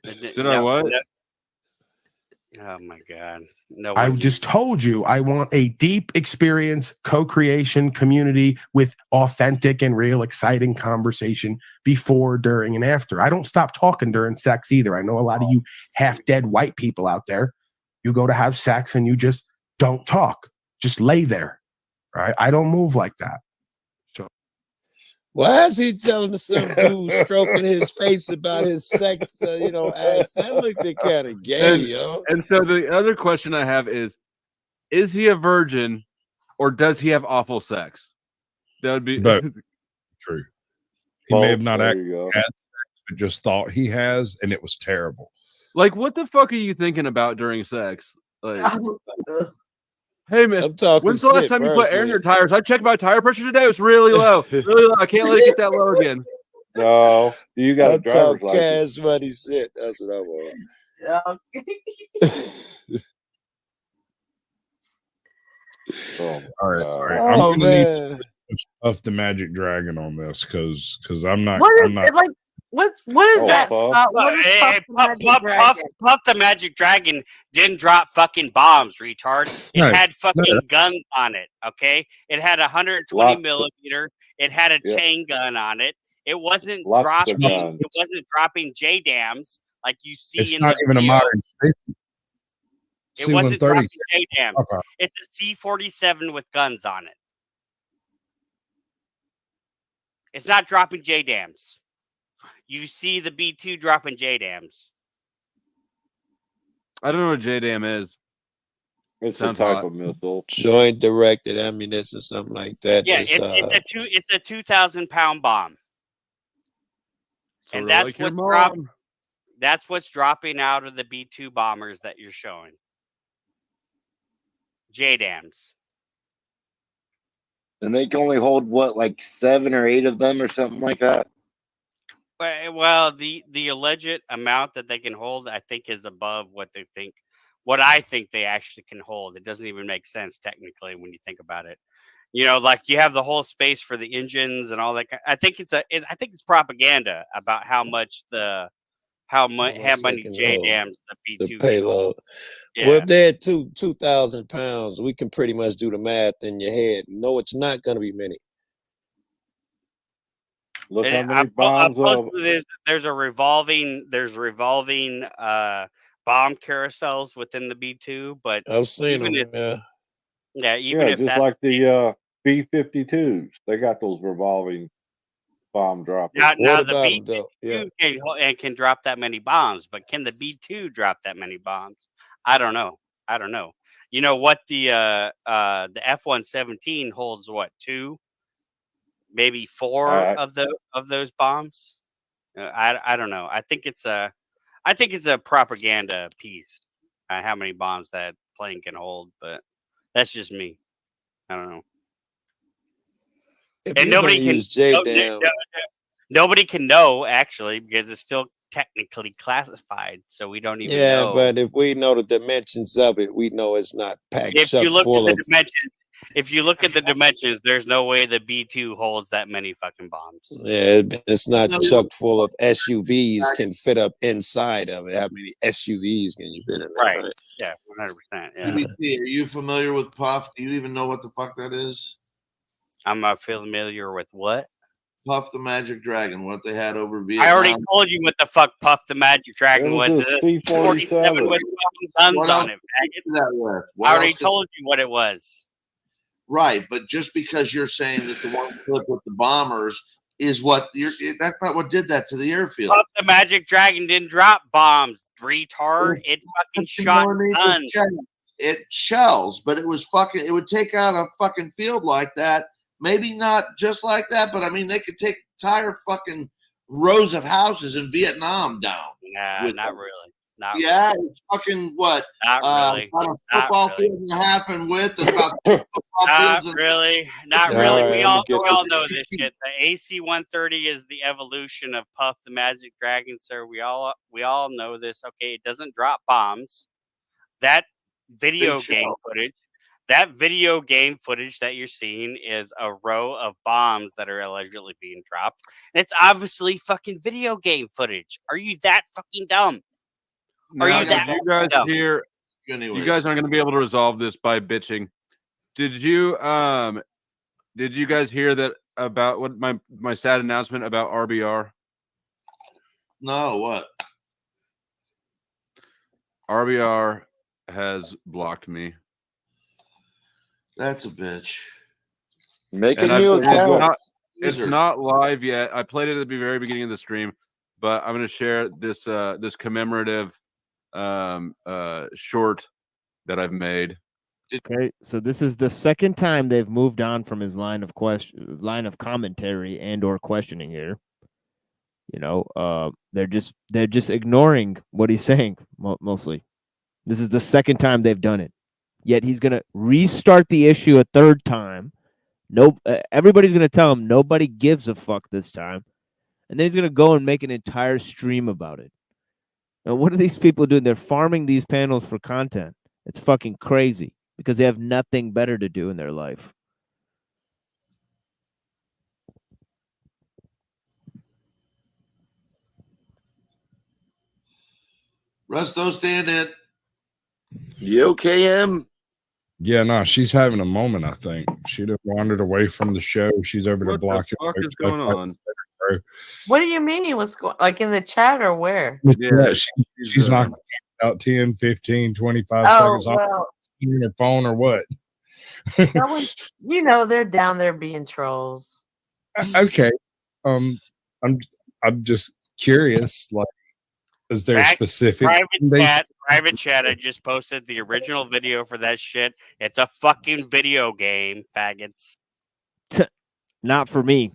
Did I what? Oh my god! No, I just told you I want a deep experience, co-creation, community with authentic and real exciting conversation before, during, and after. I don't stop talking during sex either. I know a lot of you half-dead white people out there. You go to have sex and you just don't talk. Just lay there. Right? I don't move like that. So Why is he telling some dude stroking his face about his sex, acts? That looked kind of gay, yo. And so the other question I have is he a virgin or does he have awful sex? That would be But true. He may have not There actually you go. had sex, but just thought he has, and it was terrible. like, what the fuck are you thinking about during sex? Like, hey man, I'm talking when's the last shit, time you put air in personally. your tires? I checked my tire pressure today. It was really low. Really low. I can't let it get that low again. No, you got a I'm driver's talking license. cash money shit. That's what I want. Oh, All right. Oh, I'm gonna need man. to stuff the magic dragon on this because I'm not. What I'm is not. it like? What is Oh, that, Puff. Scott? What is Puff the Magic Dragon? Puff the Magic Dragon didn't drop fucking bombs, retard. It No, had fucking no. guns on it, okay? It had 120 Lots of- millimeter. It had a Yeah. chain gun on it. It wasn't Lots of dropping. guns. It wasn't dropping J-dams like you see It's in not the even a video. modern safety. It wasn't C-130. dropping J-dams. Okay. It's a C-47 with guns on it. It's not dropping J-dams. You see the B-2 dropping J-dams. I don't know what JDAM is. It's Sounds a type hot. of missile. Joint directed ammunition, something like that. Yeah, It's, it's a 2,000-pound bomb, Sort and of that's like your what's dropping. mom. That's what's dropping out of the B-2 bombers that you're showing. JDAMs. And they can only hold what, like 7 or 8 of them or something like that. Well, the alleged amount that they can hold, I think, is above what they think. What I think they actually can hold. It doesn't even make sense technically when you think about it. You know, like you have the whole space for the engines and all that. I think I think it's propaganda about how much how many JDAMs the B2 the can payload. hold. Well, Yeah. if they're 2,000 pounds, we can pretty much do the math in your head. No, it's not going to be many. Look how And many bombs of there's revolving bomb carousels within the B2, but I've seen even them. if Yeah. even if just that's like the B-52s. They got those revolving bomb droppers. now What the about B2 them, though? Yeah. can drop that many bombs, but can the B2 drop that many bombs? I don't know. You know what, the F-117 holds what, 2, maybe 4 of those bombs? I don't know. I think it's a propaganda piece. How many bombs that plane can hold, but that's just me. I don't know. If And you're nobody gonna can use JDAM, nobody can know actually because it's still technically classified, so we don't even yeah, know. but if we know the dimensions of it, we know it's not packed If you chuck look full at of. the dimensions, there's no way the B2 holds that many fucking bombs. Yeah, it's not chuck full of SUVs can fit up inside of it. How many SUVs can you fit in there? Right. Yeah, 100%. Yeah. CBT, are you familiar with Puff? Do you even know what the fuck that is? I'm familiar with what? Puff the Magic Dragon, what they had over Vietnam. I already told you what the fuck Puff the Magic Dragon It was was. a It's 47 with fucking guns What else on it, did you do that with? faggot. What I already else did- told you what it was. Right, but just because you're saying that the one clip with the bombers is what that's not what did that to the airfield. Puff the Magic Dragon didn't drop bombs, retard. It fucking shot guns. It shells, but it would take out a fucking field like that. Maybe not just like that, but I mean they could take entire fucking rows of houses in Vietnam down. Nah, not really. Not Yeah, really. it's fucking what? Not really. About a Not football really. field and a half in width and about football Not fields. really. Not Yeah, really. all right, We let me all get we all this. know this shit. The AC-130 is the evolution of Puff the Magic Dragon, sir. We all know this. Okay, it doesn't drop bombs. That video Big game show. footage. That video game footage that you're seeing is a row of bombs that are allegedly being dropped. And it's obviously fucking video game footage. Are you that fucking dumb? Are Now, you did that you guys dumb? hear? Anyways. You guys aren't going to be able to resolve this by bitching. Did you guys hear that about what my sad announcement about RBR? No, what? RBR has blocked me. That's a bitch. Make And a new account. It's not live yet. I played it at the very beginning of the stream, but I'm going to share this this commemorative short that I've made. Okay, so this is the second time they've moved on from his line of commentary and or questioning here. You know, they're just ignoring what he's saying mostly. This is the second time they've done it. Yet he's gonna restart the issue a third time. Everybody's gonna tell him nobody gives a fuck this time, and then he's gonna go and make an entire stream about it. Now, what are these people doing? They're farming these panels for content. It's fucking crazy because they have nothing better to do in their life. Rusto, stand it. You okay, Em? Yeah, no, she's having a moment. I think she'd have wandered away from the show. She's over to What the block it. fuck is going on? What do you mean? What's going like in the chat or where? Yeah, she's not out 10, 15, 25 Oh, seconds off well. your phone or what? No one, you know they're down there being trolls. Okay. I'm just curious. Like, is there a specific Private chat. I just posted the original video for that shit. It's a fucking video game, faggots. Not for me.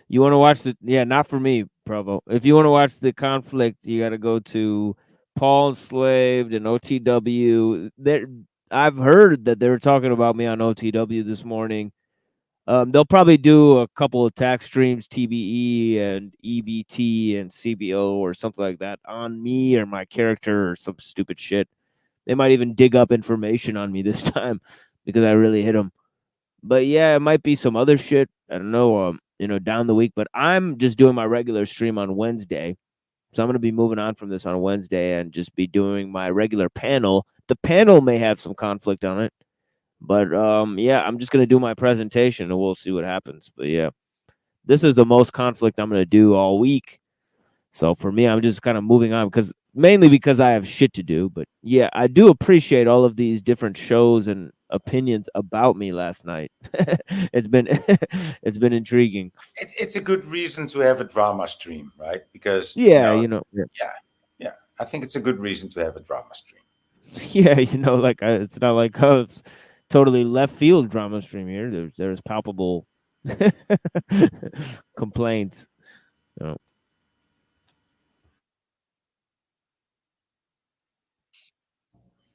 You want to watch the not for me, Provo. If you want to watch the conflict, you got to go to Paul Enslaved and OTW. I've heard that they were talking about me on OTW this morning. They'll probably do a couple of tax streams, TBE and EBT and CBO or something like that on me or my character or some stupid shit. They might even dig up information on me this time because I really hit them. But yeah, it might be some other shit. I don't know, down the week. But I'm just doing my regular stream on Wednesday. So I'm going to be moving on from this on Wednesday and just be doing my regular panel. The panel may have some conflict on it. But I'm just going to do my presentation and we'll see what happens. But yeah, this is the most conflict I'm going to do all week. So for me, I'm just kind of moving on mainly because I have shit to do. But yeah, I do appreciate all of these different shows and opinions about me last night. It's been intriguing. It's a good reason to have a drama stream, right? Because Yeah. I think it's a good reason to have a drama stream. Yeah, it's not like totally left field drama stream here. There's palpable complaints.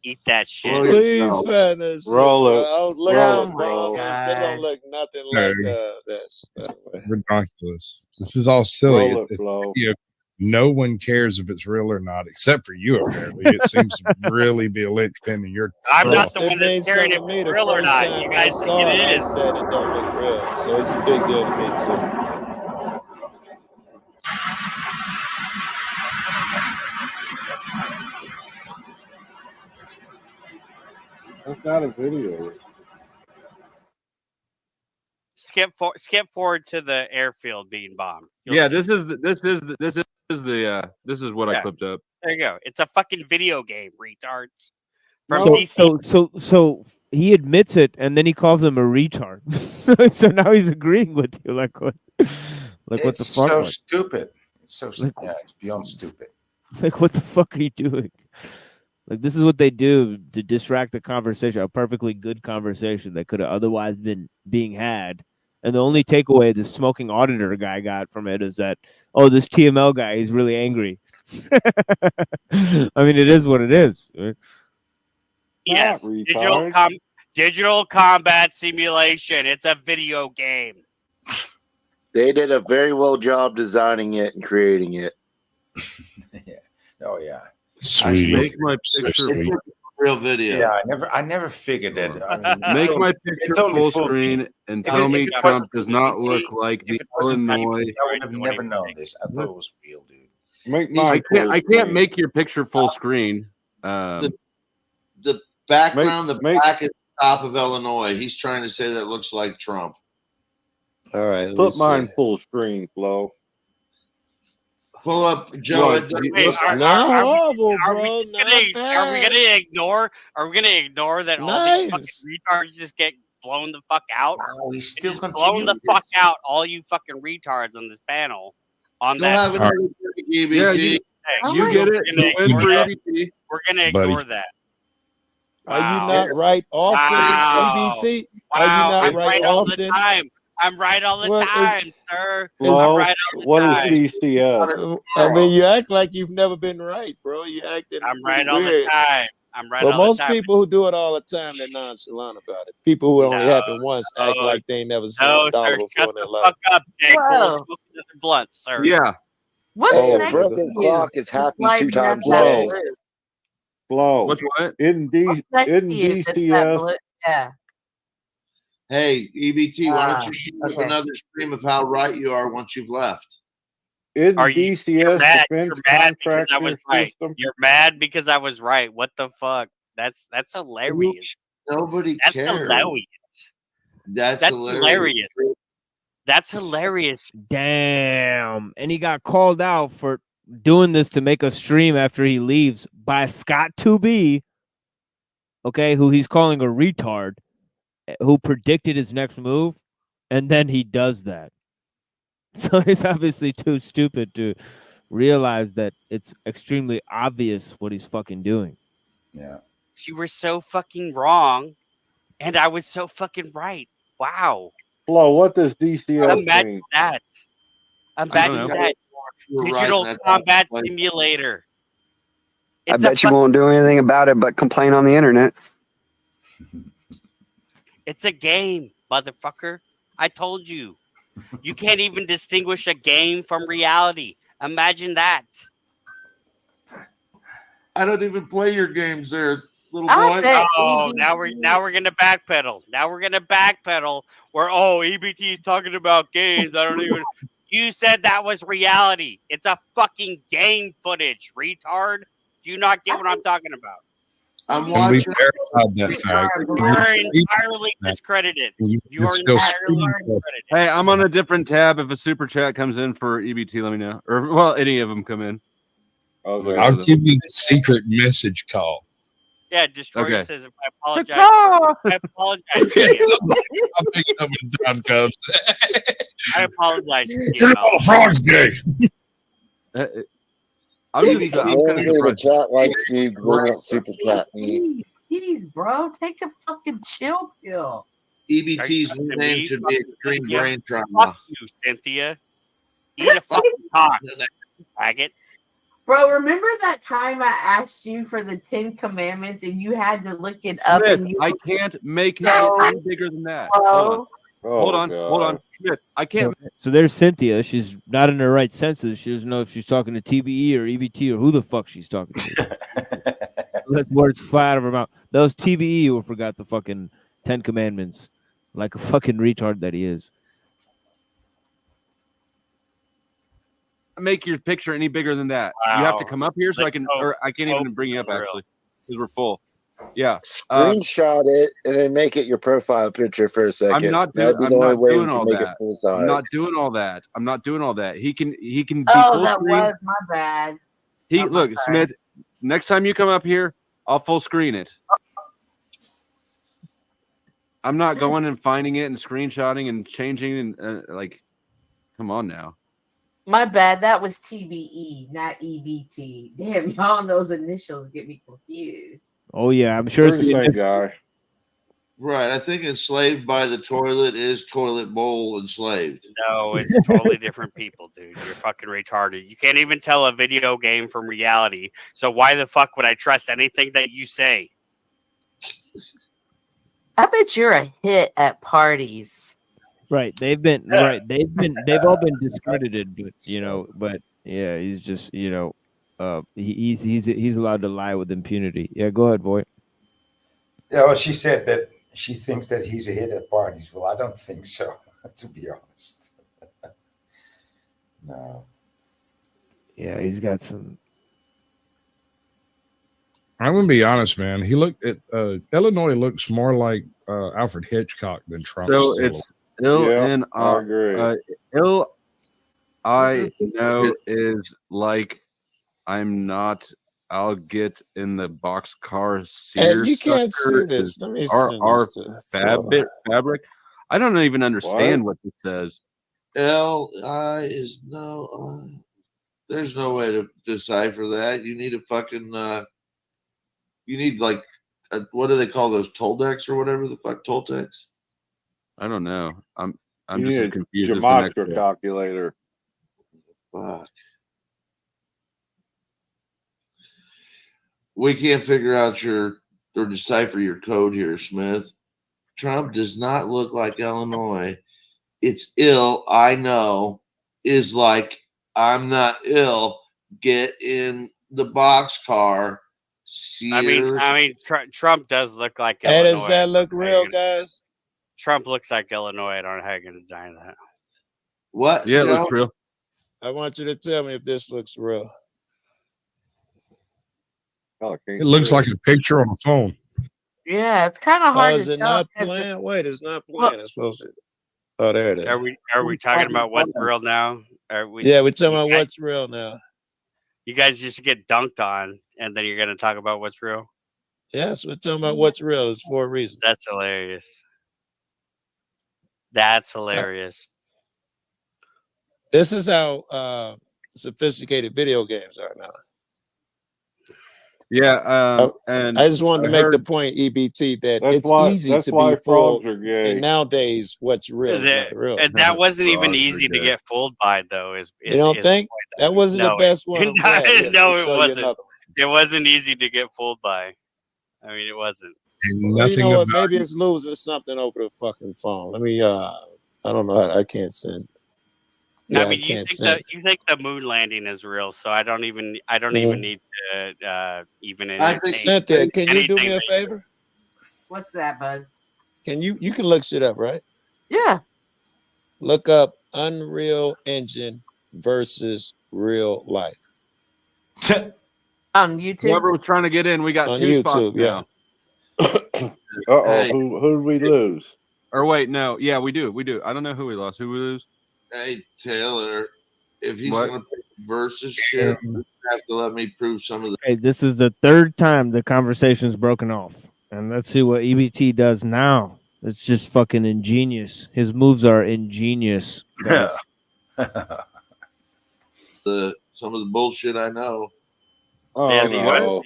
Eat that shit. Please, madness. Roll it. I was looking Roll at it, bro. bro. It don't look nothing No. like that. Ridiculous. This is all silly. Roll it, Flo. No one cares if it's real or not, except for you. Apparently, it seems to really be a linchpin in your. I'm not the It one means that's caring something if to me it's the real or first not. time You I guys saw think it, it I is. said it don't look real. So it's a big deal to me too. That's not a video. Skip forward to the airfield being bombed. You'll Yeah, see. this is what I Yeah. clipped up. There you go. It's a fucking video game, retards. From DC. So he admits it, and then he calls him a retard. So now he's agreeing with you. Like what? Like what the It's fuck? so Like, stupid. It's so it's beyond stupid. like what the fuck are you doing? Like this is what they do to distract the conversation, a perfectly good conversation that could have otherwise been being had. And the only takeaway the smoking auditor guy got from it is that, oh, this TML guy is really angry. I mean, it is what it is. Right? Yes, digital combat simulation. It's a video game. They did a very well job designing it and creating it. Oh yeah. Sweet. Make my picture real video. Yeah, I never figured that. I mean, Make my it picture totally full fooled me. screen and If tell it- me if it Trump wasn't does for not EBT, look like if the it wasn't for Illinois. EBT, I would have never known this. I thought it was real, dude. Make I mine can't. full I can't screen. make your picture full screen. The background, the black at the top of Illinois. He's trying to say that looks like Trump. All right. Put mine full screen, Flo. Pull up, Joe. Wait, Not horrible, are bro. we Not gonna bad. ignore? Are we gonna ignore that all these fucking retards just get blown the fuck out? Wow, we still Just continue blown the with fuck this. out, all you fucking retards on this panel. On Go that, have another EBT. Yeah, you get it. You win for EBT. We're gonna Buddy. ignore that. Are you not right often, Wow. EBT? Wow, Are you not I'm right all the often? time. I'm right all the What is- time, sir. Flo, I'm right all the what time. is DCS? I mean, you act like you've never been right, bro. You acting I'm pretty right all the weird. time. I'm right But all the most time. people who do it all the time, they're nonchalant about it. People who it only happen once act like they ain't never seen No, a dollar sir. before Shut in their the life. fuck up, Jake. Whoa. We'll smoke another blunt, sir. Yeah. What's Hey, a next broken to you? clock is happy Lighting 2 up times a that day. blue. Flo, What's what? isn't What's next to you? That's that DCS? blue. Yeah. Hey, EBT, why don't you shoot up okay. another stream of how right you are once you've left? Isn't Are you DCS mad? defense You're mad because I was contractor right. system? You're mad because I was right. What the fuck? That's hilarious. Nobody That's cares. hilarious. That's That's hilarious. hilarious. That's hilarious. Damn. And he got called out for doing this to make a stream after he leaves by Scott 2B, okay, who he's calling a retard, who predicted his next move, and then he does that. So he's obviously too stupid to realize that it's extremely obvious what he's fucking doing. Yeah. You were so fucking wrong, and I was so fucking right. Wow. Flo, what does DCS Imagine mean? that. Imagine know. that. You were right, Digital and that's combat like- simulator. I It's a bet you won't do anything about it but complain on the internet. It's a game, motherfucker. I told you. You can't even distinguish a game from reality. Imagine that. I don't even play your games there, little I boy. bet Oh, EBT now we're gonna backpedal. Now we're gonna backpedal. Where EBT is talking about games. I don't even. You said that was reality. It's a fucking game footage, retard. Do you not get what I'm talking about? I'm And we watching. verified that fact. You're entirely discredited. You You are still entirely speaking. discredited. Hey, I'm on a different tab. If a super chat comes in for EBT, let me know. Or well, any of them come in. Okay. I'll give you the secret message call. Yeah, Destroyer Okay. says, I apologize. Caw! I apologize. to you. I'm picking up when the time comes. I apologize. to Turn you. all the frogs gay. I'm just. I'm kind of Usually the surprised. chat likes you. They won't super chat me. Jeez, bro, take a fucking chill pill. EBT's Are you new name me? should be Extreme Cynthia? Brain Trauma. Fuck you, Cynthia. Eat a fucking cock, faggot. Bro, remember that time I asked you for the 10 Commandments and you had to look it up Smith, and you I can't make it No. any bigger than that. Hold on. bro, Hold on. Hold on. Smith, I can't. So there's Cynthia. She's not in her right senses. She doesn't know if she's talking to TBE or EBT or who the fuck she's talking to. That's words fly out of her mouth. Those TBE who forgot the fucking 10 Commandments, like a fucking retard that he is. Make your picture any bigger than that. You have to Wow. come up here so I can, or I can't even bring you up actually because we're full. Yeah. Screenshot it and then make it your profile picture for a second. I'm not doing. That'd be I'm the only not way we doing can all make it that. full size. I'm not doing all that. I'm not doing all that. He can. He can. Be oh, full that screen. was my bad. He I'm look, sorry. Smith. Next time you come up here, I'll full screen it. I'm not going and finding it and screenshotting and changing and like. Come on now. My bad. That was TBE, not EBT. Damn, y'all, those initials get me confused. Oh yeah, I'm sure it's We're the same guy. Right. I think enslaved by the toilet is toilet bowl enslaved. No, it's totally different people, dude. You're fucking retarded. You can't even tell a video game from reality. So why the fuck would I trust anything that you say? I bet you're a hit at parties. Right. They've all been discredited, but yeah, he's just, he's allowed to lie with impunity. Yeah, go ahead, boy. Yeah, well, she said that she thinks that he's a hit at parties. Well, I don't think so, to be honest. No. Yeah, he's got some. I'm gonna be honest, man. He looked at Illinois looks more like Alfred Hitchcock than Trump. So it's ill and I agree. ill. I know is like I'm not. I'll get in the boxcar seer. you can't see sucker this. is Let me our send this to fabric. I don't even understand what this says. L-I is no. There's no way to decipher that. You need a fucking. You need like, what do they call those Toltecs or whatever the fuck Toltecs? I don't know. I'm You just need as a confused as the next gematria guy. calculator. Fuck. We can't figure out or decipher your code here, Smith. Trump does not look like Illinois. It's ill, I know, is like I'm not ill. Get in the boxcar. Sears. I mean, Trump does look like Hey, Illinois. does that look real, guys? Trump looks like Illinois. I don't know how you're going to deny that. What? Yeah, it looks real. I want you to tell me if this looks real. It looks like a picture on a phone. Yeah, it's kind of hard Is to it tell. not playing? Wait, it's not playing. It's supposed to. Oh, there it is. Are we talking about what's real now? Yeah, we're talking about what's real now. You guys just get dunked on, and then you're going to talk about what's real. Yes, we're talking about what's real. It's for a reason. That's hilarious. That's hilarious. This is how sophisticated video games are now. Yeah, and I just wanted to I make the heard- point, EBT, that That's it's why- easy that's to why be fooled. frogs are gay. And nowadays, what's real is That, not real. and that wasn't even Frogs are easy to good. get fooled by, though. You don't think? That wasn't the best one. I'm glad. Here, let me No, show it you wasn't. another one. It wasn't easy to get fooled by. I mean, it wasn't. Well, you know what? Maybe it's losing something over the fucking phone. Let me. I don't know. I can't send. Yeah, I mean, you can't think send. you think the moon landing is real, so I don't even need to even I entertain Cynthia, can you do me a anything favor? What's that, bud? Can you can look shit up, right? Yeah. Look up Unreal Engine versus real life. On YouTube. Whoever was trying to get in, we got On two YouTube, spots yeah. now. Uh-oh, who did we lose? Or wait, no, yeah, we do. I don't know who we lost. Who we lose? Hey, Taylor, if he's What? going to pick versus shit, you have to let me prove some of the. Hey, this is the third time the conversation's broken off. And let's see what EBT does now. It's just fucking ingenious. His moves are ingenious. guys. Some of the bullshit I know. Oh, Yeah, no.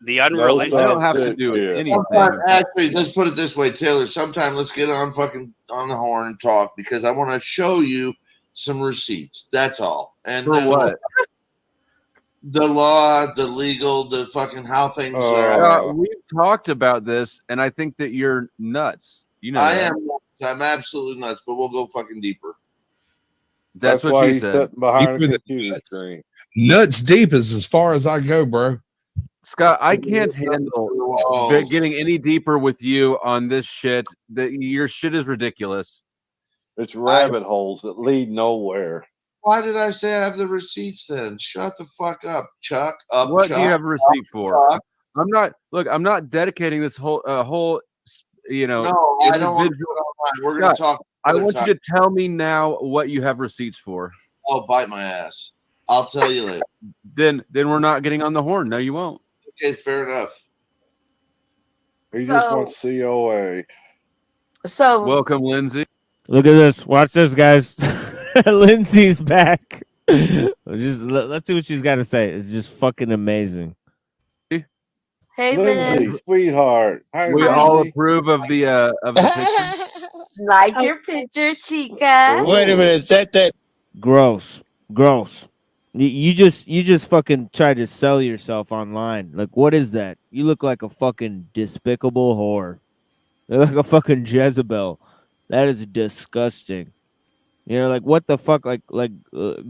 the Unreal No, Engine. I don't have to Shit, do yeah. anything. Actually, let's put it this way, Taylor. Sometime let's get on the horn and talk because I want to show you some receipts. That's all. And For what? The law, the legal, the fucking how things are. We've talked about this, and I think that you're nuts. You know, I that. am nuts. I'm absolutely nuts, but we'll go fucking deeper. That's what why she he's said. sitting behind Deeper a than computer screen. Nuts deep is as far as I go, bro. Scott, I can't handle getting any deeper with you on this shit. Your shit is ridiculous. It's rabbit holes that lead nowhere. Why did I say I have the receipts then? Shut the fuck up, Chuck. What Chuck. do you have a receipt for? Chuck. I'm not dedicating this whole No, I don't want to do it online. We're going to Scott, talk. I another want time. you to tell me now what you have receipts for. Oh, bite my ass. I'll tell you later. Then we're not getting on the horn. No, you won't. Okay, fair enough. He just So- wants COA. So Welcome, Lindsay. Look at this. Watch this, guys. Lindsay's back. Let's see what she's got to say. It's just fucking amazing. Hey, Lindsay, Lynn. sweetheart. Hi, We all Lindsay. approve of the picture. Like your picture, Chica. Wait a minute, is that? Gross. Gross. You just fucking tried to sell yourself online. Like, what is that? You look like a fucking despicable whore. You're like a fucking Jezebel. That is disgusting. You know, like, what the fuck?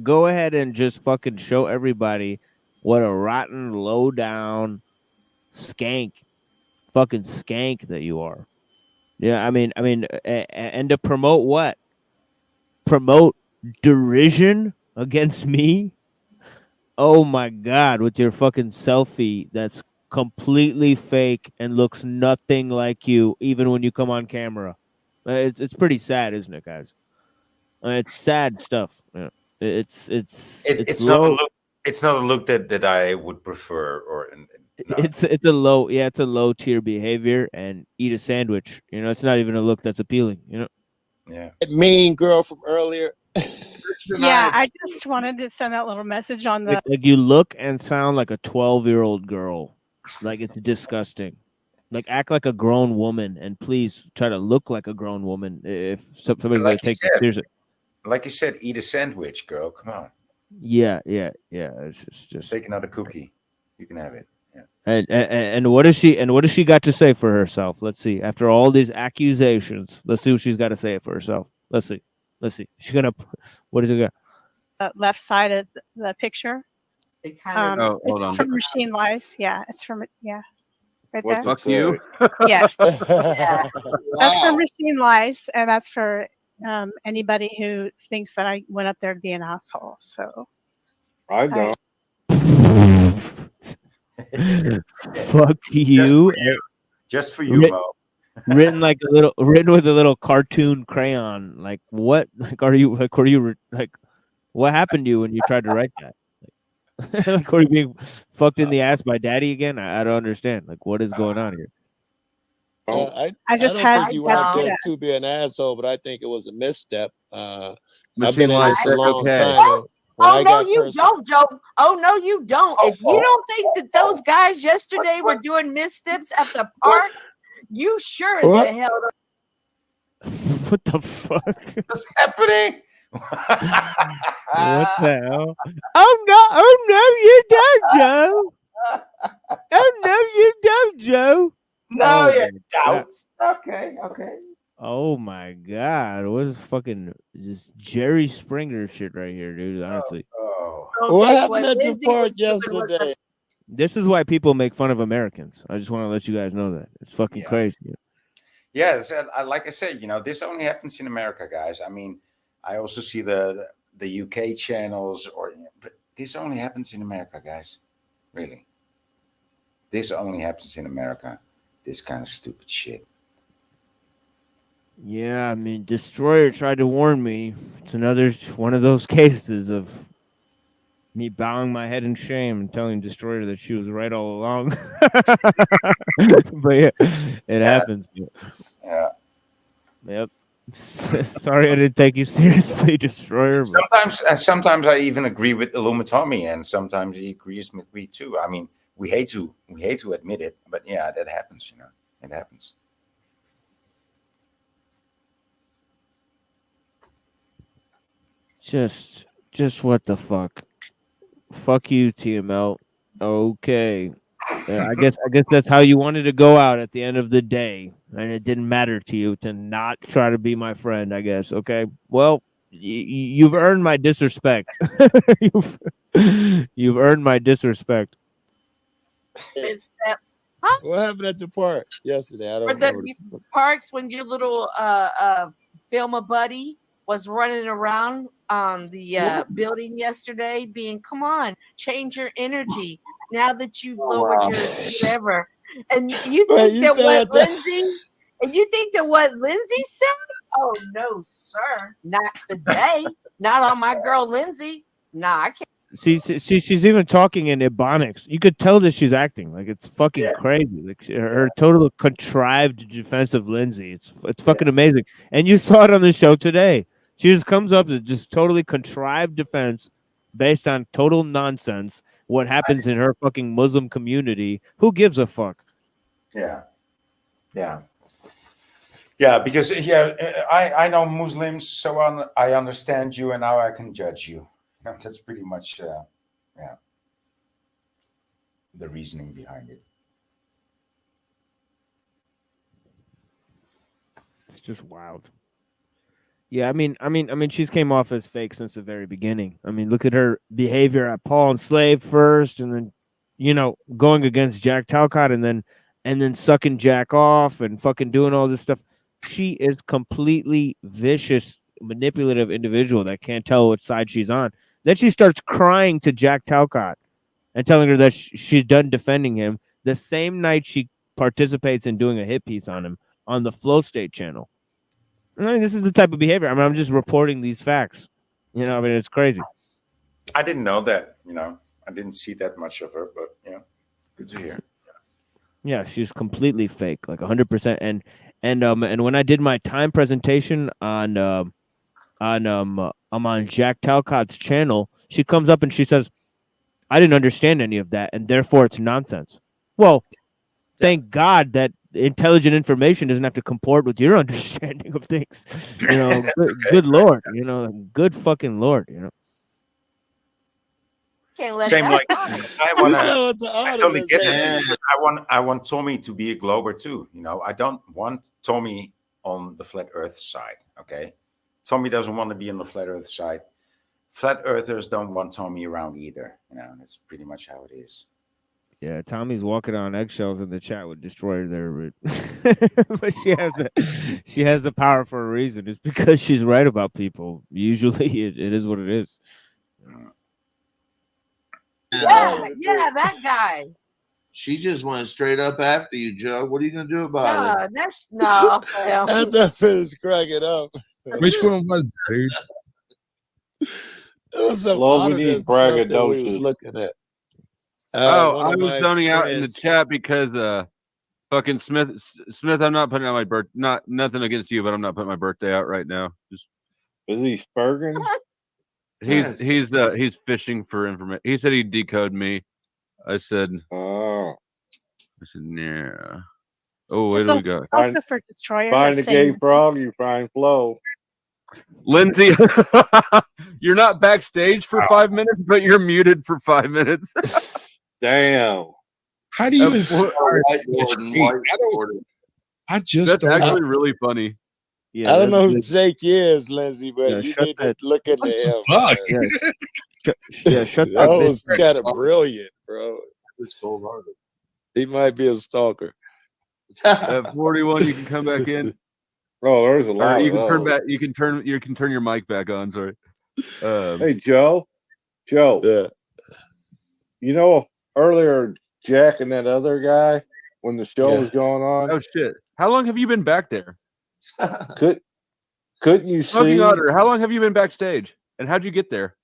Go ahead and just fucking show everybody what a rotten, low down fucking skank that you are. Yeah, and to promote what? Promote derision against me? Oh my god, with your fucking selfie that's completely fake and looks nothing like you, even when you come on camera. It's pretty sad, isn't it, guys? It's sad stuff. Yeah. It's It's not a low. look. It's not a look that I would prefer. Or no. It's a low tier behavior, and eat a sandwich. You know, it's not even a look that's appealing. You know. Yeah. That mean girl from earlier. Yeah, I just wanted to send that little message on the. Like you look and sound like a 12-year-old girl. Like, it's disgusting. Like, act like a grown woman, and please try to look like a grown woman if somebody's Like gonna you take you said. seriously. Like you said, eat a sandwich, girl. Come on. Yeah. It's just Take another cookie. You can have it. Yeah. and what does she got to say for herself? Let's see. After all these accusations, let's see what she's got to say for herself. Let's see. She's gonna. What is it got? Left side of the picture. It kind of. Hold It's on. from Machine Lies. Yeah, it's from it. Yeah, right What there. fuck you? Yes, Yeah. that's for Machine Lies, and that's for anybody who thinks that I went up there to be an asshole. So I don't. Fuck you. Just for you, Mo. Written with a little cartoon crayon. Like, what? Like, were you like, what happened to you when you tried to write that? Like, were you being fucked in the ass by daddy again? I don't understand. Like, what is going on here? I just don't had think you to went do there that. to be an asshole, but I think it was a misstep. I've Machine been in Lies this a said long okay. time. And when Oh I no, got you personal, don't, Joe. Oh no, you don't. If you don't think that those guys yesterday were doing missteps at the park, you sure as the hell don't. What the fuck? What's happening? What the hell? Oh no, you don't, Joe. Oh no, you don't, Joe. No, Oh, you my God. don't. Okay. Oh my god, what is fucking just Jerry Springer shit right here, dude? Honestly, Oh. what Okay, happened at your Lindsay park was doing was yesterday? this is why people make fun of Americans. I just want to let you guys know that it's fucking crazy. Yes, like I said, this only happens in America, guys. I mean, I also see the UK channels, but this only happens in America, guys. Really, this only happens in America. This kind of stupid shit. Yeah, I mean, Destroyer tried to warn me. It's another one of those cases of me bowing my head in shame and telling Destroyer that she was right all along. But yeah, it happens. Yeah. Yep. Sorry, I didn't take you seriously, Destroyer. But Sometimes I even agree with Illuminati, and sometimes he agrees with me too. I mean, we hate to admit it, but yeah, that happens. It happens. Just what the fuck? Fuck you, TML. Okay. I guess that's how you wanted to go out at the end of the day, and it didn't matter to you to not try to be my friend. I guess. Okay. Well, you've earned my disrespect. You've earned my disrespect. Misstep. Huh? What happened at your park yesterday? I Or don't the know. parks when your little Filma buddy was running around on the building yesterday, being, come on, change your energy now that you've lowered your whatever. And you think that what Lindsay said? Oh no, sir, not today. Not on my girl Lindsay. Nah, I can't. She's even talking in Ebonics. You could tell that she's acting like it's fucking crazy. Like her total contrived defense of Lindsay. It's fucking amazing. And you saw it on the show today. She just comes up with just totally contrived defense based on total nonsense what happens in her fucking Muslim community, who gives a fuck? Yeah. Because I know Muslims, so I understand you, and now I can judge you. That's pretty much the reasoning behind it. It's just wild. Yeah, I mean, she's came off as fake since the very beginning. I mean, look at her behavior at Paul Enslaved first, and then, going against Jack Talcott, and then sucking Jack off and fucking doing all this stuff. She is completely vicious, manipulative individual that can't tell which side she's on. Then she starts crying to Jack Talcott and telling her that she's done defending him. The same night she participates in doing a hit piece on him on the Flow State channel. I mean, this is the type of behavior. I mean, I'm just reporting these facts. It's crazy. I didn't know that. I didn't see that much of her, but good to hear. Yeah, she's completely fake, like 100%. And when I did my time presentation on Jack Talcott's channel, she comes up and she says, "I didn't understand any of that, and therefore it's nonsense." Well, thank God that intelligent information doesn't have to comport with your understanding of things. Good Lord, good fucking Lord, Can't let Same that like go. I totally get it. I want Tommy to be a glober too. I don't want Tommy on the flat Earth side. Okay, Tommy doesn't want to be on the flat Earth side. Flat Earthers don't want Tommy around either. That's pretty much how it is. Yeah, Tommy's walking on eggshells in the chat would destroy their but she has the power for a reason. It's because she's right about people. Usually it is what it is. Yeah, that guy. She just went straight up after you, Joe. What are you gonna do about it? No. Let that finish cracking up. Which one was it, dude? It was some Love, we auditor need something we was braggadocious. looking at. I One of was my zoning out in the friends- chat because fucking Smith, I'm not putting out my birth. Nothing against you, but I'm not putting my birthday out right now. Just Is he spurging? he's fishing for information. He said he'd decode me. I said, yeah. Oh, where do we go? Also for Destroyer. Find the that's gay saying- frog, you find flow. Lindsay, you're not backstage for 5 minutes, but you're muted for 5 minutes. Damn. How do you even That's just don't actually really funny. Yeah, I don't know who Jake is, Lindsay, but Yeah, you shut need that- to look into him. Fuck. Shut That that was bitch. kind of brilliant, bro. He might be a stalker. At 41, you can come back in. Oh, there's a lot Or you of can turn those. back. You can turn your mic back on. Sorry. Hey, Joe. Yeah. Earlier, Jack and that other guy, when the show was going on, Oh shit! How long have you been back there? couldn't you see? Smoking Otter, how long have you been backstage? And how'd you get there?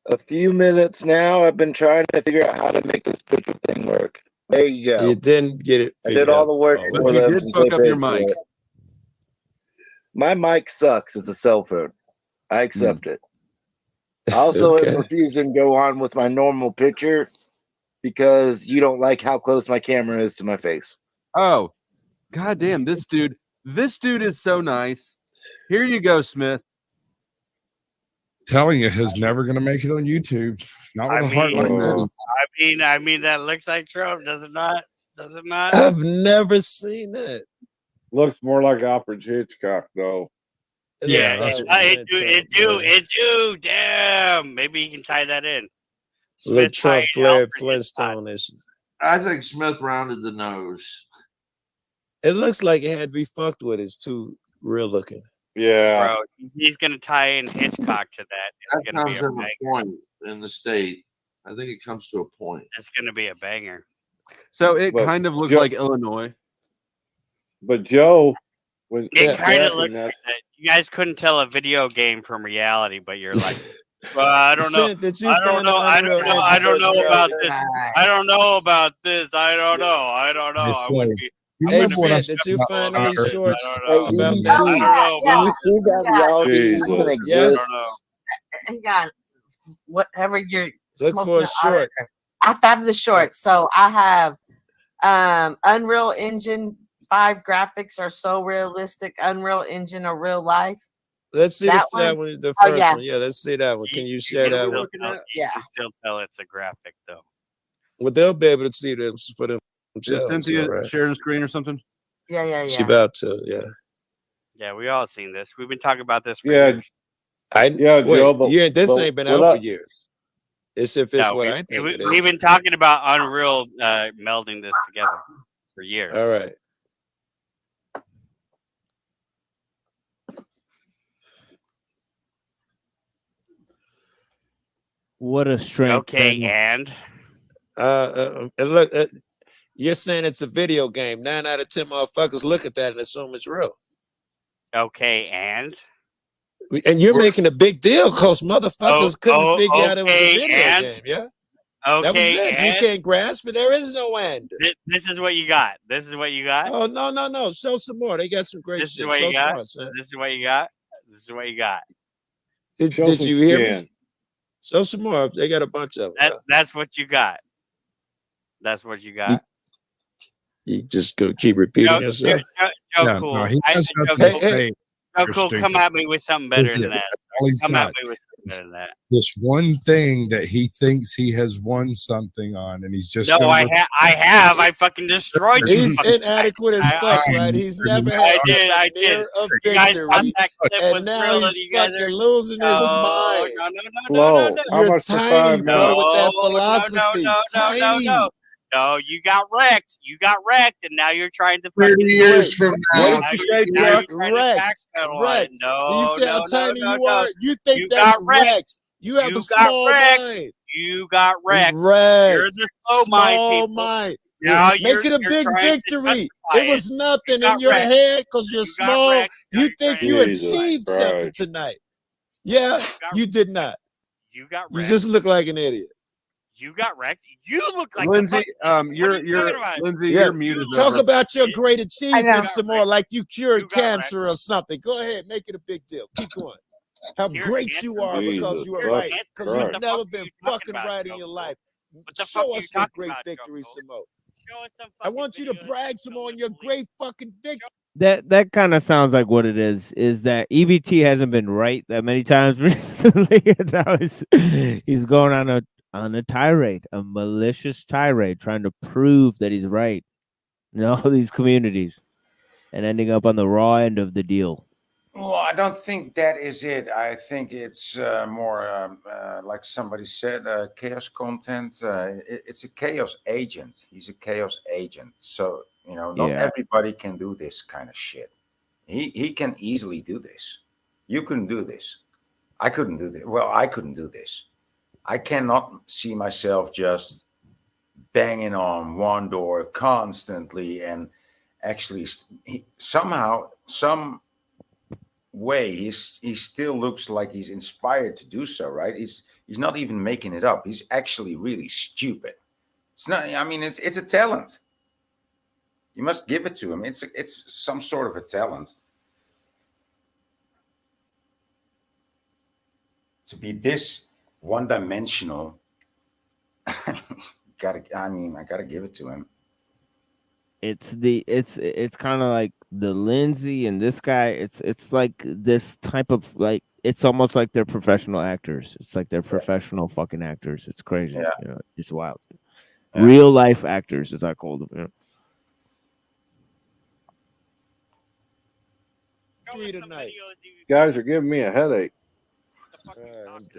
A few minutes now. I've been trying to figure out how to make this picture thing work. There you go. You didn't get it. I did all the work But for you them did since fuck they up your paid for mic. it. My mic sucks. It's a cell phone. I accept it. I also Okay. am refusing to go on with my normal picture because you don't like how close my camera is to my face. Oh, goddamn! This dude is so nice. Here you go, Smith. telling you, he's never going to make it on YouTube. Not with I a heart like mean, that. I mean that looks like Trump, does it not? Does it not? I've never seen that. Looks more like Alfred Hitchcock, though. Yeah, that's it do. Damn, maybe you can tie that in. Little Smith Trump tied Flair Alfred Flintstone is. I think Smith rounded the nose. It looks like it had to be fucked with. It's too real looking. Yeah. Bro, he's gonna tie in Hitchcock to that. That It's gonna be comes a to a banger. point in the state. I think it comes to a point. It's gonna be a banger. So it But kind of looks Joe- like Illinois. But Joe, when It kind Jack of looked and that- like that. You guys couldn't tell a video game from reality, but you're like, well, I don't know. Sid, did you I don't find know. the I don't Unreal know. I don't know Engine about version this. of I don't know about this. I don't know. I don't know. Hey, I so, wouldn't be. you I'm Hey, remember when I Sid, said did you about find Otter? any shorts I don't know. about EBC. that? I don't know Do you about. see that reality Jesus. even Yeah. exists? Hang on. whatever you're Look smoking. for a short. I have the short. So I have Unreal Engine 5 graphics are so realistic. Unreal Engine or real life. Let's see that that one. one, the Oh, first yeah. one. Yeah, let's see that one. Can you share can that still one? tell- You can still tell it's a graphic though. Well, they'll be able to see them for Is themselves. Cynthia all right. sharing screen or something? Yeah. She about to, yeah. Yeah, we all seen this. We've been talking about this for Yeah, years. Joe, but this but ain't been what out for I- years. It's if it's No, what I think it we've is. been talking about Unreal melding this together for years. All right. What a strange. Okay, and Look, you're saying it's a video game. 9 out of 10 motherfuckers look at that and assume it's real. Okay, and you're making a big deal because motherfuckers couldn't figure out it was a video game. Yeah. Okay, That was it. and You can't grasp it. There is no end. This is what you got. This is what you got. Oh no! Show some more. They got some great This is shit. what Show you some got. more, son. This is what you got. This is what you got. Did you hear me? Show some more. They got a bunch of them. That's what you got. That's what you got. You just go keep repeating yourself. Joe, cool. he does Joe, nothing cool. but say Joe, you're cool. Come stupid. at me with something better Listen, than that. all he's Come got at me with something better than that. this one thing that he thinks he has won something on, and he's just No, gonna I have. I fucking destroyed you. He's inadequate as fuck, right? He's never had I did. a You guys thought victory, that clip and was now real, he's and you guys fucking are losing his mind. Flo, how You're much for tiny, 5 bro, minutes? with that philosophy. Tiny. No, you got wrecked. You got wrecked, and now you're trying to 30 fucking years from now. Now you're trying to Wrecked. backpedal on it. No, Do you see how tiny you are? You think You that's got wrecked. wrecked. You have You a got small wrecked. mind. You got wrecked. Wrecked. You're the slow mind Small people. mind. Now Make it a you're big trying to victory. justify It was nothing got in your wrecked. head because you're You got small. wrecked. Now You you're think trying you to achieved Jesus something Christ. tonight. Yeah, you did not. You got You wrecked. just look like an idiot. You got wrecked. You look like Lindsay, you're Lindsay, Yeah, you're muted. talk over. about your great achievements some more, like you cured You got cancer or something. Go ahead, make it a big deal. Keep going. How Cured great cancer? you are because Jesus you were fucking right. Because Christ. you've never been fucking right in your life. Show us your great victories some more. I want you to brag some more on your great fucking victory. That kind of sounds like what it is that EBT hasn't been right that many times recently. And now he's going on a tirade, a malicious tirade, trying to prove that he's right in all these communities and ending up on the raw end of the deal. Well, I don't think that is it. I think it's more like somebody said, chaos content. It's a chaos agent. He's a chaos agent. So, not everybody can do this kind of shit. He can easily do this. You couldn't do this. I couldn't do this. Well, I couldn't do this. I cannot see myself just banging on one door constantly and actually somehow, some way he still looks like he's inspired to do so, right? He's not even making it up. He's actually really stupid. It's not, I mean, it's a talent. You must give it to him. It's some sort of a talent to be this one-dimensional. I gotta give it to him. It's kind of like the Lindsay and this guy. It's like this type of, like, it's almost like they're professional actors. It's like they're professional fucking actors. It's crazy. Yeah. It's wild. Yeah. Real life actors, as I call them. Guys are giving me a headache.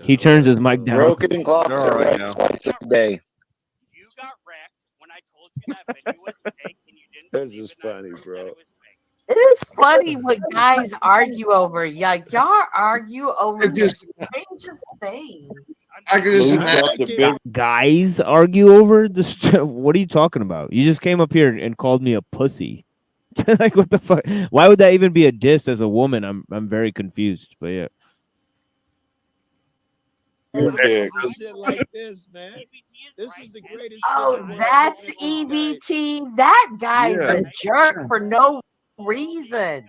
He turns his mic down. Broken clocks are right twice a day. This is funny, bro. It is funny what guys argue over. Like, y'all argue over the strangest things. I can just imagine. Guys argue over this. What are you talking about? You just came up here and called me a pussy. Like, what the fuck? Why would that even be a diss as a woman? I'm very confused. But yeah. Shit like this, man. This is the greatest. Oh, that's EBT. That guy's a jerk for no reason.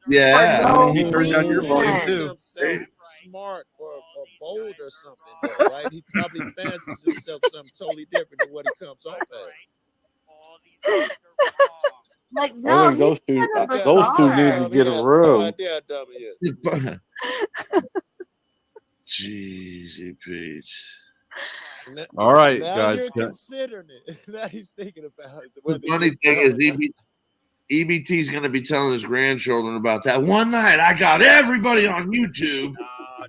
Yeah. no You turned down your volume reason. too. himself smart or bold or something, though, right? He probably fancies himself something totally different than what he comes off as. Like, I no, think those he's two, kind of those two need bizarre. to get a He has no room. idea how dumb he is. Jeezy Pete. All right, Now guys. you're considering it. Now he's thinking about it. The Whether funny it's thing dumb is, or not. EBT's going to be telling his grandchildren about that. One night, I got everybody on YouTube.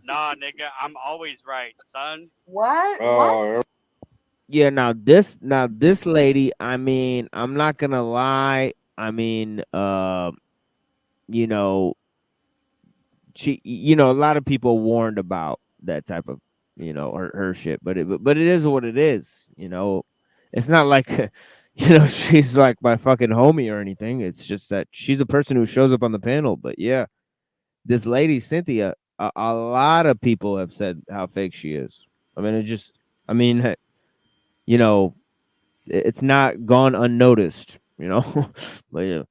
Nah, nigga, I'm always right, son. What? Oh, Yeah, now this lady, I mean, I'm not gonna lie. I mean, you know, a lot of people warned about that type of, her shit, but it is what it is, It's not like, she's like my fucking homie or anything. It's just that she's a person who shows up on the panel. But yeah, this lady Cynthia, a lot of people have said how fake she is. I mean, it's not gone unnoticed, but yeah.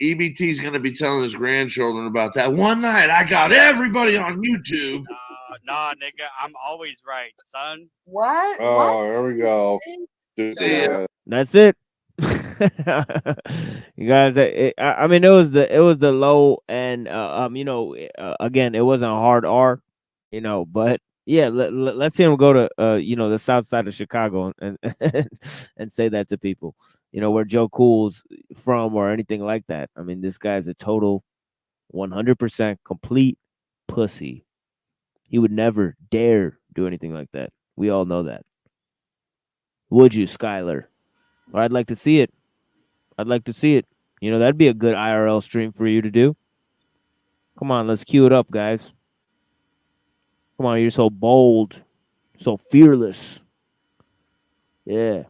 EBT's going to be telling his grandchildren about that. One night, I got everybody on YouTube. Nah, nigga, I'm always right, son. What? oh, there we go. That's it. You guys, I mean, it was the low and again, it wasn't a hard R, but yeah, let's see him go to the south side of Chicago and and say that to people, where Joe Cool's from or anything like that. I mean, this guy's a total 100% complete pussy. He would never dare do anything like that. We all know that. Would you, Skylar? Or I'd like to see it. That'd be a good IRL stream for you to do. Come on, let's cue it up, guys. Come on, you're so bold, so fearless. Yeah.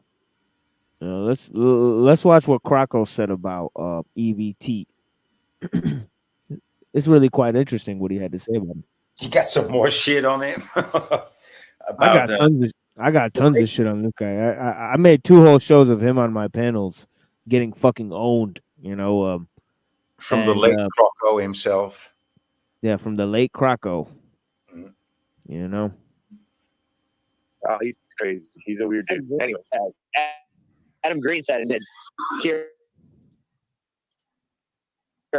Let's watch what Krakow said about EVT. It's really quite interesting what he had to say about him. You got some more shit on him. I got tons of shit on this guy. I made 2 whole shows of him on my panels getting fucking owned, from the late Croco himself. Yeah, from the late Krakow. Mm-hmm. Oh, he's crazy. He's a weird dude. Anyway, Adam Green said it. Here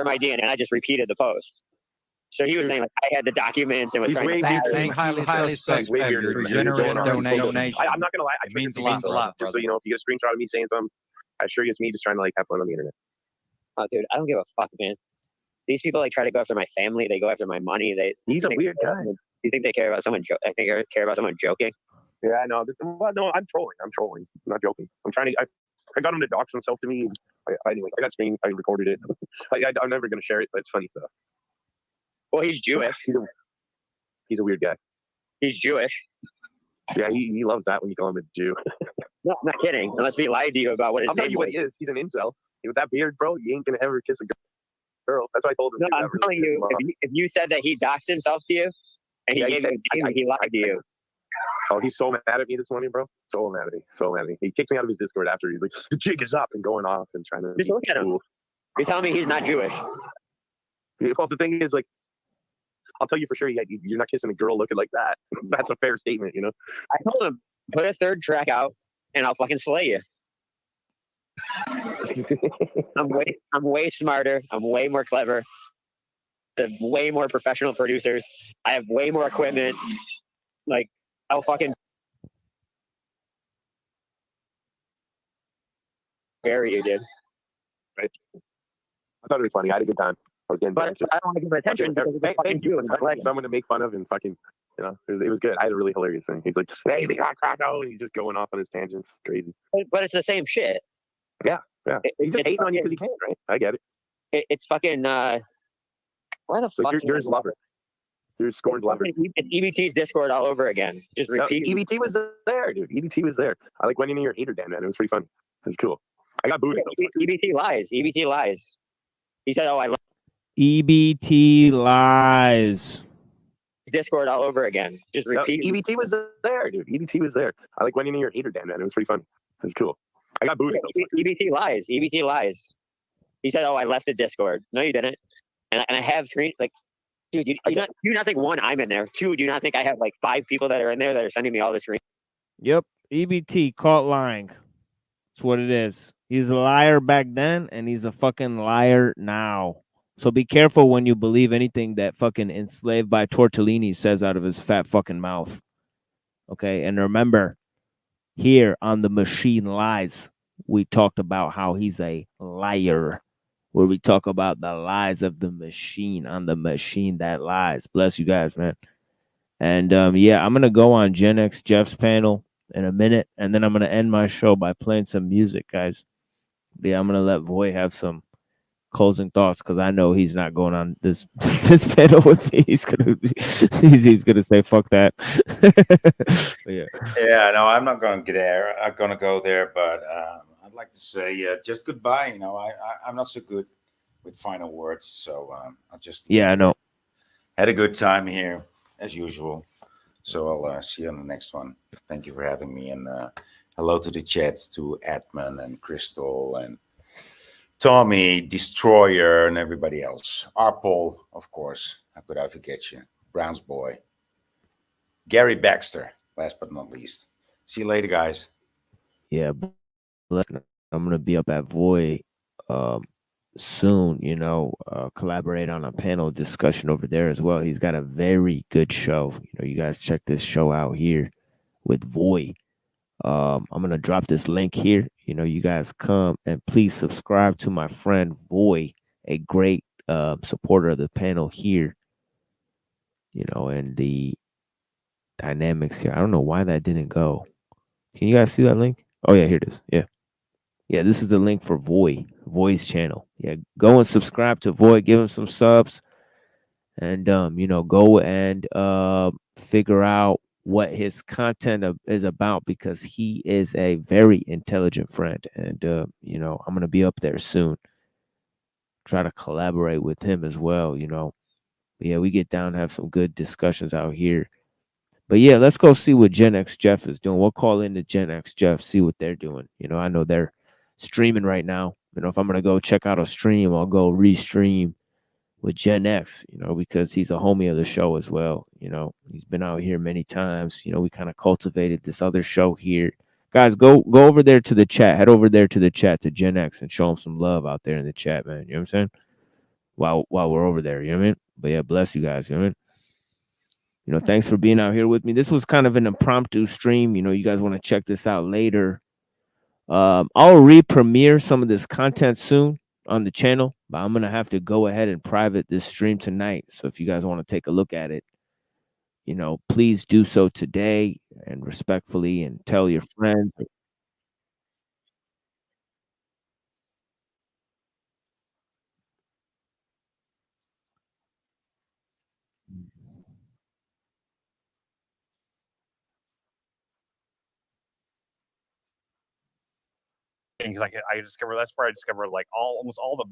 my DNA, and I just repeated the post. So he was saying like I had the documents and was trying to highly suspect. Your generous donation. I'm not gonna lie. It means a lot. Just so you know, if you get a screenshot of me saying something, I assure you it's me just trying to like have fun on the internet. Oh, dude, I don't give a fuck, man. These people like try to go after my family. They go after my money. He's a weird guy. You think they care about someone? I think they care about someone joking. Yeah, I know. Well, no, I'm trolling. I'm not joking. I'm trying to. I got him to dox himself to me. Anyway, I got screen. I recorded it. I'm never gonna share it, but it's funny stuff. Well, he's Jewish. He's a weird guy. He's Jewish. Yeah, he loves that when you call him a Jew. No, I'm not kidding. Unless he lied to you about what his name was. What he is. He's an incel. With that beard, bro, you ain't gonna ever kiss a girl. That's what I told him. No, I'm telling you, if you said that he doxed himself to you, and he gave he lied to you. Oh, he's so mad at me this morning, bro. So mad at me. He kicked me out of his Discord after. He's like, the jig is up and going off and trying to. Just look at him. You're telling me he's not Jewish. Well, the thing is, like, I'll tell you for sure, you're not kissing a girl looking like that. That's a fair statement, I told him, put a third track out, and I'll fucking slay you. I'm way smarter. I'm way more clever. There's way more professional producers. I have way more equipment. Like, I'll fucking bury you, dude. Right? I thought it was funny. I had a good time. I was getting but I don't want to give attention because it's fucking you and someone to make fun of and fucking, it was good. I had a really hilarious thing. He's like, hey, they got Krakow, and he's just going off on his tangents. Crazy. But it's the same shit. Yeah. He's just hating on you because he can, right? I get it. It's fucking, why the fuck? You're his lover. You're Score's lover. It's EBT's Discord all over again. Just repeat. No, EBT was there, dude. EBT was there. I went into your hater den, man. It was pretty funny. It was cool. I got booted. EBT lies. EBT lies. He said, I love EBT lies. Discord all over again. Just repeat. No, EBT was there, dude. EBT was there. I went into your hater den, man. It was pretty funny. It was cool. I got booted. EBT lies. EBT lies. He said, "Oh, I left the Discord." No, you didn't. And I have screen like, dude, do you not think one, I'm in there? Two, do you not think I have like 5 people that are in there that are sending me all the screen? Yep. EBT caught lying. That's what it is. He's a liar back then, and he's a fucking liar now. So be careful when you believe anything that fucking Enslaved by Tortellini says out of his fat fucking mouth. Okay, and remember, here on the Machine Lies, we talked about how he's a liar, where we talk about the lies of the machine on the machine that lies. Bless you guys, man. And yeah, I'm gonna go on Gen X Jeff's panel in a minute, and then I'm gonna end my show by playing some music, guys. Yeah, I'm gonna let Voy have some closing thoughts because I know he's not going on this this panel with me. He's gonna say fuck that. But yeah. Yeah, no, I'm not going to get there. I'm going to go there, but I'd like to say just goodbye. You know, I'm not so good with final words, so I'll just I know. Had a good time here as usual. So I'll see you on the next one. Thank you for having me, and hello to the chat, to Edmund and Crystal and Tommy, Destroyer, and everybody else. Arpol, of course. How could I forget you? Brown's boy. Gary Baxter, last but not least. See you later, guys. Yeah, I'm gonna be up at Voy soon, you know, collaborate on a panel discussion over there as well. He's got a very good show. You know, you guys check this show out here with Voy. I'm gonna drop this link here. You know, you guys come and please subscribe to my friend Voy, a great supporter of the panel here. You know, and the dynamics here. I don't know why that didn't go. Can you guys see that link? Oh yeah, here it is. Yeah, this is the link for Voy's channel. Yeah, go and subscribe to Voy, give him some subs, and you know, go and figure out what his content is about, because he is a very intelligent friend, and you know, I'm gonna be up there soon. Try to collaborate with him as well, you know. But yeah, we get down, have some good discussions out here. But yeah, let's go see what Gen X Jeff is doing. We'll call in to Gen X Jeff, see what they're doing. You know, I know they're streaming right now. You know, if I'm gonna go check out a stream, I'll go restream with Gen X, you know, because he's a homie of the show as well. You know, he's been out here many times. You know, we kind of cultivated this other show here. Guys, go over there to the chat. Head over there to the chat to Gen X and show him some love out there in the chat, man. You know what I'm saying? While we're over there, you know what I mean? But yeah, bless you guys, you know what I mean? You know, thanks for being out here with me. This was kind of an impromptu stream. You know, you guys want to check this out later. I'll re-premiere some of this content soon on the channel, but I'm going to have to go ahead and private this stream tonight. So if you guys want to take a look at it, you know, please do so today and respectfully, and tell your friends. Things like I discovered, that's where I discovered like almost all the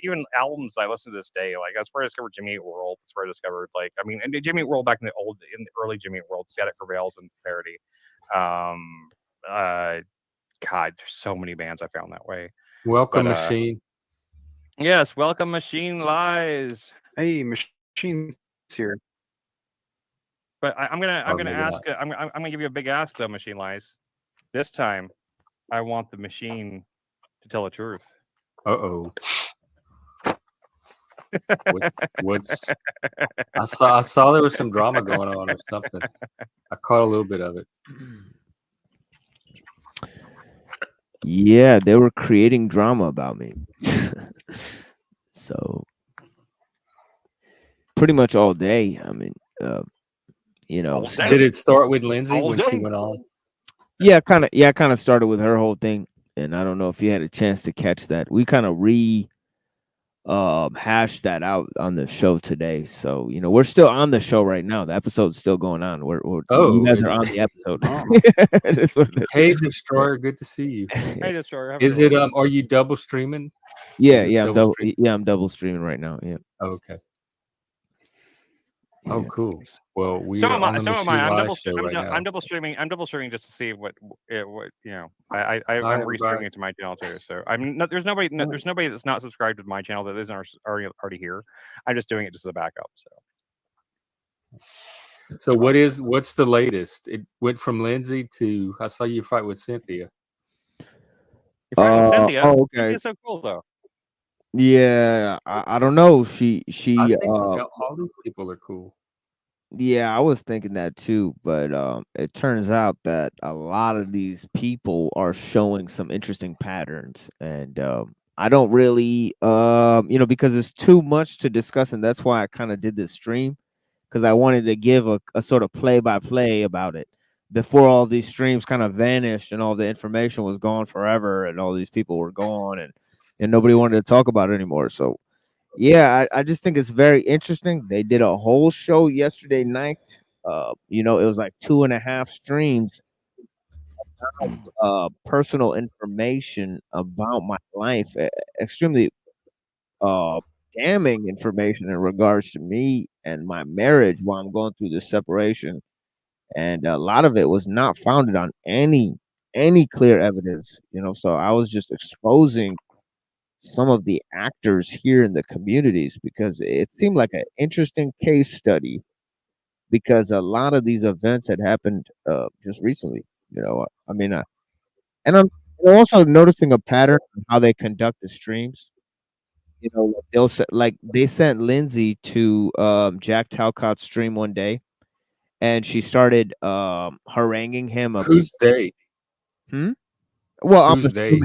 even albums I listen to this day. Like that's where I discovered Jimmy Eat World. That's where I discovered, like, I mean, and Jimmy Eat World back in the early Jimmy Eat World, Static Prevails and Clarity. God, there's so many bands I found that way. Welcome Machine. Yes, Welcome Machine Lies. Hey, Machine's here. But I'm gonna ask. I'm gonna give you a big ask though, Machine Lies. This time, I want the machine to tell the truth. Uh-oh. What's I saw there was some drama going on or something. I caught a little bit of it. Yeah, they were creating drama about me. So pretty much all day. I mean, you know, did it start with Lindsay when she went on? Yeah, kind of started with her whole thing, and I don't know if you had a chance to catch that. We kind of hashed that out on the show today. So, you know, we're still on the show right now. The episode's still going on. You guys are on the episode. That's what it is. Hey, Destroyer, good to see you. Hey, Destroyer. Is it are you double streaming? Yeah, I'm double streaming right now. Yeah. Okay. Oh, cool. Well, we So are am on I. the So am I. Machine I'm Live double. show right now. I'm double streaming. I'm double streaming just to see what you know. Hi, I'm everybody. restreaming it to my channel too. So I'm not. There's nobody. There's nobody that's not subscribed to my channel that isn't already here. I'm just doing it just as a backup. So what's the latest? It went from Lindsay to I saw you fight with Cynthia. You're fighting with Cynthia. Oh, okay. Cynthia's so cool though. Yeah, I don't know. I think all these people are cool. Yeah, I was thinking that too, but it turns out that a lot of these people are showing some interesting patterns, and I don't really, because it's too much to discuss, and that's why I kind of did this stream, because I wanted to give a sort of play-by-play about it before all these streams kind of vanished and all the information was gone forever, and all these people were gone, and nobody wanted to talk about it anymore. So yeah, I just think it's very interesting. They did a whole show yesterday night. It was like 2.5 streams of personal information about my life, extremely damning information in regards to me and my marriage while I'm going through this separation. And a lot of it was not founded on any clear evidence, so I was just exposing some of the actors here in the communities because it seemed like an interesting case study because a lot of these events had happened just recently. And I'm also noticing a pattern in how they conduct the streams. They sent Lindsay to Jack Talcott's stream one day, and she started haranguing him. Who's they? Well, Who's they?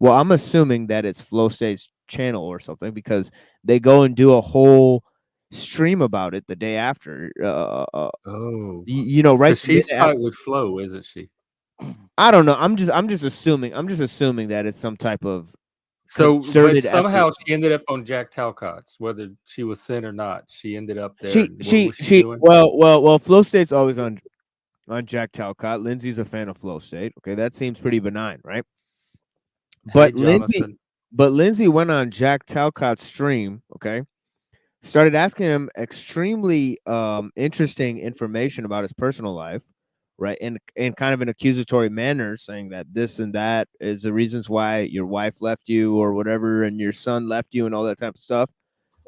I'm assuming that it's Flow State's channel or something because they go and do a whole stream about it the day after. Right? She's tight with Flow, isn't she? I don't know. I'm just assuming that it's some type of but concerted somehow effort. she ended up on Jack Talcott's, whether she was sent or not. She ended up there. She doing? well, Flow State's always on Jack Talcott. Lindsay's a fan of Flow State. Okay, that seems pretty benign, right? But Lindsay went on Jack Talcott's stream, okay? Started asking him extremely interesting information about his personal life, right? In kind of an accusatory manner, saying that this and that is the reasons why your wife left you or whatever, and your son left you and all that type of stuff.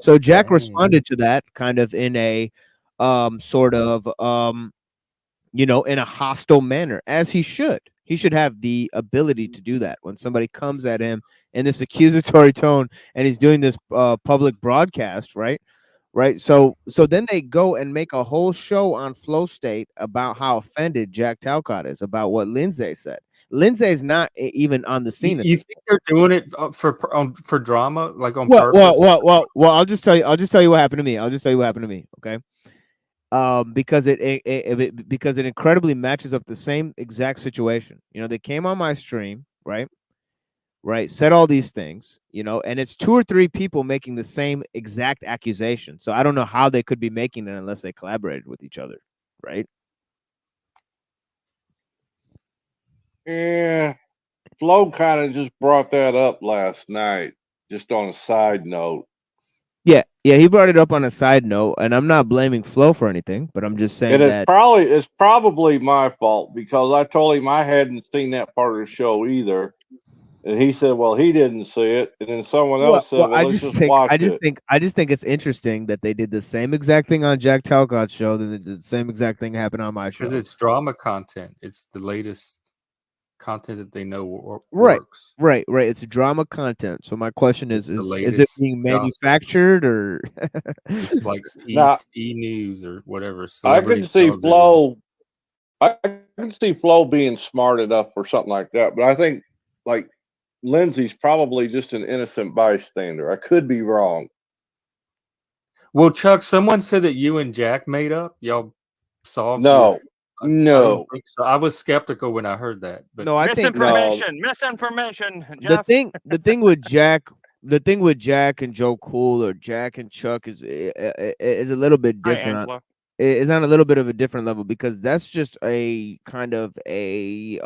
So Jack responded to that kind of in a sort of in a hostile manner, as he should. He should have the ability to do that when somebody comes at him in this accusatory tone and he's doing this public broadcast, right? So then they go and make a whole show on Flow State about how offended Jack Talcott is about what Lindsay said. Lindsay's not even on the scene. You think they're doing it for drama, like on purpose? Well, I'll just tell you what happened to me. Okay. Because it incredibly matches up the same exact situation. They came on my stream, right, said all these things, and it's 2 or 3 people making the same exact accusation. So I don't know how they could be making it unless they collaborated with each other, right? Yeah, Flo kind of just brought that up last night, just on a side note. Yeah, he brought it up on a side note, and I'm not blaming Flo for anything, but I'm just saying it's probably my fault because I told him I hadn't seen that part of the show either, and he said, "Well, he didn't see it," and then someone else said, "Well, let's just watch it." I just think it's interesting that they did the same exact thing on Jack Talcott's show, then the same exact thing happened on my show. Because it's drama content. It's the latest content that they know works. Right. It's drama content. So my question is it being manufactured or it's like E News or whatever? I can see Flo. I can see Flo being smart enough for something like that, but I think like Lindsay's probably just an innocent bystander. I could be wrong. Well, Chuck, someone said that you and Jack made up. Y'all saw? No. I don't think so. I was skeptical when I heard that. But no, I think misinformation. Jeff. The thing with Jack and Joe Cool or Jack and Chuck is a little bit different. It's on a little bit of a different level because that's just a kind of a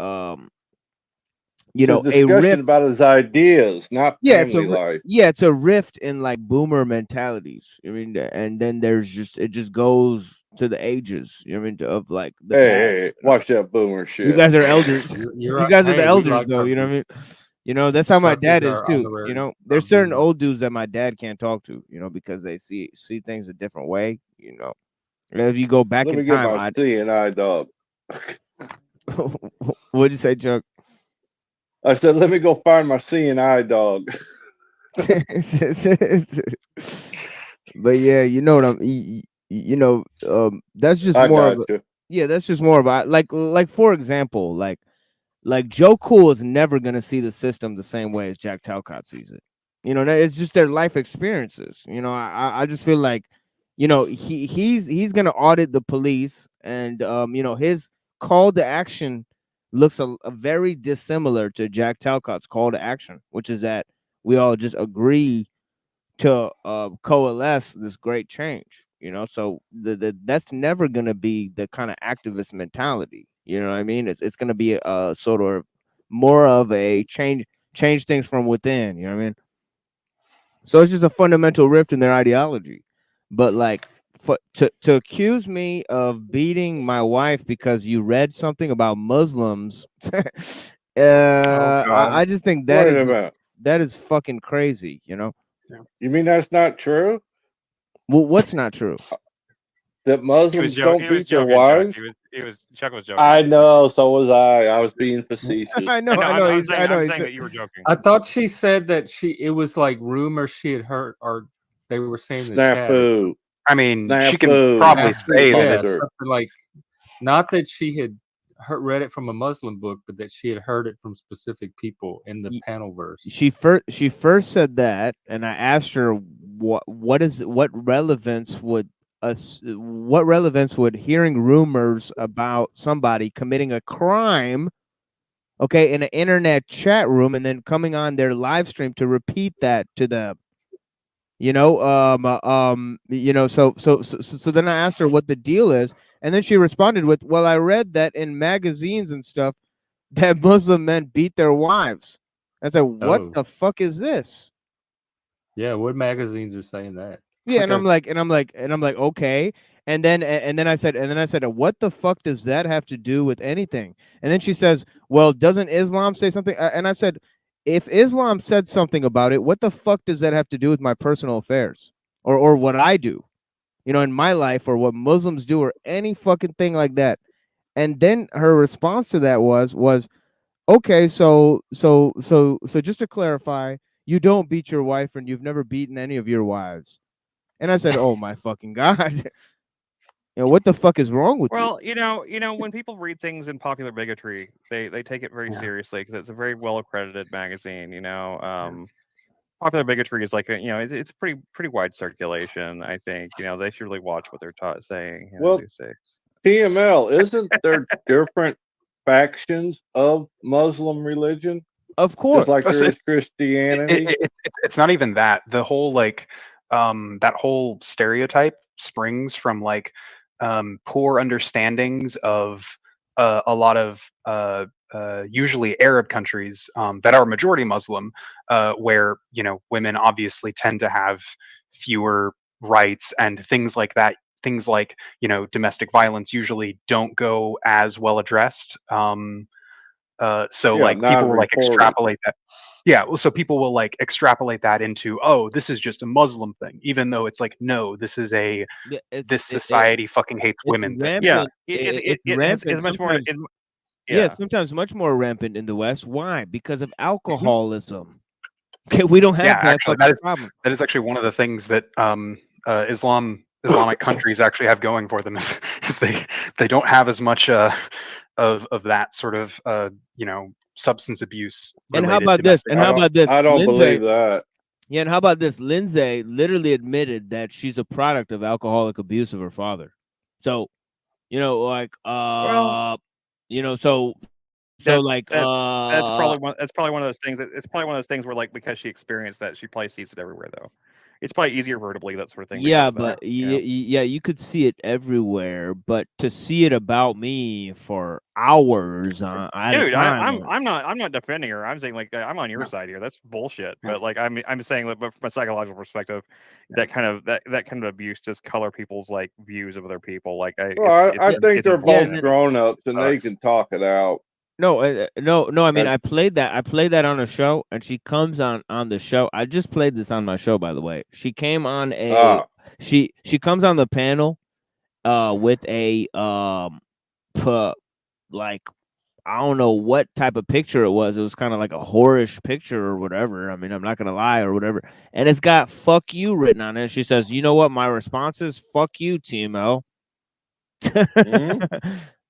you know, a a discussion rift. about his ideas, not Yeah, family life. it's a rift in like boomer mentalities. I mean, and then it just goes to the ages. You know what I mean, of like the dads. Watch that boomer You shit. guys are elders. You're You right. guys are the Hey, we elders, like though. our You know what I mean? You know, that's how my Chuck dad is is our too. honorary You know, our there's certain boomer. old dudes that my dad can't talk to. You know, because they see things a different way. You know, if you go back Let in me get time, my CNI dog. What'd you say, Chuck? I said, let me go find my CNI dog. But yeah, you know what that's just I more of got you. yeah, that's just more of a like for example, like Joe Cool is never gonna see the system the same way as Jack Talcott sees it. You know, it's just their life experiences. You know, I just feel like, you know, he's gonna audit the police, and you know, his call to action looks a very dissimilar to Jack Talcott's call to action, which is that we all just agree to coalesce this great change. You know, so that's never gonna be the kind of activist mentality. You know what I mean? It's gonna be a sort of more of a change things from within. You know what I mean? So it's just a fundamental rift in their ideology. But like, to accuse me of beating my wife because you read something about Muslims, I just think Wait a minute. that is fucking crazy. You know? You mean that's not true? Well, what's not true? That Muslims don't He was beat their joking, Chuck. wives? Chuck was joking. I know, so was I. I was being facetious. I know. I'm saying that you were joking. I thought she said that it was like rumors she had heard, or they were saying in the chat. Snafu. I mean, she can Snafu. probably Snafu, say yeah, that. something like, not that she had read it from a Muslim book, but that she had heard it from specific people in the panel verse. She first said that, and I asked her what relevance would hearing rumors about somebody committing a crime, okay, in an internet chat room, and then coming on their live stream to repeat that to them. You know, you know, so then I asked her what the deal is, and then she responded with, "Well, I read that in magazines and stuff that Muslim men beat their wives." I said, "What Oh. the fuck is this?" Yeah, what magazines are saying that? Yeah, and I'm like, okay. And then I said, what the fuck does that have to do with anything? And then she says, well, doesn't Islam say something? And I said, if Islam said something about it, what the fuck does that have to do with my personal affairs or what I do, you know, in my life, or what Muslims do, or any fucking thing like that? And then her response to that was, okay, so just to clarify, you don't beat your wife, and you've never beaten any of your wives. And I said, oh my fucking God. You know, what the fuck is wrong with you? Well, you know, when people read things in Popular Bigotry, they take it very seriously because it's a very well accredited magazine. You know, Popular Bigotry is like it's pretty wide circulation. I think they should really watch what they're saying. Well, these days. PML, isn't there different factions of Muslim religion? Of course, just like there is Christianity. It's not even that. The whole that whole stereotype springs from poor understandings of a lot of usually Arab countries that are majority Muslim, where women obviously tend to have fewer rights and things like that. Things like domestic violence usually don't go as well addressed. So people will extrapolate that. Yeah, well, so people will extrapolate that into, oh, this is just a Muslim thing, even though it's like, no, this is this society fucking hates women thing. Yeah, it's rampant. It's much more. Yeah, sometimes much more rampant in the West. Why? Because of alcoholism. Okay, we don't have that fucking problem. That is actually one of the things that Islamic countries actually have going for them is they don't have as much of that sort of substance abuse. And how about this? And how about this? I don't Lindsay, believe that. Yeah, and how about this? Lindsay literally admitted that she's a product of alcoholic abuse of her father. So, that's probably one of those things. It's probably one of those things where because she experienced that, she probably sees it everywhere though. it's probably easier for her to believe that sort of thing. Yeah, because of but that, you know? yeah, you could see it everywhere. But to see it about me for hours at a Dude, time, I'm not defending her. I'm saying like I'm on your side here. That's bullshit. But like I'm saying that, but from a psychological perspective, that kind of abuse does color people's like views of other people. Like Well, I think they're both unfortunate. grown ups and they Sucks. can talk it out. no, no. I mean, That- I played that on a show, and she comes on the show. I just played this on my show, by the way. She came on she comes on the panel, with a like, I don't know what type of picture it was. It was kind of like a whorish picture or whatever. I mean, I'm not gonna lie or whatever. And it's got "fuck you" written on it. She says, "You know what? My response is fuck you, TML."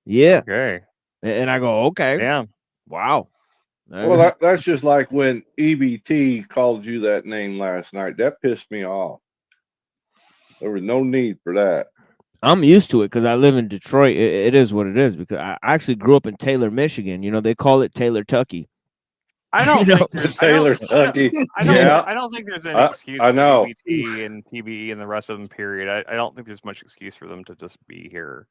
Yeah. Okay. And I go, okay. Damn. Wow. Well, that's just like when EBT called you that name last night. That pissed me off. There was no need for that. I'm used to it because I live in Detroit. It is what it is because I actually grew up in Taylor, Michigan. You know, they call it Taylor Tucky. I don't think there's Taylor Tucky. I don't think there's any excuse I know. for EBT and TBE and the rest of them. Period. I don't think there's much excuse for them to just be here.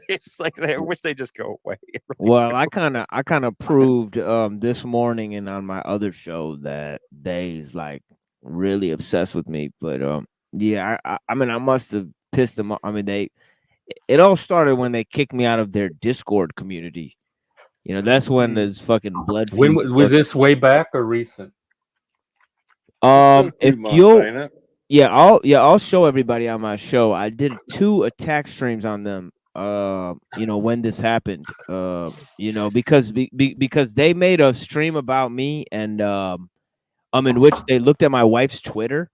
It's like I wish they just go away. Well, I kind of proved this morning and on my other show that they's like really obsessed with me. But yeah, I mean, I must have pissed them off. I mean, it all started when they kicked me out of their Discord community. You know, that's when there's fucking blood. When feud. was this way back or recent? If you'll, I'll show everybody on my show. I did 2 attack streams on them. You know, when this happened. You know, because they made a stream about me and in which they looked at my wife's Twitter.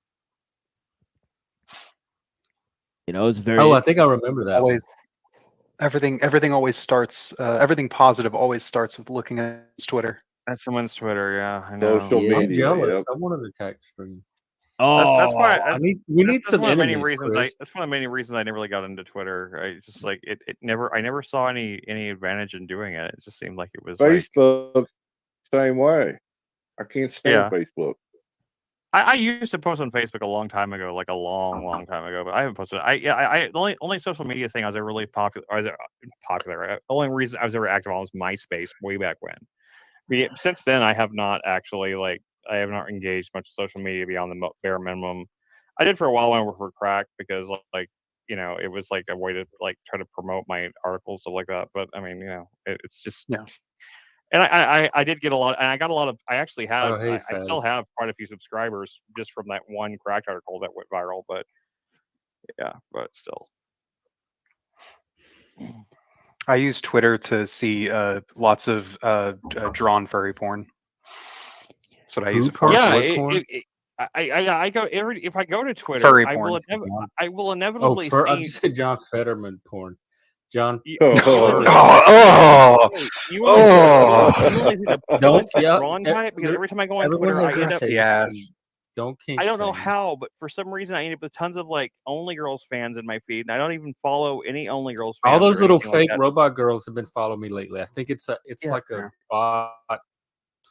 You know, it's very. Oh, I think I remember that. Always, everything always starts. Everything positive always starts with looking at Twitter. That's someone's Twitter. Yeah, I know. Social I'm media. jealous. Yep. I want an attack stream. Oh, That's why we need that's some one of the many enemies, reasons Chris. that's one of the many reasons I never really got into Twitter. I just like I never saw any advantage in doing it. It just seemed like it was like Facebook, same way. I can't stand Facebook. I used to post on Facebook a long time ago, like a long time ago, but I haven't posted. The only social media thing I was ever really popular. The only reason I was ever active on was MySpace way back when. Since then, I have not actually I have not engaged much social media beyond the bare minimum. I did for a while when I worked for Crack because you know, it was like a way to try to promote my articles, stuff like that. But I mean, you know, it's just And I did get a lot, and I got a lot of. I actually have. I still have quite a few subscribers just from that one Cracked article that went viral. But yeah, but still. I use Twitter to see lots of drawn furry porn. That's what I use it for. Yeah, I go if I go to Twitter, furry I porn. will inevitably I see. just said John Fetterman porn. John. You only see the drawn type because every time I go on Twitter, I end up. Don't kink I don't know shame. how, but for some reason I end up with tons of Only Girls fans in my feed, and I don't even follow any Only Girls fans. All those or little anything like fake that. robot girls have been following me lately. I think it's like a bot.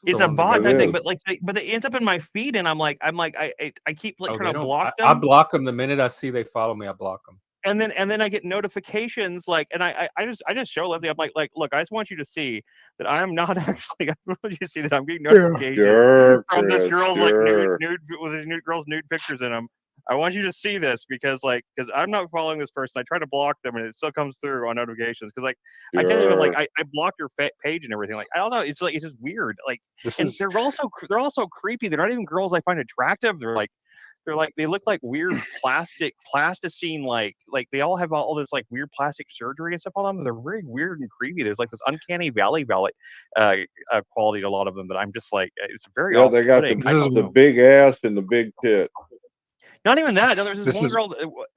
It's a bot type thing, but but it ends up in my feed, and I keep trying to block them. I block them the minute I see they follow me. I block them. And then I get notifications and I just show Leslie, I'm like, look, I just want you to see that I'm not actually. I want you to see that I'm getting notifications from this girl's nude with his girl's nude pictures in them. I want you to see this because I'm not following this person. I try to block them and it still comes through on notifications because I can't even I block your page and everything. I don't know. It's just weird. They're also creepy. They're not even girls I find attractive. They look like weird plasticine, like they all have all this weird plastic surgery and stuff on them. They're very weird and creepy. There's this uncanny valley quality to a lot of them that I'm just it's very they got the big ass and the big tit. Not even that. No, there's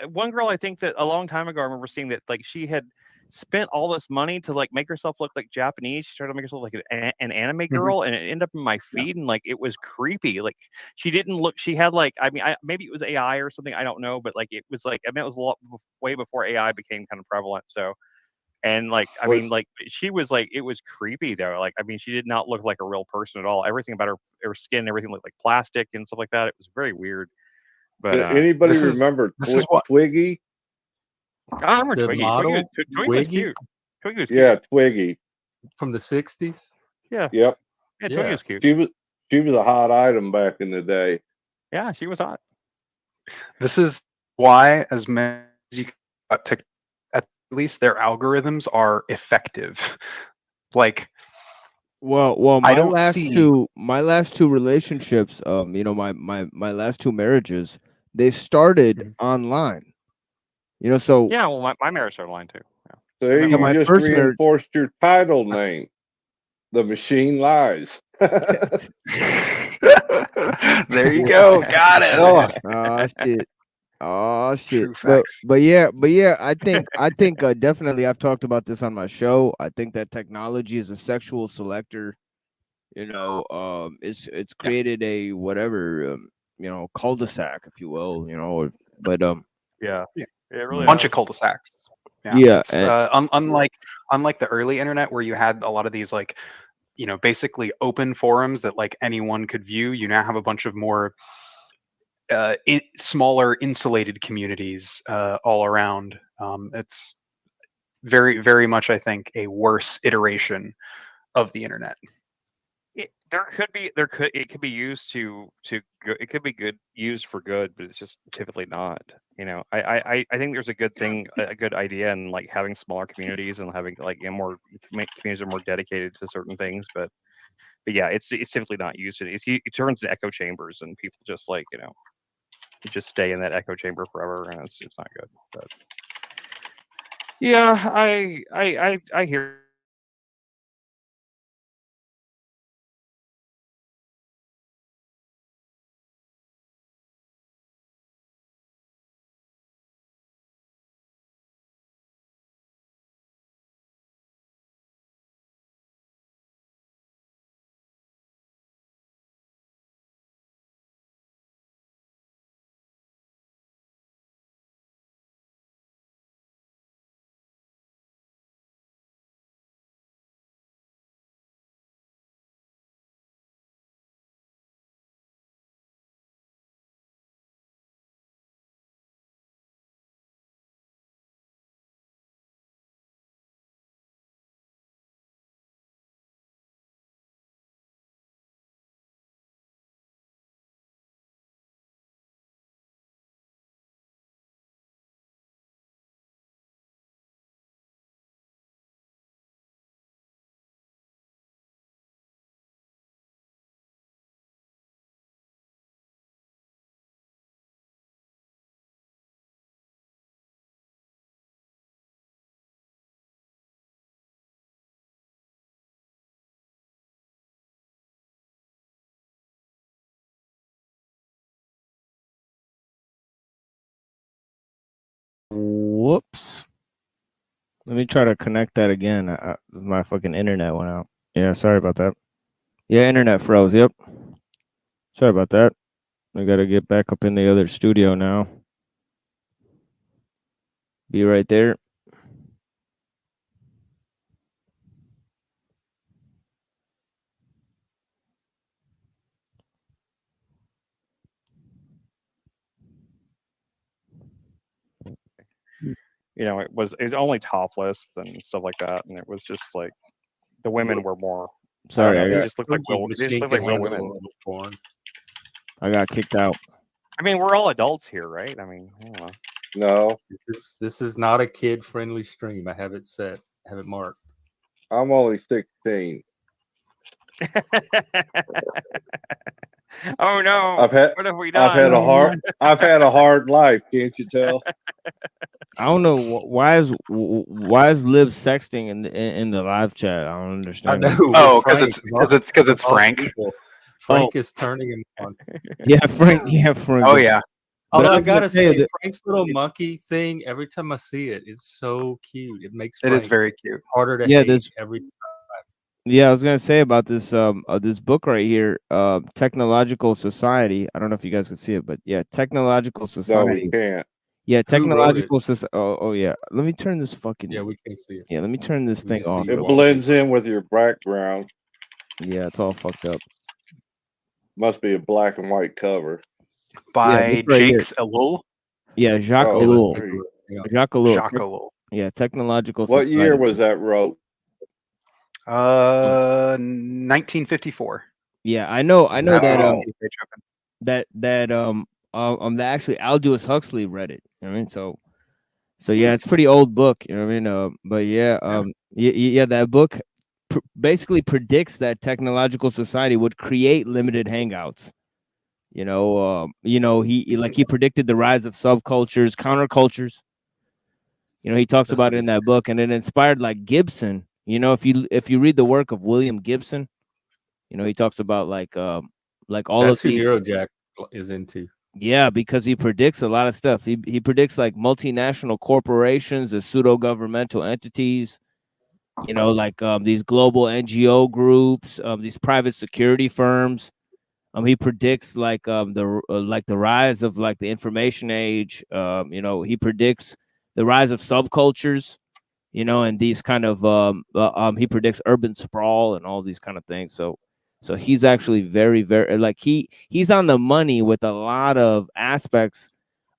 one girl I think that a long time ago I remember seeing that she had spent all this money to make herself look like Japanese. She tried to make herself like an anime girl, and it ended up in my feed, and it was creepy. She didn't look. She had maybe it was AI or something. I don't know, but it was it was a lot way before AI became kind of prevalent. So And like, I What- mean, like she was like, it was creepy though. Like, I mean, she did not look like a real person at all. Everything about her skin, everything looked like plastic and stuff like that. It was very weird. But Did anybody this is- remember this is what- Twiggy? I remember The Twiggy. model, Twiggy was Wiggy? cute. Twiggy was Yeah, cute. Twiggy. From the 60s. Yeah. Yep. Yeah, Twiggy Yeah. was cute. She was a hot item back in the day. Yeah, she was hot. This is why, as many as you at least their algorithms are effective. Like, Well, I my don't last see- two relationships, you know, my last two marriages, they started online. You know, so Yeah, well, my marriage started online too. So Yeah, you my just first marriage- reinforced your title name. The machine lies. There you go. Got it. Oh shit. Oh shit. True facts. But yeah, I think definitely I've talked about this on my show. I think that technology is a sexual selector. You know, it's created a whatever, you know, cul-de-sac, if you will, you know, but Yeah. It really bunch has. of cul-de-sacs. Yeah, it's, unlike the early internet where you had a lot of these like, you know, basically open forums that like anyone could view. You now have a bunch of more smaller insulated communities all around. It's very, very much, I think, a worse iteration of the internet. It could be used it could be good used for good, but it's just typically not. You know, I think there's a good idea in like having smaller communities and having like more communities are more dedicated to certain things, but yeah, it's typically not used. It turns into echo chambers and people just like, you know, just stay in that echo chamber forever, and it's not good. But yeah, I hear. whoops. Let me try to connect that again. My fucking internet went out. Yeah, sorry about that. Yeah, internet froze. Yep. Sorry about that. I gotta get back up in the other studio now. Be right there. You know, it was only topless and stuff like that, and it was just like the women were more. Sorry, I I don't know, got- they just looked like real. They just looked like real women. I got kicked out. I mean, we're all adults here, right? I mean, I don't know. No, This is not a kid friendly stream. I have it set. I have it marked. I'm only 16. Oh no! I've had What have we done? I've had a hard life, can't you tell? I don't know why is Lib sexting in the live chat. I don't understand. know. Oh, Frank, because it's all Frank. people. Frank Oh. is turning him on. Yeah, Frank. Yeah, Frank. Oh yeah. But Although I was gonna gotta say, that- Frank's little monkey thing. Every time I see it, it's so cute. It makes It is Frank very cute. harder to Yeah, hate this- every time. Yeah, I was gonna say about this this book right here, Technological Society. I don't know if you guys can see it, but yeah, Technological No, Society. we can't. Yeah, Who wrote it? technological society. Oh yeah. Let me turn this fucking. Yeah, we can see it. Yeah, let me turn this We thing just see off. you It real all. blends in with your background. Yeah, it's all fucked up. Must be a black and white cover. Yeah, By this right here. Jakes Ellul. Yeah, Jacques Oh, Yeah, let's Ellul. take a sweet. look. Yeah. Jacques Ellul. Jacques Ellul. Yeah, technological What society. year was that wrote? 1954. Yeah, I know that Wow. that actually Aldous Huxley read it. You know what I mean? So yeah, it's a pretty old book. You know what I mean? But yeah, yeah, that book basically predicts that technological society would create limited hangouts. You know, he predicted the rise of subcultures, countercultures. You know, he talks That's about what it in he that said. book, and it inspired like Gibson. You know, if you read the work of William Gibson, you know, he talks about like all That's of who the Neurojack is into. yeah, because he predicts a lot of stuff. He predicts like multinational corporations, as pseudo governmental entities. You know, like these global NGO groups, these private security firms. He predicts like the rise of like the information age. You know, he predicts the rise of subcultures. You know, and these kind of he predicts urban sprawl and all these kind of things. So he's actually very like he's on the money with a lot of aspects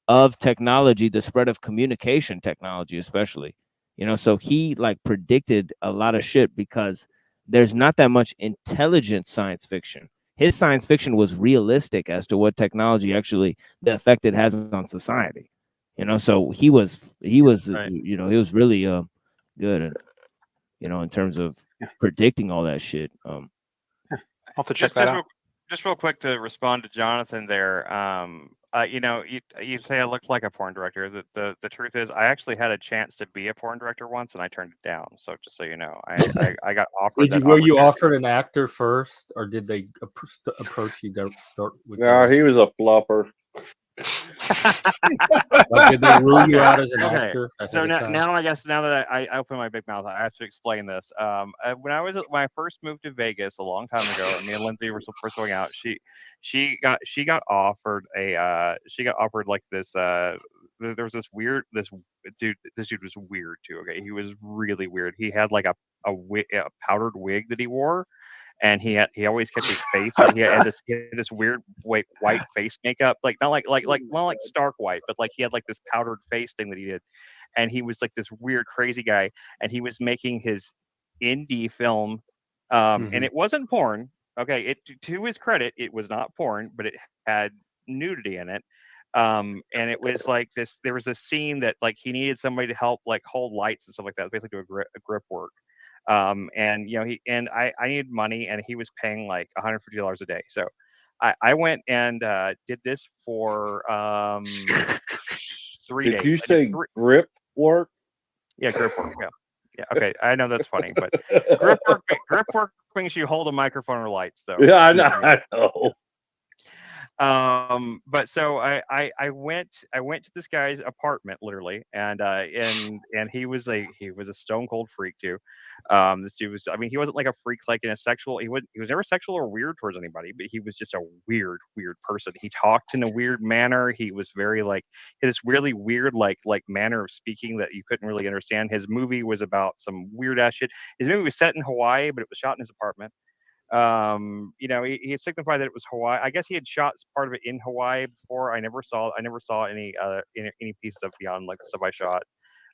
of technology, the spread of communication technology, especially. You know, so he like predicted a lot of shit because there's not that much intelligent science fiction. His science fiction was realistic as to what technology actually the effect it has on society. You know, so he was Right. you know, he was really good at, you know, in terms of predicting all that shit. I'll have to check that out. Just real quick to respond to Jonathan there. You know, you say I look like a porn director. The truth is, I actually had a chance to be a porn director once, and I turned it down. So just so you know, I got offered. Were you offered an actor first, or did they approach you to start with? No, he was a fluffer. Like, did they rule you out as an Okay. actor? So now I guess now that I open my big mouth, I have to explain this. When I first moved to Vegas a long time ago, and me and Lindsay were first going out, she got offered like this. There was this dude. This dude was weird too. Okay, he was really weird. He had like a powdered wig that he wore. And he always kept his face. He had this weird white face makeup, like not like stark white, but like he had like this powdered face thing that he did, and he was like this weird crazy guy, and he was making his indie film, and it wasn't porn. Okay, to his credit, it was not porn, but it had nudity in it. And it was like this. There was a scene that like he needed somebody to help like hold lights and stuff like that, basically do a grip work. And you know I needed money, and he was paying like $150 a day. So I went and did this for 3 days. Did you say grip work? Yeah, grip work. Yeah. Okay, I know that's funny, but grip work means you hold a microphone or lights, though. Yeah, I know. But so I went to this guy's apartment literally, and he was a stone cold freak too. This dude was, I mean, he wasn't like a freak like in a sexual, he was never sexual or weird towards anybody, but he was just a weird person. He talked in a weird manner. He was very like, he had this really weird like manner of speaking that you couldn't really understand. His movie was about some weird ass shit. His movie was set in Hawaii, but it was shot in his apartment. You know, he signified that it was Hawaii. I guess he had shot part of it in Hawaii before. I never saw any pieces of beyond like the stuff I shot.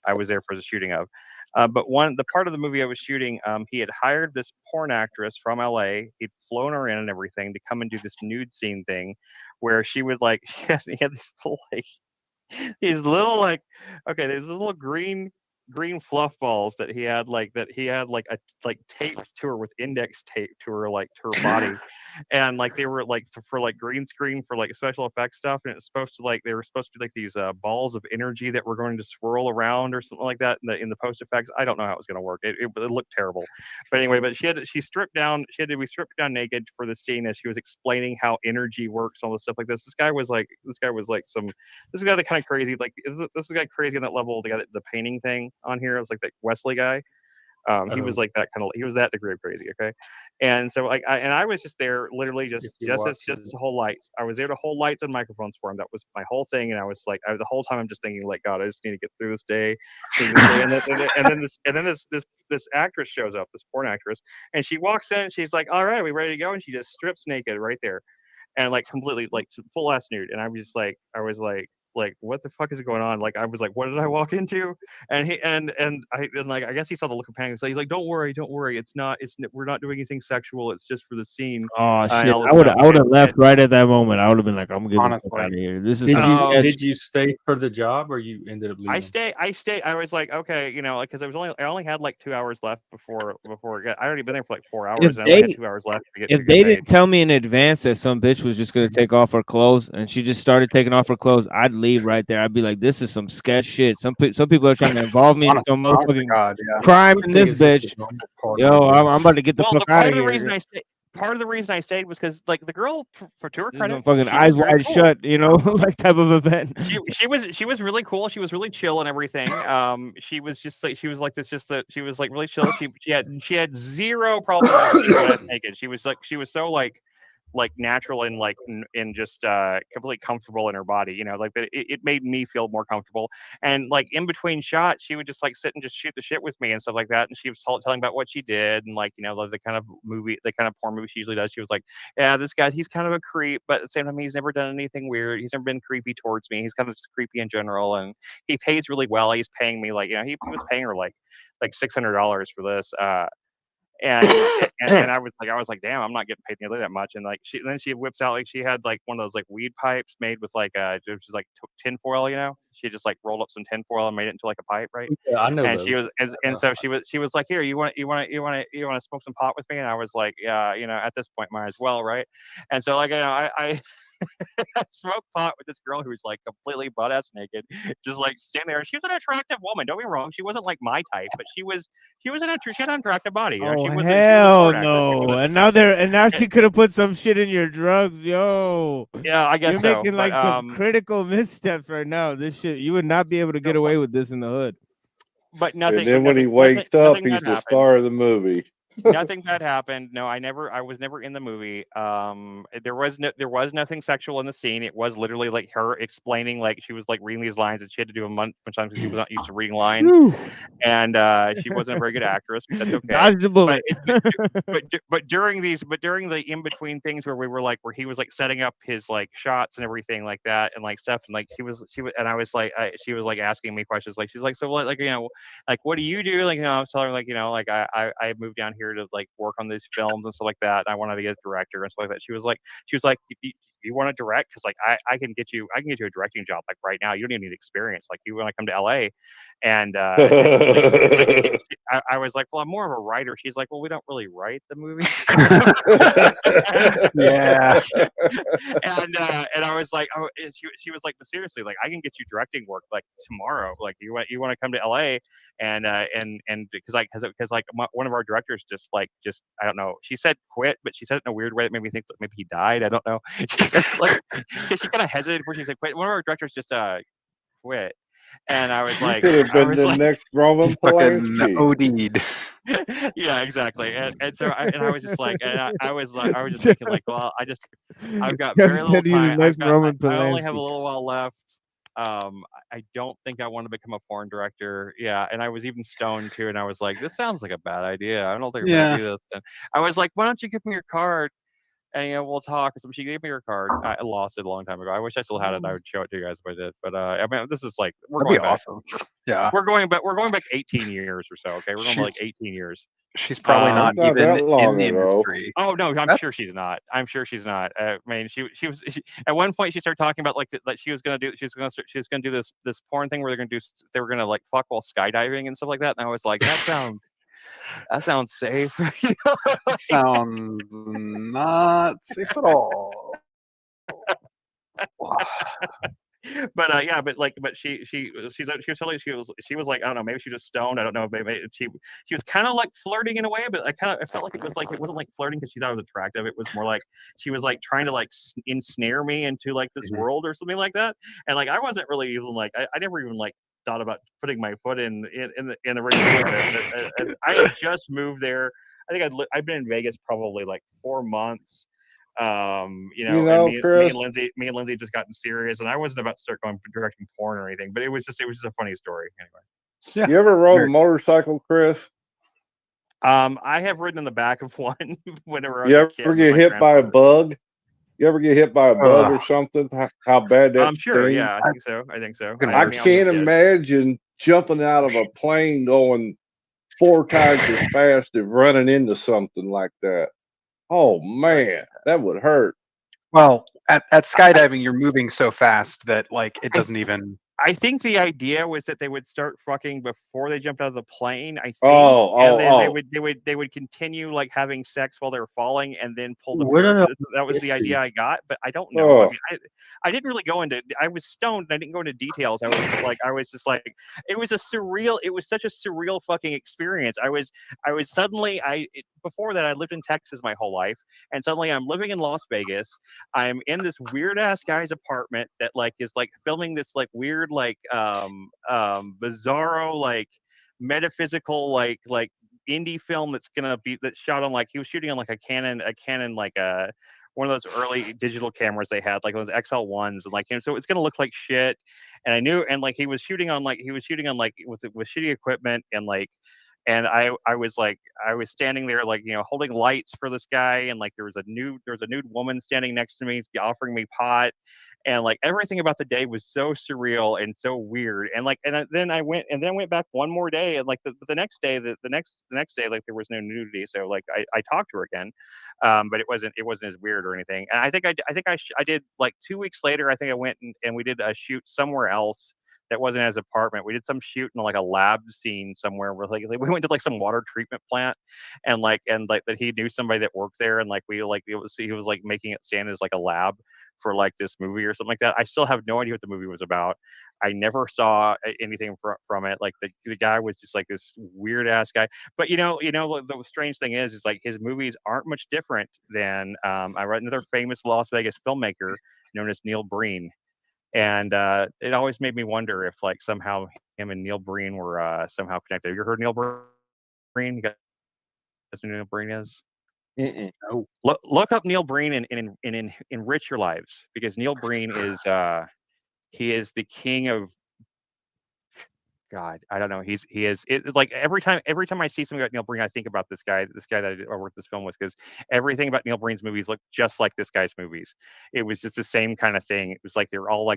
I was there for the shooting of. But the part of the movie I was shooting, he had hired this porn actress from LA. He'd flown her in and everything to come and do this nude scene thing, where she would like he had this little like these little like okay, there's little green fluff balls that he had like taped to her with index tape to her like to her body, and like they were like for like green screen for like special effects stuff, and it was supposed to like they were supposed to be like these balls of energy that were going to swirl around or something like that in the post effects. I don't know how it was going to work. It looked terrible, but anyway, but she had to be stripped down naked for the scene as she was explaining how energy works, all this stuff like this. This guy was the kind of crazy, like this guy crazy on that level, the painting thing on here. It was like that Wesley guy. He was like that kind of. He was that degree of crazy. Okay, and so like I was just there, literally just to hold lights. I was there to hold lights and microphones for him. That was my whole thing. And I was like, the whole time I'm just thinking like, God, I just need to get through this day. And then this actress shows up, this porn actress, and she walks in and she's like, all right, are we ready to go? And she just strips naked right there, and like completely like full ass nude. And I was like, what the fuck is going on? Like, I was like, what did I walk into? And he and like, I guess he saw the look of panic. So he's like, don't worry, we're not doing anything sexual. It's just for the scene. Oh shit! I would have left right at that moment. I would have been like, I'm getting the fuck Honestly. out of here. This is Did you stay for the job, or you ended up leaving? I stayed. I was like, okay, like, because I only had like 2 hours left before I already been there for like 4 hours. If And I only had 2 hours left to get. If they didn't tell me in advance that some bitch was just gonna take off her clothes and she just started taking off her clothes, I'd leave right there. I'd be like, this is some sketch shit. Some people are trying to involve me in some motherfucking crime in this bitch. Yo, I'm about to get the fuck out of here. Part of the reason I stayed was because, like, the girl, to her credit, fucking eyes wide shut, like type of event. She was really cool. She was really chill and everything. She was just like, she was like really chill. She had zero problem with naked. She was so like natural and like and just completely comfortable in her body, like that. It made me feel more comfortable. And like in between shots, she would just like sit and just shoot the shit with me and stuff like that. And she was telling about what she did and like, the kind of porn movie she usually does. She was like, yeah, this guy, he's kind of a creep, but at the same time, he's never done anything weird. He's never been creepy towards me. He's kind of just creepy in general, and he pays really well. He's paying me like, he was paying her like $600 for this. And I was like, damn, I'm not getting paid nearly that much. And like she whips out, like, she had like one of those like weed pipes made with like just like tinfoil, She just like rolled up some tinfoil and made it into like a pipe, right? Yeah, I know. And those. so she was like, here, you want to smoke some pot with me? And I was like, yeah, at this point, might as well, right? And so like, I smoked pot with this girl who was like completely butt ass naked, just like standing there. She was an attractive woman. Don't get me wrong. She wasn't like my type, but she had an attractive body. Oh she was hell no! And now she could have put some shit in your drugs, yo. Yeah, I guess you're making so, like but, some critical missteps right now. This shit, you would not be able to get away with this in the hood. But nothing. And then when he wakes up, he's the star of the movie. Nothing bad happened. No, I was never in the movie. There was nothing sexual in the scene. It was literally like her explaining, like she was like reading these lines, and she had to do a bunch of times because she was not used to reading lines. And she wasn't a very good actress, but that's okay. Dodge the bullet. But during the in between things where he was like setting up his like shots and everything like that and like stuff, and like she was and I was like she was like asking me questions, like she's like, so what, like, like what do you do, like, I was telling her, like, like I moved down here to like work on these films and stuff like that. And I wanted to get a director and stuff like that. She was like, you want to direct? Because like I can get you a directing job like right now. You don't even need experience. Like, you want to come to LA? And I was like, well, I'm more of a writer. She's like, well, we don't really write the movies. Yeah. And I was like, she was like, but seriously, like, I can get you directing work like tomorrow. Like, you want to come to LA? And because one of our directors just I don't know. She said quit, but she said it in a weird way that made me think that maybe he died. I don't know. She said, like, she kind of hesitated before she said quit. One of our directors just quit. And I was like, could have been the next Roman Polanski. OD'd. Yeah, exactly. And so I was just like, I was just thinking, like, well, I've got very little time. I only have a little while left. I don't think I want to become a porn director. Yeah, and I was even stoned too, and I was like, this sounds like a bad idea. I don't think I'm gonna do this. And I was like, why don't you give me your card? And we'll talk. So she gave me her card. I lost it a long time ago. I wish I still had it. I would show it to you guys if I did. But I mean, this is like, we're That'd going back. awesome. Yeah, we're going back 18 years or so. Okay, we're going back like 18 years. She's probably not even in the industry. Oh no, I'm sure she's not. I mean, she was at one point she started talking about like she was gonna do this porn thing where they were gonna like fuck while skydiving and stuff like that. And I was like, that sounds safe. Sounds not safe at all. But yeah, but she was telling me she was like, I don't know, maybe she was just stoned. I don't know, maybe she was kind of like flirting in a way, but I felt like it wasn't like flirting because she thought I was attractive. It was more like she was like trying to like ensnare me into like this world or something like that. And like I wasn't really even like I never even like thought about putting my foot in the ring. And I had just moved there. I think I've been in Vegas probably like 4 months. And me Chris, and Lindsay just gotten serious, and I wasn't about to start going directing porn or anything, but it was just a funny story anyway. You ever rode a motorcycle, Chris? I have ridden in the back of one whenever I was You a ever kid with get my hit by a grandfather. bug? You ever get hit by a bug or something? How bad that Sure, stings? yeah, I think so. I think so. I can't imagine jumping out of a plane going 4 times as fast and running into something like that. Oh man, that would hurt. Well, at skydiving, you're moving so fast that like it doesn't even. I think the idea was that they would start fucking before they jumped out of the plane. I think, and then they would continue like having sex while they were falling, and then pull the Where did I parachute. That was the get idea to? I got, but I don't know. I Oh. mean, I didn't really go into. I was stoned. And I didn't go into details. I was just like, it was a surreal. It was such a surreal fucking experience. I was suddenly. Before that, I lived in Texas my whole life, and suddenly I'm living in Las Vegas. I'm in this weird ass guy's apartment that like is like filming this like weird like bizarro like metaphysical like indie film that's shot on like he was shooting on like a Canon like one of those early digital cameras they had, like those XL1s, and like so it's gonna look like shit. And I knew, and like he was shooting on like with shitty equipment, and like. And I was standing there like holding lights for this guy, and like there was a nude woman standing next to me offering me pot, and like everything about the day was so surreal and so weird. And like then I went back one more day, and like the next day the next day like there was no nudity, so like I talked to her again, but it wasn't as weird or anything. And I think I did like 2 weeks later. I think I went and we did a shoot somewhere else that wasn't his apartment. We did some shoot in like a lab scene somewhere where like we went to like some water treatment plant, and that he knew somebody that worked there, and like he was like making it stand as like a lab for like this movie or something like that. I still have no idea what the movie was about. I never saw anything from it. Like the guy was just like this weird ass guy. But the strange thing is like his movies aren't much different than I read another famous Las Vegas filmmaker known as Neil Breen. And it always made me wonder if like somehow him and Neil Breen were somehow connected. Have you heard Neil Breen? You guys know who Neil Breen is? No. Look up Neil Breen and enrich your lives, because Neil Breen is he is the king of God. I don't know. He is it like every time I see something about Neil Breen, I think about this guy that I worked this film with, because everything about Neil Breen's movies look just like this guy's movies. It was just the same kind of thing. It was like they're all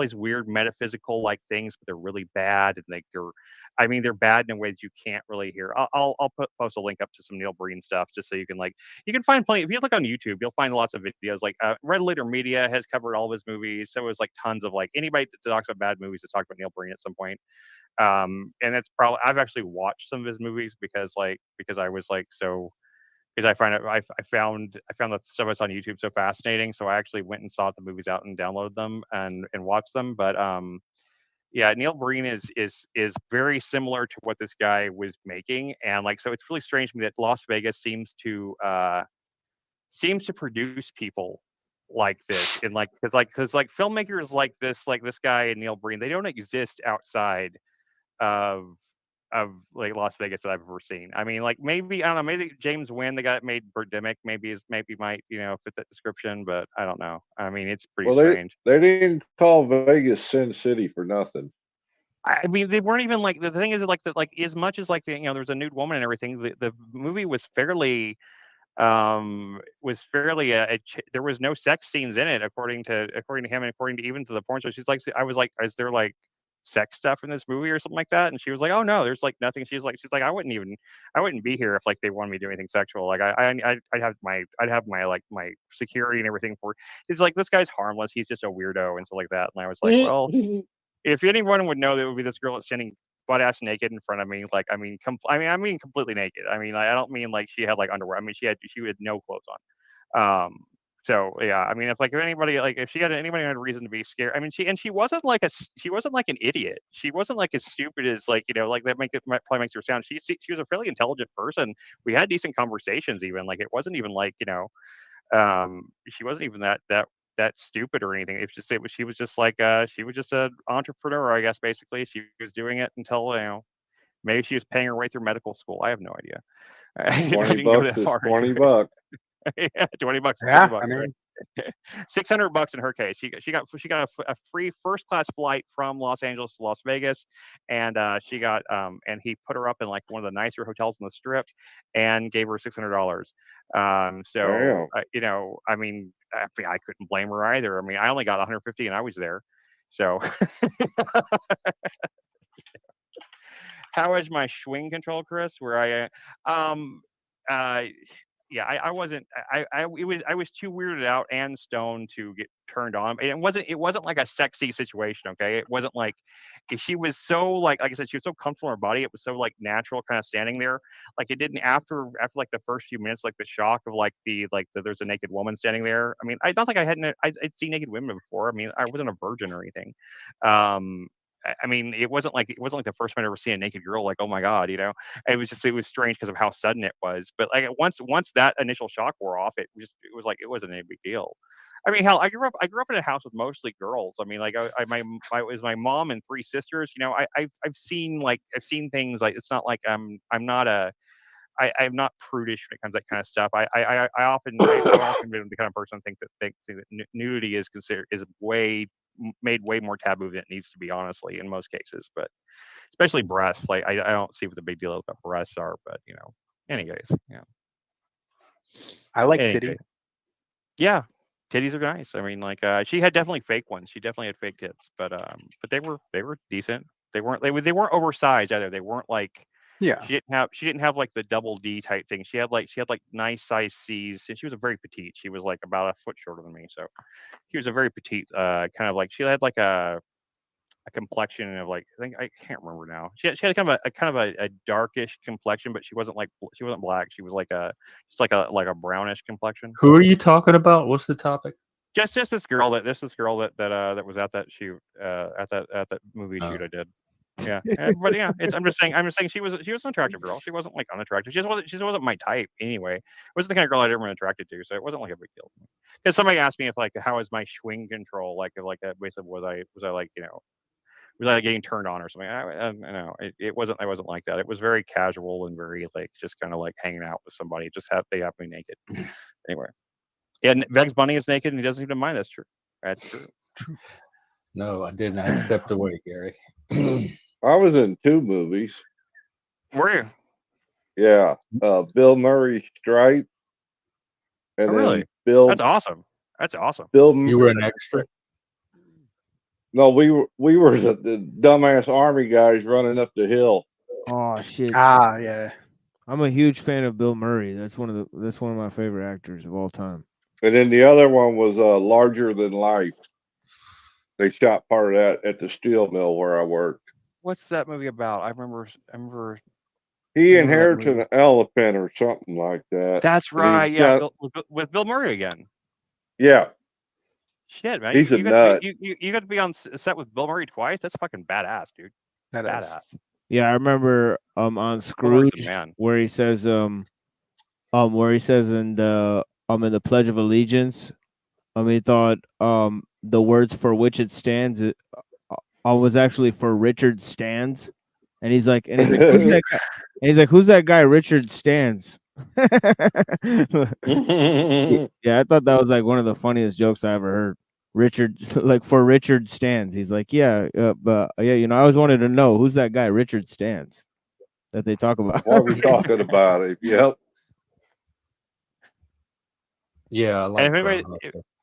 these weird metaphysical like things, but they're really bad, and like they're bad in ways you can't really hear. I'll post a link up to some Neil Breen stuff just so you can find plenty. If you look on YouTube, you'll find lots of videos. Like Red Letter Media has covered all of his movies, so it was like tons of like anybody that talks about bad movies has talked about Neil Breen at some point. And it's probably I've actually watched some of his movies because I was like so because I found the stuff that's on YouTube so fascinating, so I actually went and sought the movies out and downloaded them and watched them. But yeah, Neil Breen is very similar to what this guy was making, and like so it's really strange to me that Las Vegas seems to produce people like this, and like because filmmakers like this guy and Neil Breen, they don't exist outside of like Las Vegas that I've ever seen. I mean, like maybe I don't know, maybe James Wynn, the guy that made Birdemic, maybe might fit that description, but I don't know. I mean, it's pretty strange. They didn't call Vegas Sin City for nothing. I mean, they weren't even like the thing is like as much as like there was a nude woman and everything. The movie was fairly there was no sex scenes in it according to him and according to even to the porn star. She's like, I was like, is there like sex stuff in this movie or something like that? And she was like, oh no, there's like nothing. She's like I wouldn't be here if like they wanted me to do anything sexual. Like I'd have my like my security and everything for it's like this guy's harmless, he's just a weirdo and stuff like that. And I was like, well, if anyone would know, that it would be this girl that's standing butt ass naked in front of me. Like I mean completely naked. I mean I don't mean like she had like underwear. I mean she had no clothes on. So yeah, I mean, if she had anybody had a reason to be scared, I mean, she wasn't like an idiot. She wasn't like as stupid as like like that probably makes her sound. She was a fairly intelligent person. We had decent conversations even. Like it wasn't even like she wasn't even that that stupid or anything. She was just like she was just an entrepreneur, I guess. Basically, she was doing it until maybe she was paying her way through medical school. I have no idea. I 20 didn't go bucks that is far. 20 bucks. Yeah, 20 bucks. Yeah, 20 bucks, I mean, right? $600 in her case. She got a free first class flight from Los Angeles to Las Vegas, and she got and he put her up in like one of the nicer hotels on the Strip, and gave her $600. So Damn. I mean, I couldn't blame her either. I mean, I only got 150 and I was there, so. How is my swing control, Chris? Where yeah, I wasn't. I was too weirded out and stoned to get turned on. And it wasn't like a sexy situation. Okay, it wasn't like she was so like I said, she was so comfortable in her body. It was so like natural, kind of standing there. Like it didn't after like the first few minutes, like the shock of like there's a naked woman standing there. I mean, I don't think I'd seen naked women before. I mean, I wasn't a virgin or anything. I mean, it wasn't like the first time I ever seen a naked girl. Like, oh my god, it was strange because of how sudden it was. But like once that initial shock wore off, it wasn't any big deal. I mean, hell, I grew up in a house with mostly girls. I mean, like it was my mom and three sisters. I've seen things like it's not like I'm not prudish when it comes to that kind of stuff. I often been the kind of person that thinks that nudity is made way more taboo than it needs to be, honestly, in most cases. But especially breasts, like I don't see what the big deal about breasts are. But anyways, yeah. I like titty. Yeah, titties are nice. I mean, like she had definitely fake ones. She definitely had fake tits, but they were decent. They weren't oversized either. They weren't like. Yeah. She didn't have like the double D type thing. She had like nice size C's, and she was a very petite. She was like about a foot shorter than me, so she was a very petite. Kind of like she had like a complexion of like I can't remember now. She had kind of a darkish complexion, but she wasn't black. She was like just like a brownish complexion. Who are you talking about? What's the topic? Just this girl that was at that shoot at that movie shoot I did. Yeah, but yeah, I'm just saying she was an attractive girl. She wasn't like unattractive. She just wasn't my type anyway. It wasn't the kind of girl I'd ever been attracted to, so it wasn't like a big deal. Because somebody asked me if like how is my swing control basically was I like was I getting turned on or something? I know it wasn't. I wasn't like that. It was very casual and very like just kind of like hanging out with somebody. They have me naked. Anyway, yeah. Vex Bunny is naked and he doesn't even mind. That's true. That's true. No, I didn't. I stepped away, Gary. I was in 2 movies. Were you? Yeah. Bill Murray Stripe. And oh, really? Bill. That's awesome. That's awesome. Bill. You were an extra. No, we were the dumbass army guys running up the hill. Oh shit. Ah, yeah. I'm a huge fan of Bill Murray. That's one of my favorite actors of all time. And then the other one was Larger Than Life. They shot part of that at the steel mill where I worked. What's that movie about? I remember. He inherited an elephant or something like that. That's right. Yeah, with Bill Murray again. Yeah. Shit, man. He's a nut. You got to be on set with Bill Murray twice. That's fucking badass, dude. Badass. Yeah, I remember on Scrooge where he says in the Pledge of Allegiance, he thought the words for which it stands was actually for Richard Stands, and he's like, who's that guy? And he's like, who's that guy, Richard Stands? Yeah, I thought that was like one of the funniest jokes I ever heard. Richard, like for Richard Stands, he's like, yeah, but yeah, I always wanted to know who's that guy, Richard Stands, that they talk about. What are we talking about? Yep. Yeah,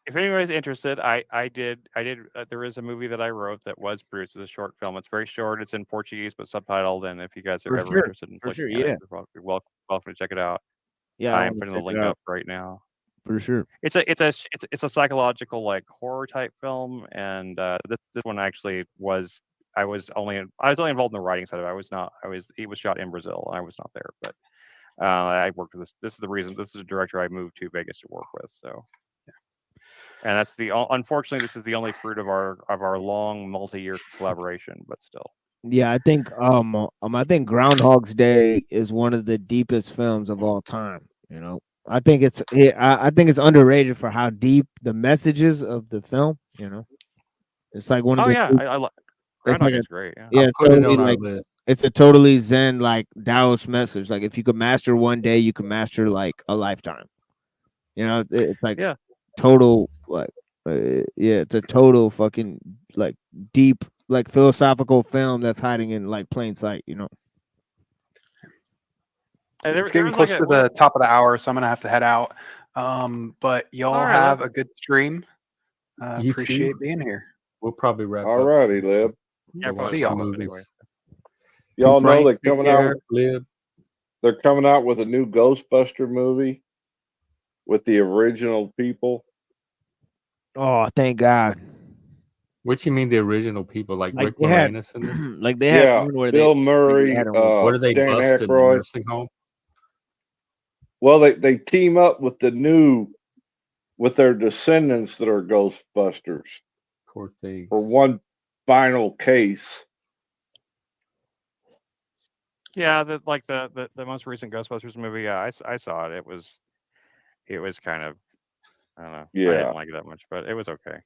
if anybody's interested, I did. There is a movie that I wrote that was produced as a short film. It's very short. It's in Portuguese but subtitled. And if you guys are ever interested in looking at it, you're welcome to check it out. Yeah, I am putting the link up right now. For sure. It's a psychological like horror type film, and this one actually was. I was only involved in the writing side of it. It was shot in Brazil, and I was not there, but I worked with this. This is the reason. This is a director I moved to Vegas to work with. So. And that's unfortunately, this is the only fruit of our long multi-year collaboration, but still. Yeah, I think Groundhog's Day is one of the deepest films of all time. I think I think it's underrated for how deep the messages of the film. You know, it's like one of Oh the. yeah, I like It's Groundhog like is great. Yeah. yeah, I'll it's put it totally on our like list. it's a totally Zen like Taoist message. Like if you could master one day, you can master like a lifetime. You know, it's like Yeah. total like yeah, it's a total fucking like deep like philosophical film that's hiding in like plain sight. You know. And there It's getting was close like to the top of the hour, so I'm gonna have to head out. But y'all All right, have Lib. a good stream. You Appreciate too. being here. We'll probably wrap All up. righty, soon. Lib. Yeah, We'll probably See watch y'all. some anyway. movies. Y'all know Frank, they're take coming care. out. Lib. They're coming out with a new Ghostbuster movie with the original people. Oh, thank God! What you mean the original people like Like Rick they had, Moranis in there? like they had Yeah, one where Bill they Murray, had him with- What do they Dan bust in the Aykroyd. nursing home? Well, they team up with with their descendants that are Ghostbusters Poor things. for one final case. Yeah, the most recent Ghostbusters movie. Yeah, I saw it. It was kind of, I don't know. I Yeah. didn't like it that much, but it was okay.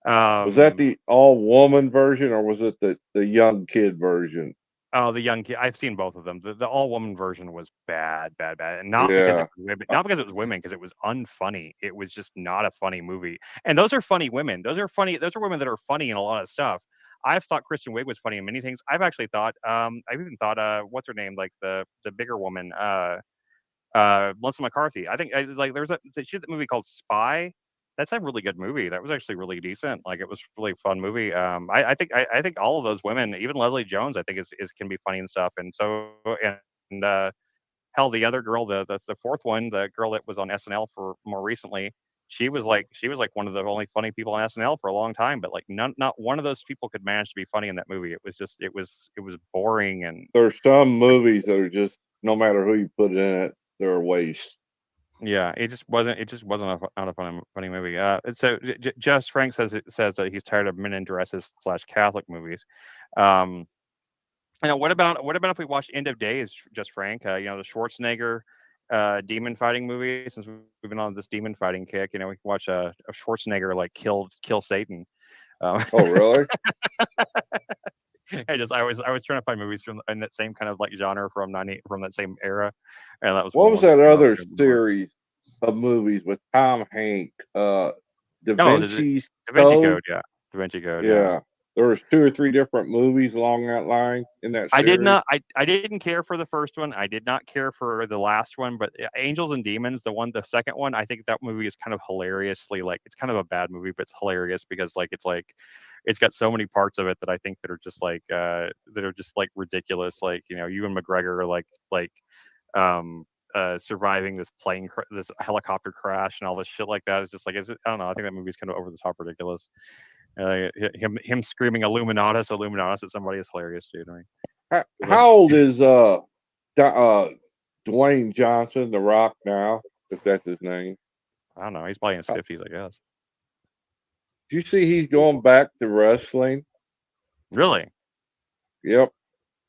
Was that the all woman version or was it the young kid version? Oh, the young kid. I've seen both of them. The all woman version was bad, and not because it Yeah. was women, not because it was women, because it was unfunny. It was just not a funny movie. And those are funny women. Those are funny. Those are women that are funny in a lot of stuff. I've thought Kristen Wiig was funny in many things. I've actually thought, I've even thought, what's her name, like the bigger woman, Melissa McCarthy. I think like she did a movie called Spy. That's a really good movie. That was actually really decent. Like it was a really fun movie. I think all of those women, even Leslie Jones, I think is can be funny and stuff. And so and hell, the other girl, the fourth one, the girl that was on SNL for more recently, she was like one of the only funny people on SNL for a long time. But like not one of those people could manage to be funny in that movie. It was just it was boring and There's some movies that are just no matter who you put in it, they're a waste. yeah, it just wasn't not a funny movie. So Just Frank says that he's tired of men in dresses / Catholic movies. What about if we watch End of Days, Just Frank? The Schwarzenegger demon fighting movie. Since we've been on this demon fighting kick, we can watch a Schwarzenegger like kill Satan. Oh, really? I was trying to find movies in that same kind of like genre from that same era, and that was What one was of the that ones other I was. series of movies with Tom Hanks? Da The Vinci Da Vinci Code, yeah, Da Vinci Code, Yeah. There was 2 or 3 different movies along that line in that I series. I didn't care for the first one. I did not care for the last one, but Angels and Demons, the second one, I think that movie is kind of hilariously like it's kind of a bad movie, but it's hilarious because it's got so many parts of it that I think that are just like ridiculous. Like Ewan McGregor surviving this this helicopter crash and all this shit like that. It's just like I don't know. I think that movie's kind of over the top ridiculous. Him screaming Illuminatus at somebody is hilarious too to me. How old is Dwayne Johnson, The Rock, now? If that's his name. I don't know. He's probably in his 50s, I guess. Do you see he's going back to wrestling? Really? Yep.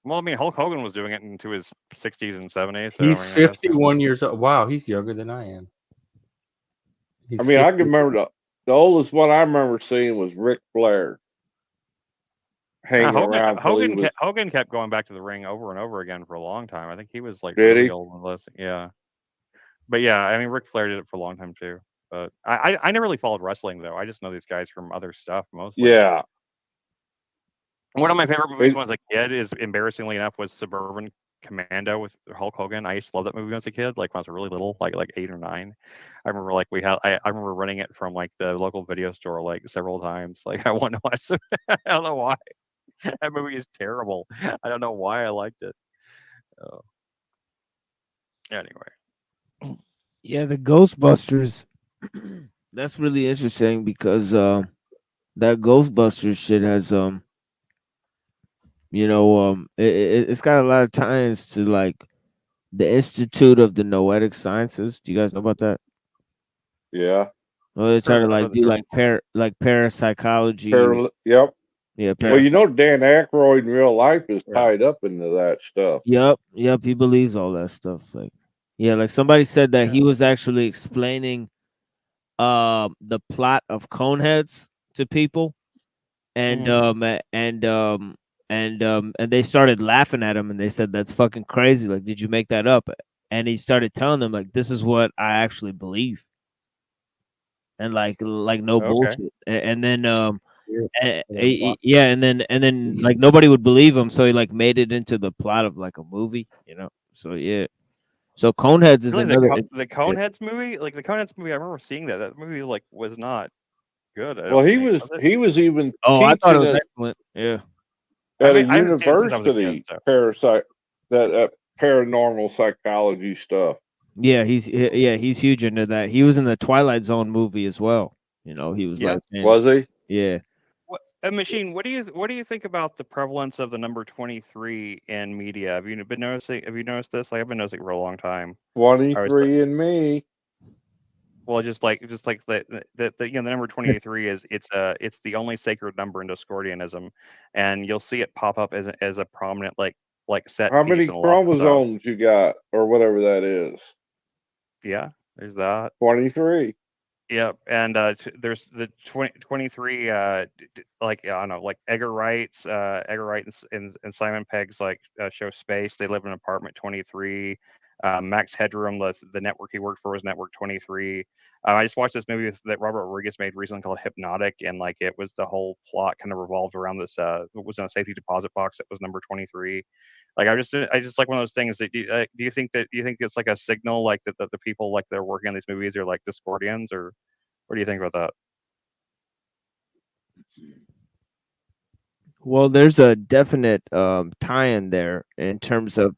Well, I mean, Hulk Hogan was doing it into his 60s and 70s. So, He's I mean, I guess, 51 years old. Wow, he's younger than I am. I mean, I can remember the oldest one I remember seeing was Ric Flair hanging around. Hogan kept going back to the ring over and over again for a long time. I think he was like Did really he? old and less. Yeah. But yeah, I mean, Ric Flair did it for a long time too. But I never really followed wrestling though. I just know these guys from other stuff mostly. Yeah. One of my favorite movies when I was a kid is, embarrassingly enough, was Suburban Commando with Hulk Hogan. I used to love that movie when I was a kid, like when I was really little, like 8 or 9. I remember I remember renting it from like the local video store like several times. Like I wanted to watch it. I don't know why. That movie is terrible. I don't know why I liked it. Anyway. Yeah, the Ghostbusters. That's really interesting because that Ghostbusters shit has it's got a lot of ties to like the Institute of the Noetic Sciences. Do you guys know about that? Yeah. Well, they try to like do like parapsychology. Yep. Yeah. Well, Dan Aykroyd in real life is tied up into that stuff. Yep. He believes all that stuff. Like, Yeah, like somebody said that he was actually explaining the plot of Coneheads to people, and and they started laughing at him, and they said that's fucking crazy. Like, did you make that up? And he started telling them like, this is what I actually believe, and like no Okay. bullshit. And then Wow. yeah, and then like nobody would believe him, so he like made it into the plot of like a movie, you know. So yeah, so Coneheads is Really, another. the Coneheads movie, like the Coneheads movie, I remember seeing that. That movie like was not good. I Well, don't he think. was Was it? he was even Oh, I thought it teaching was it excellent. Yeah. I at a mean, I haven't seen it since I was a kid. university, So. that paranormal psychology stuff. Yeah, he's huge into that. He was in the Twilight Zone movie as well. You know, he was Yeah. like, Was he? yeah. A machine. What do you think about the prevalence of the number 23 in media? Have you been noticing? Have you noticed this? Like I've been noticing for a long time. 23 and me. Well, just like the you know the number 23 is it's the only sacred number in Discordianism, and you'll see it pop up as a prominent like set How piece many in a lot of stuff. chromosomes you got, or whatever that is? Yeah, there's that. 23. Yep, and there's the 23 like I don't know, like Edgar Wright and Simon Pegg's like show Space. They live in apartment 23. Max Headroom, the network he worked for was Network 23. I just watched this movie that Robert Rodriguez made recently called Hypnotic, and like it was the whole plot kind of revolved around this. It was in a safety deposit box that was number 23. Like I just like one of those things that do you think it's like a signal like that the people like that are working on these movies are like Discordians, or what do you think about that? Well, there's a definite tie-in there in terms of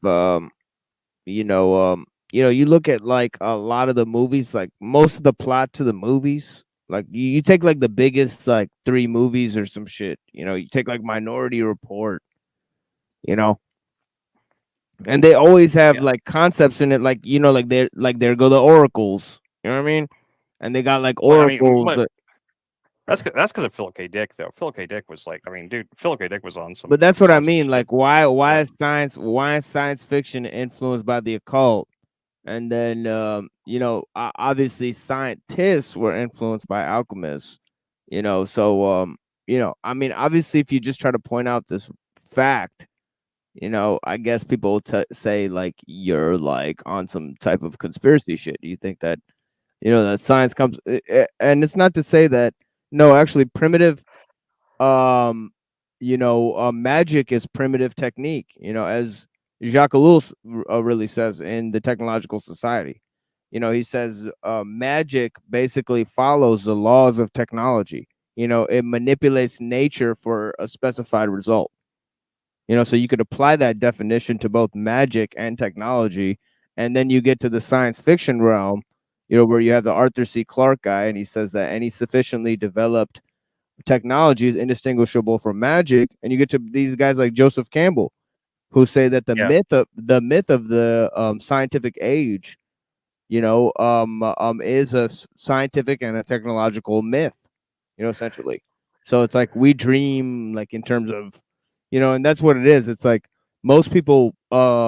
you know, you look at like a lot of the movies, like most of the plot to the movies, like you take like the biggest like 3 movies or some shit, you know, you take like Minority Report, you know, and they always have like concepts in it, like like there go the oracles, you know what I mean, and they got like Well, I mean, oracles. that's because of Philip K. Dick though. Philip K. Dick was like, I mean, dude, Philip K. Dick was on some. But that's what was I on some mean. shit. Like, why is science fiction influenced by the occult? And then, obviously, scientists were influenced by alchemists. You know, so I mean, obviously, if you just try to point out this fact, I guess people will say like you're like on some type of conspiracy shit. Do you think that that science comes? And it's not to say that no, actually, primitive magic is primitive technique, as Jacques Ellul really says in the Technological Society. He says magic basically follows the laws of technology. It manipulates nature for a specified result. So you could apply that definition to both magic and technology, and then you get to the science fiction realm, where you have the Arthur C. Clarke guy, and he says that any sufficiently developed technology is indistinguishable from magic, and you get to these guys like Joseph Campbell, who say that the myth of the scientific age, is a scientific and a technological myth, essentially. So it's like we dream, like in terms of, and that's what it is. It's like most people, they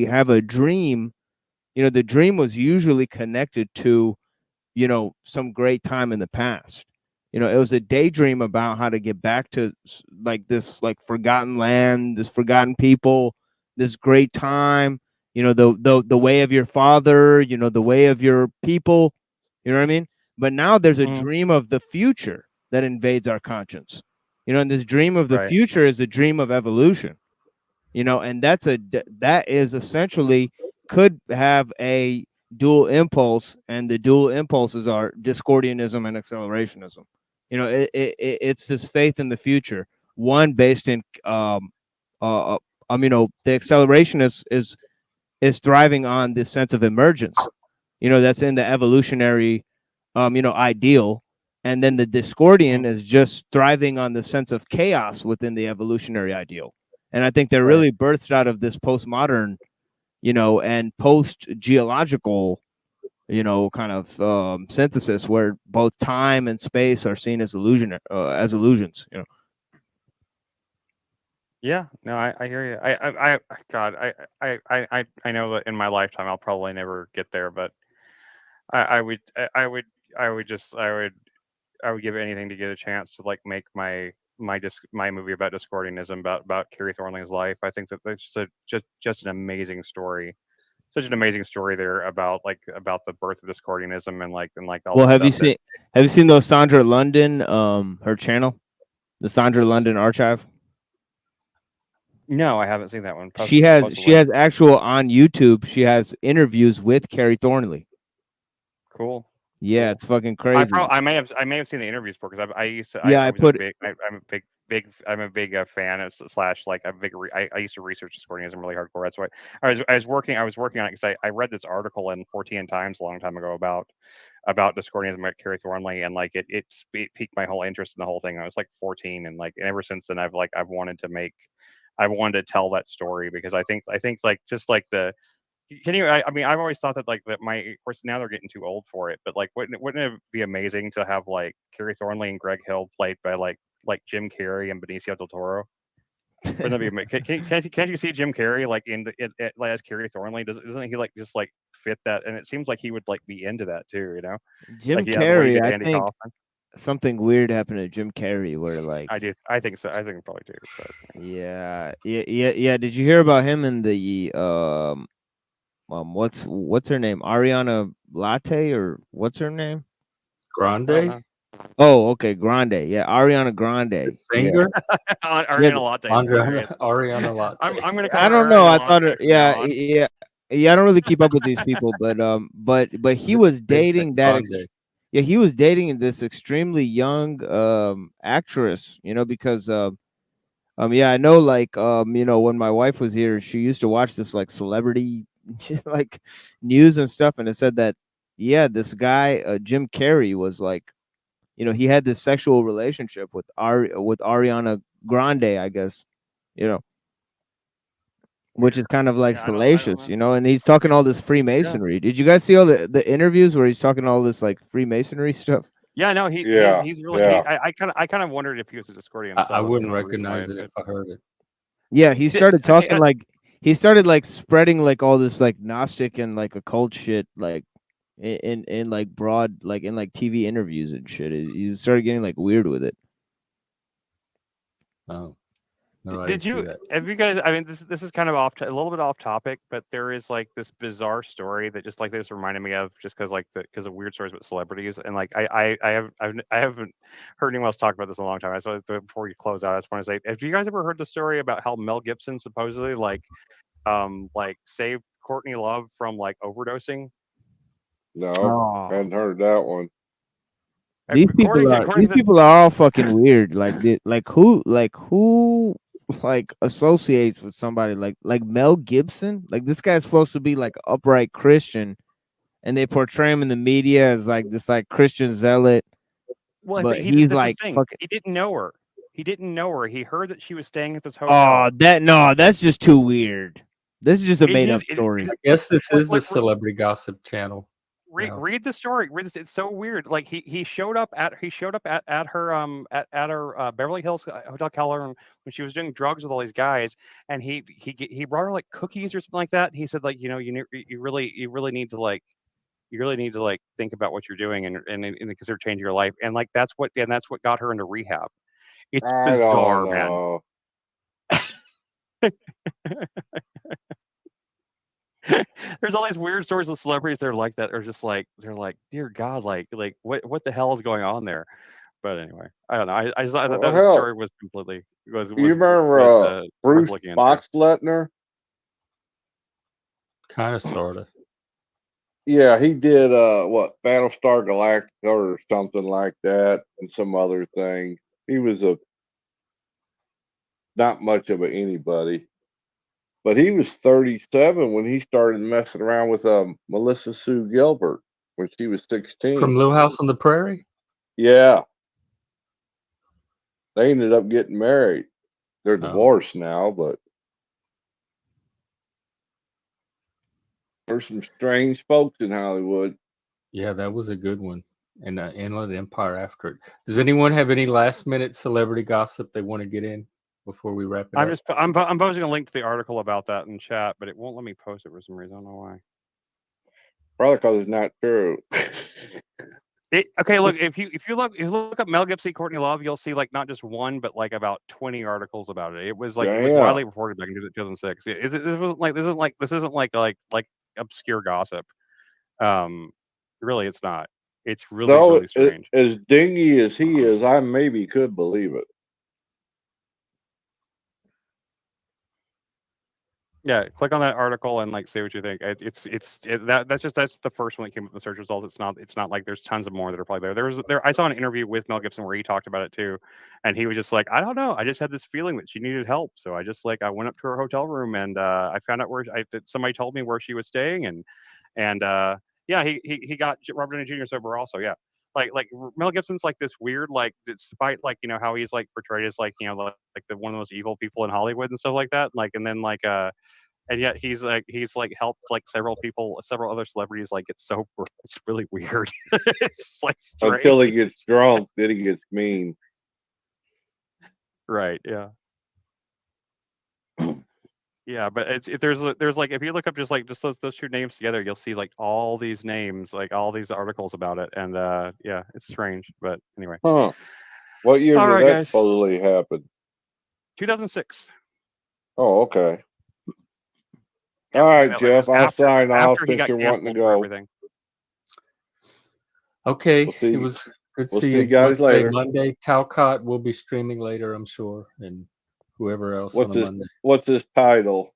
have a dream. The dream was usually connected to, some great time in the past. It was a daydream about how to get back to like this like forgotten land, this forgotten people, this great time, the way of your father, the way of your people, you know what I mean? But now there's a dream of the future that invades our conscience. And this dream of the future is a dream of evolution. And that is essentially could have a dual impulse, and the dual impulses are Discordianism and accelerationism. It's this faith in the future, one based in the acceleration is thriving on this sense of emergence, that's in the evolutionary ideal, and then the Discordian is just thriving on the sense of chaos within the evolutionary ideal. And I think they're really birthed out of this postmodern, and post geological, kind of synthesis where both time and space are seen as illusions. Yeah, no, I hear you. God, I know that in my lifetime I'll probably never get there, but I would, I would just, I would give anything to get a chance to like make my movie about Discordianism, about Carrie Thornley's life. I think that that's just an amazing story, such an amazing story there about the birth of Discordianism and like all Well, the stuff that. have you seen those Sandra London her channel, the Sandra London Archive? No, I haven't seen that one. She has actual on YouTube. She has interviews with Carrie Thornley. Cool. Yeah, it's fucking crazy. I may have seen the interviews because I used to. Yeah, I I was put- a big I'm a big fan of slash like a big. I used to research Discordianism really hardcore. That's why I was working on it because I read this article in 14 Times a long time ago about Discordianism at Carrie Thornley, and like it piqued my whole interest in the whole thing. I was like 14, and ever since then I've wanted to tell that story because I think like just like the. Can you? I mean, I've always thought that of course now they're getting too old for it, but like, wouldn't it be amazing to have like Carrie Thornley and Greg Hill played by like Jim Carrey and Benicio del Toro? Wouldn't that be amazing? Can't you see Jim Carrey like as Carrie Thornley? Doesn't he like just like fit that? And it seems like he would like be into that too, you know? Jim Like, yeah, the way he Carrey, did I Andy think Kaufman. something weird happened to Jim Carrey where like I think so. I think probably too. But. yeah. Did you hear about him and the what's her name? Ariana Latte or what's her name? Grande? Oh, okay, Grande. Yeah, Ariana Grande. Singer? Ariana Latte. Ariana Latte. I'm gonna. I don't know. I thought her. Yeah. I don't really keep up with these people, but he was dating that. Yeah, he was dating this extremely young actress. You know, because yeah, I know. Like when my wife was here, she used to watch this like celebrity like news and stuff, and it said that this guy Jim Carrey was like, he had this sexual relationship with Ariana Grande, I guess, which is kind of like salacious, and he's talking all this Freemasonry. Did you guys see all the interviews where he's talking all this like Freemasonry stuff? Yeah, no, he's really. Yeah. I kind of wondered if he was a Discordian. I wouldn't recognize it if I heard it. Yeah, he started talking he started like spreading like all this like Gnostic and like occult shit like in like broad like in like TV interviews and shit. He started getting like weird with it. Oh. Did you? Have you guys? I mean, this is kind of a little bit off topic, but there is like this bizarre story that just reminded me of just because of weird stories with celebrities, and like I haven't heard anyone else talk about this in a long time. So before you close out, I just want to say, have you guys ever heard the story about how Mel Gibson supposedly like saved Courtney Love from like overdosing? No, hadn't heard that one. These people are all fucking weird. Like who associates with somebody like Mel Gibson? Like this guy's supposed to be like upright Christian, and they portray him in the media as like this like Christian zealot. Well, but he's like fucking. He didn't know her. He didn't know her. He heard that she was staying at this hotel. Oh, that's just too weird. This is just a made up story. I guess this is the celebrity gossip channel. Read the story. Read this. It's so weird. Like he showed up at her Beverly Hills Hotel Keller when she was doing drugs with all these guys, and he brought her like cookies or something like that. And he said like you really need to like think about what you're doing and consider changing your life. And like that's what got her into rehab. It's bizarre, man. There's all these weird stories of celebrities that are like that, or just like they're like, dear God, like what the hell is going on there? But anyway, I don't know. I thought that story was completely was. You remember Bruce Boxleitner? Kind of, sort of. Yeah, he did Battlestar Galactica or something like that, and some other thing. He was not much of anybody. But he was 37 when he started messing around with Melissa Sue Gilbert when she was 16. From Little House on the Prairie? Yeah. They ended up getting married. They're divorced now, but there's some strange folks in Hollywood. Yeah, that was a good one. And Inland Empire after it. Does anyone have any last minute celebrity gossip they want to get in? before we wrap it up? I'm posting a link to the article about that in chat, but it won't let me post it for some reason. I don't know why. Probably because it's not true. Okay, look, if you look up Mel Gibson, Courtney Love, you'll see like not just one, but like about 20 articles about it. It was Damn. widely reported back in 2006. This isn't like obscure gossip. Really, it's not. It's really strange. As dingy as he is, I maybe could believe it. Yeah, click on that article and like say what you think. That's the first one that came up in the search results. It's not like there's tons of more that are probably there. I saw an interview with Mel Gibson where he talked about it too, and he was just like, I don't know, I just had this feeling that she needed help, so I went up to her hotel room and I found out that somebody told me where she was staying, and yeah, he got Robert Downey Jr. sober also. Yeah, like Mel Gibson's like this weird, like, despite like how he's like portrayed as like like the one of the most evil people in Hollywood and stuff like that, like, and then like and yet he's helped like several other celebrities like get sober. It's really weird. It's like strange. Until he gets drunk, then he gets mean. Right. Yeah. Yeah, but there's like, if you look up just those two names together, you'll see like all these names, like all these articles about it, and yeah, it's strange. But anyway. Huh. What year All did right, that guys. supposedly happen? 2006. Oh, okay. All right, Jeff, I'll sign off after he since got you're wanting to canceled for go. everything. Okay, We'll see- it was good to we'll see see you. you guys Let's say later. Monday, Talcott will be streaming later, I'm sure, and whoever else on a Monday. What's this title?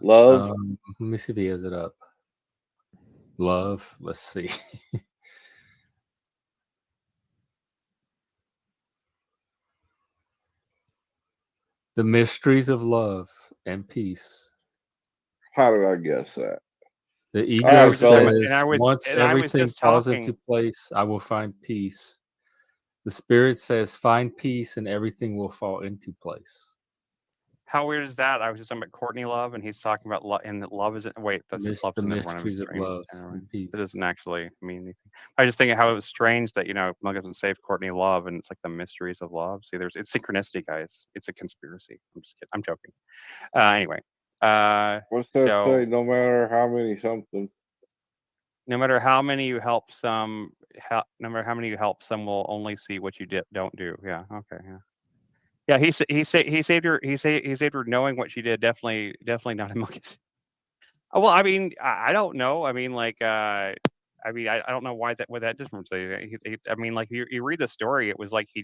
Love? Let me see if he has it up. Love. Let's see. The mysteries of love and peace. How did I guess that? The ego right, says, fellas. once everything falls into place, I will find peace. The spirit says, find peace and everything will fall into place. How weird is that? I was just talking about Courtney Love, and he's talking about love, and that love isn't. Wait, that's love The isn't one of his mysteries of dreams. love and peace. It doesn't actually mean anything. I just think how it was strange that Mel Gibson saved Courtney Love, and it's like the mysteries of love. See, it's synchronicity, guys. It's a conspiracy. I'm just kidding. I'm joking. Anyway. What's that say? No matter how many something. No matter how many you help, some will only see what you don't do. Yeah. Okay. Yeah. Yeah, he saved her knowing what she did. Definitely not a monkey. Well, I mean, I don't know. I mean, like, I don't know what that difference is. I mean, like, you read the story, it was like he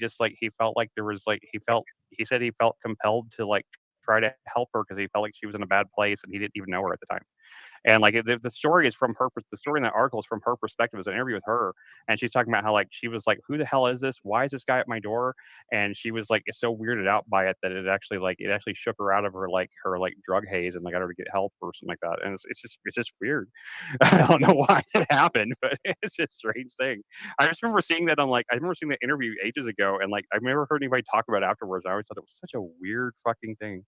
felt like there was like he said he felt compelled to like try to help her because he felt like she was in a bad place and he didn't even know her at the time. And like the story is from her. The story in that article is from her perspective. It's an interview with her, and she's talking about how like she was like, "Who the hell is this? Why is this guy at my door?" And she was like, so weirded out by it that it actually shook her out of her drug haze and like got her to get help or something like that. And it's just weird. I don't know why it happened, but it's a strange thing. I just remember seeing that I remember seeing the interview ages ago, and like I've never heard anybody talk about it afterwards. I always thought it was such a weird fucking thing.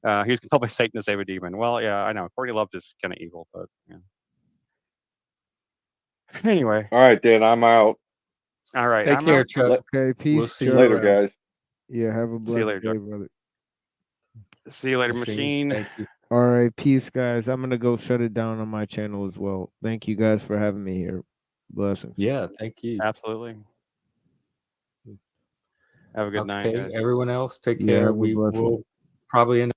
He was compelled by Satan to save a demon. Well, yeah, I know. Courtney Love is kind of evil, but yeah. Anyway. All right, then I'm out. All right. Take care, Chuck. Okay, peace. We'll see you later, guys. Yeah, have a blessed later, day, Chuck. brother. See you later, Machine. Thank you. All right, peace, guys. I'm gonna go shut it down on my channel as well. Thank you guys for having me here. Blessings. Yeah, thank you. Absolutely. Have a good night. Okay, Guys. everyone else, take Yeah, care. have a We blessed will one. probably end.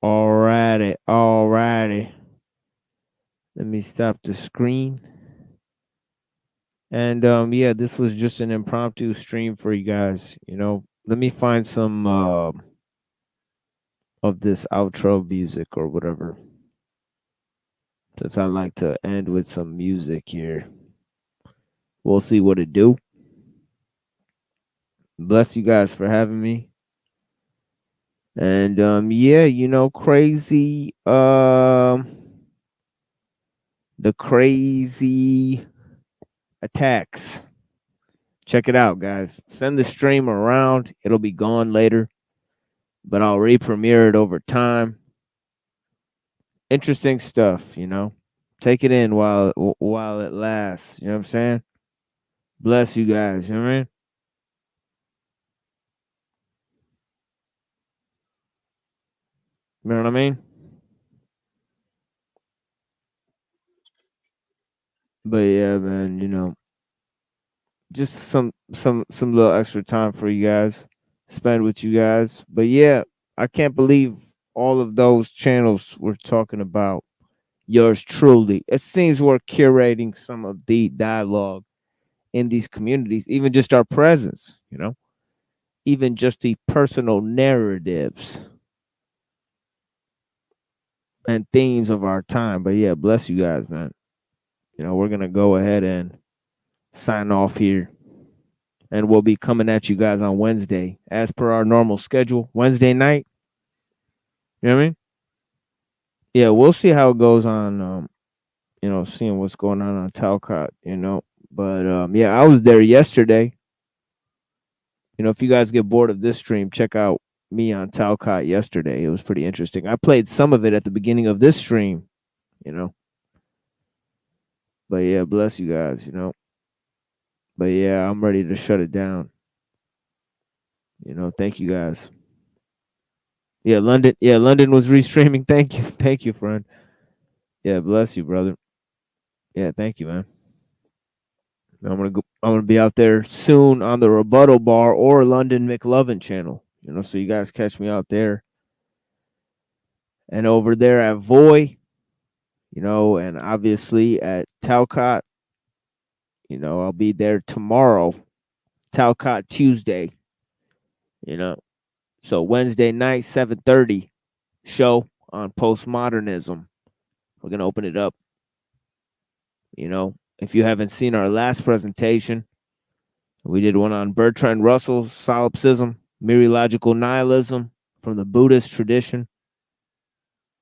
Alrighty. Let me stop the screen. And yeah, this was just an impromptu stream for you guys. Let me find some of this outro music or whatever. Since I like to end with some music here. We'll see what it do. Bless you guys for having me. And yeah, crazy the crazy attacks. Check it out, guys. Send the stream around. It'll be gone later, but I'll re-premiere it over time. Interesting stuff, Take it in while it lasts. You know what I'm saying? Bless you guys. You know what I mean? You know what I mean? But yeah, man, you know, just some little extra time for you guys, spend with you guys. But yeah, I can't believe all of those channels we're talking about. Yours truly. It seems we're curating some of the dialogue in these communities, even just our presence, you know, even just the personal narratives and themes of our time. But yeah, bless you guys, man. You know, we're gonna go ahead and sign off here. And we'll be coming at you guys on Wednesday as per our normal schedule. Wednesday night. You know what I mean? Yeah, we'll see how it goes on you know, seeing what's going on Talcott, you know. But yeah, I was there yesterday. You know, if you guys get bored of this stream, check out me on Talcott yesterday. It was pretty interesting. I played some of it at the beginning of this stream, you know. But yeah, bless you guys, you know. But yeah, I'm ready to shut it down. You know, thank you guys. Yeah, London. Yeah, London was restreaming. Thank you. Thank you, friend. Yeah, bless you, brother. Yeah, thank you, man. I'm gonna be out there soon on the Rebuttal Bar or London McLovin channel. You know, so you guys catch me out there. And over there at Voy, you know, and obviously at Talcott, you know, I'll be there tomorrow. Talcott Tuesday. You know. So Wednesday night, 7:30 show on postmodernism. We're gonna open it up. You know, if you haven't seen our last presentation, we did one on Bertrand Russell's solipsism, mereological nihilism from the Buddhist tradition.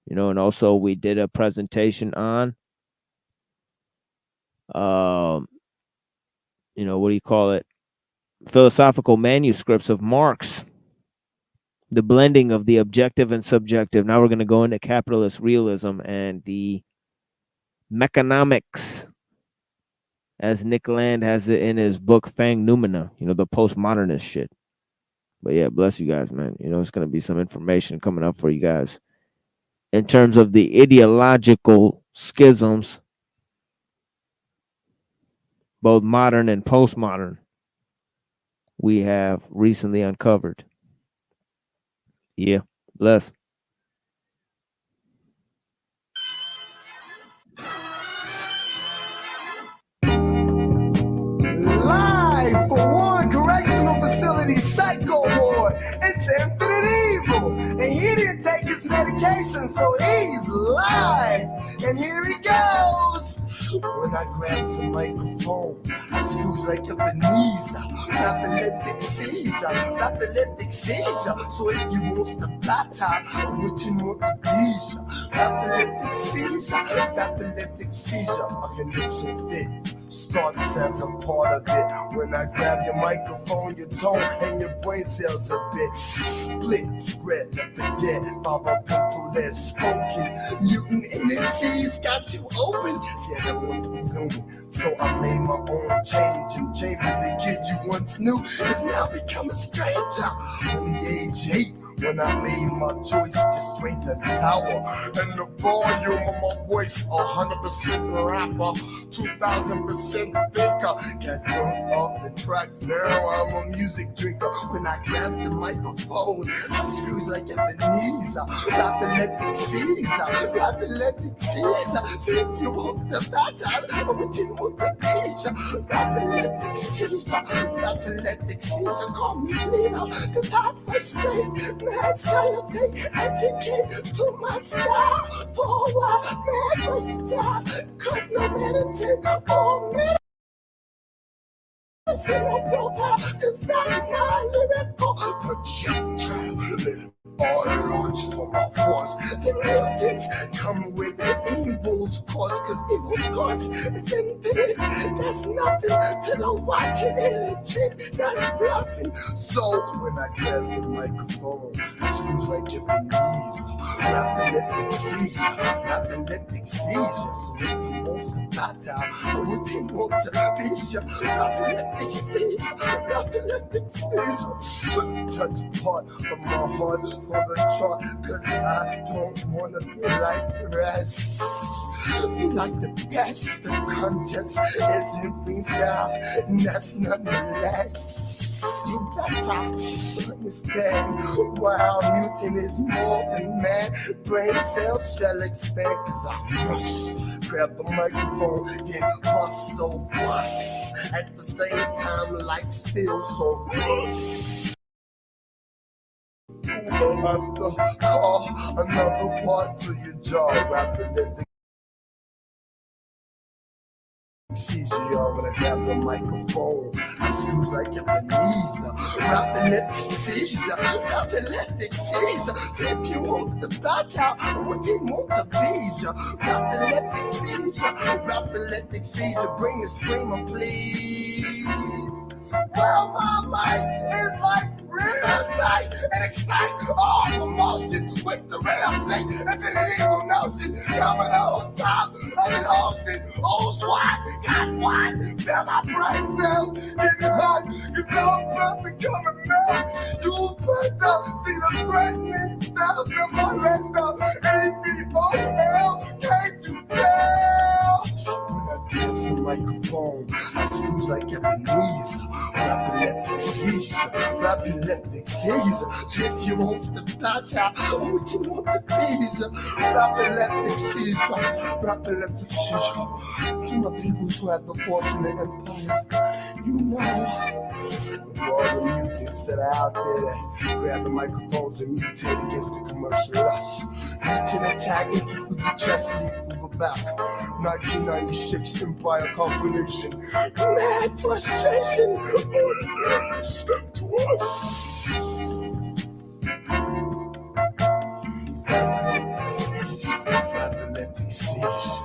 You know, and also we did a presentation on, you know, what do you call it? Philosophical manuscripts of Marx. The blending of the objective and subjective. Now we're going to go into capitalist realism and the mechanomics, as Nick Land has it in his book Fang Noumena, you know, the postmodernist shit. But yeah, bless you guys, man. You know, it's going to be some information coming up for you guys in terms of the ideological schisms, both modern and postmodern, we have recently uncovered. Yeah, bless. Live for one correctional facility psycho ward. It's infinite evil. And he didn't take his medication, so he's live. And here he goes. When I grab the microphone, I screws like Ebenezer. Epileptic seizure. So if you want to batter, what you want to be, epileptic seizure. A conniption fit starts as a part of it. When I grab your microphone, your tone and your brain cells a bit split, spread, let the dead Baba pencil less spoken. Mutant energies got you open. See, I never want to be human, so I made my own change. And chamber the kid you once knew has now become a stranger. Only age 8 when I made my choice to strengthen power. And the volume of my voice, 100% rapper, 2000% thinker. Got drunk off the track, now I'm a music drinker. When I grab the microphone, I screws like Ebenezer. Epileptic seizure. So if you want to battle, I didn't want to beat you. Epileptic seizure, call me bleeder, cause I frustrate. Man, celebrate, educate to my style. For a while, man, versatile. Cause no meditate or medicinal profile can stop my lyrical projectile. Let it all launch from my force. The mutants come with evil's cause, cause evil's cause is infinite. There's nothing to the watching energy that's bluffing. So when I grab the microphone, I screws like Ebenezer. Epileptic seizure. So if he wants to battle. I wouldn't want to be your epileptic seizure, epileptic seizure. Touch part of my heart for the chart, cause I don't wanna be like the rest. Be like the best, the contest isn't freestyle, and that's nonetheless. You better understand, wow, mutant is more than man. Brain cells shall expand, cause I rush. Grab the microphone, then bust so bust. At the same time, like still so bust. After call, another part to your jaw, rapid seizure, y'all, when I grab the microphone, I screws like Ebenezer. Epileptic seizure, epileptic seizure. So if you want to battle, I want you want to seizure. Epileptic seizure, bring the screamer, please. Well, my mic is like real tight and excite all emotion with the real thing. If it ain't evil notion coming on top of the ocean, oh, what? Got what? Feel my brain cells getting hot, cause I'm about to come and melt. You better see the threatening styles in my rectum. AVOL, can't you tell? When I grab the microphone, I screws like Ebenezer. Epileptic seizure, epileptic seizure. So if you want to battle, oh, what you want to be, epileptic seizure, epileptic seizure. To my peoples who have the fortunate empire, you know, for all the mutants that are out there that grab the microphones and mutate against the commercial lust. Mutant attack into the chest, leap through the back. 1996 Empire combination. Mad frustration. Step to us. Epileptic seizure, epileptic seizure.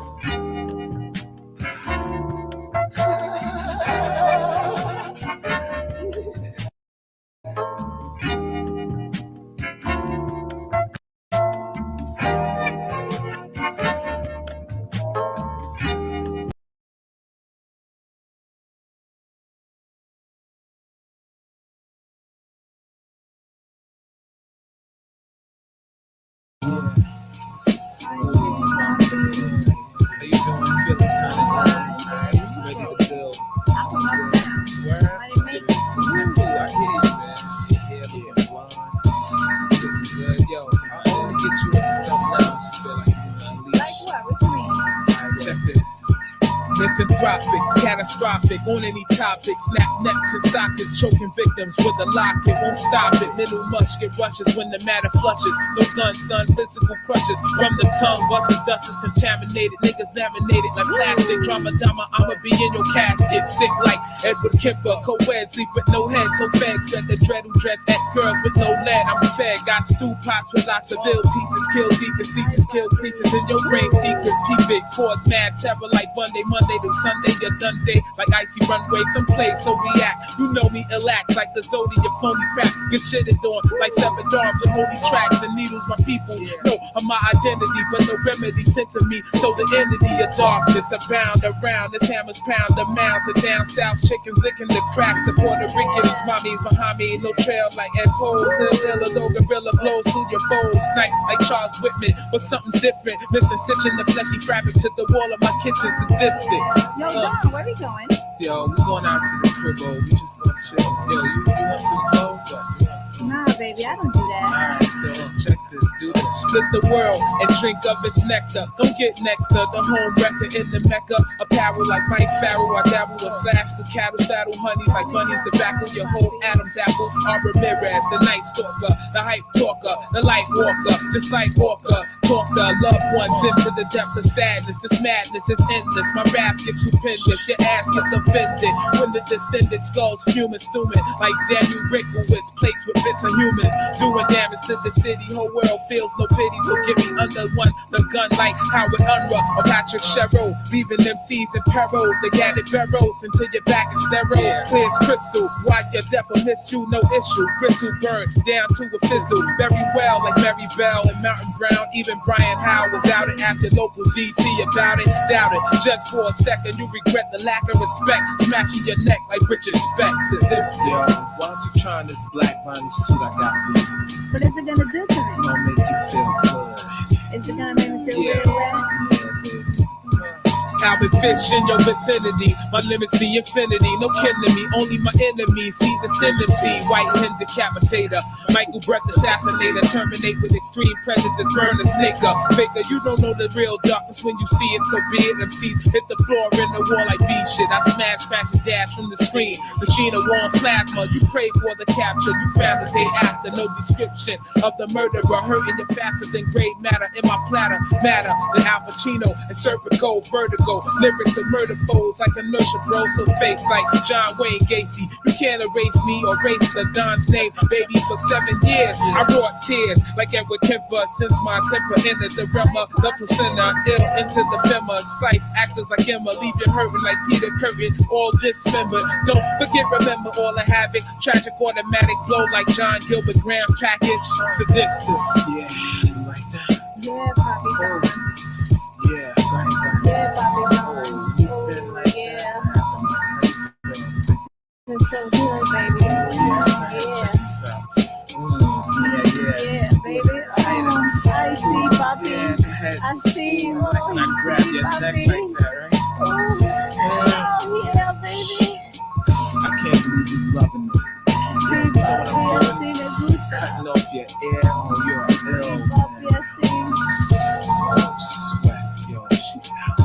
Misanthropic, catastrophic, on any topic. Snap necks and sockets, choking victims with a locket. Won't stop it, middle musket rushes when the matter flushes. No gun, son, physical crushes. From the tongue, buses, dust is contaminated. Niggas laminated like plastic. Drama, I'ma be in your casket. Sick like Edward Kemper, co-ed, sleep with no head. So feds dread the dread who dreads ex-girls with no lead. I'm fed, got stew pots with lots of ill pieces. Kill deepest thesis, kill creases in your brain secret. Keep it, cause mad terror like Monday to Sunday, you're done day like icy runway. Some play, so react. You know me, relax like the Zodiac, phony crap. Get shitted on like 7 arms with holy tracks and needles. My people know of my identity, but no remedy sent to me. So the entity of darkness abound around. This hammers pound the mounds of down south chickens licking the cracks of Puerto Ricans. Mommies behind me, no trail like echoes. Hill, no gorilla blows through your foes. Snipe like Charles Whitman, but something's different. Missing stitching the fleshy fabric to the wall of my kitchen sadistic. Yo, Don, where we going? Yo, we going out to the cribbo. We just gonna chill. Yo, you want some clothes? Nah, baby, I don't do that. Alright, so check this, dude. Split the world and drink of its nectar. Don't get next to the home wrecker in the Mecca. Apparel like Mike Farrell. I dabble or slash the cattle, saddle honeys like bunnies. The back of your whole Adam's apple. Our Ramirez, the night stalker, the hype talker, the light walker, just like Walker. Talk to loved ones into the depths of sadness. This madness is endless. My rap gets stupendous. Your ass gets offended when the distended skulls fuming, stewing like Daniel Rickowitz. Plates with bits of humans doing damage to the city. Whole world feels no pity, so give me under one the gun like Howard Unruh or Patrick Sherrill, leaving them seas in peril. They got it barrels until your back is sterile. Clear as crystal, why your death will miss you, no issue. Gristle burned down to a fizzle, very well like Mary Bell and Mountain Brown. Even Brian Howe was out and asked your local DT about it. Doubt it, just for a second you regret the lack of respect, smashing your neck like Richard Speck. This yo, why don't you try this black vinyl suit I got for you? What is it gonna do to me? It's gonna make you feel good. Is it gonna make me feel real wet? I've been fish in your vicinity. My limits be infinity. No kidding me. Only my enemies see the sin of see. White hen decapitator. Michael Breath assassinator. Terminate with extreme prejudice. Burn a snake up. Faker, you don't know the real darkness when you see it. So be it. MCs hit the floor in the wall like beat shit. I smash, crash, and dash from the screen. Machine of warm plasma. You pray for the capture. You found the day after. No description of the murderer. Hurting you faster than gray matter in my platter. Matter than Al Pacino and Serpico. Vertigo. Lyrics of murder foes like inertia, bro. So face like John Wayne Gacy. You can't erase me or erase the Don's name, baby. For 7 years, I brought tears like Edward Kemper. Since my temper entered the realm of the placenta, ill into the femur. Slice actors like Emma, leave you hurting like Peter Curtin. All dismembered. Don't forget, remember all the havoc. Tragic automatic blow like John Gilbert Graham package. Sadistic. Yeah, you like that? Yeah, Poppy. Yeah, yeah, Bobby. It's so good, baby. Yeah, baby. Oh, I see, Bobby. I see you. I grab your neck like that, right? Oh, yeah, baby. I can't believe you loving this. See, Bobby. I see the good Cutting off your ear. Oh, you're a girl. Bobby, I see. Oh, sweat. Yo, she's out.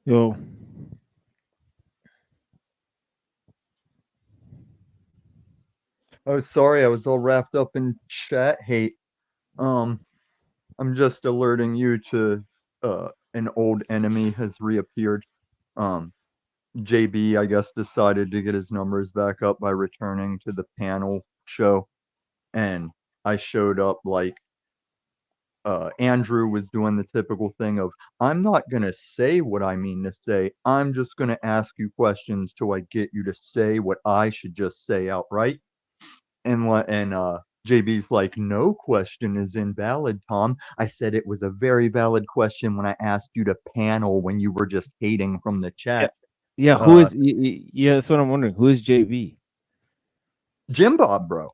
Yo. Oh, sorry, I was all wrapped up in chat hate. I'm just alerting you to an old enemy has reappeared. JB, I guess, decided to get his numbers back up by returning to the panel show, and I showed up like Andrew was doing the typical thing of, I'm not gonna say what I mean to say. I'm just gonna ask you questions till I get you to say what I should just say outright. And JB's like, no question is invalid, Tom. I said it was a very valid question when I asked you to panel when you were just hating from the chat. Yeah, who is? Yeah, that's what I'm wondering. Who is JB? Jim Bob, bro.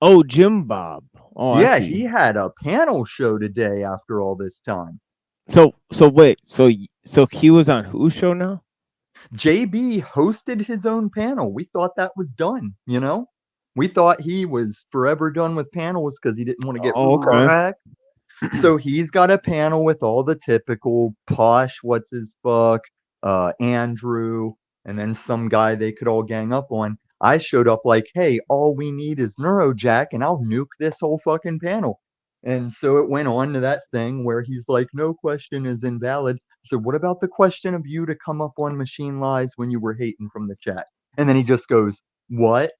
Oh, Jim Bob. Oh, I Yeah, see. he had a panel show today after all this time. So wait, so he was on whose show now? JB hosted his own panel. We thought that was done, you know? We thought he was forever done with panels because he didn't want to get wrecked. So he's got a panel with all the typical posh, what's his fuck, Andrew, and then some guy they could all gang up on. I showed up like, hey, all we need is Neurojack, and I'll nuke this whole fucking panel. And so it went on to that thing where he's like, no question is invalid. So what about the question of you to come up on Machine Lies when you were hating from the chat? And then he just goes, what?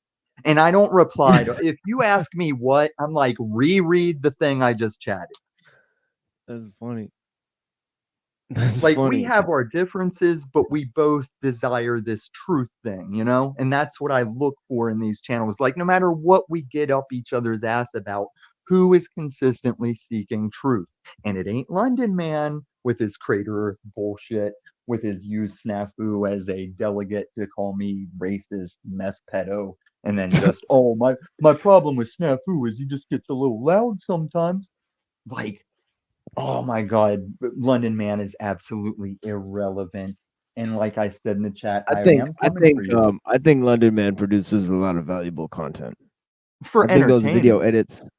And I don't reply to, if you ask me what, I'm like, reread the thing I just chatted. That's funny. That's like funny. we have our differences, but we both desire this truth thing, you know? And that's what I look for in these channels. Like no matter what we get up each other's ass about, who is consistently seeking truth? And it ain't London Man with his Crater Earth bullshit, with his use snafu as a delegate to call me racist meth pedo. And then just, oh, my problem with snafu is he just gets a little loud sometimes. Like, oh my God, London Man is absolutely irrelevant. And like I said in the chat, I am coming for you. I think London Man produces a lot of valuable content. For I think those video entertainment. edits.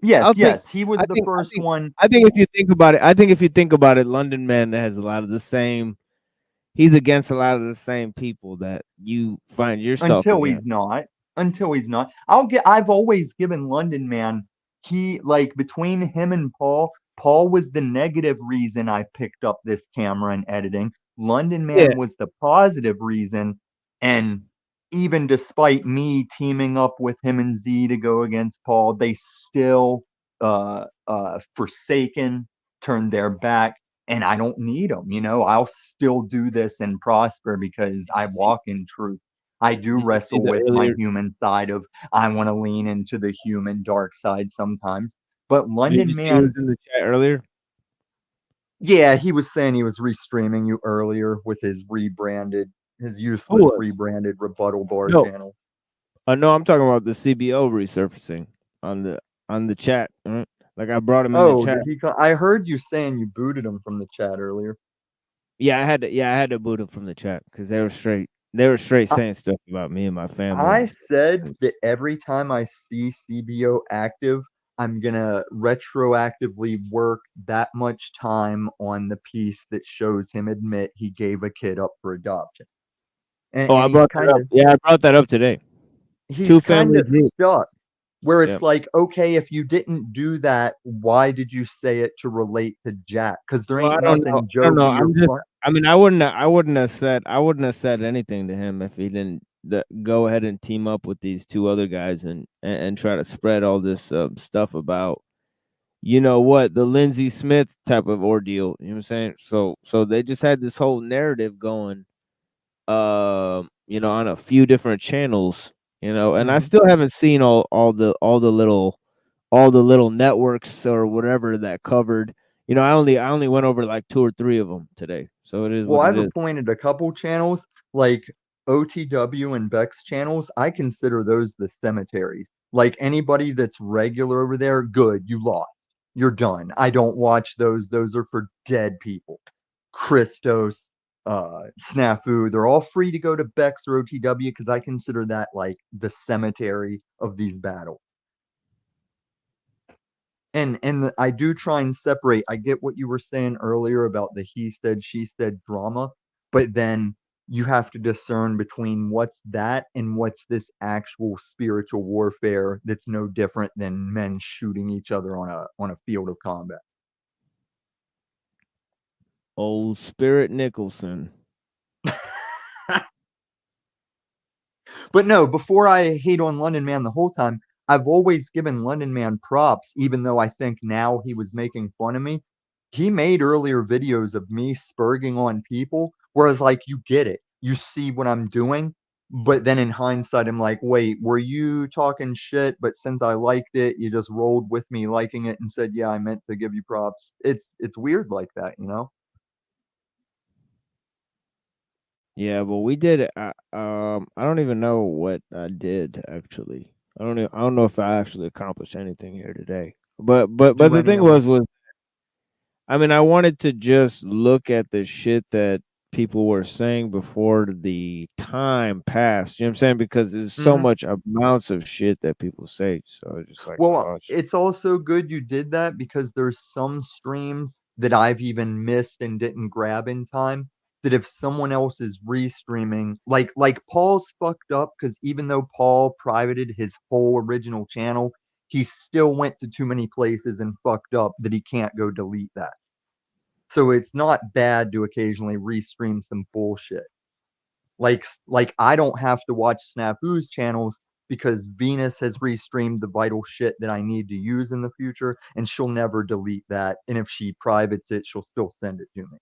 Yes, he was the first one. I think if you think about it, London Man has a lot of the same. He's against a lot of the same people that you find yourself Until against. he's not. I've always given London Man, he like between him and Paul was the negative reason I picked up this camera and editing. London Man was the positive reason. And even despite me teaming up with him and Z to go against Paul, they still forsaken, turned their back. And I don't need them, you know. I'll still do this and prosper because I walk in truth. I do wrestle with my human side of I want to lean into the human dark side sometimes. But London Man was in the chat earlier. Yeah, he was saying he was restreaming you earlier with his useless rebranded rebuttal bar channel. No, I'm talking about the CBO resurfacing on the chat. Right? Like I brought him in the chat. I heard you saying you booted him from the chat earlier. Yeah, I had to boot him from the chat because they were straight saying stuff about me and my family. I said that every time I see CBO active, I'm gonna retroactively work that much time on the piece that shows him admit he gave a kid up for adoption. I brought that up. Yeah, I brought that up today. He's kind of stuck. Where it's like, okay, if you didn't do that, why did you say it to relate to Jack? Because there ain't nothing jokey. I wouldn't have said anything to him if he didn't go ahead and team up with these two other guys and try to spread all this stuff about, you know what, the Lindsey Smith type of ordeal. You know what I'm saying? So they just had this whole narrative going, you know, on a few different channels. You know, and I still haven't seen all the little networks or whatever that covered. You know, I only went over like 2 or 3 of them today. So it is. Well, I've appointed a couple channels like OTW and Beck's channels. I consider those the cemeteries. Like anybody that's regular over there, good, you lost. You're done. I don't watch those. Those are for dead people. Christos, Snafu, they're all free to go to Bex or OTW because I consider that like the cemetery of these battles. And I do try and separate. I get what you were saying earlier about the he said, she said drama, but then you have to discern between what's that and what's this actual spiritual warfare that's no different than men shooting each other on a field of combat. Old Spirit Nicholson. But no, before I hate on London Man the whole time, I've always given London Man props, even though I think now he was making fun of me. He made earlier videos of me spurging on people, whereas like you get it. You see what I'm doing, but then in hindsight, I'm like, wait, were you talking shit? But since I liked it, you just rolled with me liking it and said, yeah, I meant to give you props. It's weird like that, you know? Yeah, but we did it. I don't even know what I did actually. I don't know if I actually accomplished anything here today. But Do the any thing of was it. I mean, I wanted to just look at the shit that people were saying before the time passed. You know what I'm saying? Because there's so Mhm. much amounts of shit that people say. So it's just like, Well, oh, it's also good you did that because there's some streams that I've even missed and didn't grab in time that if someone else is restreaming, like Paul's fucked up because even though Paul privated his whole original channel, he still went to too many places and fucked up that he can't go delete that. So it's not bad to occasionally restream some bullshit. Like I don't have to watch Snafu's channels because Venus has restreamed the vital shit that I need to use in the future, and she'll never delete that. And if she privates it, she'll still send it to me.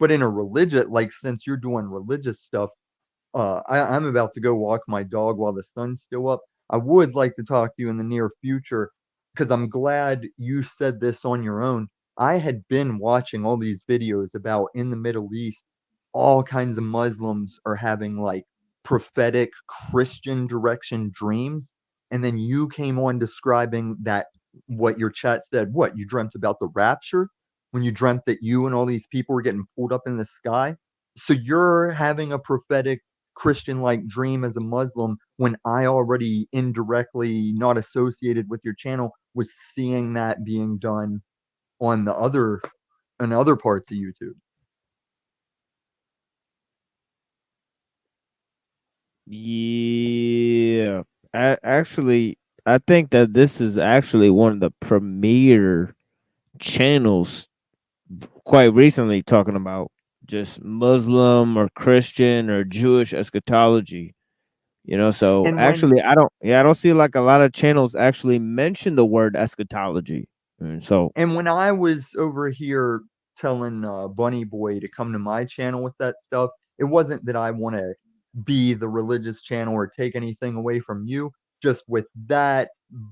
But in a religious, like since you're doing religious stuff, I'm about to go walk my dog while the sun's still up. I would like to talk to you in the near future because I'm glad you said this on your own. I had been watching all these videos about in the Middle East, all kinds of Muslims are having like prophetic Christian direction dreams. And then you came on describing that what your chat said, what you dreamt about the rapture when you dreamt that you and all these people were getting pulled up in the sky. So you're having a prophetic Christian like dream as a Muslim when I already indirectly not associated with your channel was seeing that being done on the other on other parts of YouTube. yeah. Actually, I think that this is actually one of the premier channels quite recently talking about just Muslim or Christian or Jewish eschatology. You know, so And when actually, I don't see like a lot of channels actually mention the word eschatology. And so, and when I was over here telling Bunny Boy to come to my channel with that stuff, it wasn't that I want to be the religious channel or take anything away from you. Just with that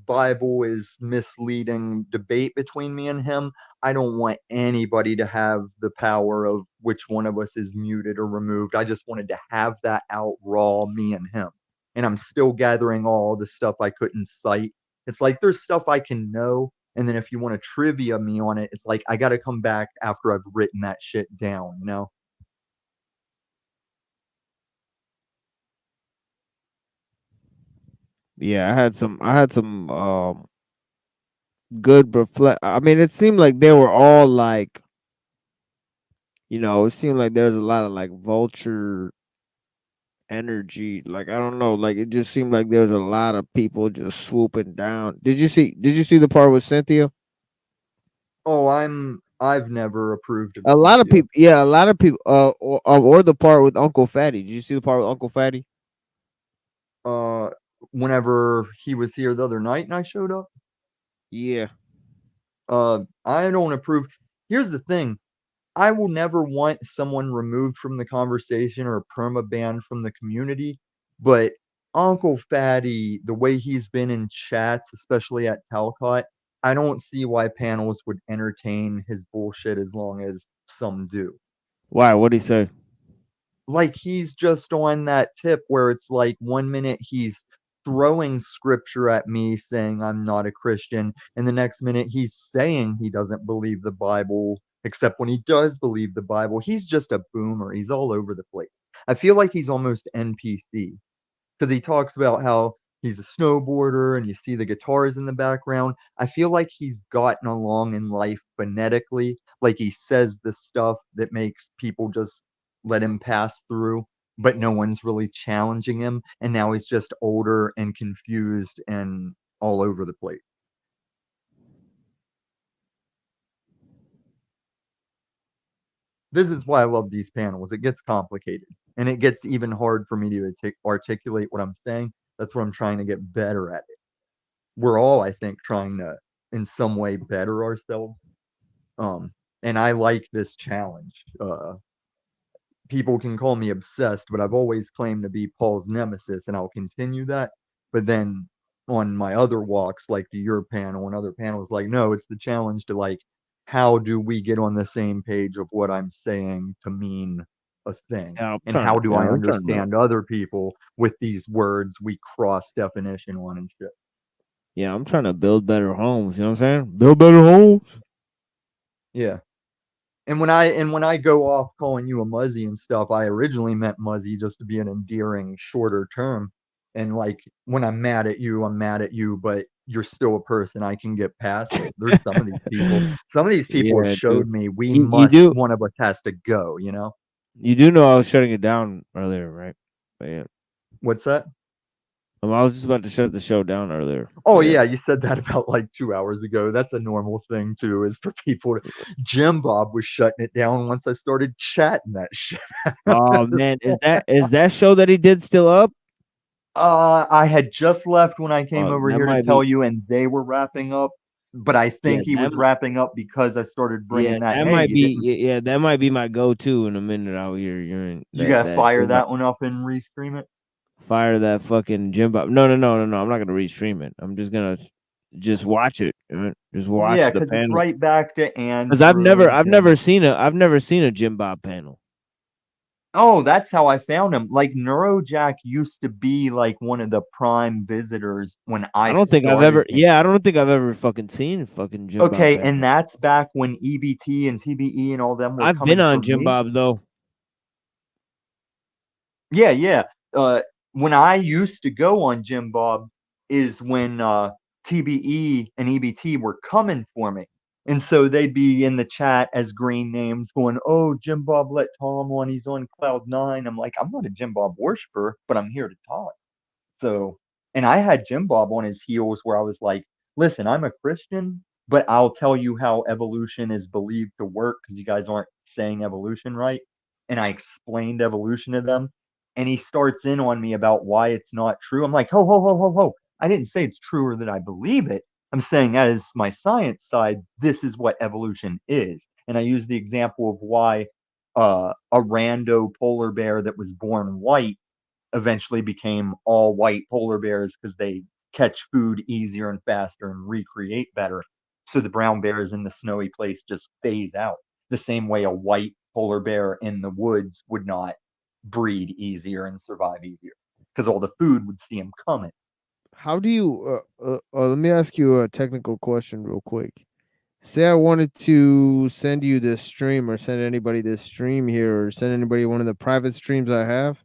Bible is misleading debate between me and him, I don't want anybody to have the power of which one of us is muted or removed. I just wanted to have that out raw, me and him. And I'm still gathering all the stuff I couldn't cite. It's like there's stuff I can know, and then if you want to trivia me on it, it's like I got to come back after I've written that shit down, you know? yeah, I had some good reflect. I mean, it seemed like they were all like, you know, it seemed like there's a lot of like vulture energy. Like I don't know, like it just seemed like there was a lot of people just swooping down. Did you see the part with Cynthia? Oh, I've never approved of A lot of Cynthia. people, yeah, a lot of people, or the part with Uncle Fatty. Did you see the part with Uncle Fatty? Uh, whenever he was here the other night and I showed up, Yeah. I don't approve. Here's the thing. I will never want someone removed from the conversation or perma banned from the community, but Uncle Fatty, the way he's been in chats, especially at Talcott, I don't see why panels would entertain his bullshit as long as some do. Why? What'd he say? Like he's just on that tip where it's like 1 minute he's throwing scripture at me saying I'm not a Christian, and the next minute he's saying he doesn't believe the Bible, except when he does believe the Bible, he's just a boomer. He's all over the place. I feel like he's almost NPC because he talks about how he's a snowboarder, and you see the guitars in the background. I feel like he's gotten along in life phonetically, like he says the stuff that makes people just let him pass through, but no one's really challenging him, and now he's just older and confused and all over the place. This is why I love these panels. It gets complicated, and it gets even hard for me to articulate what I'm saying. That's what I'm trying to get better at it. We're all, I think, trying to, in some way, better ourselves. And I like this challenge. People can call me obsessed, but I've always claimed to be Paul's nemesis, and I'll continue that. But then on my other walks, like to your panel and other panels, like, no, it's the challenge to, like, how do we get on the same page of what I'm saying to mean a thing? Yeah, and how do I I'm trying to- understand other people with these words we cross definition on and shit? Yeah, I'm trying to build better homes. You know what I'm saying? Build better homes. Yeah. And when I go off calling you a muzzy and stuff, I originally meant muzzy just to be an endearing, shorter term. And like when I'm mad at you, but you're still a person. I can get past it. There's some of these people. Some of these people Yeah, have showed dude. me we You must. do- One of us has to go. You know. You do know I was shutting it down earlier, right? But yeah. What's that? I was just about to shut the show down earlier. Oh But yeah, you said that about like 2 hours ago. That's a normal thing too, is for people to Jim Bob was shutting it down once I started chatting that shit. Oh man, is that show that he did still up? I had just left when I came over that here to might tell be- you, and they were wrapping up. But I think he that was mi- wrapping up because I started bringing Yeah, that. that Hey, might you be. didn't- Yeah, that might be my go-to in a minute out here. You're in. You gotta that fire Jim that Bob- one up and restream it. Fire that fucking Jim Bob. No. I'm not gonna restream it. I'm just gonna just watch it. Just watch Yeah, the because it's panel. right back to Andrew. Because I've and- never seen a Jim Bob panel. Oh, that's how I found him. Like Neurojack used to be like one of the prime visitors when I don't think I've started ever. him. Yeah, I don't think I've ever fucking seen fucking Jim Bob. Okay, panel. and that's back when EBT and TBE and all them were I've coming been on for Jim me. Bob though. Yeah. When I used to go on Jim Bob is when TBE and EBT were coming for me. And so they'd be in the chat as green names going, oh, Jim Bob let Tom on. He's on cloud 9. I'm like, I'm not a Jim Bob worshiper, but I'm here to talk. So, and I had Jim Bob on his heels where I was like, listen, I'm a Christian, but I'll tell you how evolution is believed to work because you guys aren't saying evolution right. And I explained evolution to them. And he starts in on me about why it's not true. I'm like, ho. I didn't say it's true or that I believe it. I'm saying, as my science side, this is what evolution is. And I use the example of why a rando polar bear that was born white eventually became all white polar bears because they catch food easier and faster and recreate better. So the brown bears in the snowy place just phase out. The same way a white polar bear in the woods would not breed easier and survive easier because all the food would see them coming. How do you? Let me ask you a technical question real quick. Say I wanted to send you this stream, or send anybody this stream here, or send anybody one of the private streams I have.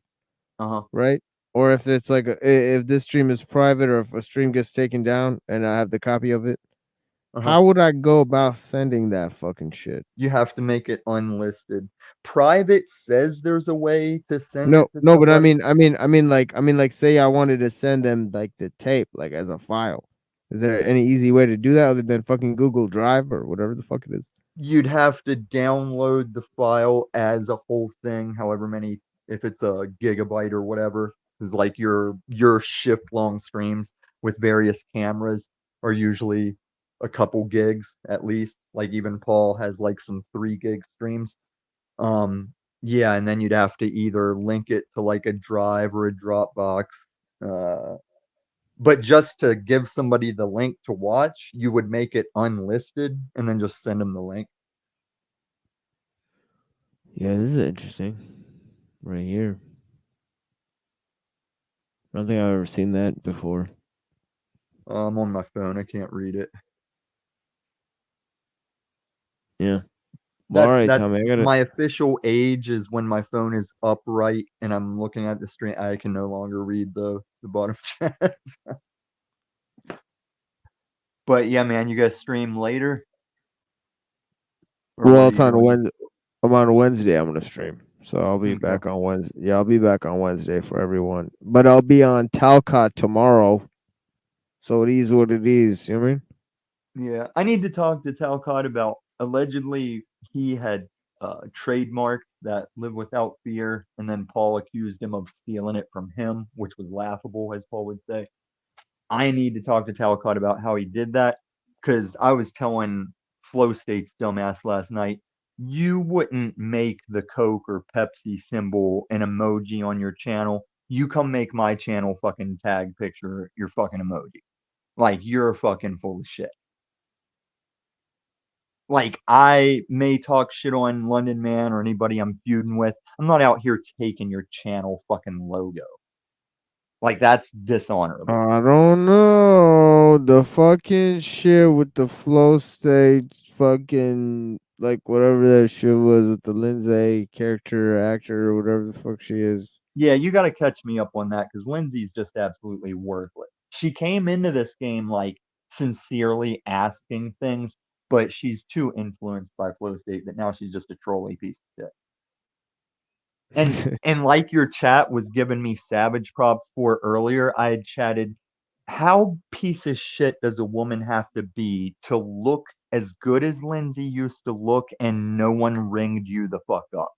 Right? Or if it's like if this stream is private, or if a stream gets taken down and I have the copy of it, how would I go about sending that fucking shit? You have to make it unlisted. Private says there's a way to send No, it to no, but somebody. I mean, like, say I wanted to send them like the tape, like as a file. Is there any easy way to do that other than fucking Google Drive or whatever the fuck it is? You'd have to download the file as a whole thing, however many, if it's a gigabyte or whatever, because like your shift long streams with various cameras are usually a couple gigs at least. Like even Paul has like some 3 gig streams. Yeah, and then you'd have to either link it to like a drive or a Dropbox. But just to give somebody the link to watch, you would make it unlisted and then just send them the link. Yeah, this is interesting. Right here. I don't think I've ever seen that before. I'm on my phone. I can't read it. Yeah. Alright, Tommy, I gotta my official age is when my phone is upright and I'm looking at the screen. I can no longer read the bottom chat. But yeah, man, you guys stream later? Or what well, are it's you on doing? Wednesday. I'm on Wednesday. I'm gonna stream, so I'll be Okay. back on Wednesday. Yeah, I'll be back on Wednesday for everyone. But I'll be on Talcott tomorrow. So it is what it is. You know what I mean? Yeah, I need to talk to Talcott about allegedly he had trademarked that Live Without Fear, and then Paul accused him of stealing it from him, which was laughable, as Paul would say. I need to talk to Talcott about how he did that, because I was telling Flow State's dumbass last night, you wouldn't make the Coke or Pepsi symbol an emoji on your channel. You come make my channel fucking tag picture your fucking emoji. Like, you're fucking full of shit. Like, I may talk shit on London Man or anybody I'm feuding with. I'm not out here taking your channel fucking logo. Like, that's dishonorable. I don't know. The fucking shit with the flow stage fucking like whatever that shit was with the Lindsay character actor or whatever the fuck she is. Yeah, you got to catch me up on that because Lindsay's just absolutely worthless. She came into this game like sincerely asking things, but she's too influenced by Flow State that now she's just a trolly piece of shit. And like your chat was giving me savage props for earlier, I had chatted, how piece of shit does a woman have to be to look as good as Lindsay used to look and no one ringed you the fuck up?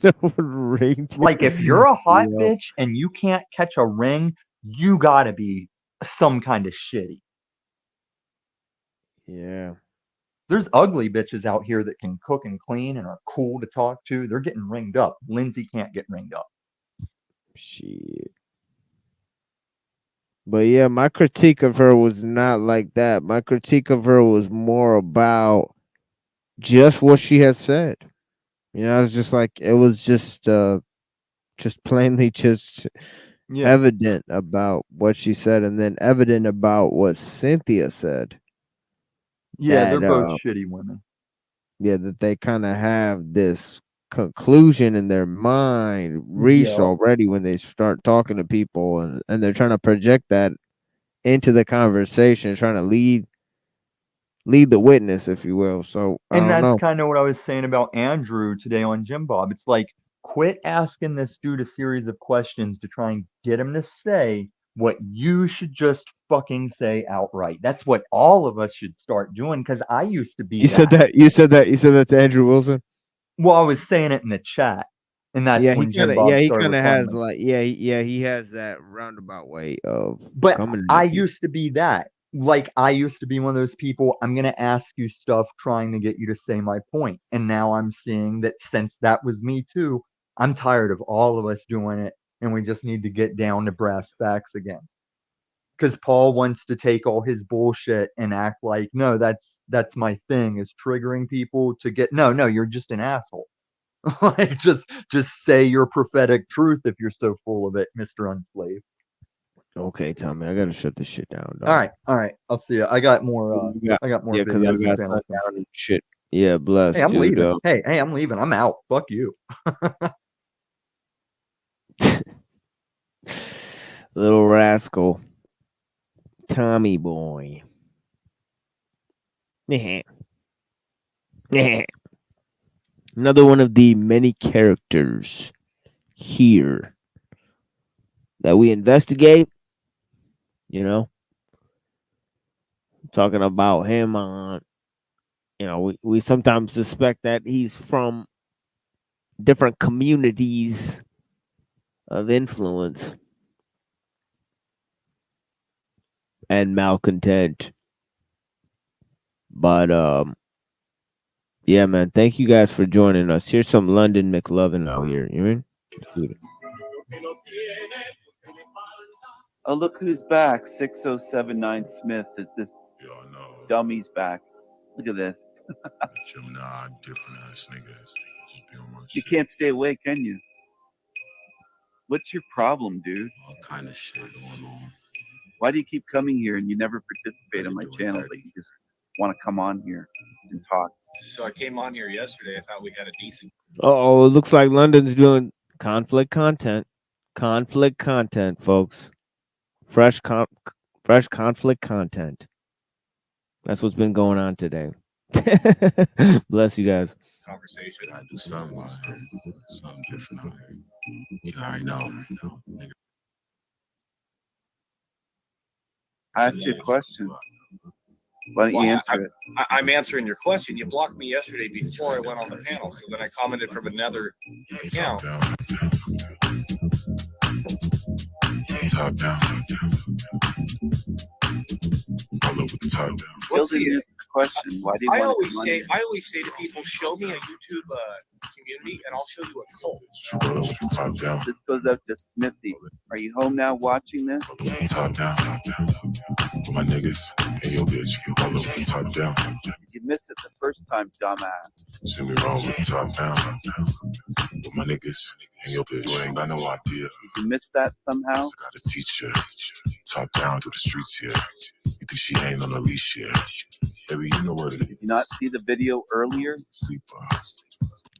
No one ringed you. Like, if you're a hot Yeah. bitch and you can't catch a ring, you gotta be some kind of shitty. Yeah. There's ugly bitches out here that can cook and clean and are cool to talk to. They're getting ringed up. Lindsay can't get ringed up. Shit. But yeah, my critique of her was not like that. My critique of her was more about just what she had said. You know, it's just like it was just plainly just Yeah. evident about what she said and then evident about what Cynthia said. Yeah, they're That, both shitty women. Yeah, that they kind of have this conclusion in their mind reached Yeah. already when they start talking to people and they're trying to project that into the conversation, trying to lead the witness, if you will. So I And don't that's know. kind of what I was saying about Andrew today on Jim Bob. It's like, quit asking this dude a series of questions to try and get him to say what you should just fucking say outright. That's what all of us should start doing, because I used to be You said that. You said that to Andrew Wilson. Well, I was saying it in the chat, and that's Yeah, he when Jim kind of. Bob Yeah, he started kind of replying has me. like. Yeah, he has that roundabout way of But coming. I at people. used to be that. Like, I used to be one of those people, I'm going to ask you stuff trying to get you to say my point. And now I'm seeing that since that was me too, I'm tired of all of us doing it. And we just need to get down to brass tacks again. Because Paul wants to take all his bullshit and act like, no, that's my thing, is triggering people to get, no, you're just an asshole. Like, just say your prophetic truth if you're so full of it, Mr. Enslaved. Okay, Tommy, I gotta shut this shit down. Dog. All right. I'll see you. I got more. Yeah, I got more yeah, because I videos and got panels. sundown and shit. Yeah, bless, Hey, I'm dude. leaving. Hey, I'm leaving. I'm out. Fuck you. Little rascal, Tommy boy. Another one of the many characters here that we investigate. You know, talking about him on. You know, we sometimes suspect that he's from different communities of influence and malcontent. But yeah, man, thank you guys for joining us. Here's some London McLovin out here. You mean? Oh, look who's back. 6079 Smith. This dummy's back. Look at this. Different ass niggas. Just be on my You can't stay awake, can you? What's your problem, dude? all kind of shit going on. Why do you keep coming here and you never participate on my channel? But you just want to come on here and talk. So I came on here yesterday. I thought we had a decent. Oh, it looks like London's doing conflict content. Conflict content, folks. Fresh conflict content. That's what's been going on today. Bless you guys. Conversation. I do something different. You already know. I asked you a question. Why don't you answer it? I'm answering your question. You blocked me yesterday before I went on the panel, so then I commented from another account. Top down. All over the top down. Still didn't answer the question. Why do you I want always to say to people, show me a YouTube community, and I'll show you a cult. Top down. This goes out to Smithy. Are you home now watching this? Top down. For my niggas and your bitch. All over the top down. You missed it the first time, dumbass. See me wrong with the top down. With my niggas and your bitch. You ain't got no idea. You missed that somehow? I gotta teach you. Top down through the streets here. You think she ain't on a leash here? Baby, you know what it is. Did you not see the video earlier?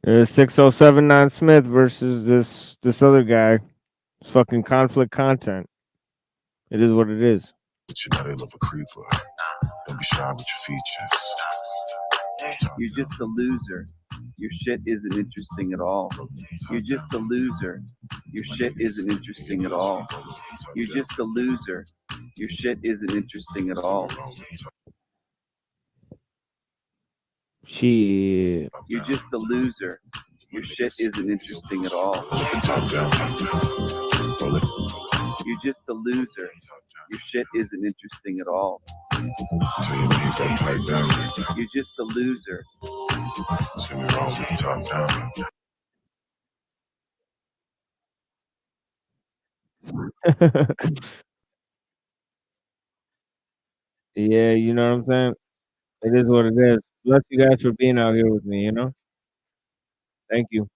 There's 6079 Smith versus this other guy. It's fucking conflict content. It is what it is. But you know they love a creeper. Don't be shy with your features. You're just a loser. Your shit isn't interesting at all. You're just a loser. Your shit isn't interesting at all. You're just a loser. Your shit isn't interesting at all. Shit. You're just a loser. Your shit isn't interesting at all. You're just a loser. Your shit isn't interesting at all. You're just a loser. See me wrong with the top down. Yeah, you know what I'm saying? It is what it is. Bless you guys for being out here with me, you know? Thank you.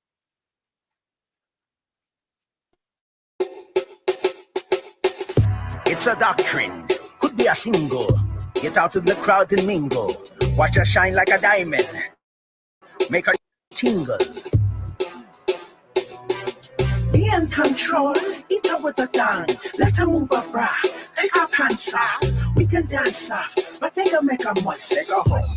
It's a doctrine, could be a single. Get out in the crowd and mingle. Watch her shine like a diamond. Make her tingle. Be in control, eat her with a tongue. Let her move her bra, take her pants off. We can dance off, but they can make her moist. Take her home.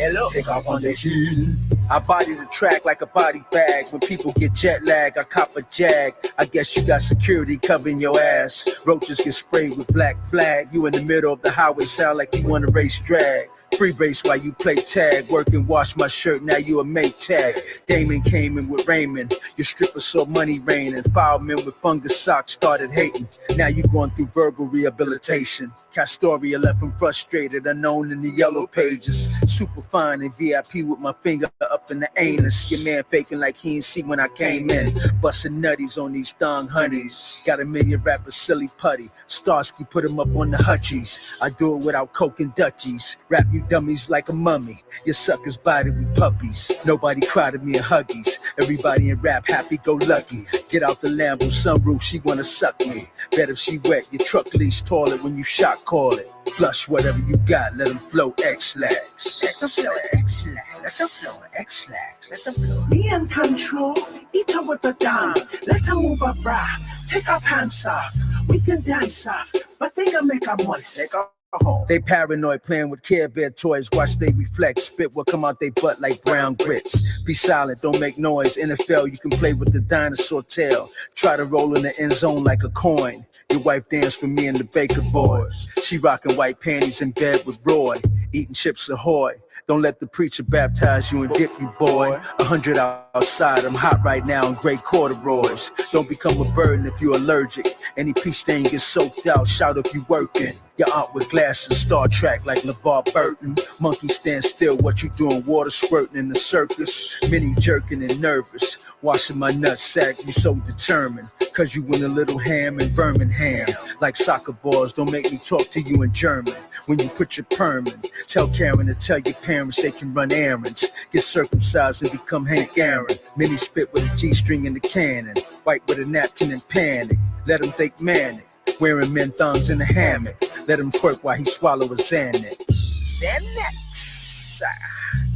Hello, pick up on the scene. I body the track like a body bag. When people get jet lag, I cop a jag. I guess you got security covering your ass. Roaches get sprayed with black flag. You in the middle of the highway, sound like you want to race drag. Free base while you play tag. Work and wash my shirt, now you a mate tag. Damon came in with Raymond. Your stripper saw money raining. Firemen with fungus socks started hating. Now you going through verbal rehabilitation. Castoria left him frustrated, unknown in the yellow pages. Super fine in VIP with my finger up in the anus. Your man faking like he ain't see when I came in. Busting nutties on these thong honeys. Got a million rappers silly putty. Starsky put him up on the hutchies. I do it without coke and Dutchies. Rap you dummies like a mummy. Your suckers body with puppies. Nobody cried at me in Huggies. Everybody in rap happy go lucky. Get out the Lambo sunroof, she wanna suck me. Bet if she wet, your truck lease toilet when you shot call it. Flush whatever you got, let them flow X-lags. Let them flow X-lags. Let them flow X-lags. Let them flow. Be in control, eat her with a dime. Let her move her bra, take her pants off. We can dance off, but they gonna make her moist. Take her home. They paranoid playing with Care Bear toys. Watch they reflect. Spit will come out they butt like brown grits. Be silent, don't make noise. NFL, you can play with the dinosaur tail. Try to roll in the end zone like a coin. Your wife danced for me and the Baker boys. She rocking white panties in bed with Roy. Eating chips Ahoy. Don't let the preacher baptize you and dip you, boy. 100 outside, I'm hot right now in gray corduroys. Don't become a burden if you're allergic. Any pee stain gets soaked out, shout if you working. Your aunt with glasses, Star Trek like LeVar Burton. Monkey stand still, what you doing? Water squirting in the circus. Mini jerking and nervous. Washing my nutsack, you so determined. Cause you win a little ham in Birmingham. Like soccer balls, don't make me talk to you in German. When you put your perm in, tell Karen to tell your parents they can run errands. Get circumcised and become Hank Aaron. Mini spit with a G-string in the cannon. White with a napkin and panic. Let him think manic. Wearing men thongs in the hammock. Let him twerk while he swallow a Xanax. Xanax.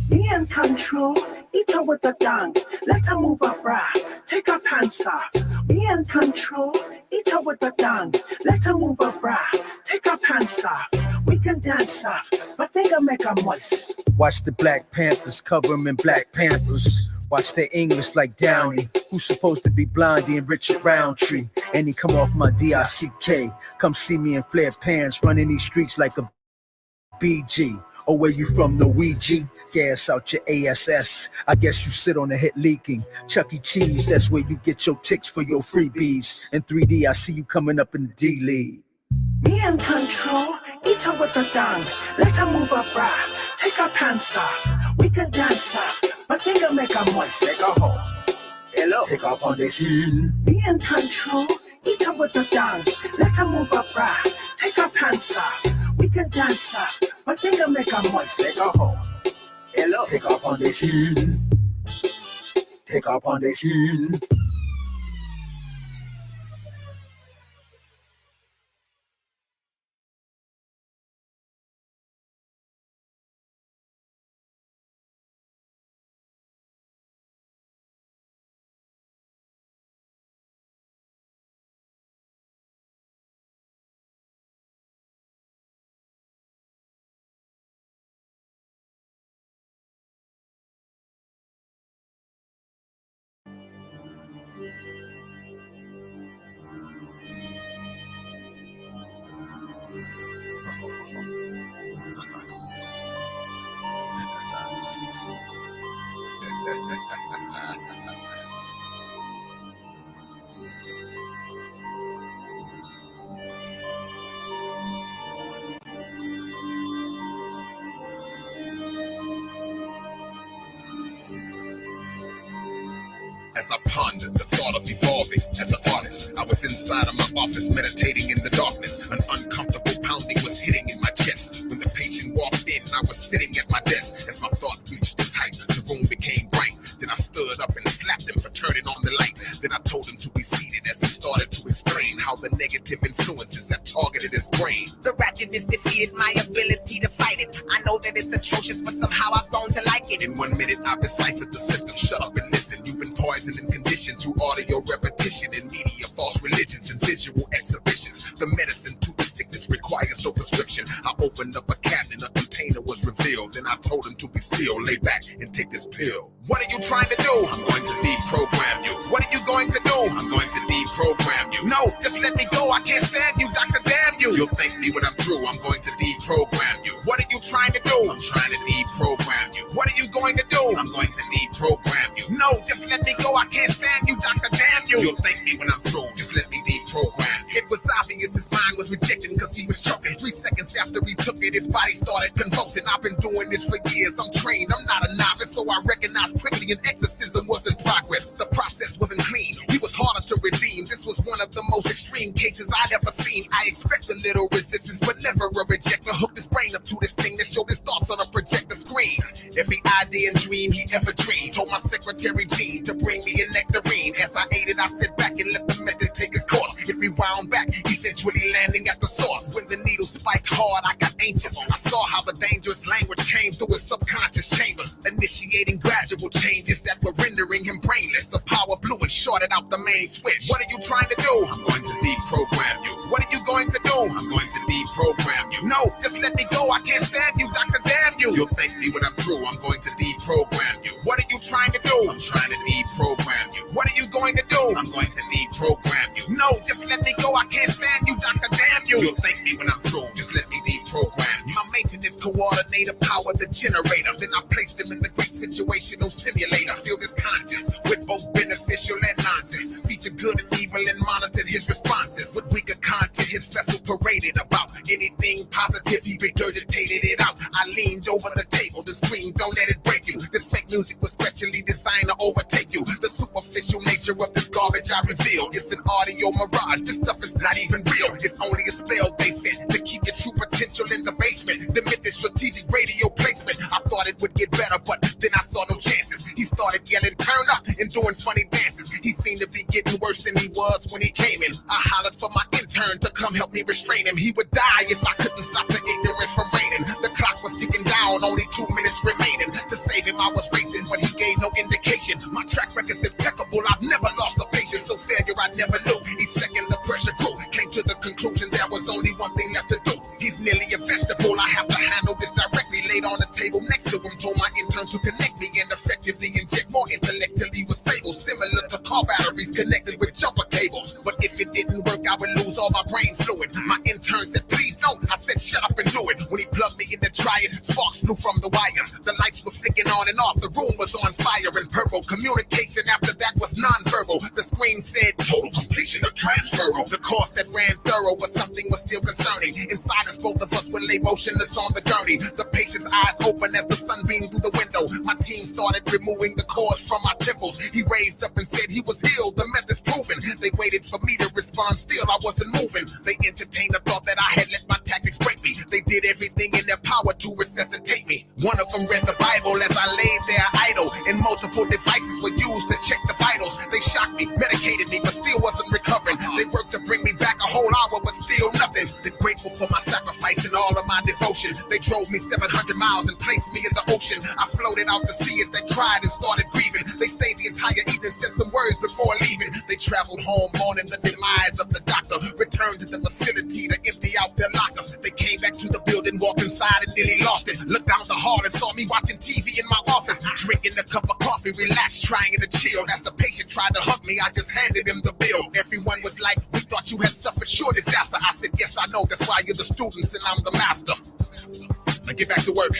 Me in control, eat her with the tongue. Let her move her bra, take her pants off. Me in control, eat her with the tongue. Let her move her bra, take her pants off. We can dance off, my finger make her moist. Watch the Black Panthers cover 'em in Black Panthers. Watch their English like Downey, who's supposed to be Blondie and Richard Roundtree. And he come off my DICK. Come see me in flared pants, running these streets like a BG. Oh, where you from, Norwegian? Gas out your ASS. I guess you sit on the hit leaking. Chuck E. Cheese, that's where you get your ticks for your freebies. In 3D, I see you coming up in the D-League. Me in control, eat her with the tongue. Let her move her bra, take her pants off. We can dance off, my finger make her moist. Take her home. Hello, pick up on this hill. Me in control, eat her with the tongue. Let her move her bra, take her pants off. We can dance off, my finger make her moist. Take her home. Hello, pick up on this hill. Pick up on this hill. As I pondered the thought of evolving as an artist, I was inside of my office meditating in the darkness. An uncomfortable pounding was hitting in my chest. When the patient walked in, I was sitting at my desk. As my thought reached this height, the room became bright. Then I stood up and slapped him for turning on the light. Then I told him to be seated as he started to explain how the negative influences had targeted his brain. The ratchetness defeated my ability to fight it. I know that it's atrocious, but somehow I've grown to like it. In 1 minute, I deciphered the symptoms. Shut up and listen. You've been poisoned and conditioned through audio repetition in media, false religions, and visual exhibitions. The medicine to the sickness requires no prescription. I opened up a cabinet, a container was revealed. Then I told him to be still, lay back, and take this pill. What are you trying to do? I'm going to deprogram you. What are you going to do? I'm going to deprogram you. No, just let me go. I can't stand you, Dr. Damn you. You'll thank me when I'm through. I'm going to deprogram you. What are you trying to do? I'm trying to deprogram you. What are you going to do? I'm going to deprogram you. No, just let me go. I can't stand you, Dr. Damn you. You'll thank me when I'm through. Just let me deprogram you. It was obvious his mind was rejecting because he was choking. 3 seconds after he took it, his body started convulsing. I've been doing this for years. I'm trained. I'm not a novice, so I recognized quickly an exorcism was in progress. The process wasn't clean. He was harder to redeem. This was one of the most extreme cases I'd ever seen. I expect a little resistance, but never a rejecter. Hooked his brain up to this thing that showed his thoughts on a projector screen. Every idea and dream he ever dreamed. Told my secretary Jean to bring me a nectarine. As I ate it, I sit back and let the method take its course. It rewound back, eventually landing at the source. When the needle spiked hard, I got anxious. I saw how the dangerous language came through his subconscious chambers, initiating gradual changes that were rendering him brainless. The power blew and shorted out the main switch. What are you trying to do? I'm going to deprogram you. What are you going to do? I'm going to deprogram you. No, just let me go. I can't stand you, Dr. Damn you. You'll thank me when I'm through. I'm going to deprogram you. What are you trying to do? I'm trying to deprogram you. What are you going to do? I'm going to deprogram you. No, just let me go. I can't stand you, Dr. Damn you. You'll thank me when I'm through. Just let me deprogram you. My maintenance coordinator powered the generator. Then I placed him in the great situational simulator. Feel this conscious with both beneficial and nonsense. Feature good and evil and monitored his responses. With weaker content, his vessel paraded about anything positive. He regurgitated it out. I leaned over the table. The screen, don't let it break you. This fake music was specially designed to overtake you. The superficial nature of this garbage I revealed. It's an audio mirage. This stuff is not even real. It's only a spell they sent to keep your true potential in the basement. The myth is strategic radio placement. I thought it would get better, but then I saw no chances. He started yelling, turn up, and doing funny dances. He seemed to be getting worse than he was when he came in. I hollered for my intern to come help me restrain him. He would die if I couldn't stop the ignorance from reigning. The clock was ticking just remaining. To save him, I was racing, but he gave no indication. My track record's impeccable, I've never lost a patience. So failure I never knew. Each second the pressure grew. Came to the conclusion there was only one thing left to do. He's nearly a vegetable, I have to handle this directly. Laid on the table next to him, told my intern to connect me and effectively inject more intellect till he was stable. Similar to car batteries connected with jumper cables. But if it didn't work, I would lose all my brain fluid. My intern said, please don't. I said, shut up and do it. When he plugged me in to try it, sparks flew from the wires. The lights were flicking on and off. The room was on fire and purple. Communication after that was non-verbal. The screen said, total completion of transferal. The course that ran thorough, but something was still concerning. Inside us, both of us would lay motionless on the gurney. The patient's eyes open as the sun beamed through the window. My team started removing the cords from my temples. He raised up and said he was healed. The method's proven. They waited for me to respond. Still, I wasn't moving. They entertained the thought that I had let my tactics break me. They did everything in their power to resuscitate me. One of them read the Bible as I laid there idle, and multiple devices were used to check the vitals. They shocked me, medicated me, but still wasn't recovering. They worked to bring me back a whole hour, but still nothing. They're grateful for my sacrifice and all of my devotion. They drove me 700 miles and placed me in the ocean. I floated out to sea as they cried and started grieving. They stayed the entire evening, said some words before leaving. They traveled home mourning the demise of the doctor. Returned to the facility to empty out their lockers. They came back to the building, walked inside and nearly lost it. Looked down the hall and saw me watching TV in my office, drinking a cup of coffee, relaxed, trying to chill. As the patient tried to hug me, I just handed him the bill. Everyone was like, we thought you had suffered sure disaster. I said, yes, I know. That's why you're the students and I'm the master. Now get back to work.